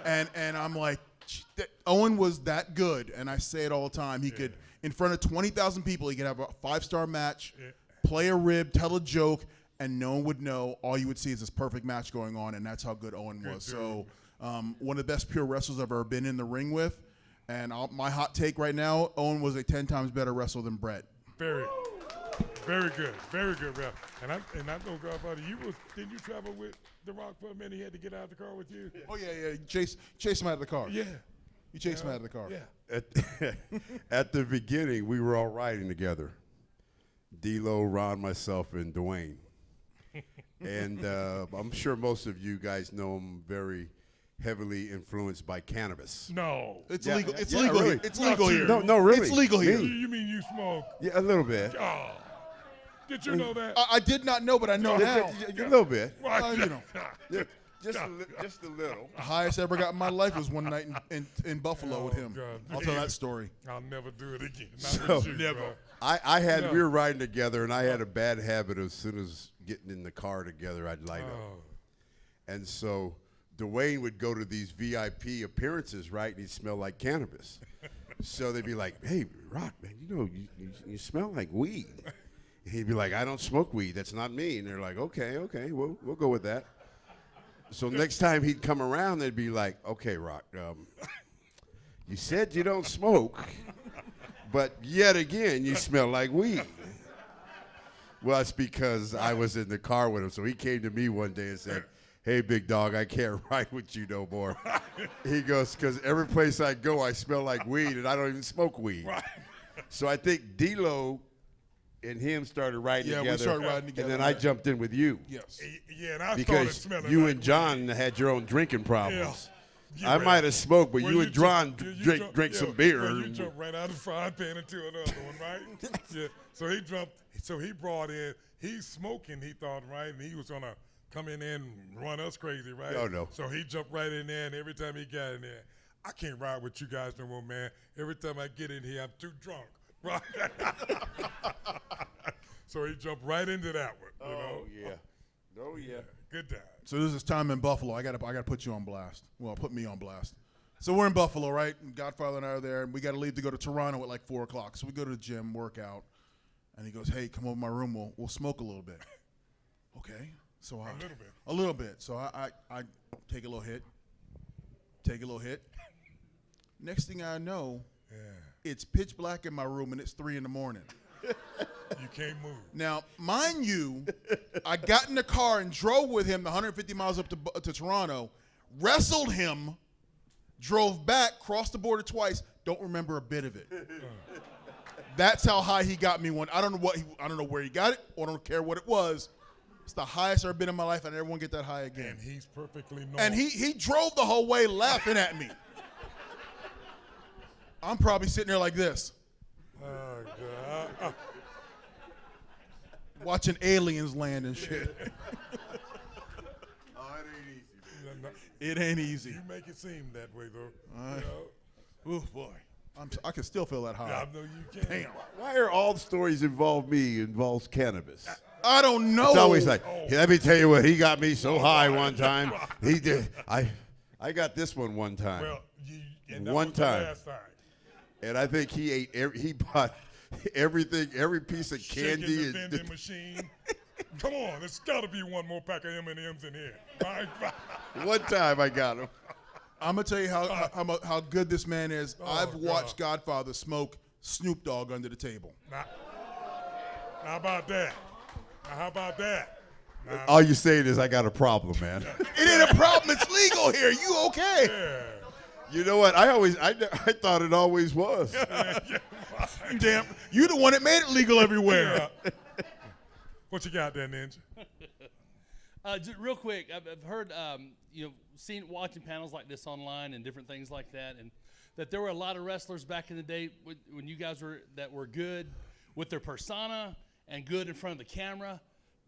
Speaker 2: And I'm like, Owen was that good, and I say it all the time. He could, in front of 20,000 people, he could have a 5-star match, play a rib, tell a joke, and no one would know. All you would see is this perfect match going on, and that's how good Owen was. So one of the best pure wrestlers I've ever been in the ring with. And my hot take right now, Owen was a 10 times better wrestler than Brett.
Speaker 3: Very good, Ralph. And I know, Godfather, didn't you travel with The Rock for a minute? He had to get out of the car with you.
Speaker 2: Oh yeah. Chase him out of the car.
Speaker 3: Yeah.
Speaker 2: You chased him out of the car.
Speaker 3: Yeah.
Speaker 14: At the beginning, we were all riding together. D-Lo, Ron, myself, and Dwayne. And I'm sure most of you guys know him very heavily influenced by cannabis.
Speaker 3: No.
Speaker 2: It's legal. It's legal.
Speaker 14: Really.
Speaker 2: It's legal here.
Speaker 14: No, really.
Speaker 2: It's legal here.
Speaker 3: You mean you smoke?
Speaker 14: Yeah, a little bit.
Speaker 3: Oh. Did you know that?
Speaker 2: I did not know, but I know now.
Speaker 14: A little bit.
Speaker 2: Just a little. The highest I ever got in my life was one night in Buffalo with him.
Speaker 3: God.
Speaker 2: I'll tell that story.
Speaker 3: I'll never do it again.
Speaker 14: So,
Speaker 3: Never.
Speaker 14: We were riding together, and I had a bad habit of as soon as getting in the car together, I'd light up. And so Dwayne would go to these VIP appearances, right, and he'd smell like cannabis. So they'd be like, hey, Rock, man, you smell like weed. And he'd be like, I don't smoke weed. That's not me. And they're like, okay, we'll go with that. So next time he'd come around, they'd be like, okay, Rock, you said you don't smoke, but yet again, you smell like weed. Well, it's because I was in the car with him. So he came to me one day and said, hey, big dog, I can't ride with you no more. He goes, because every place I go, I smell like weed, and I don't even smoke weed. Right. So I think D-Lo and him started riding together.
Speaker 2: Yeah, we started riding together.
Speaker 14: And then I jumped in with you.
Speaker 2: Yes.
Speaker 3: Yeah, and I started
Speaker 14: Because
Speaker 3: smelling
Speaker 14: you
Speaker 3: like
Speaker 14: and John had your own drinking problems.
Speaker 3: Yeah.
Speaker 14: I might have smoked, but
Speaker 3: Well,
Speaker 14: you and John drank
Speaker 3: yeah,
Speaker 14: some beer.
Speaker 3: well, you jumped right out of the frying pan into another one, right? Yeah. So he jumped. So he brought in. He's smoking. He thought, right, and he was gonna come in there and run us crazy, right?
Speaker 14: Oh, no.
Speaker 3: So he jumped right in there, and every time he got in there, I can't ride with you guys no more, man. Every time I get in here, I'm too drunk, right? So he jumped right into that one. You know?
Speaker 14: Oh yeah.
Speaker 3: Good time.
Speaker 2: So this is time in Buffalo. I gotta put you on blast. Well, put me on blast. So we're in Buffalo, right? And Godfather and I are there, and we got to leave to go to Toronto at like 4 o'clock. So we go to the gym, work out, and he goes, "Hey, come over to my room. We'll smoke a little bit." Okay. So a little bit. So I take a little hit. Take a little hit. Next thing I know, it's pitch black in my room, and it's 3 in the morning.
Speaker 3: You can't move.
Speaker 2: Now, mind you, I got in the car and drove with him the 150 miles up to Toronto, wrestled him, drove back, crossed the border twice, don't remember a bit of it. That's how high he got me one. I don't know where he got it, or I don't care what it was. It's the highest I've ever been in my life, and I never want to get that high again.
Speaker 3: And he's perfectly normal.
Speaker 2: And he drove the whole way laughing at me. I'm probably sitting there like this.
Speaker 3: Oh, God.
Speaker 2: Watching aliens land and shit. It ain't easy.
Speaker 3: You make it seem that way, though.
Speaker 2: Oh, boy. I can still feel that high.
Speaker 3: Yeah, I know you can.
Speaker 2: Damn.
Speaker 14: Why are all the stories involves cannabis?
Speaker 2: I don't know.
Speaker 14: It's always like, hey, let me tell you what, he got me so high one time. He did. I got this one time.
Speaker 3: Well, and that
Speaker 14: one
Speaker 3: was the
Speaker 14: time.
Speaker 3: last time.
Speaker 14: And I think he bought everything, every piece of candy.
Speaker 3: Shaking the vending machine. Come on, there's got to be one more pack of M&Ms in here. Right?
Speaker 14: One time I got him.
Speaker 2: I'm going to tell you how good this man is. I've watched Godfather smoke Snoop Dogg under the table.
Speaker 3: Now, how about that? How about that?
Speaker 14: All you're saying is I got a problem, man.
Speaker 2: It ain't a problem. It's legal here. You okay?
Speaker 3: Yeah.
Speaker 14: You know what? I thought it always was.
Speaker 2: Damn, you the one that made it legal everywhere.
Speaker 3: Yeah. What you got there, Ninja?
Speaker 11: Just real quick, I've heard, watching panels like this online and different things like that, and that there were a lot of wrestlers back in the day when you guys were good with their persona and good in front of the camera,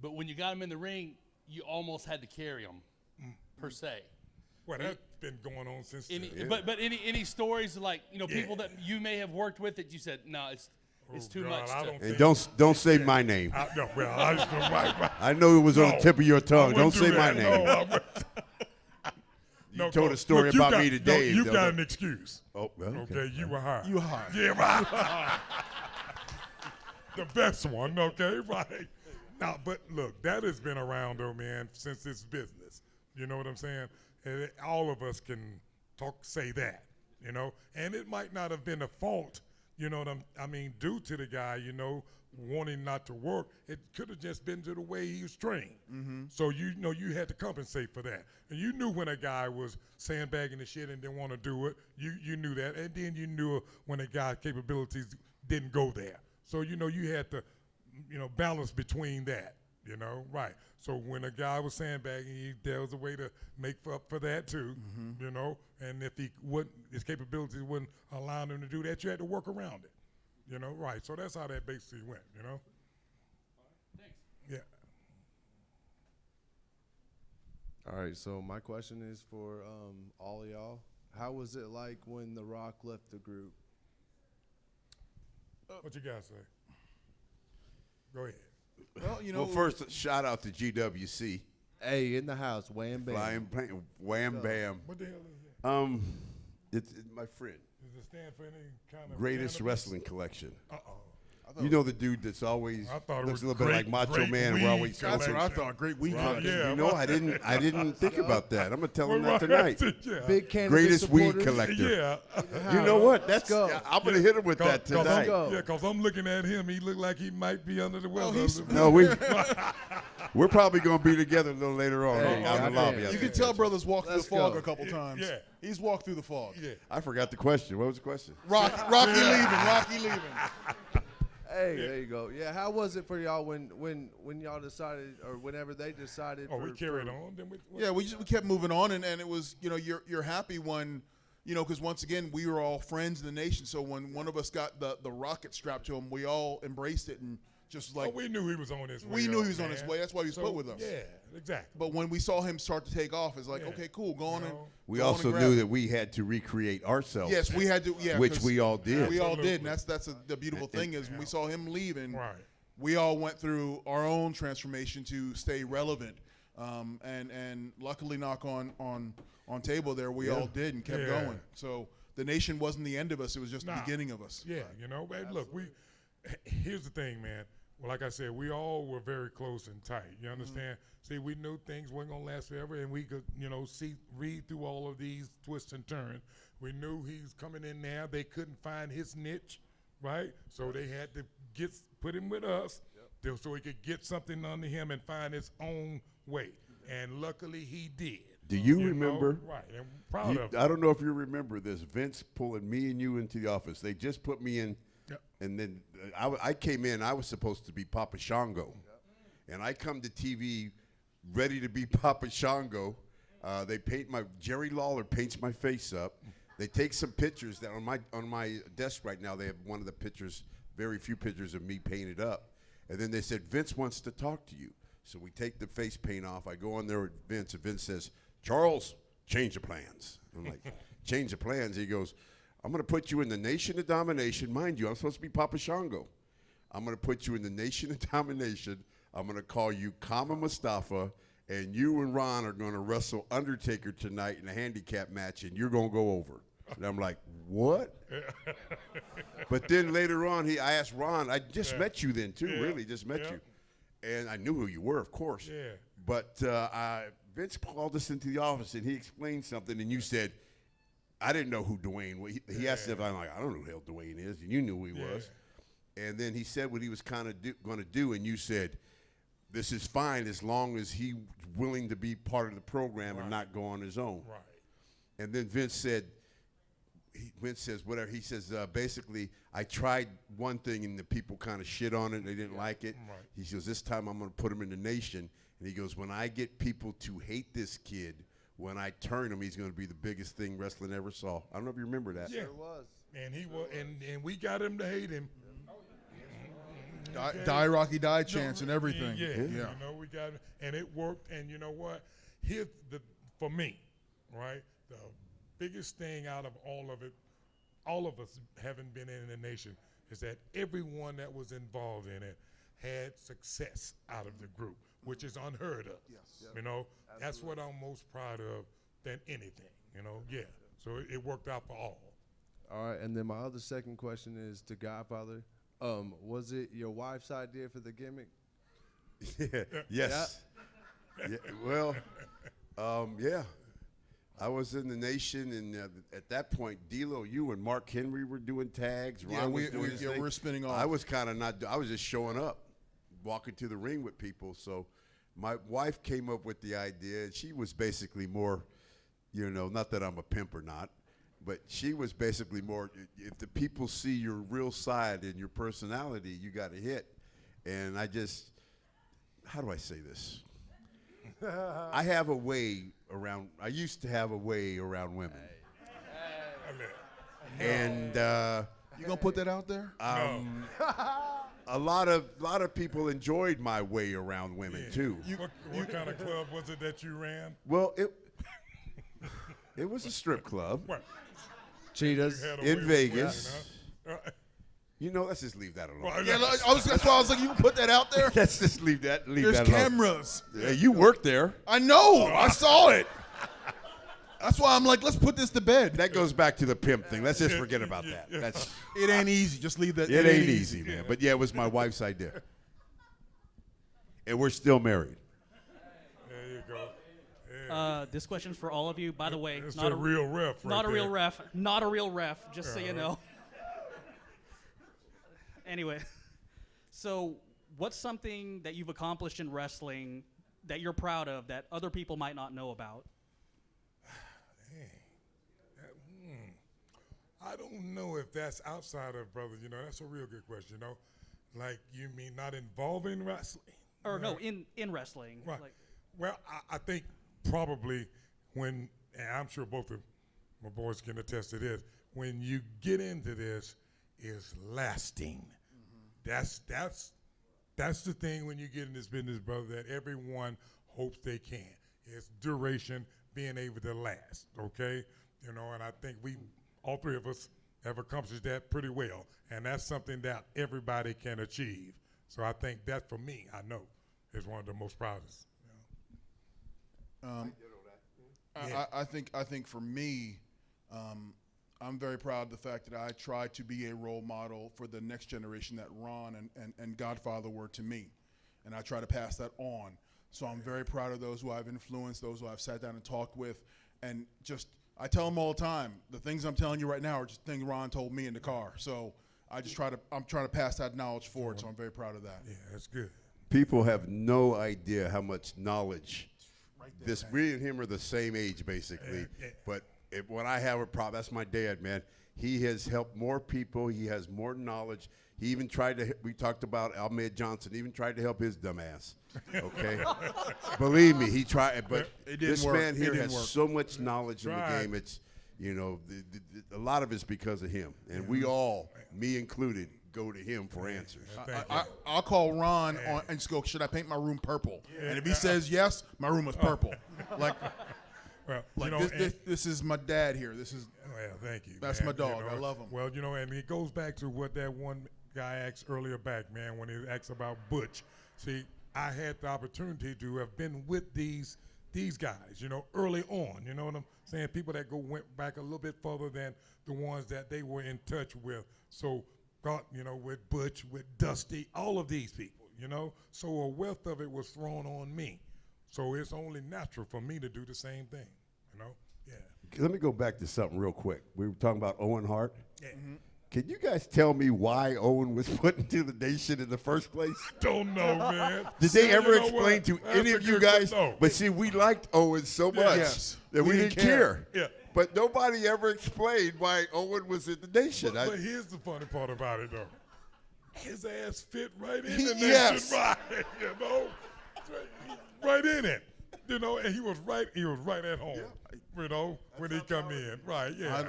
Speaker 11: but when you got them in the ring, you almost had to carry them, per se.
Speaker 3: Well, that's been going on since.
Speaker 11: But any stories like people that you may have worked with that you said no, it's too much.
Speaker 14: And don't say my name.
Speaker 3: No, well, right.
Speaker 14: I know it was on the tip of your
Speaker 3: I
Speaker 14: tongue.
Speaker 3: wouldn't
Speaker 14: Don't
Speaker 3: do
Speaker 14: say my
Speaker 3: that.
Speaker 14: name.
Speaker 3: No, I wouldn't.
Speaker 14: You told a story
Speaker 3: Look, you
Speaker 14: about
Speaker 3: got-
Speaker 14: me today.
Speaker 3: You got an excuse.
Speaker 14: Oh, well,
Speaker 3: okay. You were hired.
Speaker 2: You were hired.
Speaker 3: Yeah, right. The best one, okay, right. Now, but look, that has been around, though, man, since it's business. You know what I'm saying? And all of us can say that, and it might not have been a fault, due to the guy, wanting not to work. It could have just been to the way he was trained.
Speaker 2: Mm-hmm.
Speaker 3: So you had to compensate for that. And you knew when a guy was sandbagging the shit and didn't want to do it. You knew that. And then you knew when a guy's capabilities didn't go there. So you had to, balance between that. Right. So when a guy was sandbagging, there was a way to make up for that too.
Speaker 2: Mm-hmm.
Speaker 3: And if his capabilities wouldn't allow him to do that, you had to work around it. Right. So that's how that basically went.
Speaker 11: Thanks.
Speaker 3: Yeah.
Speaker 15: All right, so my question is for all of y'all. How was it like when The Rock left the group?
Speaker 3: What you guys say? Go ahead.
Speaker 2: Well,
Speaker 14: first, shout out to GWC.
Speaker 15: Hey, in the house, wham bam.
Speaker 14: Wham bam.
Speaker 3: What the hell is that?
Speaker 14: It's my friend.
Speaker 3: Does it stand for any kind of
Speaker 14: Greatest
Speaker 3: cannabis?
Speaker 14: Wrestling Collection.
Speaker 3: Uh-oh.
Speaker 14: You know the dude that's always
Speaker 3: I thought it
Speaker 14: looks
Speaker 3: was
Speaker 14: a little bit like Macho
Speaker 3: great
Speaker 14: Man. And we're always
Speaker 2: That's what I thought. Great weed
Speaker 14: Right.
Speaker 2: collection.
Speaker 14: I didn't think about that. I'm gonna tell him that
Speaker 3: Well,
Speaker 14: tonight.
Speaker 3: yeah.
Speaker 15: Big cannabis
Speaker 14: Greatest weed
Speaker 15: supporters?
Speaker 14: collector.
Speaker 3: Yeah.
Speaker 14: You know what?
Speaker 15: Let's go.
Speaker 14: I'm gonna hit him with that tonight.
Speaker 3: Yeah, because I'm looking at him. He looked like he might be under the weather.
Speaker 14: No, we're probably gonna be together a little later on out in the lobby.
Speaker 2: You can tell brothers walk through the fog a couple
Speaker 3: Yeah,
Speaker 2: times.
Speaker 3: yeah.
Speaker 2: He's walked through the fog.
Speaker 3: Yeah.
Speaker 14: I forgot the question. What was the question?
Speaker 2: Rocky leaving. Rocky leaving.
Speaker 15: Hey, there you go. Yeah, how was it for y'all when y'all decided, or whenever they decided?
Speaker 3: We carried on. Then
Speaker 2: we kept moving on, and it was you're happy when because once again we were all friends in the nation. So when one of us got the rocket strapped to him, we all embraced it and just like
Speaker 3: we knew he was on his way.
Speaker 2: We knew
Speaker 3: up,
Speaker 2: he was on
Speaker 3: man.
Speaker 2: his way. That's why he was
Speaker 3: So,
Speaker 2: put with us.
Speaker 3: Yeah, exactly.
Speaker 2: But when we saw him start to take off, it's like okay, cool, go on and.
Speaker 14: We
Speaker 2: go on
Speaker 14: also
Speaker 2: and grab
Speaker 14: knew
Speaker 2: it.
Speaker 14: that we had to recreate ourselves.
Speaker 2: Yes, we had to. Yeah,
Speaker 14: which
Speaker 2: 'cause
Speaker 14: we all did.
Speaker 2: We all did, and that's the beautiful thing is when we saw him leaving, we all went through our own transformation to stay relevant, and luckily, knock on table there, we all did and kept going. So the nation wasn't the end of us; it was just the beginning of us.
Speaker 3: Yeah, hey, look, here's the thing, man. Well, like I said, we all were very close and tight. You understand? See, we knew things weren't gonna last forever, and we could, read through all of these twists and turns. We knew he was coming in there. They couldn't find his niche, right? So they had to put him with us, so he could get something under him and find his own way. And luckily, he did.
Speaker 14: Do you remember?
Speaker 3: Right, and proud of him.
Speaker 14: I don't know if you remember this. Vince pulling me and you into the office. They just put me in, and then I came in. I was supposed to be Papa Shango, and I come to TV ready to be Papa Shango. They paint Jerry Lawler paints my face up. They take some pictures that on my desk right now. They have one of the pictures, very few pictures of me painted up, and then they said Vince wants to talk to you. So we take the face paint off. I go on there with Vince, and Vince says, "Charles, change the plans." I'm like, "Change the plans?" He goes, "I'm going to put you in the Nation of Domination." Mind you, I'm supposed to be Papa Shango. I'm going to put you in the Nation of Domination. I'm going to call you Kama Mustafa, and you and Ron are going to wrestle Undertaker tonight in a handicap match, and you're going to go over. And I'm like, what? But then later on, I asked Ron, I just met you then, too, really, just met you. And I knew who you were, of course.
Speaker 3: Yeah.
Speaker 14: But Vince called us into the office, and he explained something, and you said, I didn't know who Dwayne was. He asked if I'm like, I don't know who the hell Dwayne is, and you knew who he was. And then he said what he was kind of going to do, and you said, this is fine as long as he's willing to be part of the program and not go on his own.
Speaker 3: Right.
Speaker 14: And then Vince says, whatever. He says, basically, I tried one thing and the people kind of shit on it and they didn't like it.
Speaker 3: Right.
Speaker 14: He says, this time I'm going to put him in the Nation. And he goes, when I get people to hate this kid, when I turn him, he's going to be the biggest thing wrestling ever saw. I don't know if you remember that.
Speaker 3: Yeah.
Speaker 15: It was.
Speaker 3: And he was, and we got him to hate him.
Speaker 2: Die Rocky Die chance and everything.
Speaker 3: Yeah. You know, we got it, and it worked. And you know what? For me, right? The biggest thing out of all of it, all of us having been in the nation, is that everyone that was involved in it had success out of the group, which is unheard of.
Speaker 2: Yes.
Speaker 3: You know, that's what I'm most proud of than anything, you know, yeah. So it worked out for all.
Speaker 15: All right, and then my other second question is to Godfather. Was it your wife's idea for the gimmick?
Speaker 14: Yes. Yeah, well, yeah. I was in the nation, and at that point, D'Lo, you and Mark Henry were doing tags.
Speaker 2: Yeah,
Speaker 14: Ron
Speaker 2: we
Speaker 14: was doing his thing.
Speaker 2: were spinning off.
Speaker 14: I was kind of not. I was just showing up, walking to the ring with people. So my wife came up with the idea, and she was basically more, you know, not that I'm a pimp or not, but she was basically more, if the people see your real side and your personality, you got to hit. And I just, how do I say this? I have a way around, I used to have a way around women. And
Speaker 2: you gonna put that out there?
Speaker 14: A lot of people enjoyed my way around women too.
Speaker 3: What kind of club was it that you ran?
Speaker 14: Well, it was a strip club.
Speaker 3: What?
Speaker 15: Cheetahs
Speaker 14: in Vegas. You know, let's just leave that alone.
Speaker 2: Well, yeah, that's why I was like, you can put that out there?
Speaker 14: Let's just leave that alone.
Speaker 2: There's cameras.
Speaker 14: Yeah, you worked there.
Speaker 2: I know. I saw it. That's why I'm like, let's put this to bed.
Speaker 14: That goes back to the pimp thing. Let's just forget about that. That's
Speaker 2: it ain't easy. Just leave that.
Speaker 14: It ain't easy, man. But yeah, it was my wife's idea. And we're still married.
Speaker 3: There you go.
Speaker 19: This question's for all of you. By the way,
Speaker 3: It's
Speaker 19: not
Speaker 3: a real ref right
Speaker 19: not a real
Speaker 3: there.
Speaker 19: ref. Not a real ref. Just so you know. Anyway, so what's something that you've accomplished in wrestling that you're proud of that other people might not know about?
Speaker 3: I don't know if that's outside of, brother, you know, that's a real good question, you know. Like, you mean not involving wrestling?
Speaker 19: Or no, in wrestling.
Speaker 3: Right.
Speaker 19: Like,
Speaker 3: Well, I think probably when, and I'm sure both of my boys can attest to this, when you get into this, is lasting. That's the thing when you get in this business, brother, that everyone hopes they can. It's duration, being able to last, okay? You know, and I think all three of us have accomplished that pretty well, and that's something that everybody can achieve. So I think that, for me, I know, is one of the most proudest.
Speaker 2: I think for me, I'm very proud of the fact that I tried to be a role model for the next generation that Ron and Godfather were to me, and I try to pass that on. So I'm very proud of those who I've influenced, those who I've sat down and talked with, and just I tell them all the time, the things I'm telling you right now are just things Ron told me in the car. So I'm trying to pass that knowledge forward. So I'm very proud of that.
Speaker 3: Yeah, that's good.
Speaker 14: People have no idea how much knowledge. Me and him are the same age, basically. But when I have a problem, that's my dad, man. He has helped more people. He has more knowledge. He even tried to, we talked about Ahmed Johnson, even tried to help his dumb ass. Okay? Believe me, he tried. But this man here has so much knowledge in the game. It's, you know, a lot of it's because of him. And we all, me included, go to him for answers.
Speaker 2: I'll call Ron and just go, should I paint my room purple? And if he says yes, my room is purple. Like,
Speaker 3: well,
Speaker 2: like
Speaker 3: you know,
Speaker 2: this is my dad here. This is.
Speaker 3: Well, thank you.
Speaker 2: That's
Speaker 3: man.
Speaker 2: my dog.
Speaker 3: You know,
Speaker 2: I love him.
Speaker 3: Well, you know, and it goes back to what that one guy asked earlier back, man, when he asked about Butch. See, I had the opportunity to have been with these guys, you know, early on. You know what I'm saying? People that went back a little bit further than the ones that they were in touch with. So, you know, with Butch, with Dusty, all of these people, you know. So a wealth of it was thrown on me. So it's only natural for me to do the same thing, you know. Yeah.
Speaker 14: Let me go back to something real quick. We were talking about Owen Hart.
Speaker 3: Yeah.
Speaker 14: Can you guys tell me why Owen was put into the nation in the first place?
Speaker 3: Don't know, man.
Speaker 14: Did they ever
Speaker 3: You know
Speaker 14: explain
Speaker 3: what?
Speaker 14: to
Speaker 3: That's
Speaker 14: any
Speaker 3: a
Speaker 14: of you
Speaker 3: good
Speaker 14: guys?
Speaker 3: no.
Speaker 14: But see, we liked Owen so much that we didn't care.
Speaker 3: Yeah.
Speaker 14: But nobody ever explained why Owen was in the nation.
Speaker 3: But here's the funny part about it, though. His ass fit right in the
Speaker 14: Yes.
Speaker 3: nation, right? You know, right in it. You know, and he was right at home. You know, when he come in, right? Yeah,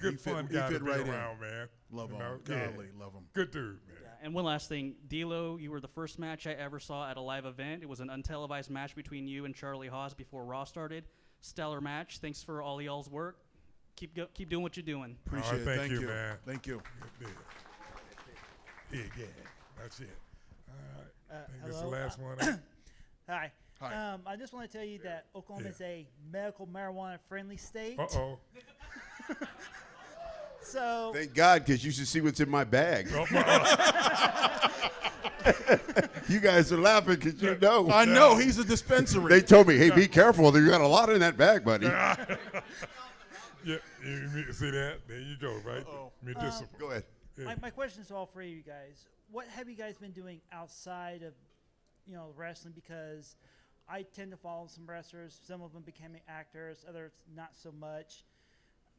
Speaker 3: Good fun guy to be around, man.
Speaker 2: Love
Speaker 3: You
Speaker 2: him.
Speaker 3: know,
Speaker 2: Golly, love him.
Speaker 3: Good dude, man.
Speaker 19: and one last thing, D'Lo, you were the first match I ever saw at a live event. It was an untelevised match between you and Charlie Haas before Raw started. stellar match. Thanks for all y'all's work. Keep doing what you're doing.
Speaker 2: Appreciate it.
Speaker 3: Thank you,
Speaker 2: you,
Speaker 3: man.
Speaker 2: Thank you.
Speaker 3: Yeah, that's it. All right. I think this is the
Speaker 12: Hello.
Speaker 3: last one.
Speaker 12: Hi.
Speaker 2: Hi.
Speaker 12: I just want to tell you that Oklahoma is a medical marijuana friendly state.
Speaker 3: Uh-oh.
Speaker 12: So
Speaker 14: Thank God, because you should see what's in my bag. You guys are laughing because you know.
Speaker 2: I know, he's a dispensary.
Speaker 14: They told me, hey, be careful. You got a lot in that bag, buddy.
Speaker 3: Yeah, you see that? There you go, right? Medicinal.
Speaker 14: Go ahead.
Speaker 12: my question is to all three of you guys. What have you guys been doing outside of, wrestling? Because I tend to follow some wrestlers. Some of them becoming actors, others not so much.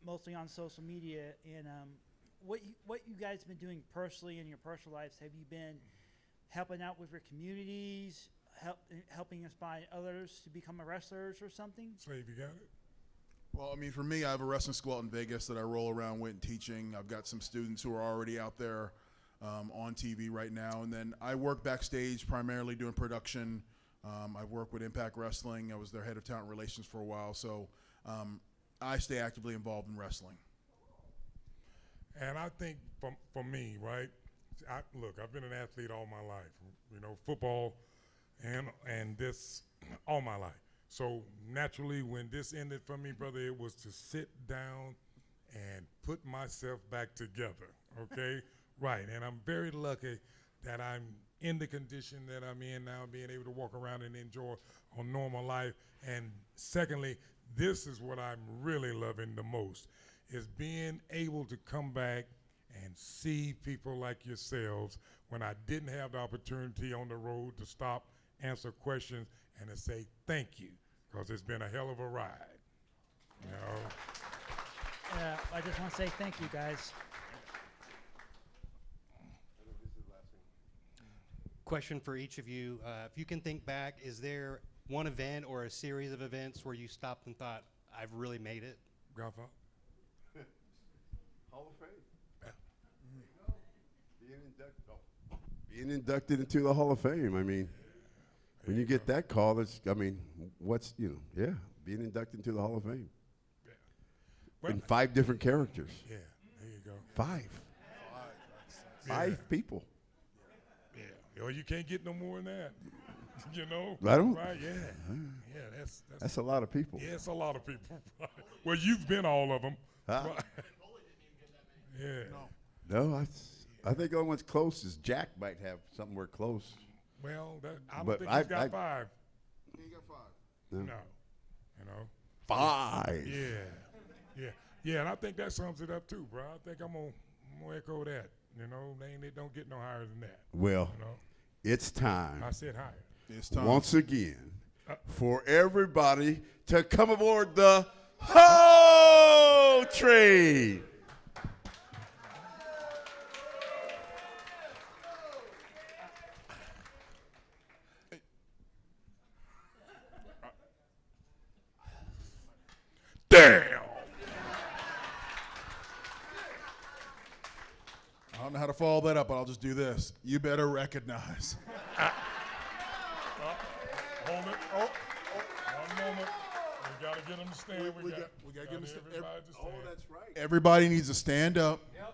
Speaker 12: Mostly on social media. And what you guys been doing personally in your personal lives? Have you been helping out with your communities, helping inspire others to become wrestlers or something?
Speaker 3: Slave, you got it?
Speaker 2: Well, I mean, for me, I have a wrestling school out in Vegas that I roll around with and teaching. I've got some students who are already out there on TV right now. And then I work backstage primarily doing production. I've worked with Impact Wrestling. I was their head of talent relations for a while. So I stay actively involved in wrestling.
Speaker 3: And I think for me, right, look, I've been an athlete all my life, football and this all my life. So naturally, when this ended for me, brother, it was to sit down and put myself back together, okay? Right, and I'm very lucky that I'm in the condition that I'm in now, being able to walk around and enjoy a normal life. And secondly, this is what I'm really loving the most, is being able to come back and see people like yourselves when I didn't have the opportunity on the road to stop, answer questions, and to say thank you, because it's been a hell of a ride.
Speaker 12: I just want to say thank you, guys.
Speaker 20: Question for each of you. If you can think back, is there one event or a series of events where you stopped and thought, I've really made it?
Speaker 3: Godfather?
Speaker 14: Hall of Fame. Being inducted into the Hall of Fame. I mean, when you get that call, being inducted into the Hall of Fame.
Speaker 3: Well,
Speaker 14: in 5 different characters.
Speaker 3: Yeah, there you go.
Speaker 14: 5. 5 people.
Speaker 3: Yeah, you can't get no more than that.
Speaker 14: I don't.
Speaker 3: Right, yeah. Yeah,
Speaker 14: that's a lot of people.
Speaker 3: Yeah, it's a lot of people. Well, you've been all of them.
Speaker 14: Huh?
Speaker 3: Right. Yeah.
Speaker 14: No, I think the only one's close is Jack might have somewhere close.
Speaker 3: Well, I don't think he's got 5.
Speaker 2: He got 5.
Speaker 3: No.
Speaker 14: 5.
Speaker 3: Yeah, and I think that sums it up too, bro. I think I'm gonna echo that. They don't get no higher than that.
Speaker 14: Well, it's time.
Speaker 3: I said higher.
Speaker 2: It's time.
Speaker 14: Once again, for everybody to come aboard the Ho Train.
Speaker 3: Damn.
Speaker 2: I don't know how to follow that up, but I'll just do this. You better recognize.
Speaker 3: Hold it. One moment. We got to get them to stand. We got to get them to stand. Oh,
Speaker 14: that's right.
Speaker 2: Everybody needs to stand up.
Speaker 9: Yep.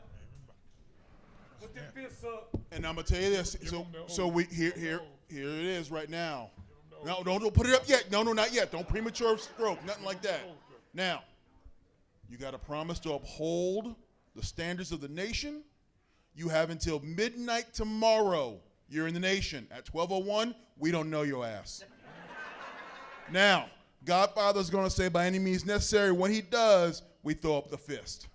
Speaker 9: Put them fists up.
Speaker 2: And I'm gonna tell you this. So we here it is right now. No, don't put it up yet. No, not yet. Don't premature stroke. Nothing like that. Now, you got to promise to uphold the standards of the nation. You have until midnight tomorrow. You're in the nation. At 12:01, we don't know your ass. Now, Godfather's going to say by any means necessary. When he does, we throw up the fist.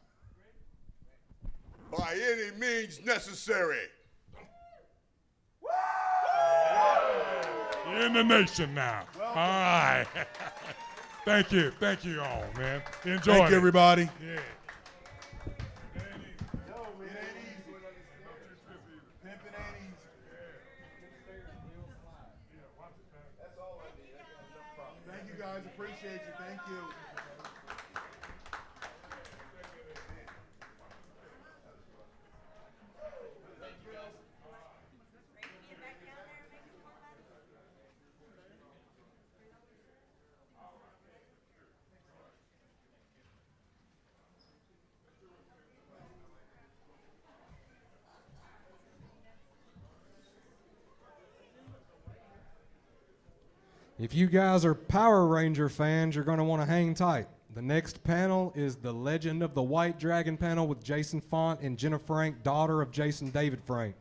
Speaker 14: By any means necessary.
Speaker 3: You're in the nation now. All right. Thank you all, man. Enjoy.
Speaker 2: Thank you, everybody.
Speaker 3: Yeah.
Speaker 2: Thank you, guys. Appreciate you. Thank you.
Speaker 4: If you guys are Power Ranger fans, you're going to want to hang tight. The next panel is the Legend of the White Dragon panel with Jason Font and Jenna Frank, daughter of Jason David Frank.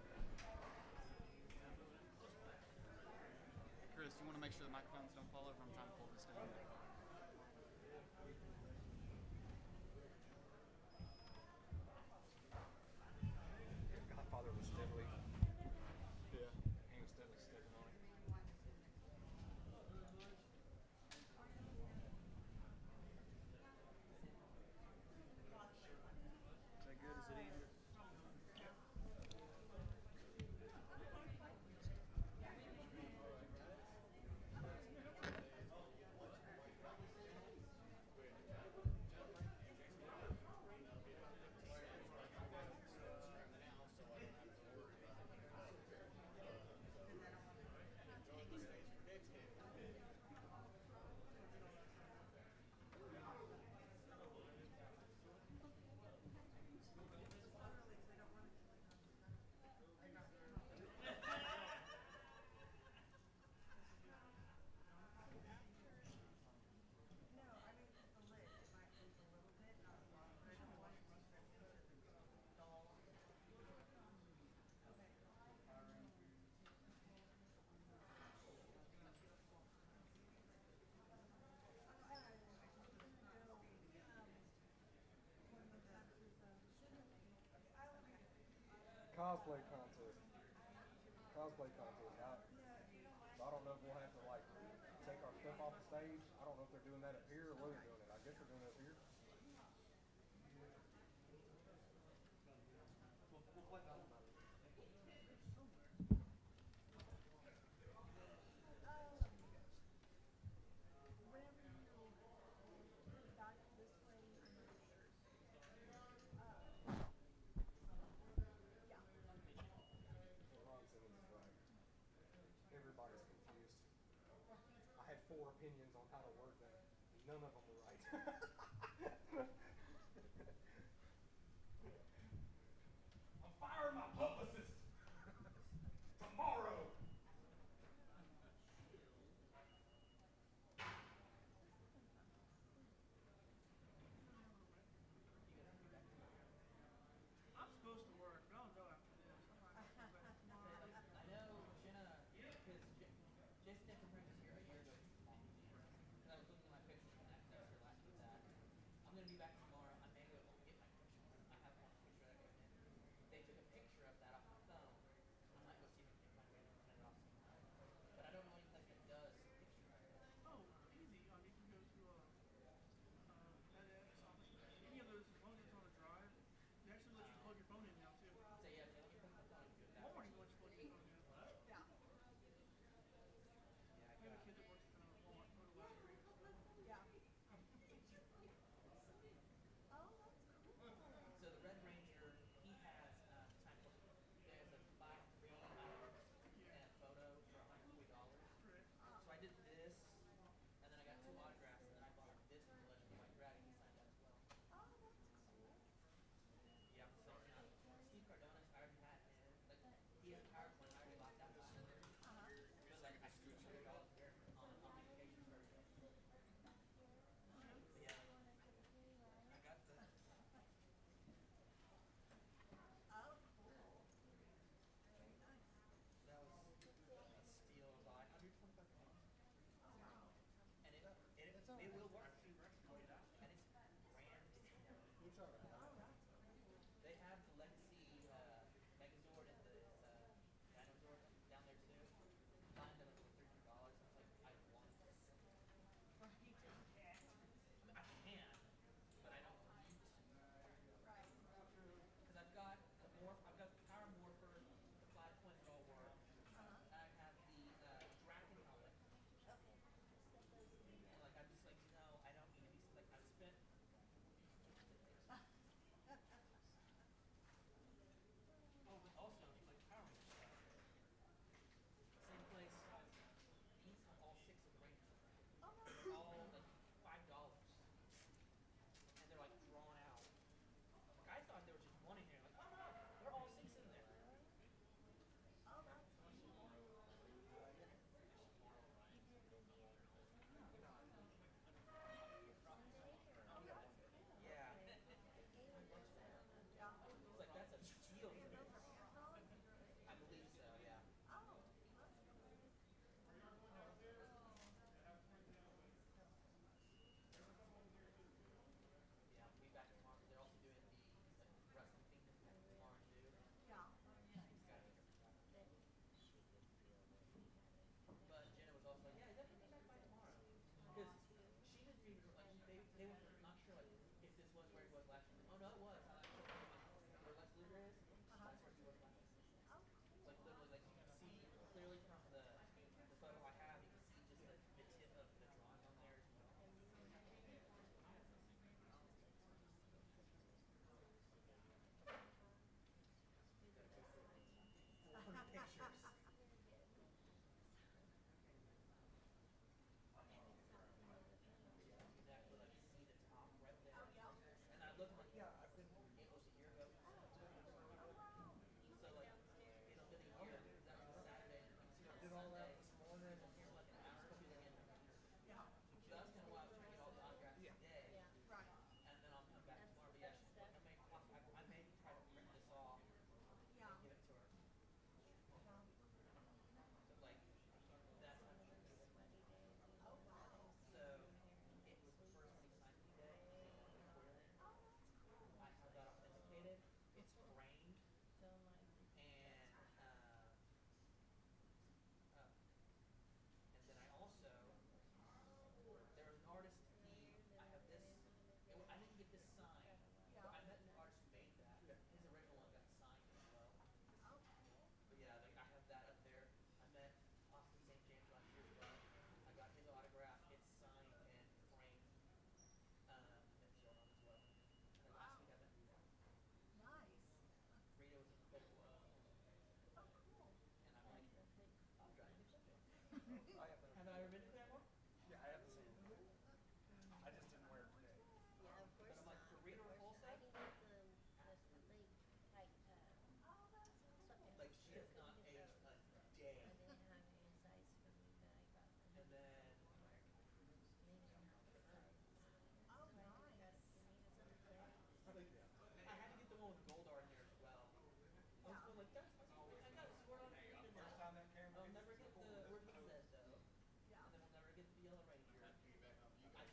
Speaker 5: Chris, you want to make sure the microphones don't fall over? I'm trying to pull this down.
Speaker 4: Godfather was steadily, he was steadily stepping on it.
Speaker 5: Is that good? Is it easier?
Speaker 4: Cosplay contest. Cosplay contest. So I don't know if we'll have to like take our stuff off the stage. I don't know if they're doing that up here or where they're doing it. I guess they're doing it up here. Everybody's confused. I had 4 opinions on how to word that. None of them were right. I'm firing my publicist tomorrow.
Speaker 16: I'm supposed to work, but I'll go after this. I know Jenna, because Jason David Frank was here a year ago. And I was looking at my pictures from that, because that was her last with that.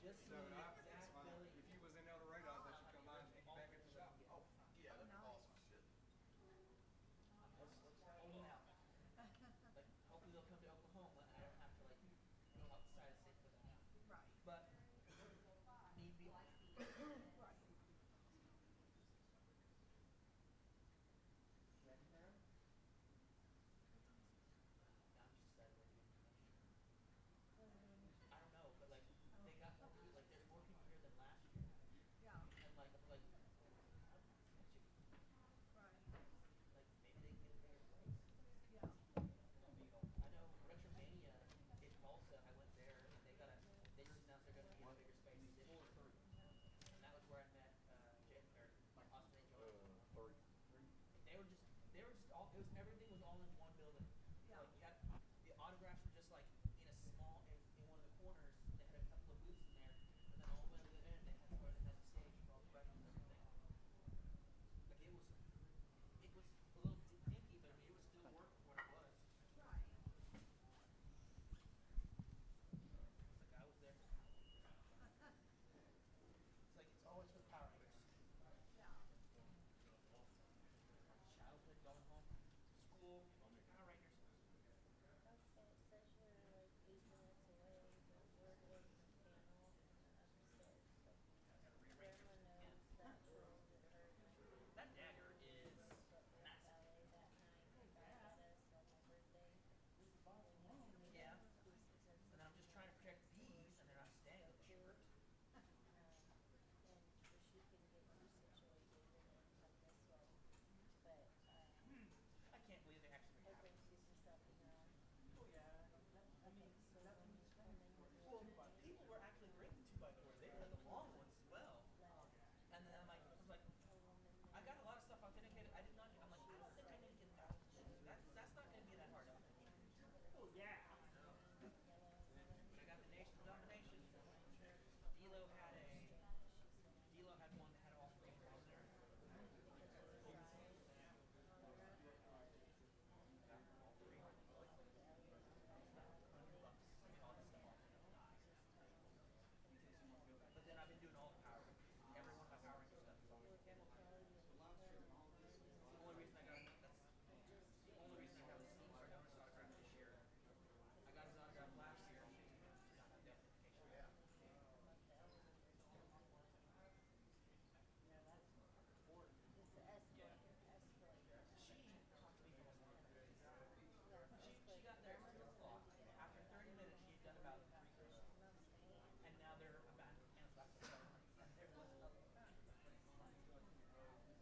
Speaker 9: Just
Speaker 4: So
Speaker 9: the
Speaker 4: I,
Speaker 9: exact
Speaker 4: if
Speaker 9: feeling.
Speaker 4: you was in El Dorado, I bet you'd come by and pick you back at the shop.
Speaker 9: Oh,
Speaker 2: Yeah, that'd be awesome shit.
Speaker 9: let's hold out. Like, hopefully they'll come to Oklahoma and I don't have to like go outside of state for them.
Speaker 10: Right.
Speaker 9: But need be.
Speaker 10: Right.
Speaker 9: Ready for them? Yeah, I'm just excited about doing it. I don't know, but like they got more people. Like there's more people here than last year.
Speaker 10: Yeah.
Speaker 9: And like I'm like,
Speaker 10: Right.
Speaker 9: like maybe they can get a bigger place.
Speaker 10: Yeah.
Speaker 9: I know Retromania in Tulsa. I went there and they just announced they're going to be in a bigger space this year. And that was where I met Austin and Joey. They were just all. It was everything was all in one building.
Speaker 10: Yeah.
Speaker 9: Like you had the autographs were just like in a small in one of the corners. They had a couple of booths in there, and then all the way to the end they had somewhere that had the stage for all the questions and everything. Like it was a little dinky, but I mean it was still work for what it was.
Speaker 10: Right.
Speaker 9: It's like I was there. It's like it's always for Power Rangers.
Speaker 10: Yeah.
Speaker 9: Childhood going home, school, Power Rangers. That dagger is massive. Yeah. And I'm just trying to protect these, and they're not staying with the shirt. I can't believe they actually have it. Oh yeah. I mean, well, people were actually bringing 2x4s. They had the long ones as well. And then I was like, I got a lot of stuff authenticated. I did not. I'm like, I don't think I need to get that. That's not going to be that hard. Oh yeah. I got the Nation of Domination. D'Lo had one that had all three on there. But then I've been doing all the Power Rangers. Every one of my Power Ranger stuff is on there. The only reason I got the only reason I got the Steve Sardonis autograph this year. I got his autograph last year. Did not have the authentication. She got there after 30 minutes. She had done about 3 girls, and now they're about to talk to her.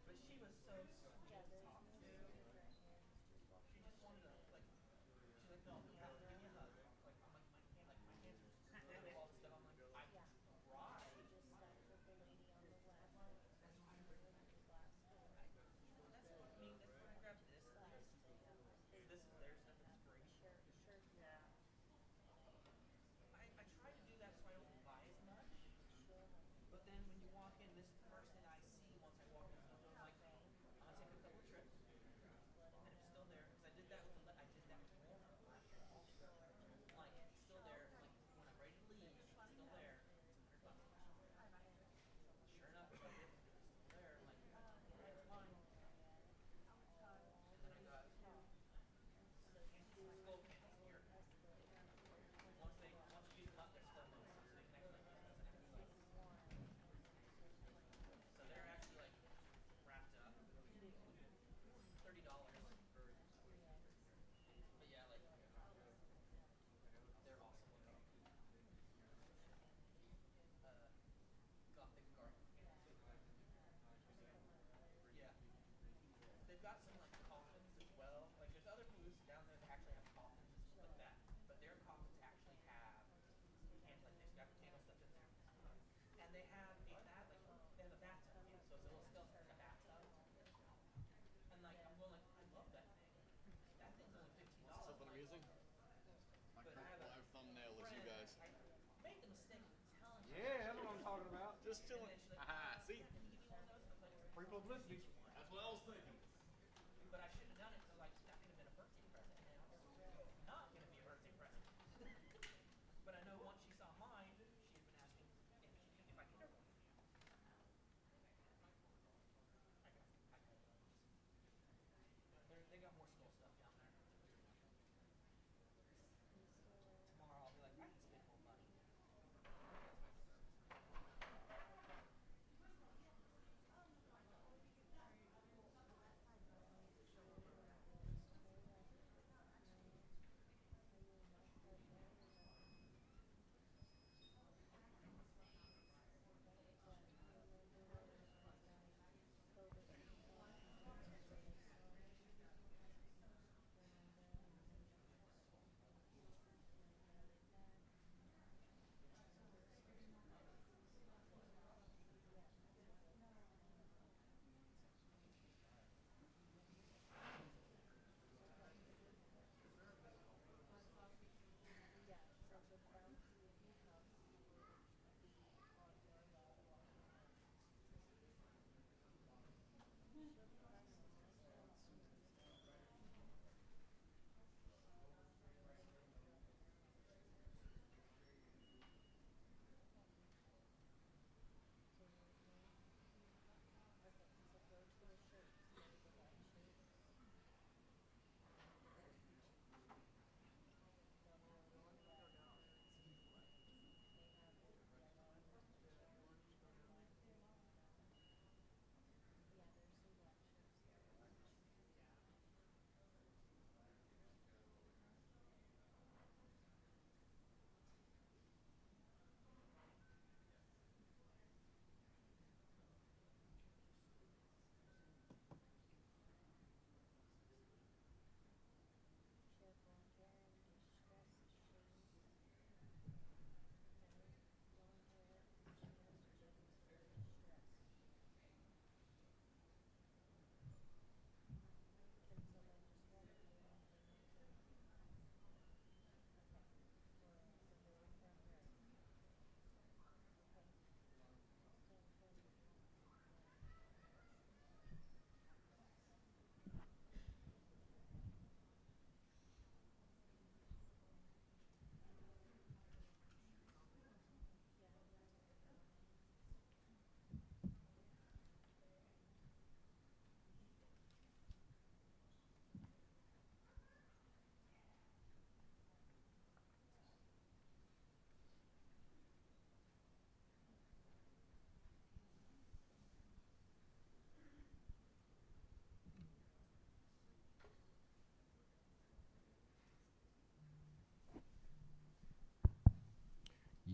Speaker 9: But she was so sweet to talk to. She just wanted to like. She's like, no, you have to give me a hug. Like I'm like my hands are full of all this stuff. I'm like I tried. That's what I mean. That's when I grabbed this. This is their stuff. It's free.
Speaker 10: Yeah.
Speaker 9: I try to do that so I don't buy as much. But then when you walk in, this is the first thing I see once I walk in. I'm like, I'm gonna take a couple of trips, and it's still there because I did that with Warner last year also. Like it's still there. Like when I'm ready to leave, it's still there. It's $100. Sure enough, it's still there. I'm like, it's mine. And then I got full cans here. Once you use them up, they're still nice. So you can actually use them as an exercise. So they're actually like wrapped up. $30 for. But yeah, like they're awesome looking. Gothic garden. Yeah. They've got some like coffins as well. Like there's other booths down there that actually have coffins and stuff like that. But their coffins actually have candle, like they've got candle stuff in there. And they have a bathtub. Yeah, so it's a little skeleton in a bathtub. And like I'm going like I love that thing. That thing's only $15.
Speaker 6: Something amusing? My
Speaker 9: But I have a
Speaker 6: live thumbnail is you
Speaker 9: friend,
Speaker 6: guys.
Speaker 9: I made the mistake of telling her.
Speaker 24: Yeah, that's what I'm talking about.
Speaker 6: Just chilling.
Speaker 9: And then she's like,
Speaker 6: Aha, see?
Speaker 9: Can you give me one of those? I was like,
Speaker 24: Free publicity.
Speaker 6: That's what I was thinking.
Speaker 9: but I should have done it because like that could have been a birthday present, and it's not going to be a birthday present. But I know once she saw mine, she had been asking if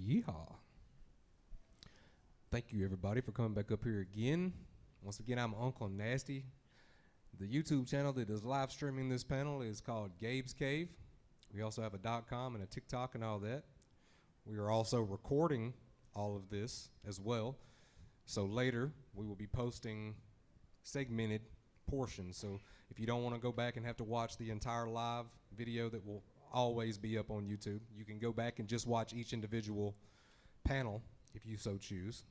Speaker 13: Yeehaw. Thank you, everybody, for coming back up here again. Once again, I'm Uncle Nasty. The YouTube channel that is live streaming this panel is called Gabe's Cave. We also have a .com and a TikTok and all that. We are also recording all of this as well. So later, we will be posting segmented portions. So if you don't want to go back and have to watch the entire live video that will always be up on YouTube, you can go back and just watch each individual panel if you so choose.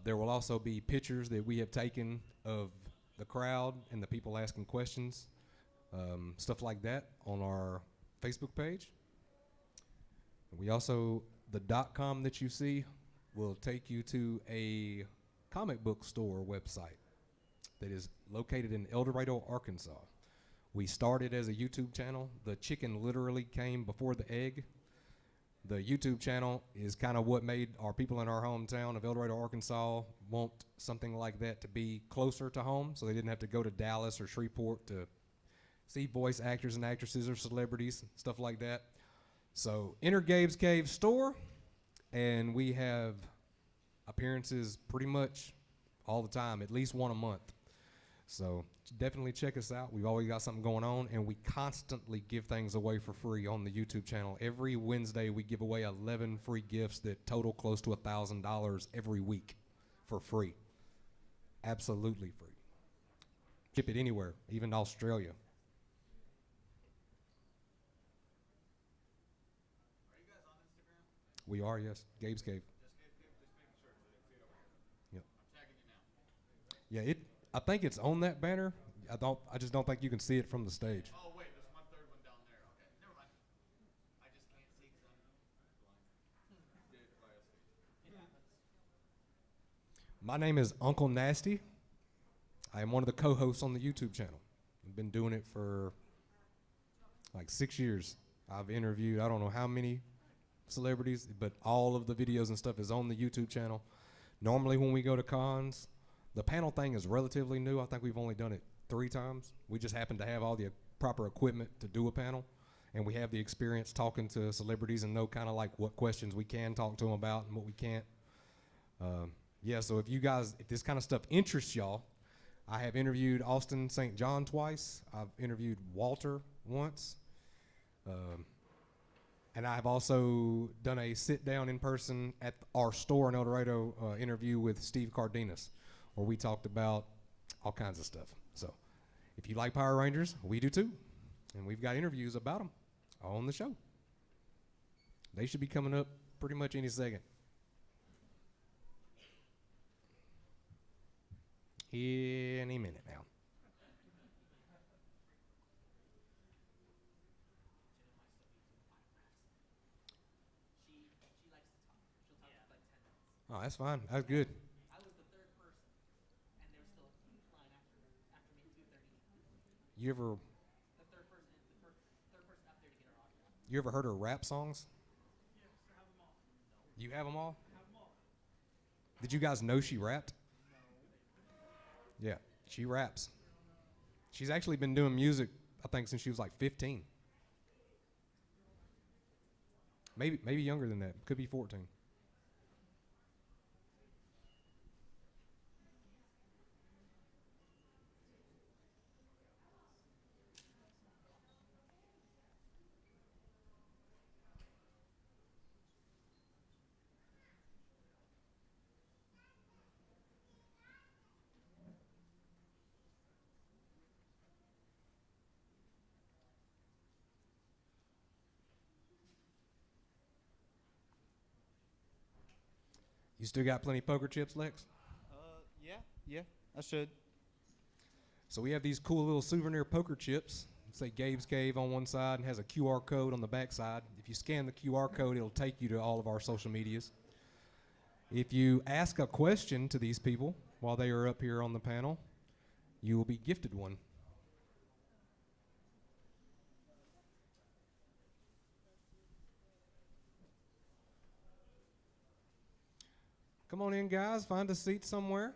Speaker 13: There will also be pictures that we have taken of the crowd and the people asking questions, stuff like that on our Facebook page. We also, the .com that you see will take you to a comic book store website that is located in El Dorado, Arkansas. We started as a YouTube channel. The chicken literally came before the egg. The YouTube channel is kind of what made our people in our hometown of El Dorado, Arkansas want something like that to be closer to home, so they didn't have to go to Dallas or Shreveport to see voice actors and actresses or celebrities, stuff like that. So enter Gabe's Cave store, and we have appearances pretty much all the time, at least one a month. So definitely check us out. We've always got something going on, and we constantly give things away for free on the YouTube channel. Every Wednesday, we give away 11 free gifts that total close to $1,000 every week for free. Absolutely free. Ship it anywhere, even Australia. We are, yes. Gabe's Cave. Yep. Yeah, I think it's on that banner. I just don't think you can see it from the stage.
Speaker 6: Oh wait, there's one third one down there. Okay, never mind. I just can't see because I'm blind.
Speaker 13: My name is Uncle Nasty. I am one of the co-hosts on the YouTube channel. I've been doing it for like 6 years. I've interviewed I don't know how many celebrities, but all of the videos and stuff is on the YouTube channel. Normally when we go to cons, the panel thing is relatively new. I think we've only done it 3 times. We just happen to have all the proper equipment to do a panel, and we have the experience talking to celebrities and know kind of like what questions we can talk to them about and what we can't. Yeah, so if this kind of stuff interests y'all, I have interviewed Austin St. John twice. I've interviewed Walter once. And I've also done a sit-down in person at our store in El Dorado interview with Steve Cardenas, where we talked about all kinds of stuff. So if you like Power Rangers, we do too. And we've got interviews about them on the show. They should be coming up pretty much any second. Any minute now. Oh, that's fine. That's good.
Speaker 9: I was the third person, and there was still a huge line after me at 2:30.
Speaker 13: You ever
Speaker 9: The third person up there to get our autograph.
Speaker 13: You ever heard her rap songs?
Speaker 9: Yes, I have them all.
Speaker 13: You have them all?
Speaker 9: I have them all.
Speaker 13: Did you guys know she rapped?
Speaker 9: No.
Speaker 13: Yeah, she raps. She's actually been doing music, I think, since she was like 15. Maybe younger than that. Could be 14. You still got plenty of poker chips, Lex?
Speaker 5: Yeah, I should.
Speaker 13: So we have these cool little souvenir poker chips. Say Gabe's Cave on one side and has a QR code on the back side. If you scan the QR code, it'll take you to all of our social medias. If you ask a question to these people while they are up here on the panel, you will be gifted one. Come on in, guys. Find a seat somewhere.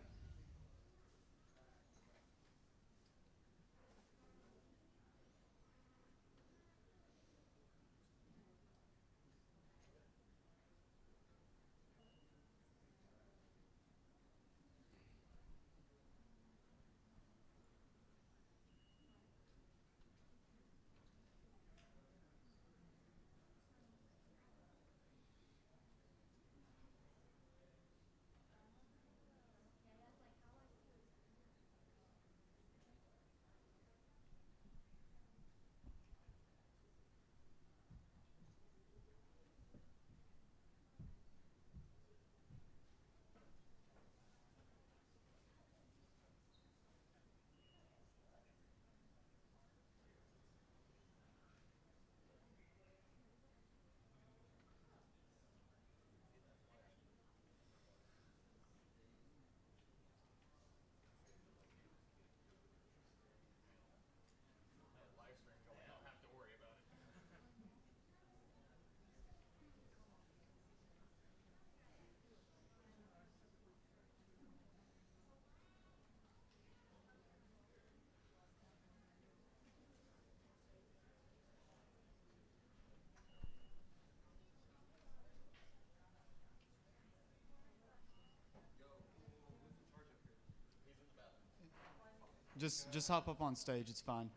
Speaker 5: Just hop up on stage. It's fine.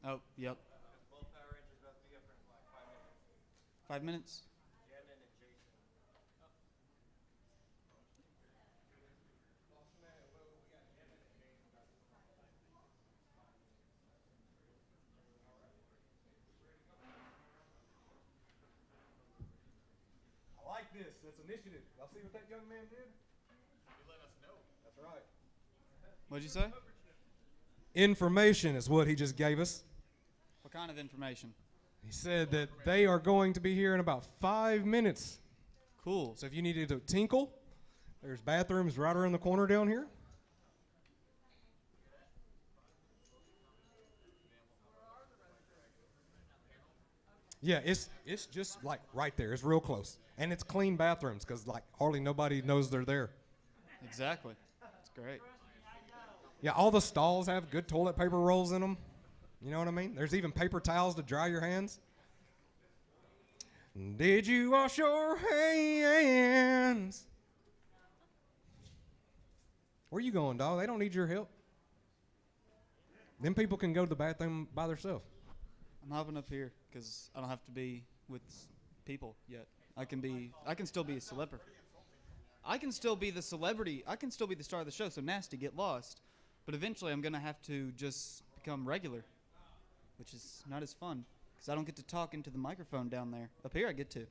Speaker 5: Oh, yep. 5 minutes?
Speaker 13: I like this. That's initiative. Y'all see what that young man did?
Speaker 6: You let us know.
Speaker 13: That's right.
Speaker 5: What'd you say?
Speaker 13: Information is what he just gave us.
Speaker 5: What kind of information?
Speaker 13: He said that they are going to be here in about 5 minutes.
Speaker 5: Cool.
Speaker 13: So if you needed to tinkle, there's bathrooms right around the corner down here. Yeah, it's just like right there. It's real close. And it's clean bathrooms because like hardly nobody knows they're there.
Speaker 5: Exactly. It's great.
Speaker 13: Yeah, all the stalls have good toilet paper rolls in them. You know what I mean? There's even paper towels to dry your hands. Did you wash your hands? Where you going, dog? They don't need your help. Them people can go to the bathroom by themselves.
Speaker 5: I'm hopping up here because I don't have to be with people yet. I can still be a celebrity. I can still be the celebrity. I can still be the star of the show. So Nasty, get lost. But eventually, I'm gonna have to just become regular, which is not as fun because I don't get to talk into the microphone down there. Up here, I get to.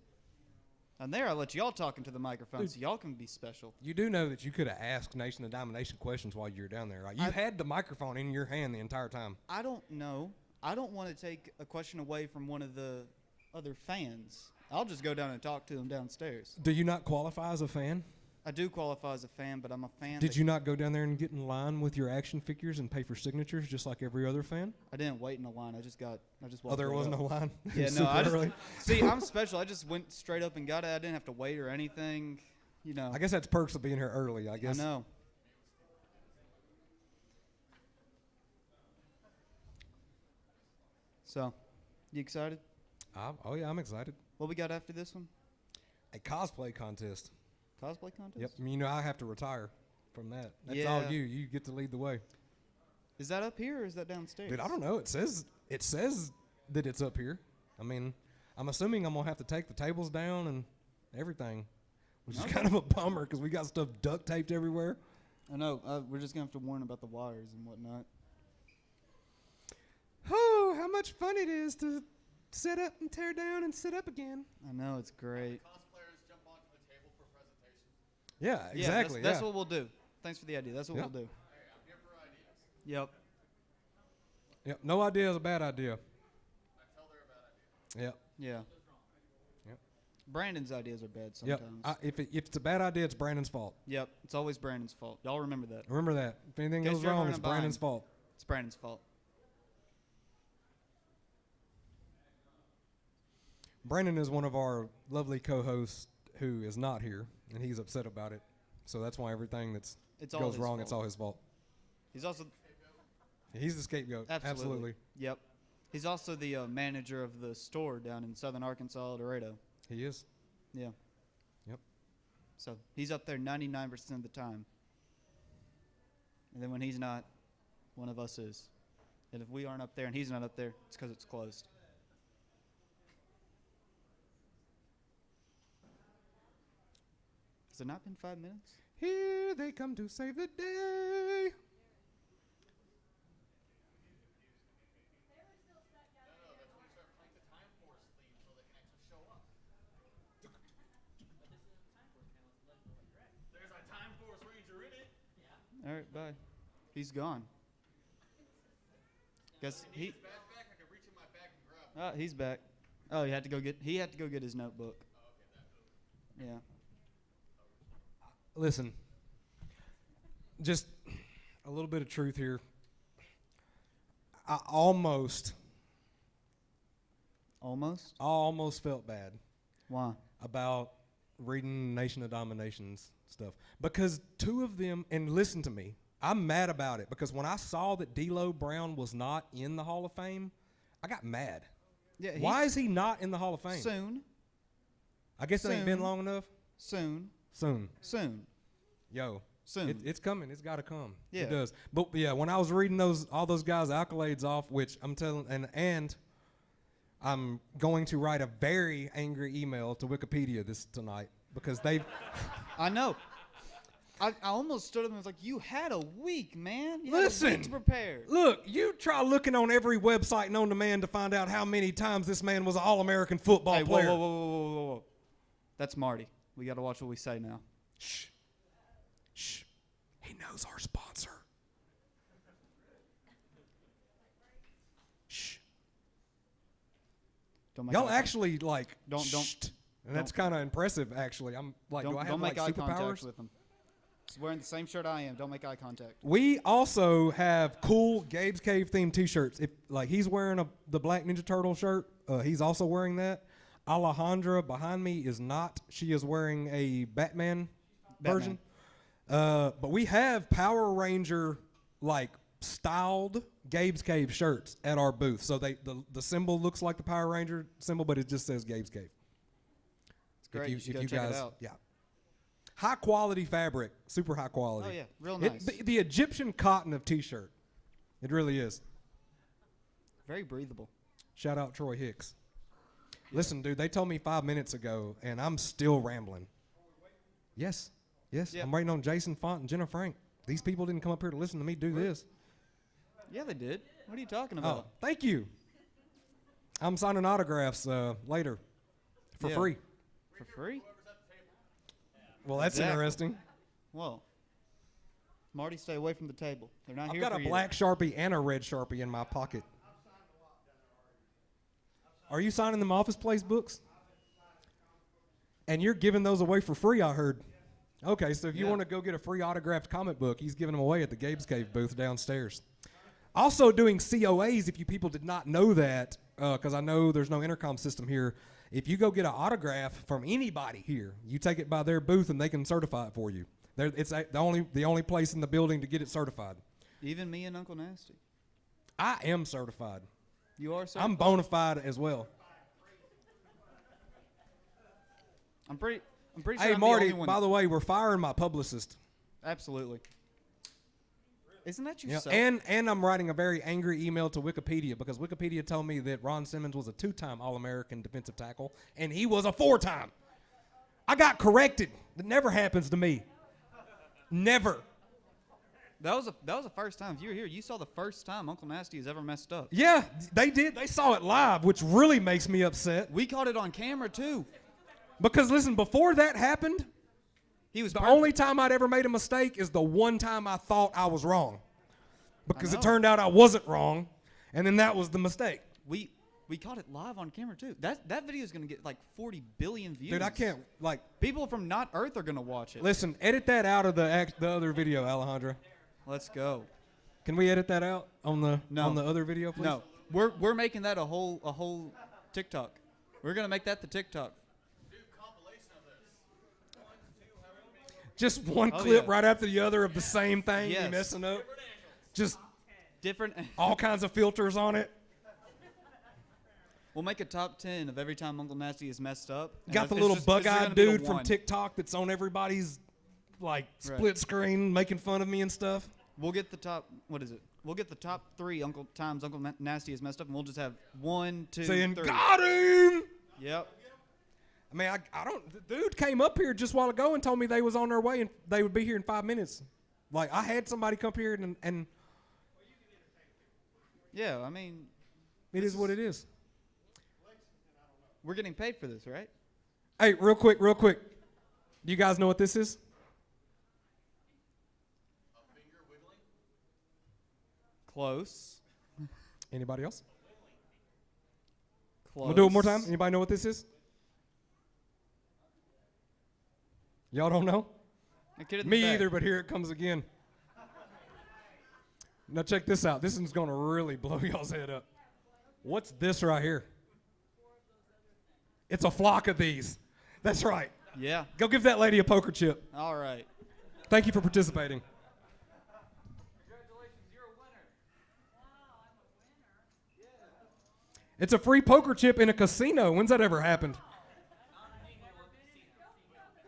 Speaker 5: And there, I let y'all talk into the microphone,
Speaker 13: Dude,
Speaker 5: so y'all can be special.
Speaker 13: You do know that you could have asked Nation of Domination questions while you were down there, right? You had the microphone in your hand the entire time.
Speaker 5: I don't know. I don't want to take a question away from one of the other fans. I'll just go down and talk to them downstairs.
Speaker 13: Do you not qualify as a fan?
Speaker 5: I do qualify as a fan, but I'm a fan.
Speaker 13: Did you not go down there and get in line with your action figures and pay for signatures just like every other fan?
Speaker 5: I didn't wait in a line. I just walked.
Speaker 13: Oh, there was no line?
Speaker 5: Yeah, no.
Speaker 13: Super
Speaker 5: I
Speaker 13: early?
Speaker 5: just, see, I'm special. I just went straight up and got it. I didn't have to wait or anything. You know.
Speaker 13: I guess that's perks of being here early, I guess.
Speaker 5: I know. So, you excited?
Speaker 13: Oh yeah, I'm excited.
Speaker 5: What we got after this one?
Speaker 13: A cosplay contest.
Speaker 5: Cosplay contest?
Speaker 13: Yep. You know I have to retire from that. That's all
Speaker 5: Yeah.
Speaker 13: you. You get to lead the way.
Speaker 5: Is that up here or is that downstairs?
Speaker 13: Dude, I don't know. It says that it's up here. I mean, I'm assuming I'm gonna have to take the tables down and everything, which is kind of a bummer because we got stuff duct taped everywhere.
Speaker 5: I know. We're just gonna have to warn about the wires and whatnot.
Speaker 13: Oh, how much fun it is to set up and tear down and sit up again.
Speaker 5: I know, it's great.
Speaker 6: Cosplayers jump onto the table for presentation.
Speaker 13: Yeah, exactly.
Speaker 5: That's what we'll do. Thanks for the idea. That's what
Speaker 13: Yep.
Speaker 5: we'll do.
Speaker 6: Hey, I'm here for ideas.
Speaker 5: Yep.
Speaker 13: Yep. No idea is a bad idea.
Speaker 6: Until they're a bad idea.
Speaker 13: Yep.
Speaker 5: Yeah.
Speaker 13: Yep.
Speaker 5: Brandon's ideas are bad
Speaker 13: Yep.
Speaker 5: sometimes.
Speaker 13: If it's a bad idea, it's Brandon's fault.
Speaker 5: Yep. It's always Brandon's fault. Y'all remember that.
Speaker 13: Remember that. If anything
Speaker 5: In case
Speaker 13: goes
Speaker 5: you're ever
Speaker 13: wrong,
Speaker 5: in
Speaker 13: it's
Speaker 5: a bind,
Speaker 13: Brandon's fault.
Speaker 5: It's Brandon's fault.
Speaker 13: Brandon is one of our lovely co-hosts who is not here, and he's upset about it. So that's why everything that
Speaker 5: all
Speaker 13: goes
Speaker 5: his
Speaker 13: wrong,
Speaker 5: fault.
Speaker 13: it's all his fault.
Speaker 5: He's also
Speaker 13: He's the scapegoat. Absolutely.
Speaker 5: Yep. He's also the manager of the store down in southern Arkansas, El Dorado.
Speaker 13: He is.
Speaker 5: Yeah.
Speaker 13: Yep.
Speaker 5: So he's up there 99% of the time. And then when he's not, one of us is. And if we aren't up there and he's not up there, it's because it's closed. Has it not been 5 minutes?
Speaker 13: Here they come to save the day.
Speaker 6: There's a Time Force Ranger in it.
Speaker 5: All right, bye. He's gone. Guess
Speaker 6: If I need
Speaker 5: he.
Speaker 6: his badge back, I can reach in my bag and grab it.
Speaker 5: Oh, he's back. Oh, he had to go get his notebook. Yeah.
Speaker 13: Listen, just a little bit of truth here. I almost felt bad.
Speaker 5: Why?
Speaker 13: About reading Nation of Domination's stuff. Because two of them, and listen to me, I'm mad about it because when I saw that D'Lo Brown was not in the Hall of Fame, I got mad.
Speaker 5: Yeah.
Speaker 13: Why is he not in the Hall of Fame?
Speaker 5: Soon.
Speaker 13: I guess it ain't been long enough.
Speaker 5: Soon.
Speaker 13: Soon.
Speaker 5: Soon.
Speaker 13: Yo,
Speaker 17: Soon.
Speaker 13: It's coming. It's got to come.
Speaker 17: Yeah.
Speaker 13: It does. But yeah, when I was reading all those guys' accolades off, which I'm telling, and I'm going to write a very angry email to Wikipedia tonight because they've.
Speaker 17: I know. I almost stood up and was like, "You had a week, man. You
Speaker 13: Listen,
Speaker 17: had a week to prepare."
Speaker 13: Look, you try looking on every website known to man to find out how many times this man was an All-American football
Speaker 17: Hey,
Speaker 13: player.
Speaker 17: whoa. That's Marty. We got to watch what we say now.
Speaker 13: Shh. He knows our sponsor. Shh.
Speaker 17: Don't make
Speaker 13: Y'all
Speaker 17: eye
Speaker 13: actually like.
Speaker 17: Don't.
Speaker 13: And that's kind of impressive, actually. I'm like, do I have
Speaker 17: don't make
Speaker 13: like
Speaker 17: eye contact
Speaker 13: superpowers?
Speaker 17: with him. He's wearing the same shirt I am. Don't make eye contact.
Speaker 13: We also have cool Gabe's Cave themed T-shirts. If like he's wearing the Black Ninja Turtle shirt, he's also wearing that. Alejandra behind me is not. She is wearing a Batman version. But we have Power Ranger like styled Gabe's Cave shirts at our booth. So the symbol looks like the Power Ranger symbol, but it just says Gabe's Cave.
Speaker 17: It's great. You should go check it out.
Speaker 13: Yeah. High quality fabric, super high quality.
Speaker 17: Oh yeah, real nice.
Speaker 13: The Egyptian cotton of T-shirt. It really is.
Speaker 17: Very breathable.
Speaker 13: Shout out Troy Hicks. Listen, dude, they told me 5 minutes ago, and I'm still rambling. Yes. Yeah. I'm waiting on Jason Font and Jenna Frank. These people didn't come up here to listen to me do this.
Speaker 17: Yeah, they did. What are you talking about?
Speaker 13: Oh, thank you. I'm signing autographs later for free.
Speaker 17: For free?
Speaker 13: Well, that's interesting.
Speaker 17: Well, Marty, stay away from the table. They're not
Speaker 13: I've
Speaker 17: here
Speaker 13: got
Speaker 17: for
Speaker 13: a
Speaker 17: you.
Speaker 13: black Sharpie and a red Sharpie in my pocket. Are you signing them Office Place books? And you're giving those away for free, I heard. Okay, so if you want to go get a free autographed comic book, he's giving them away at the Gabe's Cave booth downstairs. Also doing COAs, if you people did not know that, because I know there's no intercom system here. If you go get an autograph from anybody here, you take it by their booth and they can certify it for you. It's the only place in the building to get it certified.
Speaker 17: Even me and Uncle Nasty.
Speaker 13: I am certified.
Speaker 17: You are certified?
Speaker 13: I'm bona fide as well.
Speaker 17: I'm pretty sure
Speaker 13: Hey,
Speaker 17: I'm
Speaker 13: Marty,
Speaker 17: the only one.
Speaker 13: by the way, we're firing my publicist.
Speaker 17: Absolutely. Isn't that
Speaker 13: Yeah,
Speaker 17: yourself?
Speaker 13: and I'm writing a very angry email to Wikipedia because Wikipedia told me that Ron Simmons was a 2-time All-American defensive tackle, and he was a 4-time. I got corrected. That never happens to me. Never.
Speaker 17: That was the first time. If you were here, you saw the first time Uncle Nasty has ever messed up.
Speaker 13: Yeah, they did. They saw it live, which really makes me upset.
Speaker 17: We caught it on camera, too.
Speaker 13: Because, listen, before that happened,
Speaker 17: he was
Speaker 13: the only time I'd ever made a mistake is the one time I thought I was wrong. Because it turned out I wasn't wrong, and then that was the mistake.
Speaker 17: We caught it live on camera, too. That video is going to get like 40 billion views.
Speaker 13: Dude, I can't, like...
Speaker 17: People from not Earth are going to watch it.
Speaker 13: Listen, edit that out of the other video, Alejandra.
Speaker 17: Let's go.
Speaker 13: Can we edit that out on the other video, please?
Speaker 17: No. We're making that a whole TikTok. We're going to make that the TikTok.
Speaker 13: Just one clip right after the other of the same thing,
Speaker 17: Yes.
Speaker 13: you messing up. Just
Speaker 17: different,
Speaker 13: all kinds of filters on it.
Speaker 17: We'll make a top 10 of every time Uncle Nasty is messed up. And
Speaker 13: Got the
Speaker 17: it's
Speaker 13: little
Speaker 17: just- this is
Speaker 13: bug-eyed
Speaker 17: gonna be the
Speaker 13: dude from
Speaker 17: one.
Speaker 13: TikTok that's on everybody's like
Speaker 17: Right.
Speaker 13: split screen making fun of me and stuff.
Speaker 17: We'll get the top. What is it? We'll get the top 3 times Uncle Nasty is messed up, and we'll just have 1, 2,
Speaker 13: Saying,
Speaker 17: 3.
Speaker 13: got him!
Speaker 17: Yep.
Speaker 13: I mean, I don't. The dude came up here just a while ago and told me they was on their way and they would be here in 5 minutes. Like, I had somebody come here and
Speaker 17: Yeah, I mean,
Speaker 13: it is what it is.
Speaker 17: we're getting paid for this, right?
Speaker 13: Hey, real quick. Do you guys know what this is?
Speaker 17: Close.
Speaker 13: Anybody else?
Speaker 17: Close.
Speaker 13: We'll do it one more time. Anybody know what this is? Y'all don't know?
Speaker 17: A kid in the
Speaker 13: Me
Speaker 17: back.
Speaker 13: either, but here it comes again. Now check this out. This one's going to really blow y'all's head up. What's this right here? It's a flock of these. That's right.
Speaker 17: Yeah.
Speaker 13: Go give that lady a poker chip.
Speaker 17: All right.
Speaker 13: Thank you for participating. It's a free poker chip in a casino. When's that ever happened?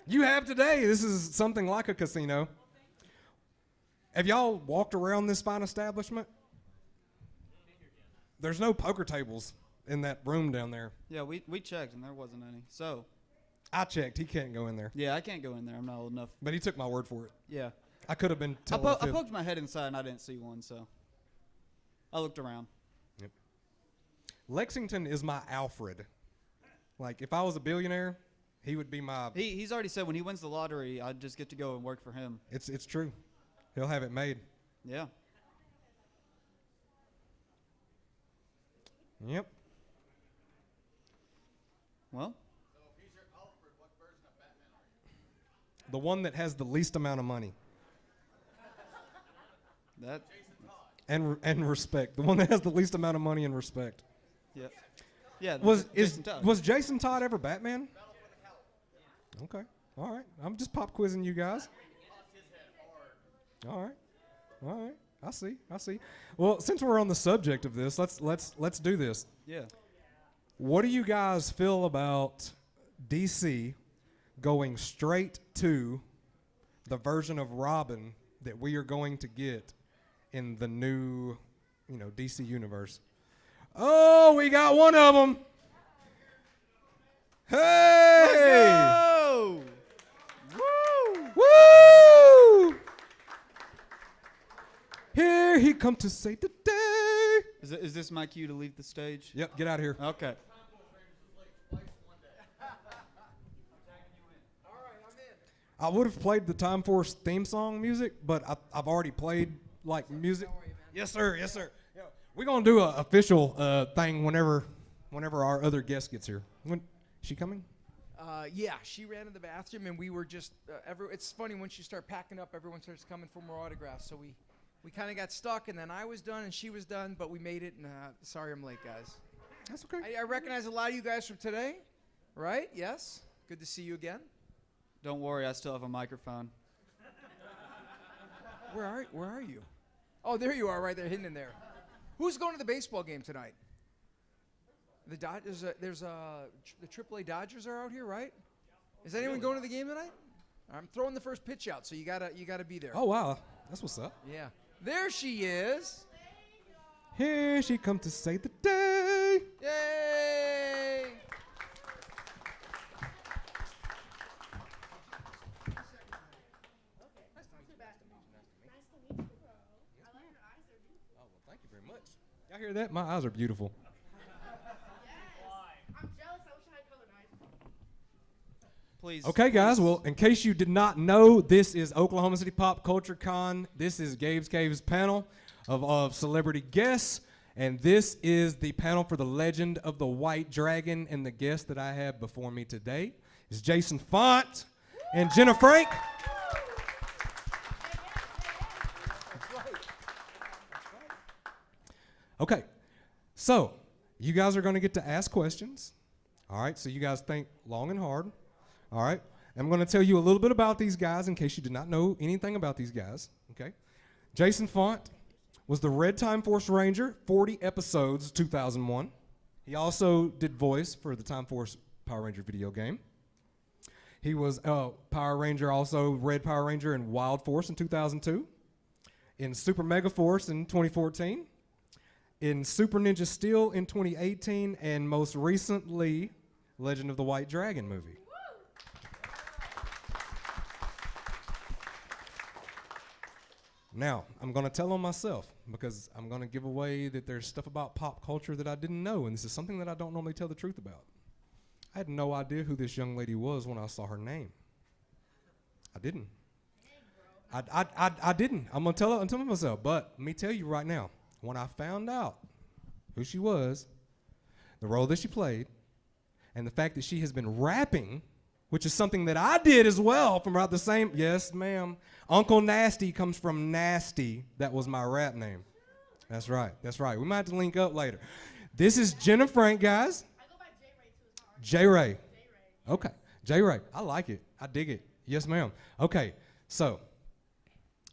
Speaker 13: You have today. This is something like a casino. Have y'all walked around this fine establishment? There's no poker tables in that room down there.
Speaker 17: Yeah, we checked and there wasn't any. So
Speaker 13: I checked. He can't go in there.
Speaker 17: yeah, I can't go in there. I'm not old enough.
Speaker 13: But he took my word for it.
Speaker 17: Yeah.
Speaker 13: I could have been
Speaker 17: I
Speaker 13: telling the fib.
Speaker 17: poked my head inside and I didn't see one, so I looked around.
Speaker 13: Yep. Lexington is my Alfred. Like, if I was a billionaire, he would be my...
Speaker 17: He's already said when he wins the lottery, I'd just get to go and work for him.
Speaker 13: It's true. He'll have it made.
Speaker 17: Yeah.
Speaker 13: Yep.
Speaker 17: Well,
Speaker 13: the one that has the least amount of money.
Speaker 17: That.
Speaker 13: And respect. The one that has the least amount of money and respect.
Speaker 17: Yeah. Yeah.
Speaker 13: Was Jason Todd ever Batman? Okay. All right. I'm just pop quizzing you guys. All right. All right. I see. Well, since we're on the subject of this, let's do this.
Speaker 17: Yeah.
Speaker 13: What do you guys feel about DC going straight to the version of Robin that we are going to get in the new, DC universe? Oh, we got one of them. Hey!
Speaker 17: Let's go!
Speaker 13: Woo! Here he come to save the day.
Speaker 17: Is this my cue to leave the stage?
Speaker 13: Yep, get out of here.
Speaker 17: Okay.
Speaker 13: I would have played the Time Force theme song music, but I've already played music. Yes, sir. Yes, sir. Yeah, we're gonna do an official thing whenever our other guest gets here. When is she coming?
Speaker 1: Yeah, she ran to the bathroom, and we were just it's funny once you start packing up, everyone starts coming for more autographs. So we kind of got stuck, and then I was done, and she was done, but we made it. And sorry, I'm late, guys.
Speaker 13: That's okay.
Speaker 1: I recognize a lot of you guys from today, right? Yes. Good to see you again.
Speaker 17: Don't worry, I still have a microphone.
Speaker 1: Where are you? Oh, there you are, right there, hidden in there. Who's going to the baseball game tonight? The Dodgers. The AAA Dodgers are out here, right? Is anyone going to the game tonight? I'm throwing the first pitch out, so you gotta be there.
Speaker 13: Oh wow, that's what's up.
Speaker 1: Yeah, there she is.
Speaker 13: Here she come to save the day.
Speaker 1: Yay!
Speaker 13: Y'all hear that? My eyes are beautiful.
Speaker 9: I'm jealous. I wish I had colored eyes.
Speaker 17: Please.
Speaker 13: Okay, guys. Well, in case you did not know, this is Oklahoma City Pop Culture Con. This is Gabe's Cave's panel of celebrity guests. And this is the panel for the Legend of the White Dragon. And the guest that I have before me today is Jason Font and Jenna Frank. Okay, so you guys are going to get to ask questions. All right, so you guys think long and hard. All right, I'm going to tell you a little bit about these guys in case you did not know anything about these guys. Okay, Jason Font was the Red Time Force Ranger, 40 episodes, 2001. He also did voice for the Time Force Power Ranger video game. He was Power Ranger, also Red Power Ranger in Wild Force in 2002, in Super Mega Force in 2014. In Super Ninja Steel in 2018, and most recently, Legend of the White Dragon movie. Now, I'm going to tell on myself because I'm going to give away that there's stuff about pop culture that I didn't know, and this is something that I don't normally tell the truth about. I had no idea who this young lady was when I saw her name. I didn't. I didn't. I'm going to tell myself, but let me tell you right now. When I found out who she was, the role that she played, and the fact that she has been rapping, which is something that I did as well from about the same, yes, ma'am. Uncle Nasty comes from Nasty. That was my rap name. That's right. That's right. We might have to link up later. This is Jenna Frank, guys. I go by J-Ray too. J-Ray. Okay. J-Ray. I like it. I dig it. Yes, ma'am. Okay. So,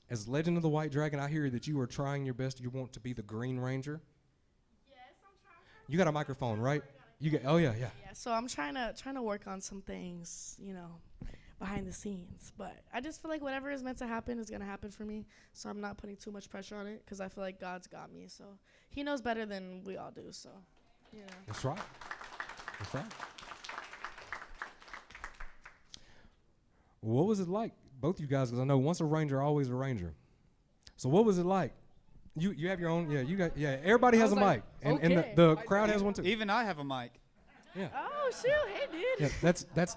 Speaker 13: as Legend of the White Dragon, I hear that you are trying your best. You want to be the Green Ranger.
Speaker 9: Yes, I'm trying.
Speaker 13: You got a microphone, right? You get. Oh yeah, yeah.
Speaker 9: Yeah, so I'm trying to work on some things,
Speaker 7: behind the scenes. But I just feel like whatever is meant to happen is gonna happen for me. So I'm not putting too much pressure on it because I feel like God's got me. So He knows better than we all do. So, you know.
Speaker 13: That's right. That's right. What was it like, both you guys? Because I know once a Ranger, always a Ranger. So what was it like? You have your own, everybody has a mic. And the crowd has one too.
Speaker 17: Even I have a mic.
Speaker 13: Yeah.
Speaker 7: Oh shoot! Hey, dude.
Speaker 13: Yeah, that's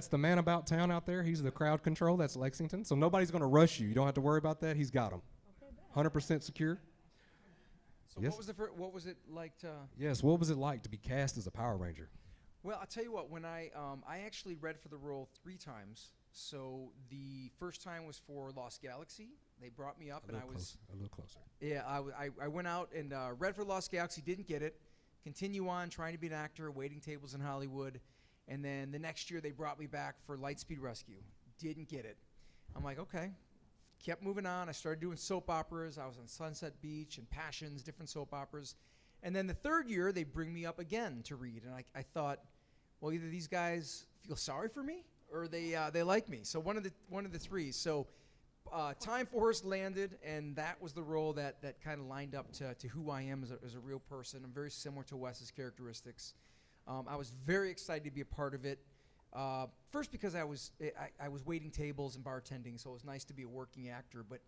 Speaker 13: the man about town out there. He's the crowd control. That's Lexington. So nobody's gonna rush you. You don't have to worry about that. He's got them. 100% secure.
Speaker 1: So
Speaker 13: Yes.
Speaker 1: what was it like to?
Speaker 13: Yes. What was it like to be cast as a Power Ranger?
Speaker 1: Well, I'll tell you what. When I actually read for the role 3 times. So the first time was for Lost Galaxy. They brought me up, and I was
Speaker 13: a little closer.
Speaker 1: Yeah, I went out and read for Lost Galaxy. Didn't get it. Continue on trying to be an actor, waiting tables in Hollywood, and then the next year they brought me back for Lightspeed Rescue. Didn't get it. I'm like, okay. Kept moving on. I started doing soap operas. I was on Sunset Beach and Passions, different soap operas. And then the third year, they bring me up again to read. And I thought, well, either these guys feel sorry for me or they like me. So one of the three. So Time Force landed, and that was the role that kind of lined up to who I am as a real person. I'm very similar to Wes's characteristics. I was very excited to be a part of it. First because I was waiting tables and bartending, so it was nice to be a working actor. But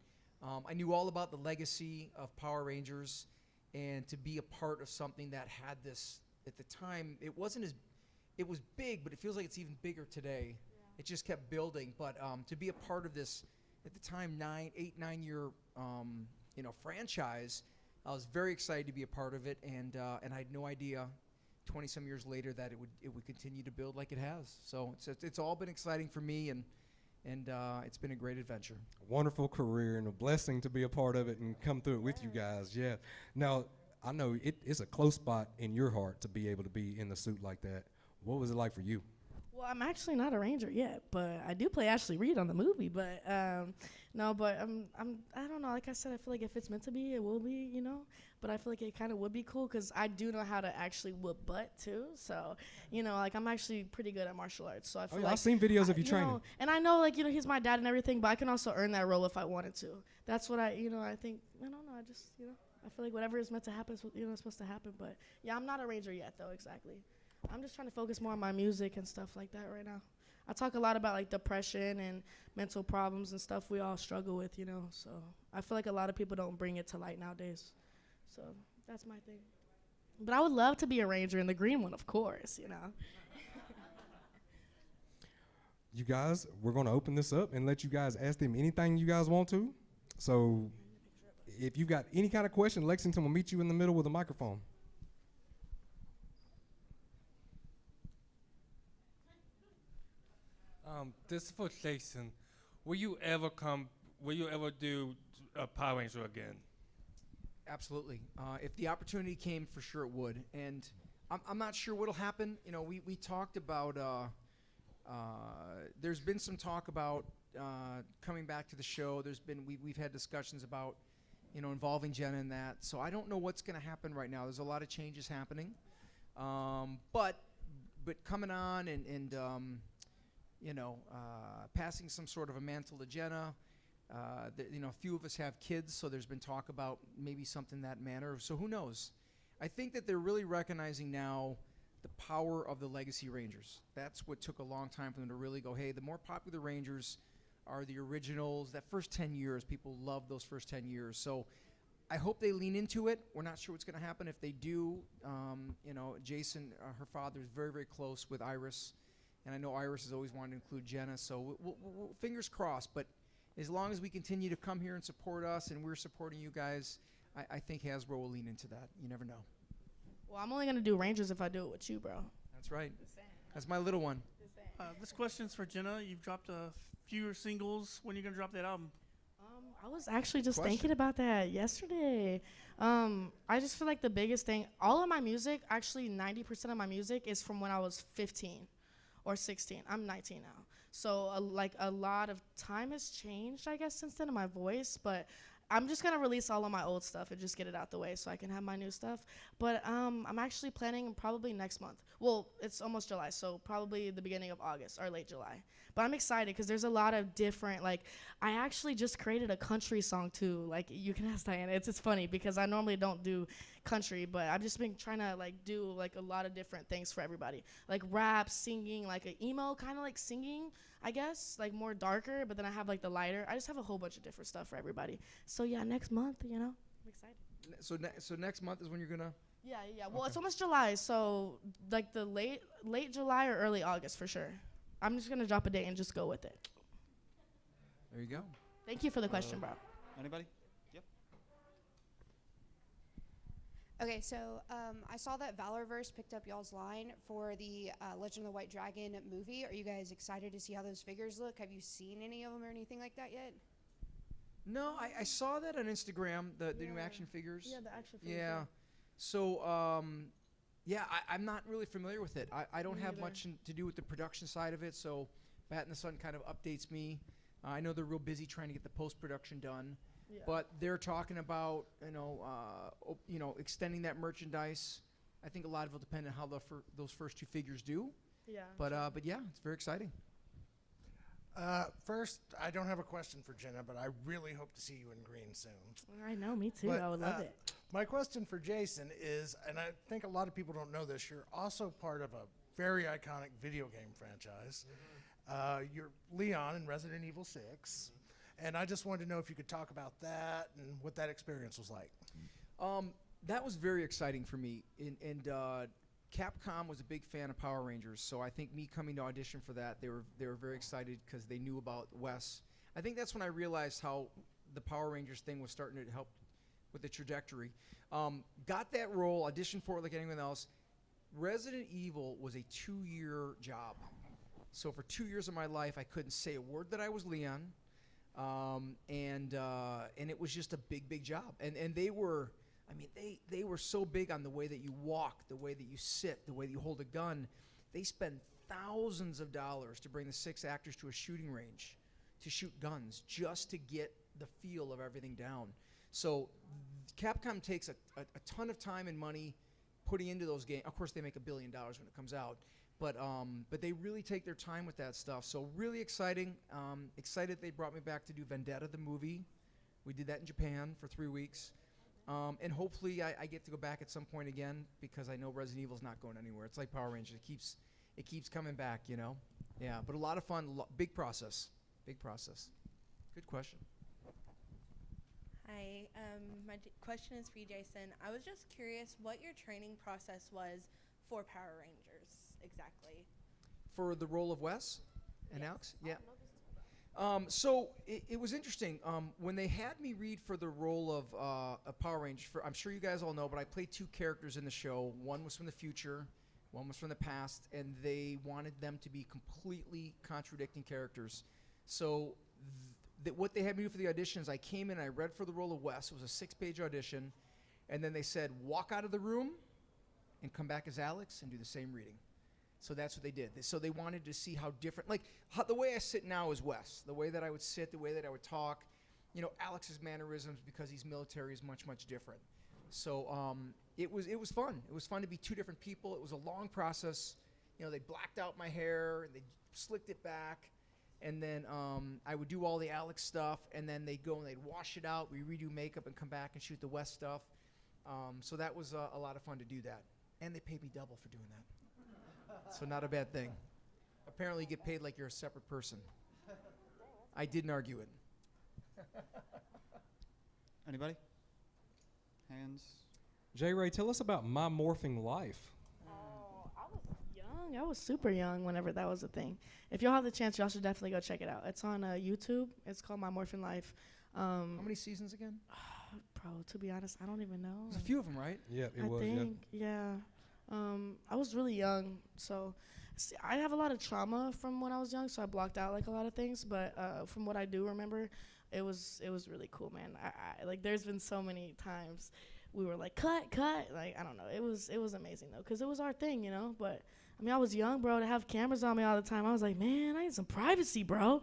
Speaker 1: I knew all about the legacy of Power Rangers, and to be a part of something that had this, at the time, it was big, but it feels like it's even bigger today. It just kept building. But to be a part of this, at the time, 9 year franchise, I was very excited to be a part of it, and I had no idea 20 some years later that it would continue to build like it has. So it's all been exciting for me, and it's been a great adventure.
Speaker 13: A wonderful career and a blessing to be a part of it and come through it with you guys. Yeah. Now I know it's a close spot in your heart to be able to be in the suit like that. What was it like for you?
Speaker 7: Well, I'm actually not a Ranger yet, but I do play Ashley Reed on the movie. But no, but I don't know. Like I said, I feel like if it's meant to be, it will be, you know. But I feel like it kind of would be cool because I do know how to actually whoop butt too. So, you know, like I'm actually pretty good at martial arts. So I feel like
Speaker 13: I've seen videos of you training.
Speaker 7: know, and I know, like, you know, he's my dad and everything, but I can also earn that role if I wanted to. That's what I think. I don't know. I just, I feel like whatever is meant to happen, it's supposed to happen. But yeah, I'm not a Ranger yet, though. Exactly. I'm just trying to focus more on my music and stuff like that right now. I talk a lot about like depression and mental problems and stuff we all struggle with, So I feel like a lot of people don't bring it to light nowadays. So that's my thing. But I would love to be a Ranger in the green one, of course,
Speaker 13: You guys, we're going to open this up and let you guys ask them anything you guys want to. So if you've got any kind of question, Lexington will meet you in the middle with a microphone.
Speaker 21: This is for Jason. Will you ever do a Power Ranger again?
Speaker 1: Absolutely. If the opportunity came, for sure it would. And I'm not sure what'll happen. We talked about, there's been some talk about coming back to the show. We've had discussions about, involving Jenna in that. So I don't know what's going to happen right now. There's a lot of changes happening. But coming on and passing some sort of a mantle to Jenna. A few of us have kids, so there's been talk about maybe something in that manner. So who knows? I think that they're really recognizing now the power of the Legacy Rangers. That's what took a long time for them to really go, hey, the more popular Rangers are the originals. That first 10 years, people love those first 10 years. So I hope they lean into it. We're not sure what's going to happen. If they do, Jason, her father, is very, very close with Iris. And I know Iris has always wanted to include Jenna, so we'll fingers crossed. But as long as we continue to come here and support us and we're supporting you guys, I think Hasbro will lean into that. You never know.
Speaker 7: Well, I'm only going to do Rangers if I do it with you, bro.
Speaker 1: That's right. That's my little one.
Speaker 9: This question's for Jenna. You've dropped a few singles. When are you going to drop that album?
Speaker 7: I was actually just thinking about that yesterday. I just feel like the biggest thing, all of my music, actually 90% of my music is from when I was 15. Or 16. I'm 19 now. So a lot of time has changed, I guess, since then in my voice. But I'm just going to release all of my old stuff and just get it out the way so I can have my new stuff. But I'm actually planning probably next month. Well, it's almost July, so probably the beginning of August or late July. But I'm excited because there's a lot of different, like, I actually just created a country song too. Like, you can ask Diana. It's funny because I normally don't do country, but I've just been trying to like do like a lot of different things for everybody. Like rap, singing, like an emo kind of like singing, I guess, like more darker, but then I have like the lighter. I just have a whole bunch of different stuff for everybody. So yeah, next month, you know, I'm excited.
Speaker 1: So next month is when you're gonna.
Speaker 7: Yeah. Well, it's almost July, so like the late July or early August for sure. I'm just gonna drop a date and just go with it.
Speaker 1: There you go.
Speaker 7: Thank you for the question, bro.
Speaker 17: Anybody? Yep.
Speaker 8: Okay, so I saw that Valorverse picked up y'all's line for the Legend of the White Dragon movie. Are you guys excited to see how those figures look? Have you seen any of them or anything like that yet?
Speaker 1: No, I saw that on Instagram. The new action figures.
Speaker 7: Yeah, the action figures.
Speaker 1: Yeah. So I'm not really familiar with it. I don't
Speaker 7: Me
Speaker 1: have
Speaker 7: either.
Speaker 1: much to do with the production side of it. So Bat in the Sun kind of updates me. I know they're real busy trying to get the post-production done,
Speaker 7: Yeah.
Speaker 1: but they're talking about extending that merchandise. I think a lot of it will depend on how those first two figures do.
Speaker 7: Yeah.
Speaker 1: But yeah, it's very exciting.
Speaker 18: First, I don't have a question for Jenna, but I really hope to see you in green soon.
Speaker 7: I know, me too.
Speaker 18: But,
Speaker 7: I would love it.
Speaker 18: My question for Jason is, and I think a lot of people don't know this, you're also part of a very iconic video game franchise. You're Leon in Resident Evil 6. And I just wanted to know if you could talk about that and what that experience was like.
Speaker 1: That was very exciting for me. And Capcom was a big fan of Power Rangers, so I think me coming to audition for that, they were very excited because they knew about Wes. I think that's when I realized how the Power Rangers thing was starting to help with the trajectory. Got that role, auditioned for it like anyone else. Resident Evil was a 2-year job. So for 2 years of my life, I couldn't say a word that I was Leon. And it was just a big job. And they were, they were so big on the way that you walk, the way that you sit, the way that you hold a gun. They spend thousands of dollars to bring the 6 actors to a shooting range to shoot guns just to get the feel of everything down. So Capcom takes a ton of time and money putting into those games. Of course, they make $1 billion when it comes out. But they really take their time with that stuff. So really exciting. Excited they brought me back to do Vendetta, the movie. We did that in Japan for 3 weeks. And hopefully I get to go back at some point again because I know Resident Evil's not going anywhere. It's like Power Rangers. It keeps coming back, you know? Yeah, but a lot of fun. Big process. Big process. Good question.
Speaker 22: Hi, my question is for you, Jason. I was just curious what your training process was for Power Rangers exactly.
Speaker 1: For the role of Wes and Alex? Yeah. So it was interesting. When they had me read for the role of a Power Ranger, I'm sure you guys all know, but I played 2 characters in the show. One was from the future, one was from the past, and they wanted them to be completely contradicting characters. So what they had me do for the auditions, I came in, I read for the role of Wes. It was a 6-page audition, and then they said, walk out of the room and come back as Alex and do the same reading. So that's what they did. So they wanted to see how different, like the way I sit now is Wes. The way that I would sit, the way that I would talk. You know, Alex's mannerisms, because he's military, is much different. So it was fun. It was fun to be 2 different people. It was a long process. You know, they blacked out my hair and they slicked it back. And then I would do all the Alex stuff, and then they'd go and they'd wash it out. We redo makeup and come back and shoot the Wes stuff. So that was a lot of fun to do that. And they paid me double for doing that. So not a bad thing. Apparently you get paid like you're a separate person. I didn't argue it.
Speaker 17: Anybody? Hands?
Speaker 13: J. Ray, tell us about My Morphing Life.
Speaker 7: Young. I was super young whenever that was a thing. If y'all have the chance, y'all should definitely go check it out. It's on YouTube. It's called My Morphing Life.
Speaker 1: How many seasons again?
Speaker 7: Bro, to be honest, I don't even know.
Speaker 1: There's a few of them, right?
Speaker 13: Yeah, it
Speaker 7: I
Speaker 13: was.
Speaker 7: think, yeah. I was really young, so I have a lot of trauma from when I was young, so I blocked out like a lot of things. But from what I do remember, it was really cool, man. I like there's been so many times we were like cut, like I don't know. It was amazing though, cause it was our thing, you know. But I mean, I was young, bro. To have cameras on me all the time, I was like, man, I need some privacy, bro.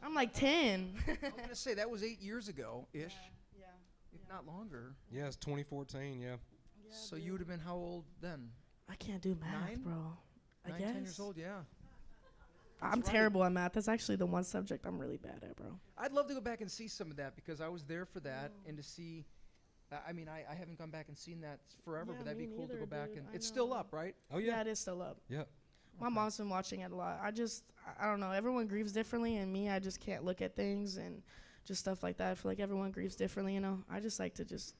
Speaker 7: I'm like 10.
Speaker 1: I'm gonna say that was 8 years ago, ish.
Speaker 7: Yeah.
Speaker 1: If not longer.
Speaker 13: Yeah, it's 2014. Yeah.
Speaker 1: So you would have been how old then?
Speaker 7: I can't do math,
Speaker 1: 9?
Speaker 7: bro. I
Speaker 1: 9,
Speaker 7: guess.
Speaker 1: 10 years old, yeah.
Speaker 7: I'm terrible at math. That's actually the one subject I'm really bad at, bro.
Speaker 1: I'd love to go back and see some of that because I was there for that and to see. I mean, I haven't gone back and seen that forever,
Speaker 7: Yeah,
Speaker 1: but that'd be
Speaker 7: me
Speaker 1: cool to
Speaker 7: neither,
Speaker 1: go back
Speaker 7: dude.
Speaker 1: and
Speaker 7: I
Speaker 1: it's
Speaker 7: know.
Speaker 1: still up, right?
Speaker 13: Oh yeah.
Speaker 7: Yeah, it is still up.
Speaker 13: Yeah.
Speaker 7: My mom's been watching it a lot. I don't know. Everyone grieves differently, and me, I just can't look at things and just stuff like that. I feel like everyone grieves differently, you know. I just like to just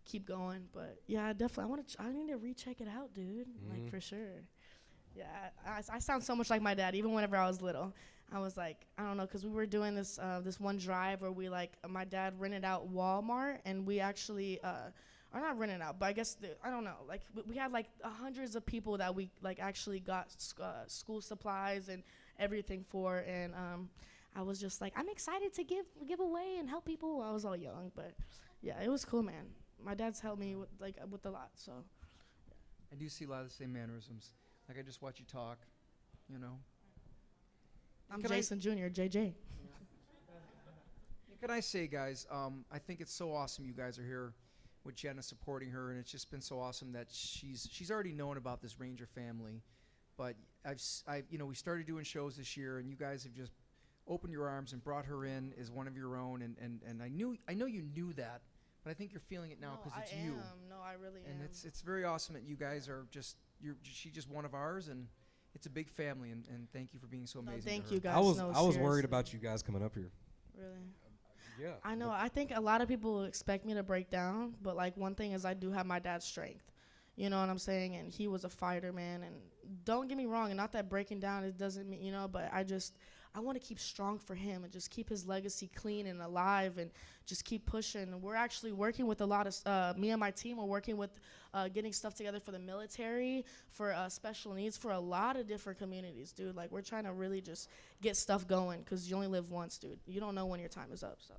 Speaker 7: keep going. But yeah, definitely, I need to recheck it out, dude. Like for sure. Yeah, I sound so much like my dad. Even whenever I was little, I was like, I don't know, because we were doing this this one drive where we my dad rented out Walmart, and we actually. Or not renting out, but I guess I don't know. Like we had like hundreds of people that we like actually got school supplies and everything for, and I was just like, I'm excited to give away and help people. I was all young, but yeah, it was cool, man. My dad's helped me with a lot, so.
Speaker 1: I do see a lot of the same mannerisms. Like I just watch you talk, you know.
Speaker 7: I'm
Speaker 1: Can
Speaker 7: Jason Jr., JJ.
Speaker 1: Can I say, guys, I think it's so awesome you guys are here with Jenna supporting her, and it's just been so awesome that she's already known about this Ranger family, but I've we started doing shows this year, and you guys have just opened your arms and brought her in as one of your own, and I know you knew that, but I think you're feeling it now because it's you.
Speaker 7: No, I really am.
Speaker 1: And it's very awesome that you guys are she's just one of ours, and it's a big family, and thank you for being so amazing.
Speaker 7: Thank
Speaker 1: to her.
Speaker 7: you guys.
Speaker 13: I was
Speaker 7: seriously.
Speaker 13: worried about you guys coming up here.
Speaker 7: Really?
Speaker 13: Yeah.
Speaker 7: I know. I think a lot of people expect me to break down, but like one thing is I do have my dad's strength. You know what I'm saying? And he was a fighter, man. And don't get me wrong, and not that breaking down it doesn't mean, but I want to keep strong for him and just keep his legacy clean and alive and just keep pushing. We're actually working with a lot of, me and my team are working with getting stuff together for the military, for special needs, for a lot of different communities, dude. Like, we're trying to really just get stuff going because you only live once, dude. You don't know when your time is up, so,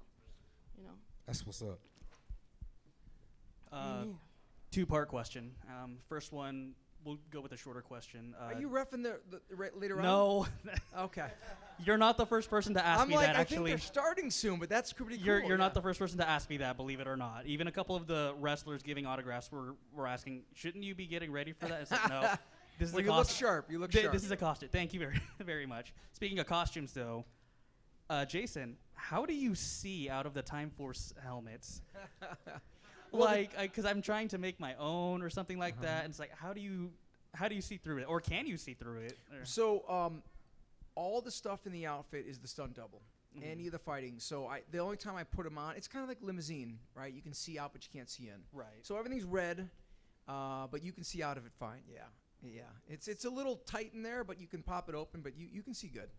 Speaker 13: That's what's up.
Speaker 5: Two-part question. First one, we'll go with a shorter question.
Speaker 1: Are you reffing the later on?
Speaker 5: No.
Speaker 1: Okay.
Speaker 5: You're not the first person to ask me that,
Speaker 1: I
Speaker 5: actually.
Speaker 1: think they're starting soon, but that's pretty cool.
Speaker 5: You're not the first person to ask me that, believe it or not. Even a couple of the wrestlers giving autographs were asking, shouldn't you be getting ready for that? It's like, no. This is
Speaker 1: Well,
Speaker 5: a
Speaker 1: you look sharp. You look sharp.
Speaker 5: This is a costume. Thank you very, very much. Speaking of costumes, though, Jason, how do you see out of the Time Force helmets? Because I'm trying to make my own or something like that, and it's like, how do you see through it, or can you see through it?
Speaker 1: So, all the stuff in the outfit is the stunt double. Any of the fighting. So the only time I put them on, it's kind of like limousine, right? You can see out, but you can't see in.
Speaker 5: Right.
Speaker 1: So everything's red, but you can see out of it fine. Yeah. It's a little tight in there, but you can pop it open, but you can see good.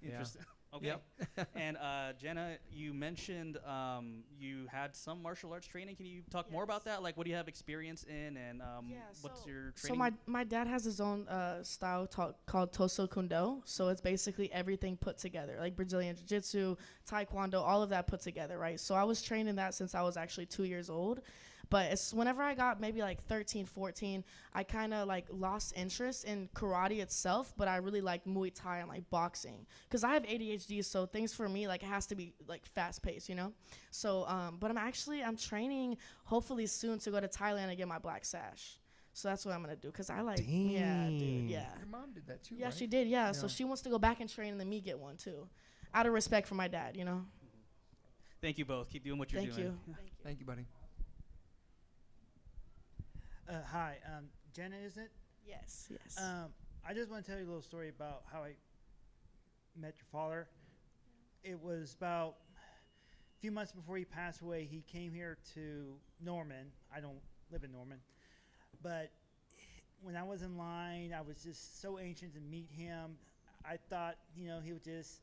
Speaker 5: Interesting.
Speaker 1: Yeah.
Speaker 5: Okay.
Speaker 1: Yep.
Speaker 5: And Jenna, you mentioned you had some martial arts training. Can you talk more about that? Like, what do you have experience in, and what's your training?
Speaker 7: So my dad has his own style called Toso Kundo. So it's basically everything put together, like Brazilian Jiu-Jitsu, Taekwondo, all of that put together, right? So I was trained in that since I was actually 2 years old. But whenever I got maybe like 13, 14, I kind of like lost interest in karate itself, but I really like Muay Thai and like boxing. Because I have ADHD, so things for me, like it has to be like fast paced, So, but I'm training hopefully soon to go to Thailand and get my black sash. So that's what I'm going to do. Because I like, yeah, dude, yeah.
Speaker 1: Your mom did that too,
Speaker 7: Yeah,
Speaker 1: right?
Speaker 7: she did, yeah. So she wants to go back and train and then me get one too. Out of respect for my dad,
Speaker 5: Thank you both. Keep doing what you're doing.
Speaker 7: Thank you.
Speaker 1: Thank you, buddy.
Speaker 12: Hi, Jenna, is it?
Speaker 7: Yes.
Speaker 12: I just want to tell you a little story about how I met your father. It was about a few months before he passed away. He came here to Norman. I don't live in Norman. But when I was in line, I was just so anxious to meet him. I thought, he would just,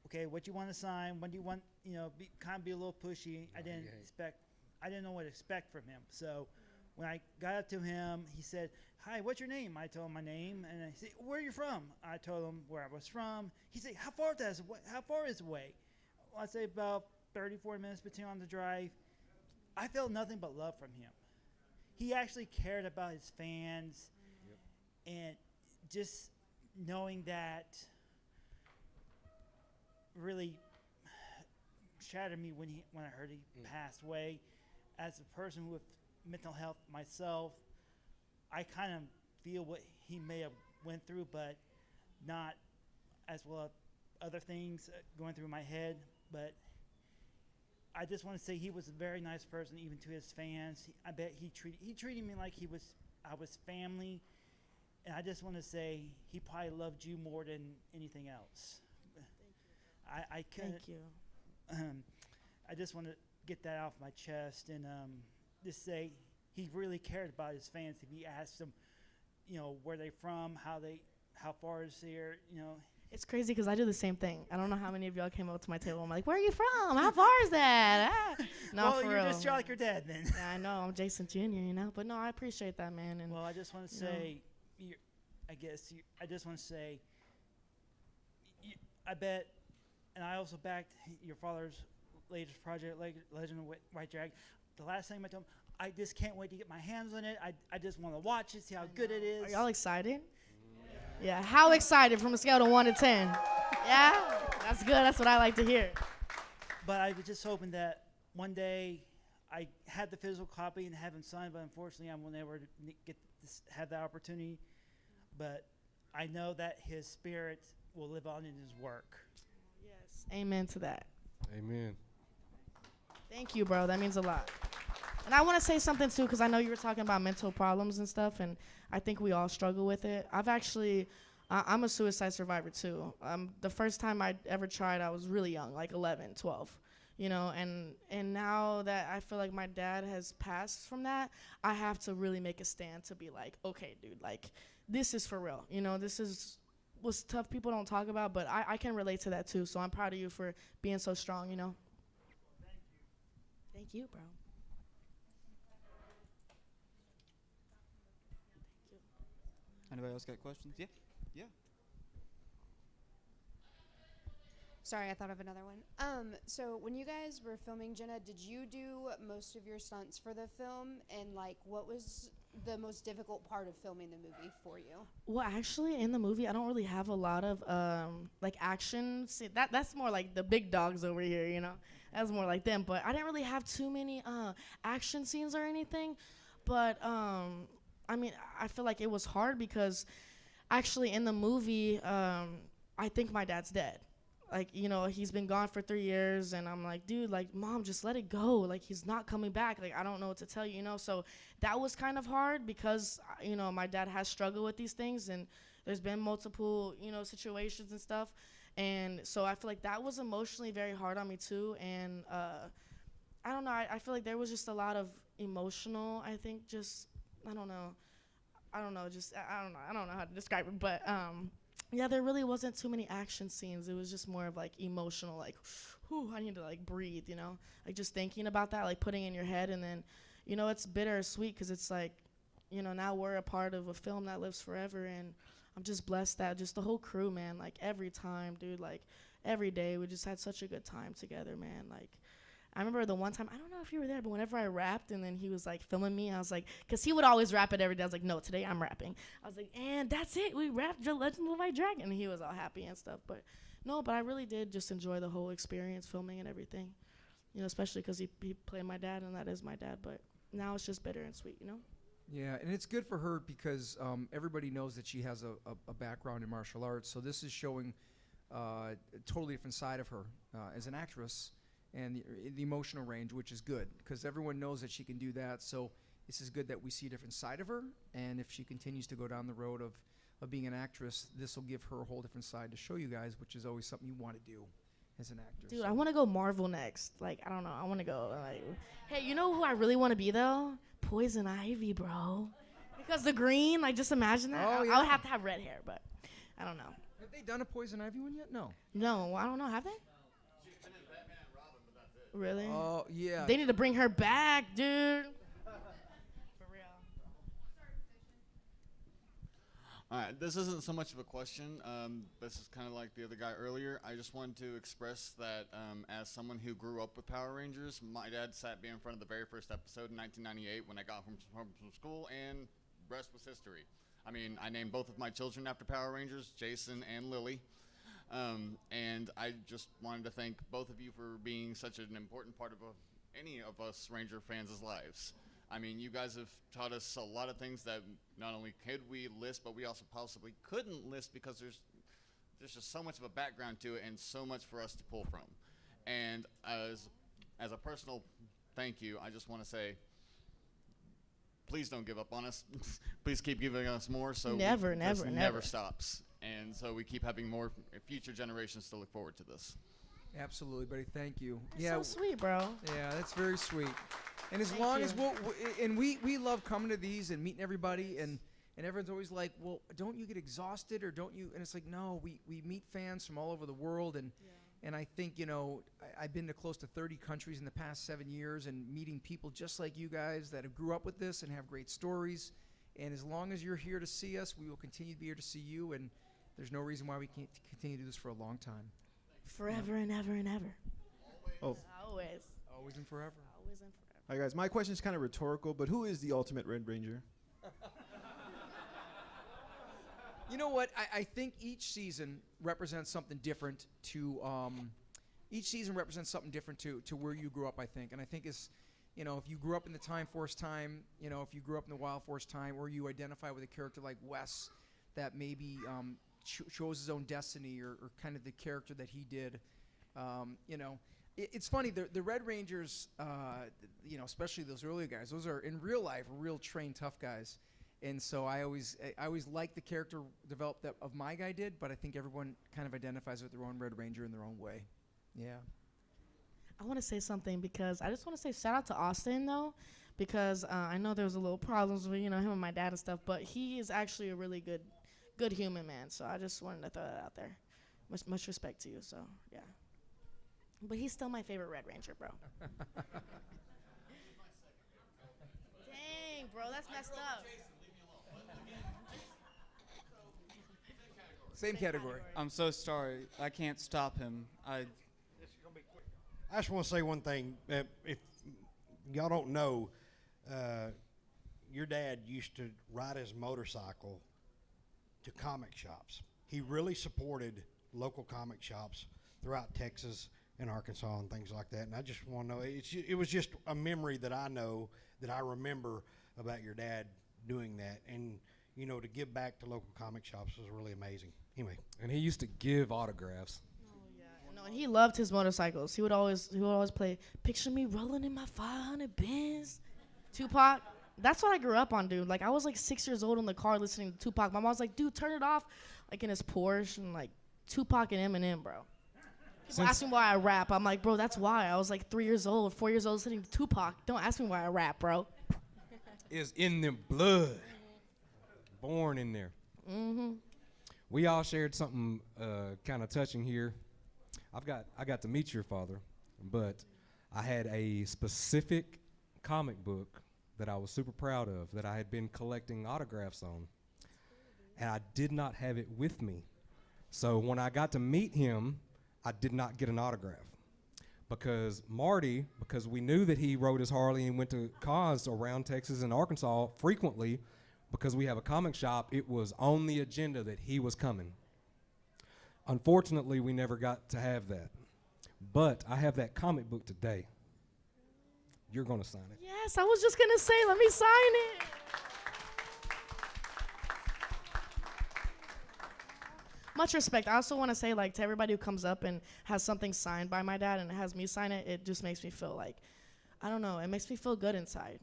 Speaker 12: okay, what you want to sign? When do you want, be a little pushy. I didn't know what to expect from him. So when I got up to him, he said, "Hi, what's your name?" I told him my name, and I said, "Where are you from?" I told him where I was from. He said, How far is it away? Well, I'd say about 30, 40 minutes between on the drive. I felt nothing but love from him. He actually cared about his fans, and just knowing that really shattered me when I heard he passed away. As a person with mental health myself, I kind of feel what he may have went through, but not as well as other things going through my head. But I just want to say he was a very nice person, even to his fans. I bet he treated me like I was family. And I just want to say he probably loved you more than anything else. I couldn't.
Speaker 7: Thank you.
Speaker 12: I just want to get that off my chest and just say he really cared about his fans. If you asked them, where they from, how far is here,
Speaker 7: It's crazy because I do the same thing. I don't know how many of y'all came up to my table. I'm like, where are you from? How far is that? Ah. No,
Speaker 12: well,
Speaker 7: for
Speaker 12: you're
Speaker 7: real.
Speaker 12: just like your dad then.
Speaker 7: Yeah, I know. I'm Jason Jr., But no, I appreciate that, man. And
Speaker 12: well, I just want to say, I just want to say, I bet, and I also backed your father's latest project, Legend of White Dragon. The last time I told him, I just can't wait to get my hands on it. I just want to watch it, see how good it is.
Speaker 7: Are y'all excited? Yeah. How excited from a scale of 1 to 10? Yeah? That's good. That's what I like to hear.
Speaker 12: But I was just hoping that one day I had the physical copy and have him signed, but unfortunately I will never have that opportunity. But I know that his spirit will live on in his work.
Speaker 7: Yes. Amen to that.
Speaker 13: Amen.
Speaker 7: Thank you, bro. That means a lot. And I want to say something, too, because I know you were talking about mental problems and stuff, and I think we all struggle with it. I'm a suicide survivor, too. The first time I ever tried, I was really young, like 11, 12, and now that I feel like my dad has passed from that, I have to really make a stand to be like, okay, dude, like, this is for real. This is what's tough people don't talk about, but I can relate to that, too, so I'm proud of you for being so strong, Thank you, bro.
Speaker 17: Anybody else got questions? Yeah. Yeah.
Speaker 8: Sorry, I thought of another one. So when you guys were filming, Jenna, did you do most of your stunts for the film? And what was the most difficult part of filming the movie for you?
Speaker 7: Well, actually, in the movie, I don't really have a lot of action. That's more like the big dogs over here, That's more like them. But I didn't really have too many action scenes or anything. But I feel like it was hard because actually in the movie, I think my dad's dead. He's been gone for 3 years, and I'm like, dude, Mom, just let it go. He's not coming back. I don't know what to tell you, So that was kind of hard because, my dad has struggled with these things, and there's been multiple, situations and stuff. And so I feel like that was emotionally very hard on me, too. And I don't know. I feel like there was just a lot of emotional, I think, I don't know how to describe it, but yeah, there really wasn't too many action scenes. It was just more of emotional, whew, I need to breathe, just thinking about that, putting in your head, and then, it's bittersweet because it's now we're a part of a film that lives forever, and I'm just blessed that just the whole crew, man, every time, dude, every day, we just had such a good time together, man, I remember the one time, I don't know if you were there, but whenever I rapped and then he was filming me, I was because he would always rap it every day. I was like, no, today I'm rapping. I was and that's it. We rapped The Legend of the White Dragon. And he was all happy and stuff. But I really did just enjoy the whole experience, filming and everything. Especially because he played my dad and that is my dad. But now it's just bitter and sweet,
Speaker 1: Yeah, and it's good for her because everybody knows that she has a background in martial arts. So this is showing a totally different side of her as an actress. And the emotional range, which is good because everyone knows that she can do that. So this is good that we see a different side of her. And if she continues to go down the road of being an actress, this will give her a whole different side to show you guys, which is always something you want to do as an actor.
Speaker 7: Dude, I want to go Marvel next. I don't know. I want to go. Hey, you know who I really want to be though? Poison Ivy, bro. Because the green, just imagine that.
Speaker 1: Oh, yeah.
Speaker 7: I would have to have red hair, but I don't know.
Speaker 1: Have they done a Poison Ivy one yet? No.
Speaker 7: No, I don't know. Have they? Really?
Speaker 1: Oh, yeah.
Speaker 7: They need to bring her back, dude. For real.
Speaker 6: All right, this isn't so much of a question. This is kind of like the other guy earlier. I just wanted to express that as someone who grew up with Power Rangers, my dad sat me in front of the very first episode in 1998 when I got home from school, and rest was history. I mean, I named both of my children after Power Rangers, Jason and Lily. And I just wanted to thank both of you for being such an important part of any of us Ranger fans' lives. I mean, you guys have taught us a lot of things that not only could we list, but we also possibly couldn't list because there's just so much of a background to it and so much for us to pull from. And as a personal thank you, I just want to say, please don't give up on us. Please keep giving us more. So this never stops. And so we keep having more future generations to look forward to this.
Speaker 1: Absolutely, buddy. Thank you.
Speaker 7: That's so sweet, bro.
Speaker 1: Yeah, that's very sweet. And as
Speaker 7: Thank
Speaker 1: long
Speaker 7: you.
Speaker 1: as we love coming to these and meeting everybody, and everyone's always like, well, don't you get exhausted or don't you? And it's like, no, we meet fans from all over the world, and I think, I've been to close to 30 countries in the past 7 years and meeting people just like you guys that have grew up with this and have great stories. And as long as you're here to see us, we will continue to be here to see you. And there's no reason why we can't continue to do this for a long time.
Speaker 7: Forever and ever and ever.
Speaker 11: Oh.
Speaker 7: Always.
Speaker 1: Always and forever.
Speaker 7: Always and forever.
Speaker 11: Hi guys, my question is kind of rhetorical, but who is the ultimate Red Ranger?
Speaker 1: You know what? I think each season represents something different to where you grew up, I think. And I think it's, if you grew up in the Time Force time, if you grew up in the Wild Force time, or you identify with a character like Wes that maybe chose his own destiny or kind of the character that he did, it's funny, the Red Rangers, especially those earlier guys, those are in real life real trained tough guys. And so I always like the character developed of my guy did, but I think everyone kind of identifies with their own Red Ranger in their own way. Yeah.
Speaker 7: I want to say something because I just want to say shout out to Austin though, because I know there was a little problems with him and my dad and stuff, but he is actually a really good human man. So I just wanted to throw that out there. Much respect to you. So yeah. But he's still my favorite Red Ranger, bro. Dang, bro, that's messed up.
Speaker 1: Same category.
Speaker 17: I'm so sorry. I can't stop him.
Speaker 15: I just want to say one thing. If y'all don't know, your dad used to ride his motorcycle to comic shops. He really supported local comic shops throughout Texas and Arkansas and things like that. And I just want to know, it was just a memory that I know, that I remember about your dad doing that. And, to give back to local comic shops was really amazing. Anyway.
Speaker 13: And he used to give autographs.
Speaker 7: No, and he loved his motorcycles. He would always play "Picture Me Rolling in My 500 Benz." Tupac. That's what I grew up on, dude. Like I was like 6 years old in the car listening to Tupac. My mom was like, "Dude, turn it off," like in his Porsche, and like Tupac and Eminem, bro. People ask me why I rap. I'm like, bro, that's why. I was like 3 years old, 4 years old, listening to Tupac. Don't ask me why I rap, bro.
Speaker 13: It's in them blood. Born in there.
Speaker 7: Mm-hmm.
Speaker 13: We all shared something kind of touching here. I got to meet your father, but I had a specific comic book that I was super proud of that I had been collecting autographs on, and I did not have it with me. So when I got to meet him, I did not get an autograph because we knew that he rode his Harley and went to cons around Texas and Arkansas frequently. Because we have a comic shop, it was on the agenda that he was coming. Unfortunately, we never got to have that. But I have that comic book today. You're going to sign it.
Speaker 7: Yes, I was just going to say, let me sign it. Much respect. I also want to say, like, to everybody who comes up and has something signed by my dad and has me sign it, it just makes me feel like, I don't know, it makes me feel good inside,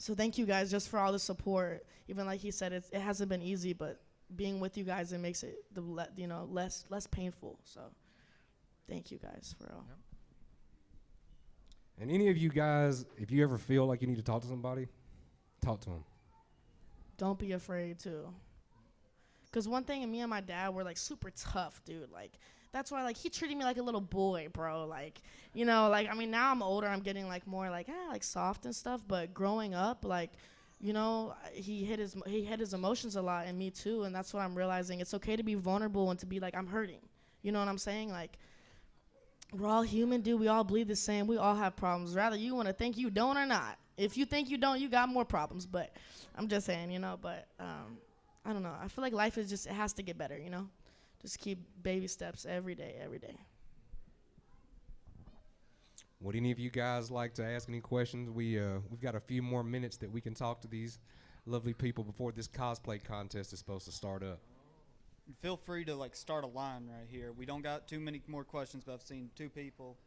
Speaker 7: So thank you guys just for all the support. Even like he said, it hasn't been easy, but being with you guys, it makes it less painful. So thank you guys for all.
Speaker 13: Yep. And any of you guys, if you ever feel like you need to talk to somebody, talk to them.
Speaker 7: Don't be afraid to. Because one thing, and me and my dad were like super tough, dude. Like that's why, like, he treated me like a little boy, bro. Like, now I'm older, I'm getting like more like soft and stuff. But growing up, like, he hid his emotions a lot, and me too. And that's what I'm realizing. It's okay to be vulnerable and to be like, I'm hurting. You know what I'm saying? Like, we're all human, dude. We all bleed the same. We all have problems. Rather you want to think you don't or not. If you think you don't, you got more problems. But I'm just saying, But I don't know. I feel like life is it has to get better, Just keep baby steps every day, every day.
Speaker 13: Would any of you guys like to ask any questions? We've got a few more minutes that we can talk to these lovely people before this cosplay contest is supposed to start up.
Speaker 17: feel free to like start a line right here. We don't got too many more questions, but I've seen 2 people.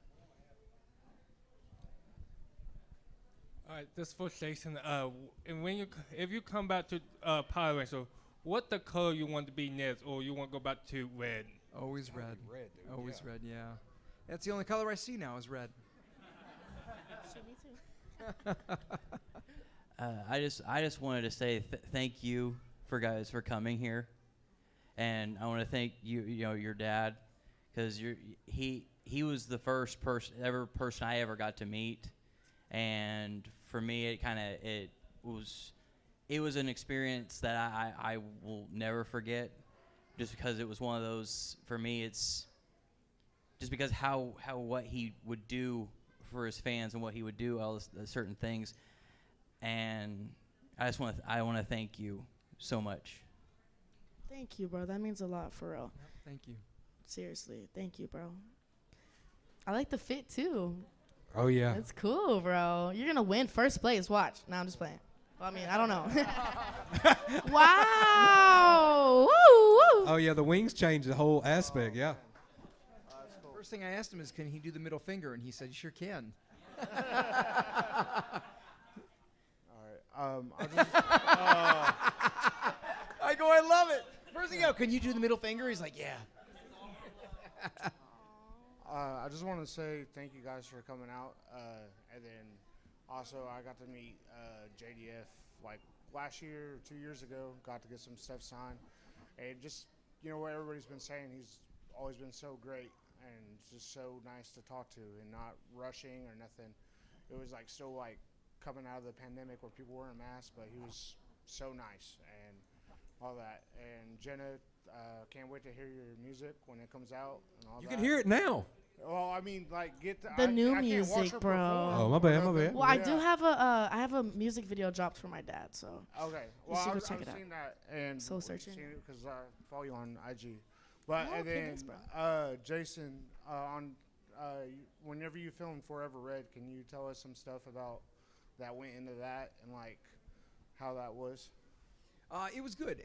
Speaker 21: All right, this for Jason. And when if you come back to Power Rangers, what the color you want to be next, or you want to go back to red?
Speaker 1: Always red.
Speaker 14: Red, dude.
Speaker 1: Always
Speaker 14: yeah.
Speaker 1: red, yeah. That's the only color I see now is red.
Speaker 7: Me too.
Speaker 19: I just wanted to say thank you for coming here, and I want to thank your dad, because he was the first person I ever got to meet, and for me it was an experience that I will never forget, just because it was one of those, for me it's just because how what he would do for his fans and what he would do all this, certain things, and I want to thank you so much.
Speaker 7: Thank you, bro. That means a lot, for real.
Speaker 1: Yep, thank you.
Speaker 7: Seriously, thank you, bro. I like the fit too.
Speaker 13: Oh yeah.
Speaker 7: It's cool, bro. You're gonna win first place. Watch. Nah, I'm just playing. Well, I mean, I don't know. Wow. Woo, woo.
Speaker 13: Oh yeah, the wings changed the whole aspect. Yeah.
Speaker 1: First thing I asked him is, can he do the middle finger? And he said, you sure can.
Speaker 20: All right.
Speaker 1: I go, I love it. First thing, can you do the middle finger? He's like, yeah.
Speaker 20: I just want to say thank you guys for coming out, and then also I got to meet JDF like last year or 2 years ago. Got to get some stuff signed, and just what everybody's been saying, he's always been so great and just so nice to talk to, and not rushing or nothing. It was like still like coming out of the pandemic where people wearing masks, but he was so nice and all that. And Jenna, can't wait to hear your music when it comes out and all that.
Speaker 13: You can hear it now.
Speaker 20: Well, I mean, like, get
Speaker 7: the new
Speaker 20: I can't watch
Speaker 7: music,
Speaker 20: her
Speaker 7: bro.
Speaker 20: perform
Speaker 13: Oh, my bad, my bad.
Speaker 7: Well, I do have I have a music video dropped for my dad, so.
Speaker 20: Okay.
Speaker 7: You
Speaker 20: Well,
Speaker 7: should go
Speaker 20: I've
Speaker 7: check it
Speaker 20: seen
Speaker 7: out.
Speaker 20: that and
Speaker 7: Soul Searching.
Speaker 20: because I follow you on IG. But
Speaker 7: Oh,
Speaker 20: and
Speaker 7: okay,
Speaker 20: then
Speaker 7: thanks, bro.
Speaker 20: Jason, whenever you filmed Forever Red, can you tell us some stuff about that went into that and like how that was?
Speaker 1: It was good.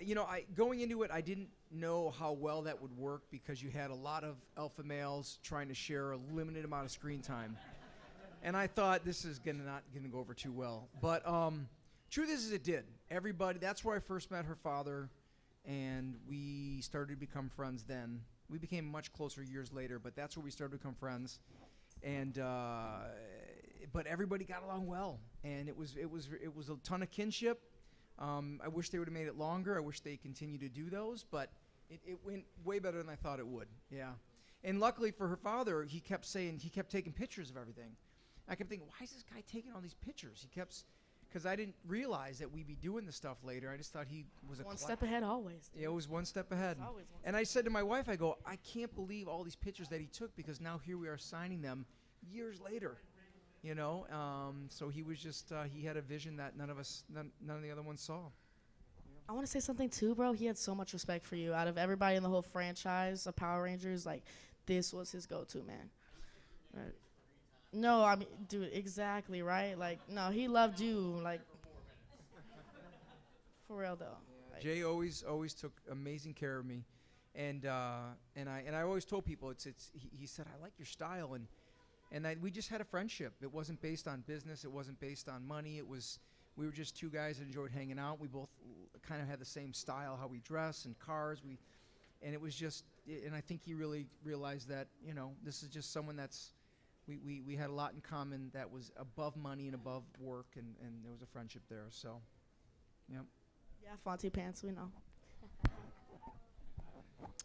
Speaker 1: Going into it, I didn't know how well that would work because you had a lot of alpha males trying to share a limited amount of screen time. And I thought this is not going to go over too well. But truth is it did. Everybody, that's where I first met her father, and we started to become friends then. We became much closer years later, but that's where we started to become friends. And but everybody got along well, and it was a ton of kinship. I wish they would have made it longer. I wish they continued to do those, but it went way better than I thought it would. Yeah. And luckily for her father, he kept taking pictures of everything. I kept thinking, why is this guy taking all these pictures? Because I didn't realize that we'd be doing this stuff later. I just thought he was
Speaker 7: One step ahead always.
Speaker 1: Yeah, it was one step ahead.
Speaker 7: It's always one
Speaker 1: And I said to my wife, I go, I can't believe all these pictures that he took, because now here we are signing them years later. So he was just he had a vision that none of the other ones saw.
Speaker 7: I want to say something too, bro. He had so much respect for you. Out of everybody in the whole franchise of Power Rangers, like, this was his go-to, man. Right. No, I mean, dude, exactly, right? Like, no, he loved you, like, for real though. Like,
Speaker 1: Jay always took amazing care of me, and I always told people he said, I like your style, and we just had a friendship. It wasn't based on business. It wasn't based on money. We were just two guys that enjoyed hanging out. We both kind of had the same style, how we dress and cars. And it was just, and I think he really realized that, this is just someone we had a lot in common that was above money and above work, and there was a friendship there. So, yep.
Speaker 7: Yeah, Fonty Pants, we know.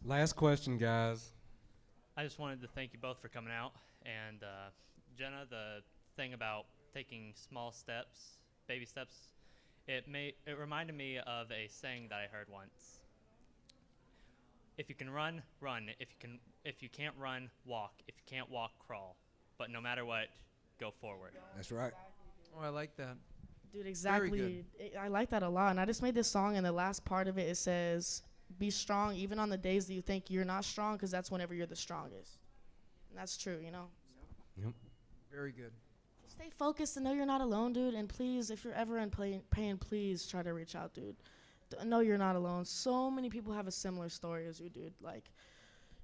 Speaker 13: Last question, guys.
Speaker 23: I just wanted to thank you both for coming out. And Jenna, the thing about taking small steps, baby steps, it reminded me of a saying that I heard once. If you can run, run. If you can't run, walk. If you can't walk, crawl. But no matter what, go forward.
Speaker 14: That's right.
Speaker 1: Oh, I like that.
Speaker 7: Dude, exactly. I like that a lot. And I just made this song, and the last part of it says, be strong even on the days that you think you're not strong, because that's whenever you're the strongest. And that's true,
Speaker 13: Yep.
Speaker 1: Very good.
Speaker 7: Stay focused and know you're not alone, dude. And please, if you're ever in pain, please try to reach out, dude. no, you're not alone. So many people have a similar story as you, dude. Like,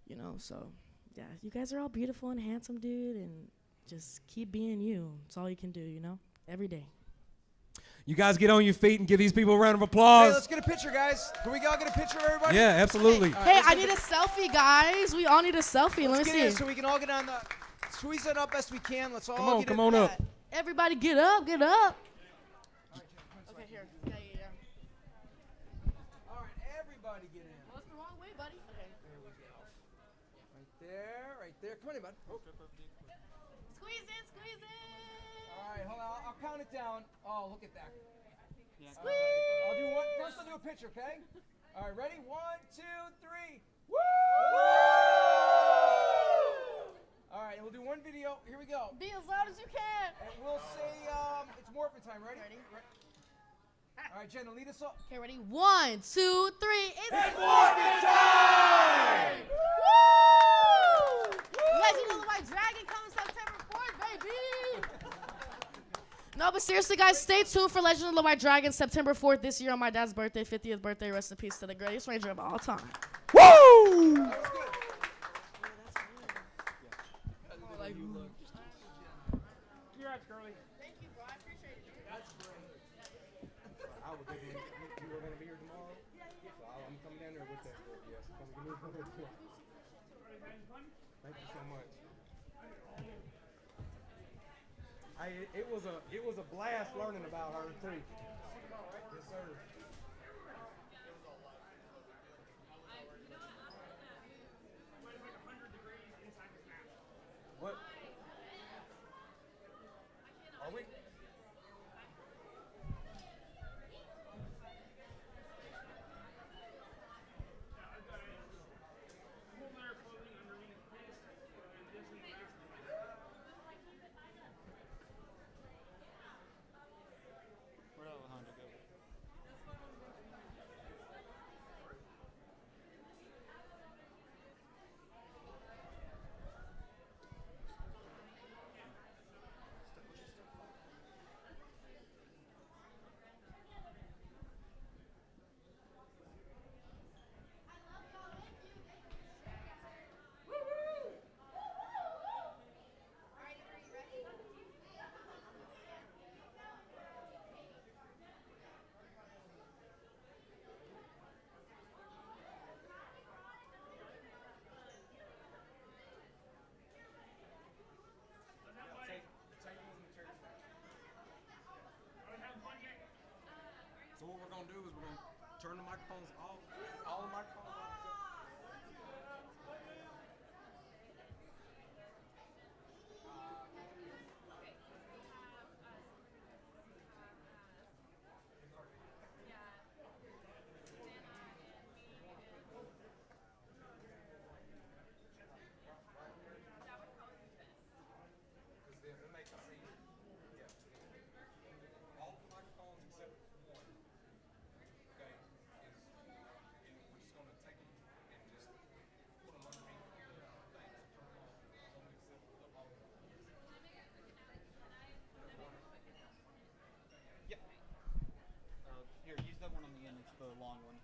Speaker 7: you know, so yeah, you guys are all beautiful and handsome, dude, and just keep being you. It's all you can do, you know, every day.
Speaker 11: You guys get on your feet and give these people a round of applause.
Speaker 1: Hey, let's get a picture, guys. Can we all get a picture of everybody?
Speaker 11: Yeah, absolutely.
Speaker 7: Hey, I need a selfie, guys. We all need a selfie. Let me
Speaker 1: Let's get
Speaker 7: see.
Speaker 1: in so we can all get on the. Squeeze it up best we can. Let's all
Speaker 11: Come on,
Speaker 1: get
Speaker 11: come
Speaker 1: in.
Speaker 11: on up.
Speaker 7: Everybody get up, get up. Okay, here. Yeah.
Speaker 1: All right, everybody get in.
Speaker 7: What's the wrong way, buddy? Okay.
Speaker 1: There we go. Right there. Come on in, bud.
Speaker 7: Squeeze in.
Speaker 1: All right, hold on. I'll count it down. Oh, look at that.
Speaker 7: Squeeze.
Speaker 1: I'll do one. First, I'll do a picture, okay? All right, ready? 1, 2, 3. Woo! All right, and we'll do one video. Here we go.
Speaker 7: Be as loud as you can.
Speaker 1: And we'll say it's morphin' time. Ready? All right, Jenna, lead us off.
Speaker 7: Okay, ready? 1, 2, 3.
Speaker 1: It's morphin' time!
Speaker 7: Woo! Legend of the White Dragon coming September 4th, baby. No, but seriously, guys, stay tuned for Legend of the White Dragon September 4th this year on my dad's birthday, 50th birthday. Rest in peace to the greatest ranger of all time.
Speaker 11: Woo!
Speaker 1: That was good.
Speaker 12: Congrats, girlie.
Speaker 7: Thank you, bro. I appreciate it.
Speaker 1: That's great.
Speaker 11: I was thinking you were going to be here tomorrow. So I'm coming down there with that for you. Thank you so much. It was a blast learning about her too. Yes, sir. What? Are we?
Speaker 17: Where'd Alejandro go?
Speaker 11: So what we're gonna do is we're gonna turn the microphones off, all the microphones off.
Speaker 17: Here, use that one on the end. It's the long one.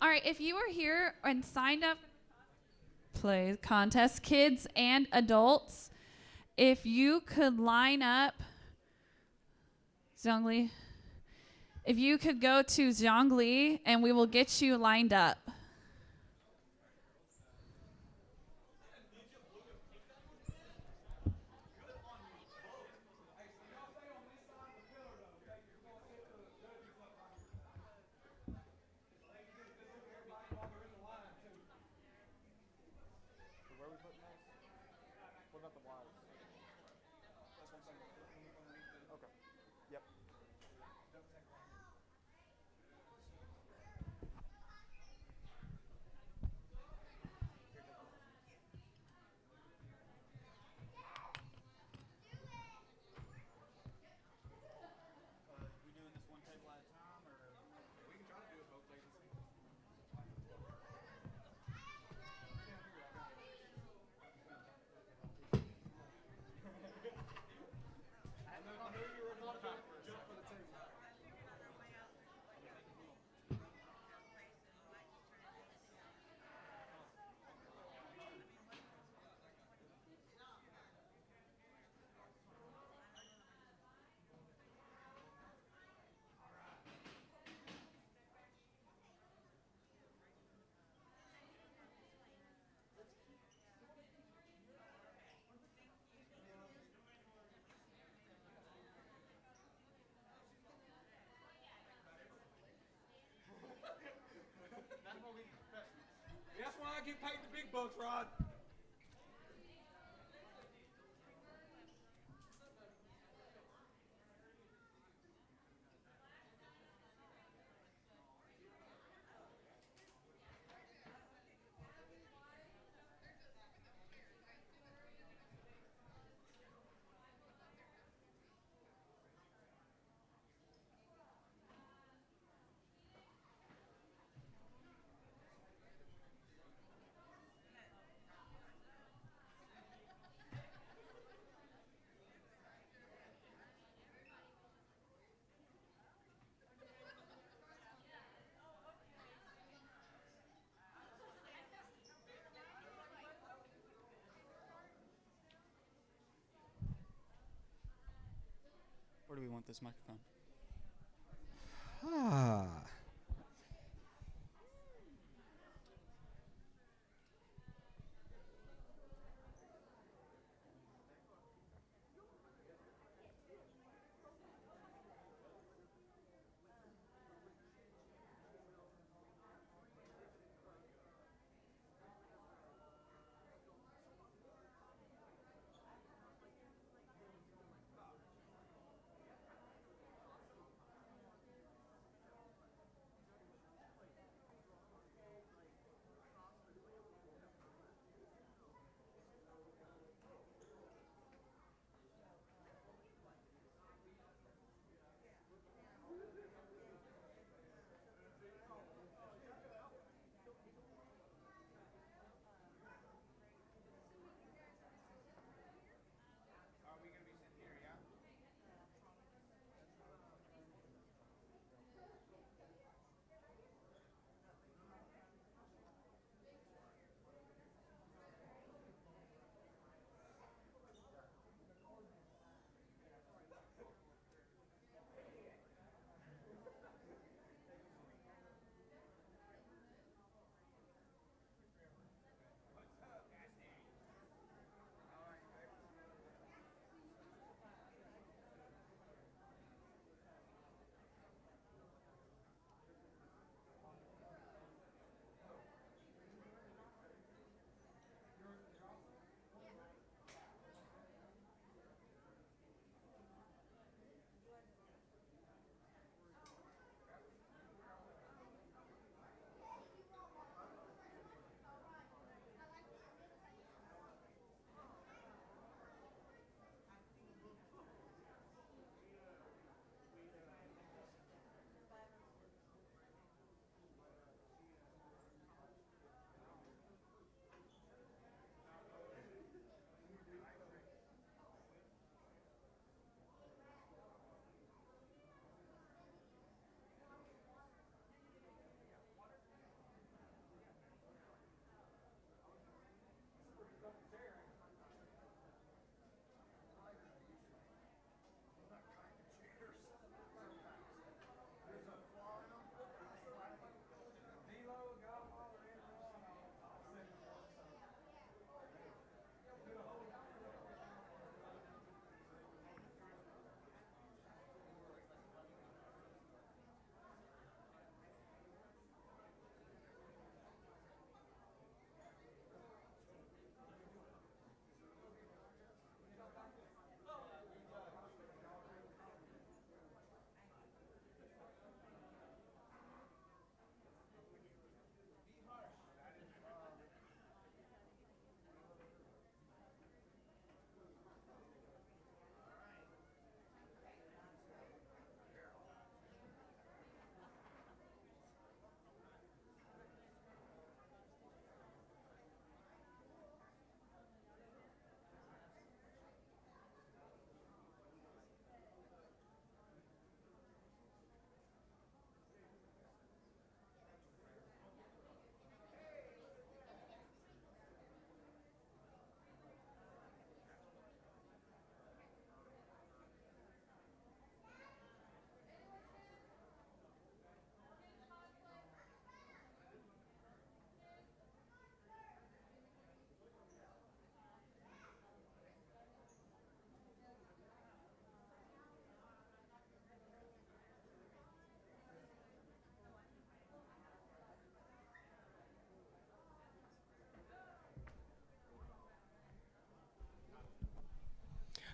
Speaker 3: All right, if you are here and signed up play contest, kids and adults, if you could line up, Zhongli, if you could go to Zhongli and we will get you lined up.
Speaker 17: Where are we putting those? What about the wires? Okay. Yep.
Speaker 2: Boats, Rod.
Speaker 17: Where do we want this microphone?
Speaker 15: Ah.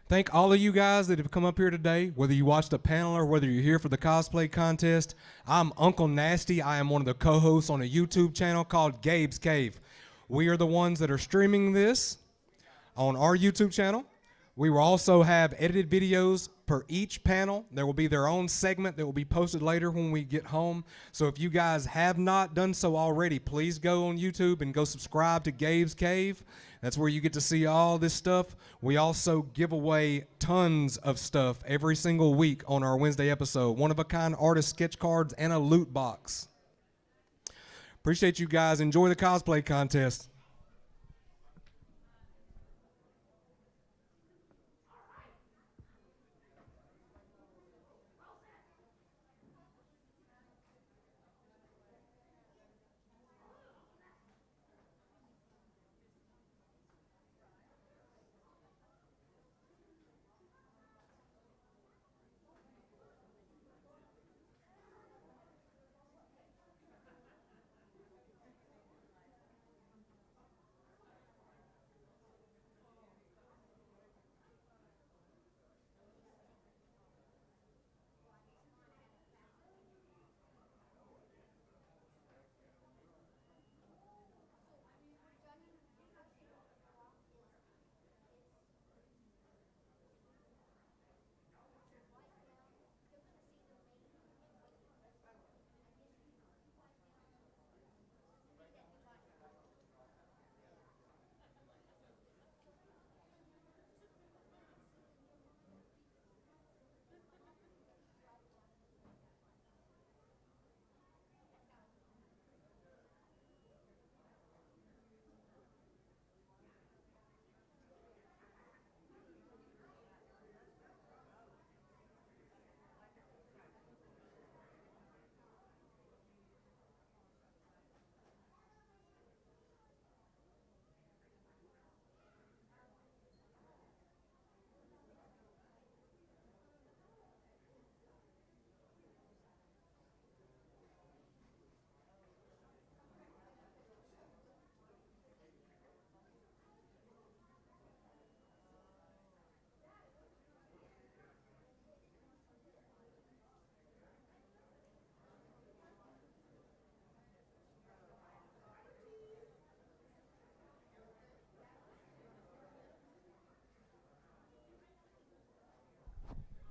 Speaker 13: Thank all of you guys that have come up here today, whether you watched the panel or whether you're here for the cosplay contest. I'm Uncle Nasty. I am one of the co-hosts on a YouTube channel called Gabe's Cave. We are the ones that are streaming this on our YouTube channel. We will also have edited videos per each panel. There will be their own segment that will be posted later when we get home. So if you guys have not done so already, please go on YouTube and go subscribe to Gabe's Cave. That's where you get to see all this stuff. We also give away tons of stuff every single week on our Wednesday episode. One-of-a-kind artist sketch cards and a loot box. Appreciate you guys. Enjoy the cosplay contest.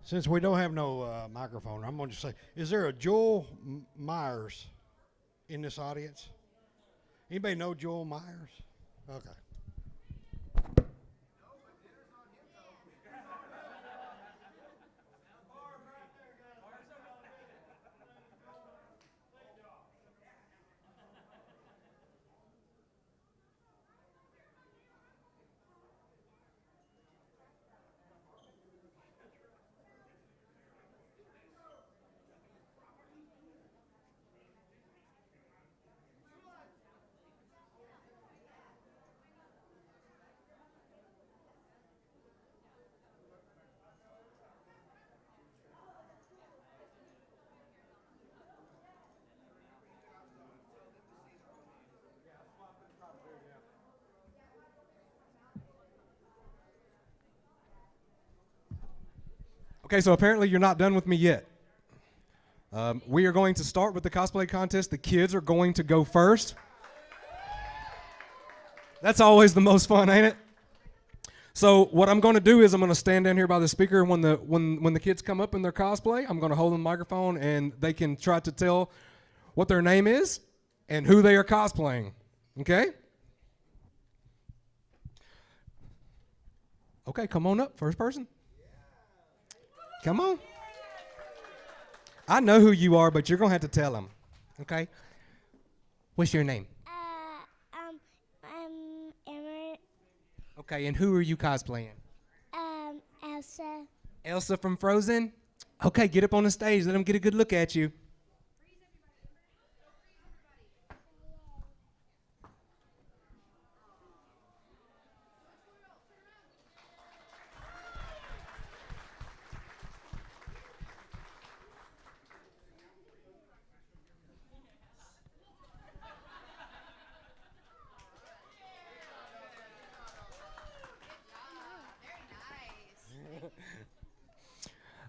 Speaker 15: Since we don't have no microphone, I'm going to say, is there a Joel Myers in this audience? Anybody know Joel Myers? Okay.
Speaker 13: Okay, so apparently you're not done with me yet. We are going to start with the cosplay contest. The kids are going to go first. That's always the most fun, ain't it? So what I'm going to do is I'm going to stand down here by the speaker, and when the kids come up in their cosplay, I'm going to hold the microphone, and they can try to tell what their name is and who they are cosplaying. Okay? Okay, come on up, first person. Come on. I know who you are, but you're going to have to tell them. Okay? What's your name?
Speaker 2: I'm Emma.
Speaker 13: Okay, and who are you cosplaying?
Speaker 2: Elsa.
Speaker 13: Elsa from Frozen? Okay, get up on the stage. Let them get a good look at you.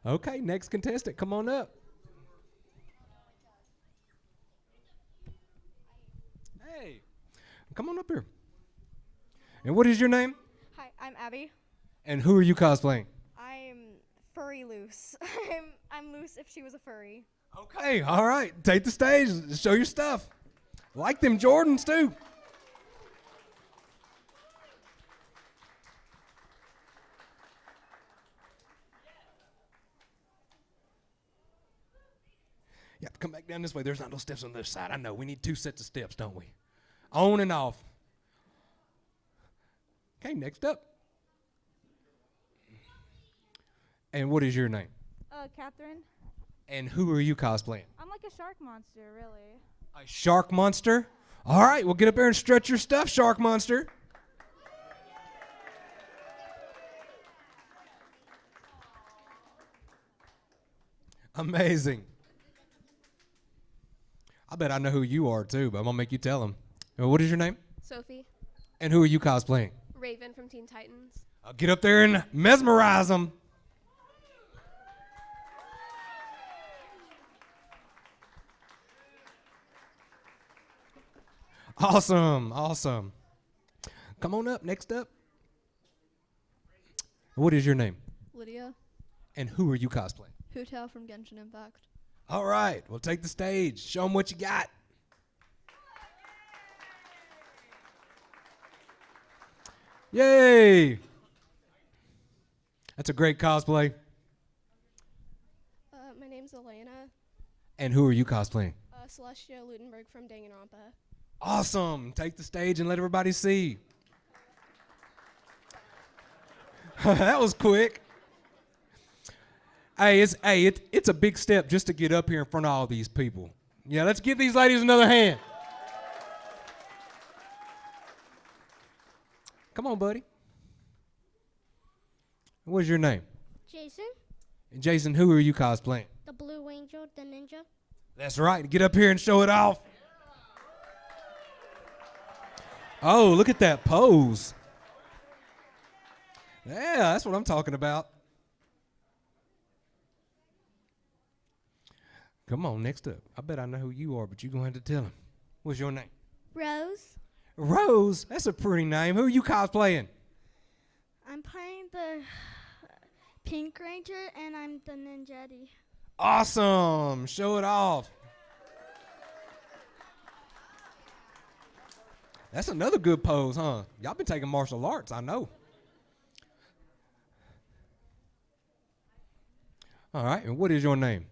Speaker 13: Okay, next contestant, come on up. Hey, come on up here. And what is your name?
Speaker 4: Hi, I'm Abby.
Speaker 13: And who are you cosplaying?
Speaker 4: I'm furry loose. I'm loose if she was a furry.
Speaker 13: Okay, all right. Take the stage. Show your stuff. Like them Jordans, too. You have to come back down this way. There's not no steps on this side. I know. We need 2 sets of steps, don't we? On and off. Okay, next up. And what is your name?
Speaker 4: Catherine.
Speaker 13: And who are you cosplaying?
Speaker 4: I'm like a shark monster, really.
Speaker 13: A shark monster? All right, well, get up there and stretch your stuff, shark monster. Amazing. I bet I know who you are, too, but I'm going to make you tell them. What is your name?
Speaker 10: Sophie.
Speaker 13: And who are you cosplaying?
Speaker 10: Raven from Teen Titans.
Speaker 13: I'll get up there and mesmerize them. Awesome, awesome. Come on up, next up. What is your name?
Speaker 10: Lydia.
Speaker 13: And who are you cosplaying?
Speaker 10: Hu Tao from Genshin Impact.
Speaker 13: All right, well, take the stage. Show them what you got. Yay! That's a great cosplay.
Speaker 10: My name's Elena.
Speaker 13: And who are you cosplaying?
Speaker 10: Celestia Ludenberg from Danganronpa.
Speaker 13: Awesome. Take the stage and let everybody see. That was quick. Hey, it's a big step just to get up here in front of all these people. Yeah, let's give these ladies another hand. Come on, buddy. What's your name?
Speaker 2: Jason,
Speaker 13: And Jason, who are you cosplaying?
Speaker 2: the Blue Angel, the ninja.
Speaker 13: That's right. Get up here and show it off. Oh, look at that pose. Yeah, that's what I'm talking about. Come on, next up. I bet I know who you are, but you're going to have to tell him. What's your name?
Speaker 2: Rose,
Speaker 13: Rose. That's a pretty name. Who are you cosplaying?
Speaker 2: I'm playing the Pink Ranger, and I'm the Ninjetti.
Speaker 13: Awesome. Show it off. That's another good pose, huh? Y'all been taking martial arts, I know. All right, and what is your name?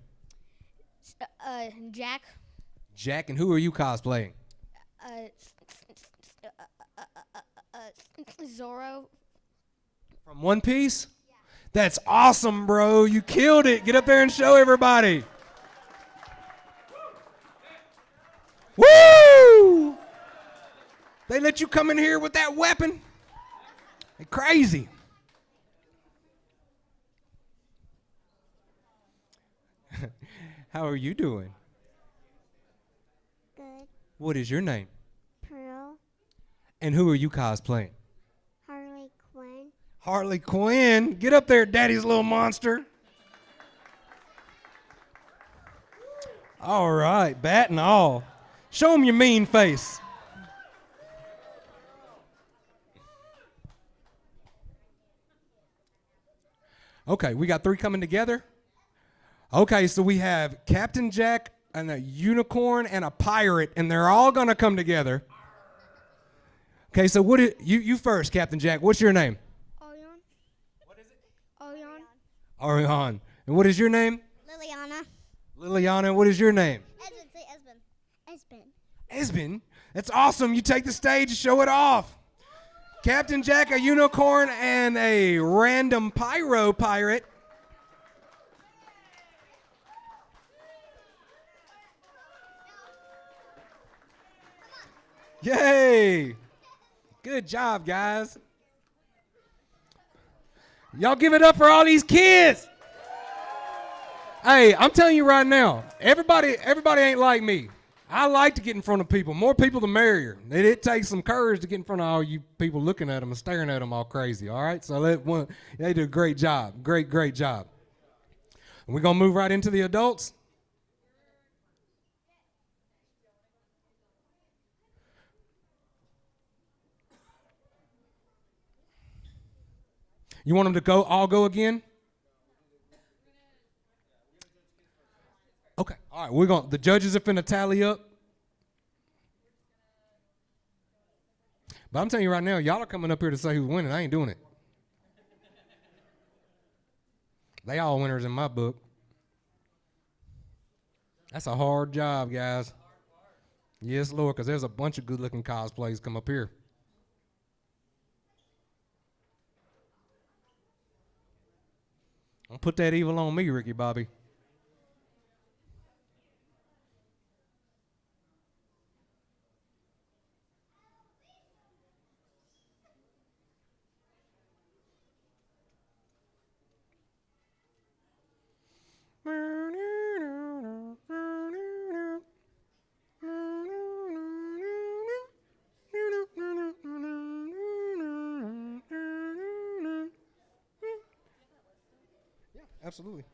Speaker 2: Jack.
Speaker 13: Jack, and who are you cosplaying?
Speaker 2: Zorro.
Speaker 13: From One Piece? Yeah. That's awesome, bro. You killed it. Get up there and show everybody. Woo! They let you come in here with that weapon? They crazy. How are you doing?
Speaker 2: Good.
Speaker 13: What is your name?
Speaker 2: Pearl.
Speaker 13: And who are you cosplaying?
Speaker 2: Harley Quinn.
Speaker 13: Harley Quinn. Get up there, daddy's little monster. All right, bat and all. Show them your mean face. Okay, we got 3 coming together. Okay, so we have Captain Jack and a unicorn and a pirate, and they're all gonna come together. Okay, so you first, Captain Jack. What's your name?
Speaker 2: Orion. What is it? Orion.
Speaker 13: Ariane. And what is your name?
Speaker 2: Liliana.
Speaker 13: Liliana. What is your name?
Speaker 2: Esben. Say Esben.
Speaker 13: Esben. That's awesome. You take the stage, show it off. Captain Jack, a unicorn, and a random pyro pirate. Yay! Good job, guys. Y'all give it up for all these kids. Hey, I'm telling you right now, everybody ain't like me. I like to get in front of people. More people, the merrier. It takes some courage to get in front of all you people looking at them and staring at them all crazy, all right? So they did a great job. Great job. And we're going to move right into the adults. You want them to all go again? Okay. All right. The judges are finna tally up. But I'm telling you right now, y'all are coming up here to say who's winning. I ain't doing it. They all winners in my book. That's a hard job, guys. Yes, Lord, because there's a bunch of good-looking cosplays come up here. Don't put that evil on me, Ricky Bobby. Yeah, absolutely.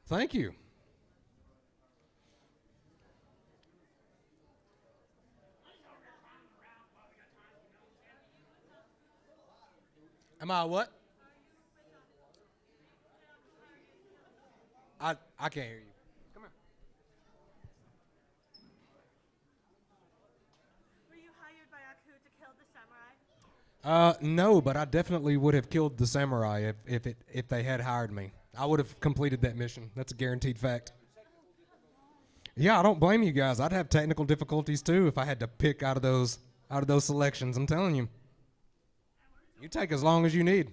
Speaker 13: Thank you. Am I what? I can't hear you. Come here.
Speaker 9: Were you hired by Aku to kill the samurai?
Speaker 13: No, but I definitely would have killed the samurai if they had hired me. I would have completed that mission. That's a guaranteed fact. Yeah, I don't blame you guys. I'd have technical difficulties too if I had to pick out of those selections. I'm telling you. You take as long as you need.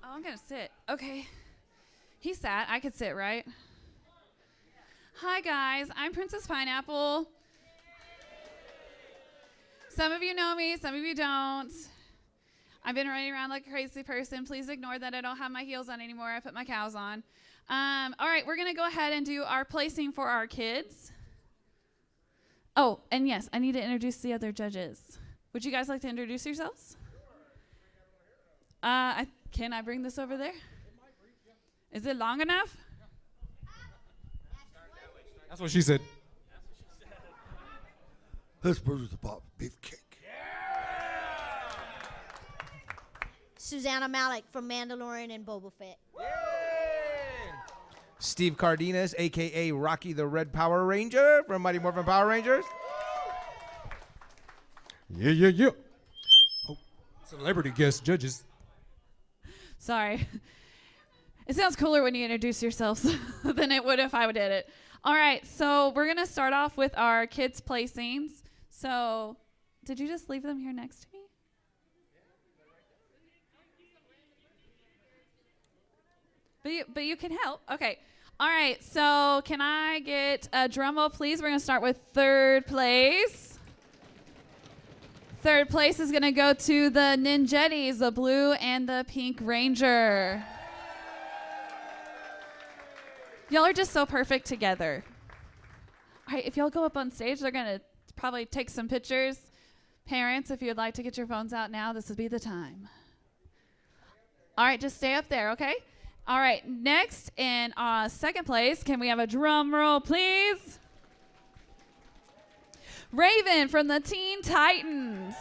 Speaker 3: Oh, I'm gonna sit. Okay. He sat. I could sit, right? Hi, guys. I'm Princess Pineapple. Some of you know me, some of you don't. I've been running around like a crazy person. Please ignore that I don't have my heels on anymore. I put my cows on. All right, we're going to go ahead and do our placing for our kids. Oh, and yes, I need to introduce the other judges. Would you guys like to introduce yourselves? Can I bring this over there? Is it long enough?
Speaker 13: That's what she said.
Speaker 14: Let's produce the pop beefcake.
Speaker 16: Susanna Malik from Mandalorian and Boba Fett.
Speaker 11: Steve Cardenas, a.k.a. Rocky the Red Power Ranger from Mighty Morphin Power Rangers.
Speaker 13: Yeah. Oh, celebrity guest judges.
Speaker 3: Sorry. It sounds cooler when you introduce yourselves than it would if I did it. All right, so we're going to start off with our kids' placings. So, did you just leave them here next to me? But you can help. Okay. All right, so can I get a drum roll, please? We're going to start with third place. Third place is going to go to the Ninjettis, the blue and the pink ranger. Y'all are just so perfect together. All right, if y'all go up on stage, they're going to probably take some pictures. Parents, if you'd like to get your phones out now, this would be the time. All right, just stay up there, okay? All right, next in second place, can we have a drum roll, please? Raven from the Teen Titans.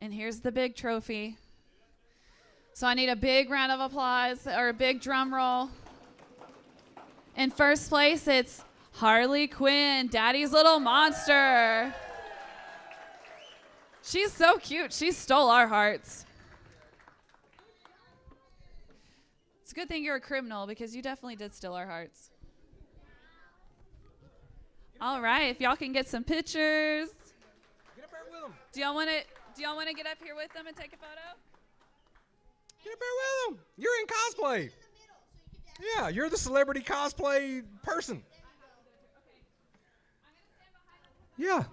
Speaker 3: And here's the big trophy. So I need a big round of applause or a big drum roll. In first place, it's Harley Quinn, Daddy's Little Monster. She's so cute. She stole our hearts. It's a good thing you're a criminal because you definitely did steal our hearts. All right, if y'all can get some pictures.
Speaker 13: Get up there with them.
Speaker 3: Do y'all want to get up here with them and take a photo?
Speaker 13: Get up there with them. You're in cosplay. Yeah, you're the celebrity cosplay person. Yeah.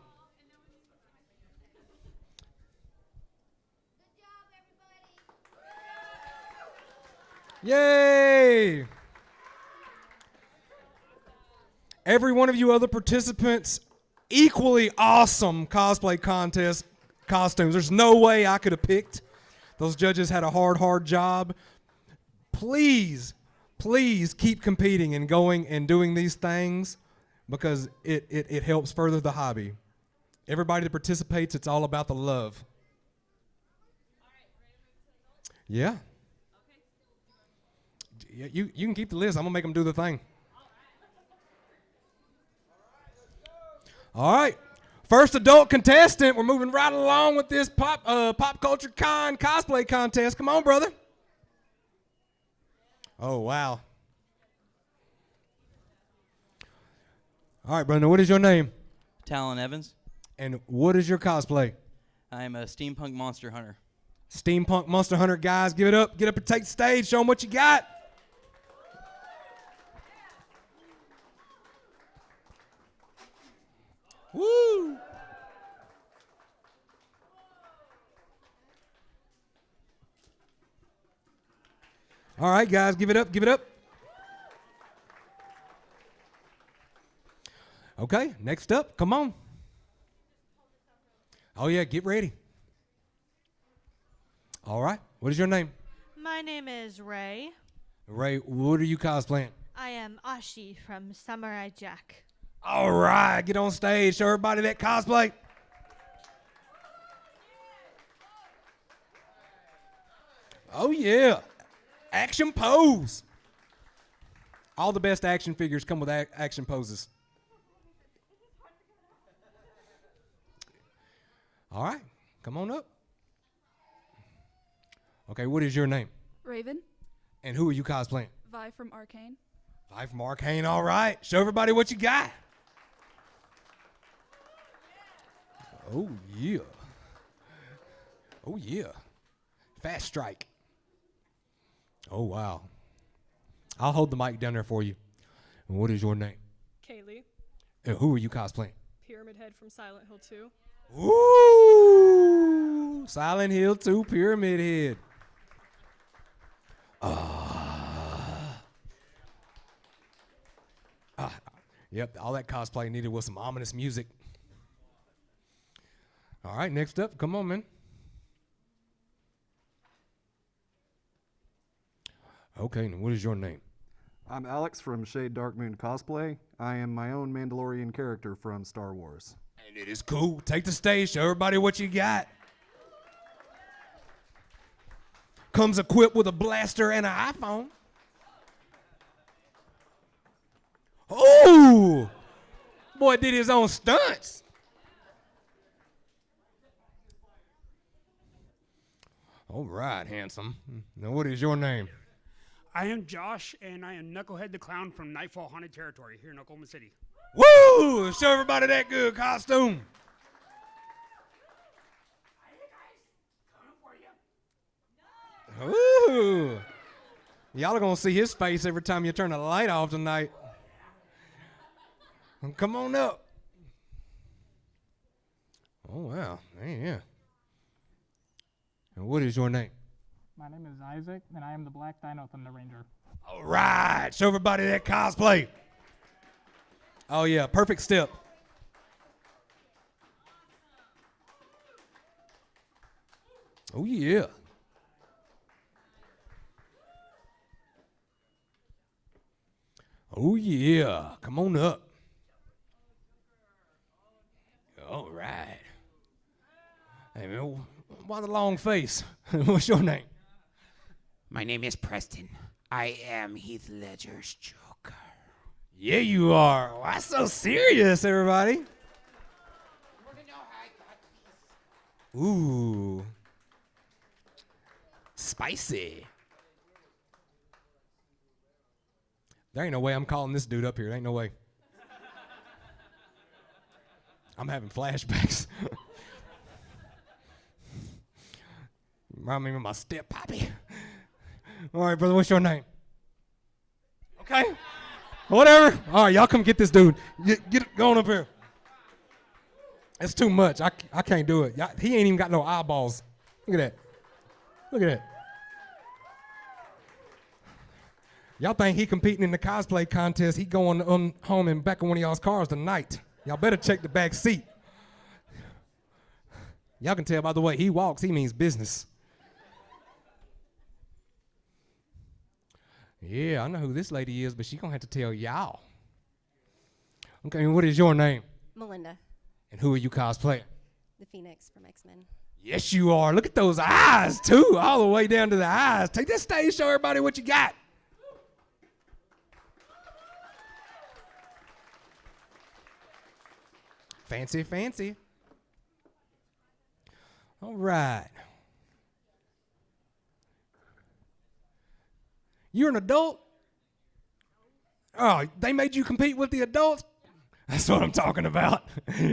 Speaker 13: Yay! Every one of you other participants, equally awesome cosplay contest costumes. There's no way I could have picked. Those judges had a hard job. Please keep competing and going and doing these things because it helps further the hobby. Everybody that participates, it's all about the love. Yeah. You can keep the list. I'm going to make them do the thing. All right. First adult contestant. We're moving right along with this Pop Culture Con cosplay contest. Come on, brother. Oh, wow. All right, brother. What is your name?
Speaker 19: Talon Evans.
Speaker 13: And what is your cosplay?
Speaker 19: I am a steampunk monster hunter.
Speaker 13: Steampunk monster hunter, guys. Give it up. Get up and take the stage. Show them what you got. Woo! All right, guys, give it up, give it up. Okay, next up, come on. Oh, yeah, get ready. All right, what is your name?
Speaker 9: My name is Ray.
Speaker 13: Ray, what are you cosplaying?
Speaker 9: I am Ashi from Samurai Jack.
Speaker 13: All right, get on stage, show everybody that cosplay. Oh, yeah. Action pose. All the best action figures come with action poses. All right, come on up. Okay, what is your name?
Speaker 18: Raven.
Speaker 13: And who are you cosplaying?
Speaker 18: Vi from Arcane.
Speaker 13: Life mark ain't all right. Show everybody what you got. Oh, yeah. Oh, yeah. Fast strike. Oh, wow. I'll hold the mic down there for you. And what is your name?
Speaker 5: Kaylee.
Speaker 13: And who are you cosplaying?
Speaker 5: Pyramid Head from Silent Hill 2.
Speaker 13: Ooh! Silent Hill 2 Pyramid Head. Yep, all that cosplay needed was some ominous music. All right, next up, come on, man. Okay, now what is your name?
Speaker 18: I'm Alex from Shade Dark Moon Cosplay. I am my own Mandalorian character from Star Wars.
Speaker 13: And it is cool. Take the stage, show everybody what you got. Comes equipped with a blaster and an iPhone. Oh! Boy did his own stunts. All right, handsome. Now what is your name?
Speaker 22: I am Josh, and I am Knucklehead the Clown from Nightfall Haunted Territory here in Oklahoma City.
Speaker 13: Woo! Show everybody that good costume. Ooh. Y'all are going to see his face every time you turn the light off tonight. Come on up. Oh, wow. Yeah. And what is your name?
Speaker 24: My name is Isaac, and I am the Black Dino Thunder Ranger.
Speaker 13: All right. Show everybody that cosplay. Oh, yeah. Perfect step. Oh, yeah. Oh, yeah. Come on up. All right. Hey, man, why the long face? What's your name?
Speaker 25: My name is Preston. I am Heath Ledger's Joker.
Speaker 13: Yeah, you are. Why so serious, everybody? Ooh. Spicy. There ain't no way I'm calling this dude up here. There ain't no way. I'm having flashbacks. Remind me of my step poppy. All right, brother, what's your name? Okay. Whatever. All right, y'all come get this dude. Get going up here. It's too much. I can't do it. He ain't even got no eyeballs. Look at that. Look at that. Y'all think he competing in the cosplay contest? He going home and back in one of y'all's cars tonight. Y'all better check the back seat. Y'all can tell by the way he walks, he means business. Yeah, I know who this lady is, but she gonna have to tell y'all. Okay, and what is your name?
Speaker 26: Melinda.
Speaker 13: And who are you cosplaying?
Speaker 26: The Phoenix from X-Men.
Speaker 13: Yes, you are. Look at those eyes, too, all the way down to the eyes. Take that stage, show everybody what you got. Fancy, fancy. All right. You're an adult? Oh, they made you compete with the adults? That's what I'm talking about.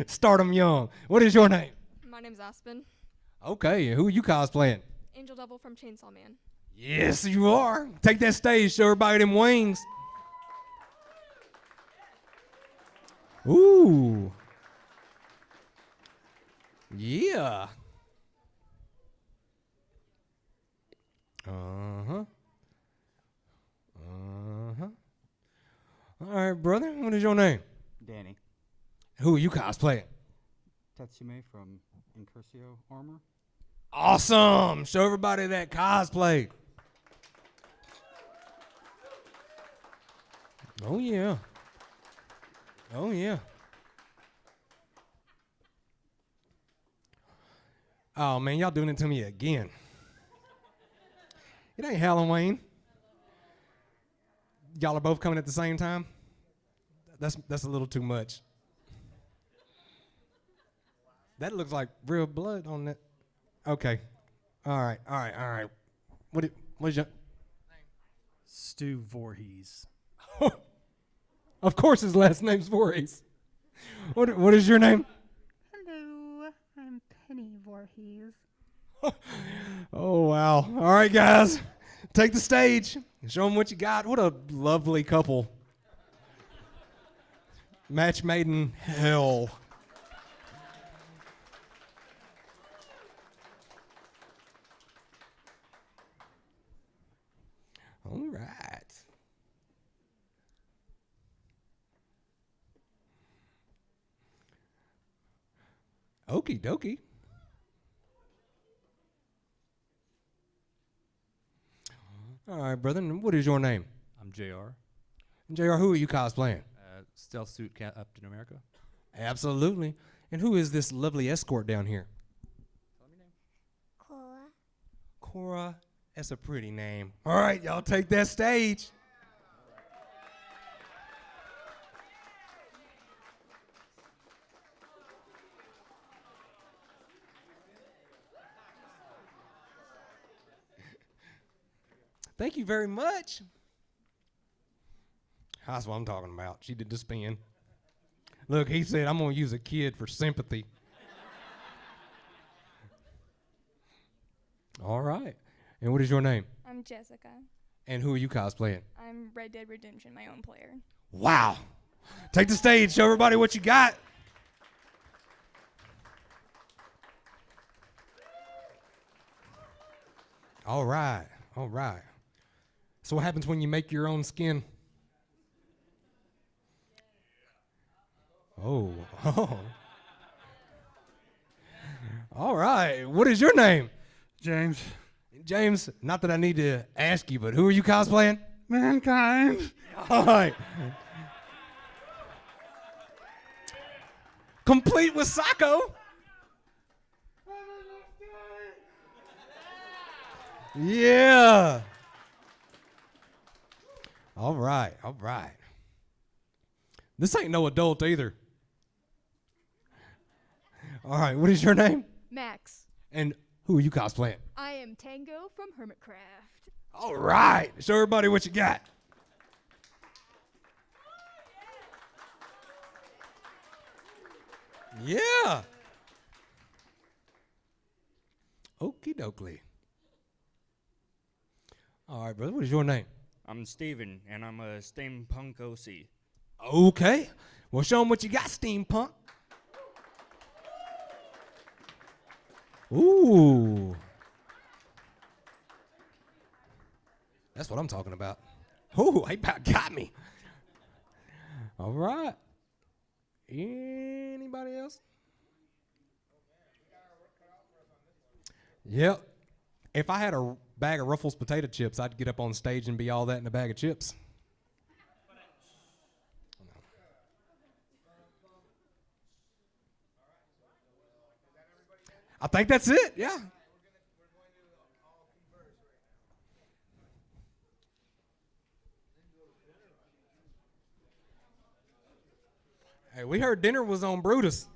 Speaker 13: Start them young. What is your name?
Speaker 5: My name's Aspen.
Speaker 13: Okay, who are you cosplaying?
Speaker 5: Angel Devil from Chainsaw Man.
Speaker 13: Yes, you are. Take that stage, show everybody them wings. Ooh. Yeah. Uh-huh. Uh-huh. All right, brother. What is your name?
Speaker 17: Danny.
Speaker 13: Who are you cosplaying?
Speaker 17: Tetsume from Incursio Armor.
Speaker 13: Awesome. Show everybody that cosplay. Oh, yeah. Oh, yeah. Oh, man, y'all doing it to me again. It ain't Halloween. Y'all are both coming at the same time? That's a little too much. That looks like real blood on that. Okay. All right. What is your...
Speaker 27: Stu Voorhees.
Speaker 13: Of course his last name's Voorhees. What is your name?
Speaker 24: Hello, I'm Penny Voorhees.
Speaker 13: Oh, wow. All right, guys. Take the stage. Show them what you got. What a lovely couple. Match made in hell. All right. Okie dokie. All right, brother. And what is your name?
Speaker 6: I'm JR.
Speaker 13: JR, who are you cosplaying?
Speaker 6: Stealth suit Captain America.
Speaker 13: Absolutely. And who is this lovely escort down here?
Speaker 2: Cora.
Speaker 13: Cora. That's a pretty name. All right, y'all take that stage. Thank you very much. That's what I'm talking about. She did the spin. Look, he said, I'm going to use a kid for sympathy. All right. And what is your name?
Speaker 8: I'm Jessica.
Speaker 13: And who are you cosplaying?
Speaker 8: I'm Red Dead Redemption, my own player.
Speaker 13: Wow. Take the stage. Show everybody what you got. All right. All right. So what happens when you make your own skin? Oh. Oh. All right. What is your name?
Speaker 24: James.
Speaker 13: James, not that I need to ask you, but who are you cosplaying?
Speaker 24: Mankind.
Speaker 13: All right. Complete with Sacco. Yeah. All right. All right. This ain't no adult either. All right. What is your name?
Speaker 8: Max.
Speaker 13: And who are you cosplaying?
Speaker 8: I am Tango from Hermitcraft.
Speaker 13: All right. Show everybody what you got. Yeah. Okie dokie. All right, brother. What is your name?
Speaker 12: I'm Steven, and I'm a steampunk OC.
Speaker 13: Okay. Well, show them what you got, steampunk. Ooh. That's what I'm talking about. Ooh, he about got me. All right. Anybody else? Yep. If I had a bag of Ruffles potato chips, I'd get up on stage and be all that in a bag of chips. I think that's it, yeah. Hey, we heard dinner was on Brutus.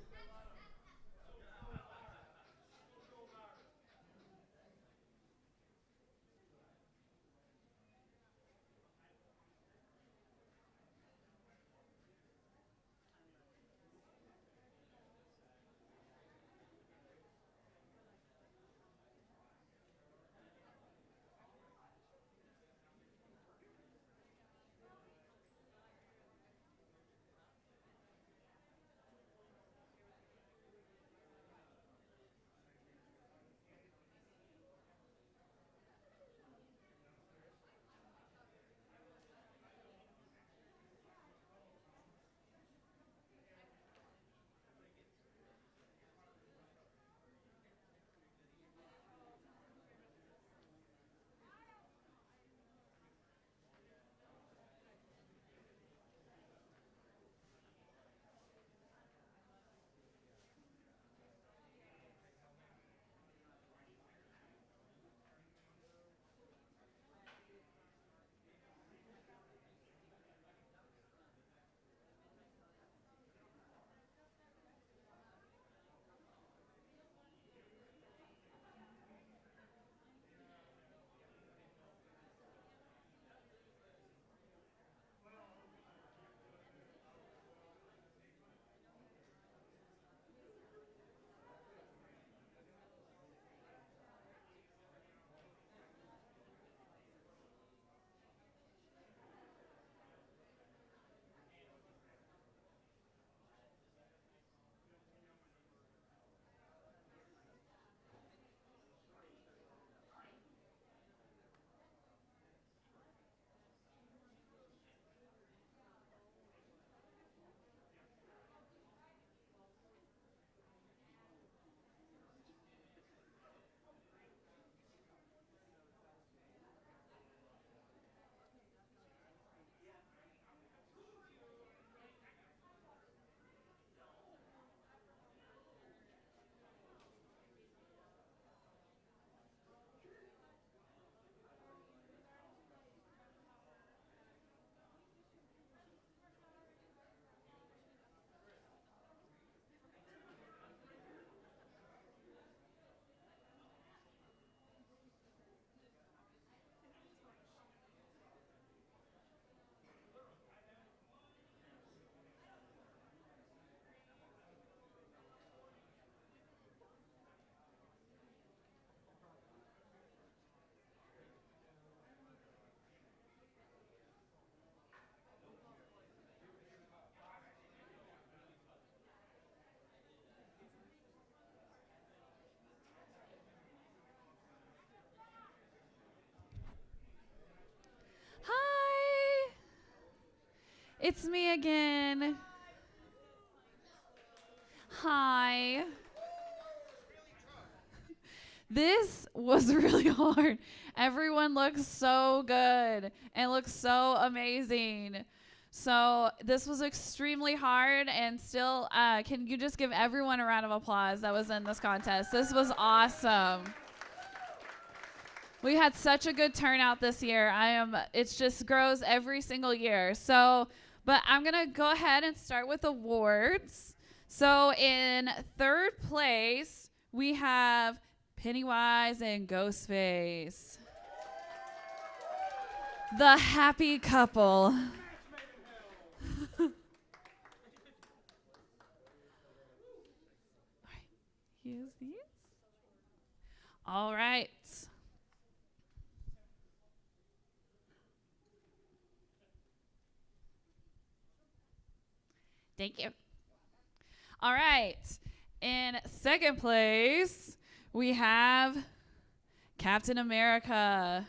Speaker 3: It's me again. Hi. This was really hard. Everyone looks so good and looks so amazing. So this was extremely hard, and still, can you just give everyone a round of applause that was in this contest? This was awesome. We had such a good turnout this year. It just grows every single year. So, but I'm gonna go ahead and start with awards. So in third place, we have Pennywise and Ghostface. The happy couple. Use these. All right. Thank you. All right. In second place, we have Captain America.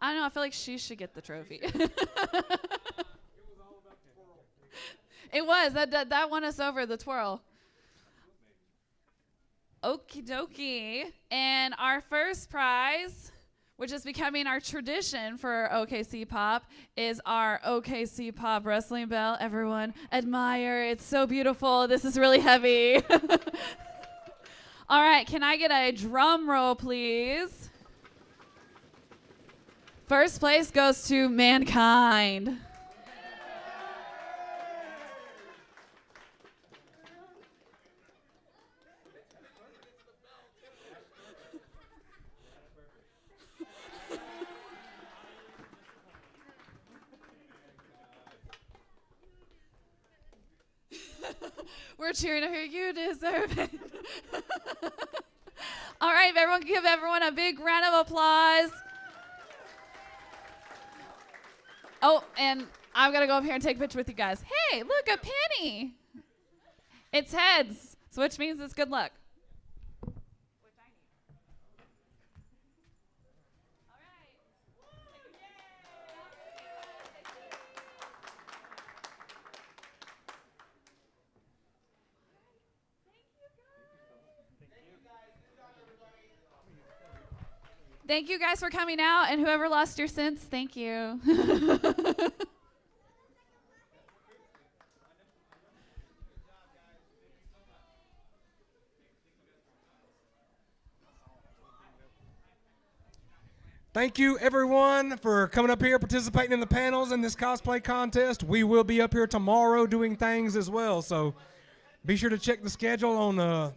Speaker 3: I don't know. I feel like she should get the trophy. It was. That won us over, the twirl. Okie dokie. And our first prize, which is becoming our tradition for OKC Pop, is our OKC Pop wrestling belt. Everyone admire. It's so beautiful. This is really heavy. All right. Can I get a drum roll, please? First place goes to Mankind. We're cheering to hear you deserve it. All right, everyone, give everyone a big round of applause. Oh, and I'm going to go up here and take a picture with you guys. Hey, look, a penny. It's heads, so which means it's good luck. Thank you guys for coming out, and whoever lost your sense, thank you.
Speaker 13: Thank you, everyone, for coming up here, participating in the panels in this cosplay contest. We will be up here tomorrow doing things as well, so be sure to check the schedule on the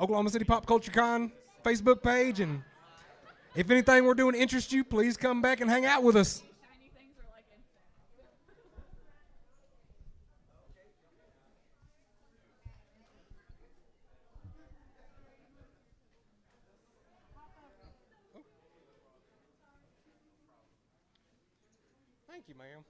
Speaker 13: Oklahoma City Pop Culture Con Facebook page, and if anything we're doing interests you, please come back and hang out with us. Thank you, ma'am.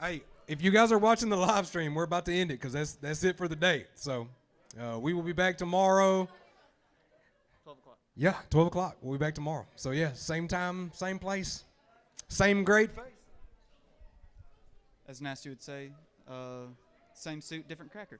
Speaker 13: Hey, if you guys are watching the live stream, we're about to end it because that's it for the day. So we will be back tomorrow.
Speaker 17: 12 o'clock.
Speaker 13: Yeah, 12 o'clock. We'll be back tomorrow. So yeah, same time, same place, same great face.
Speaker 17: As Nasty would say, same suit, different cracker.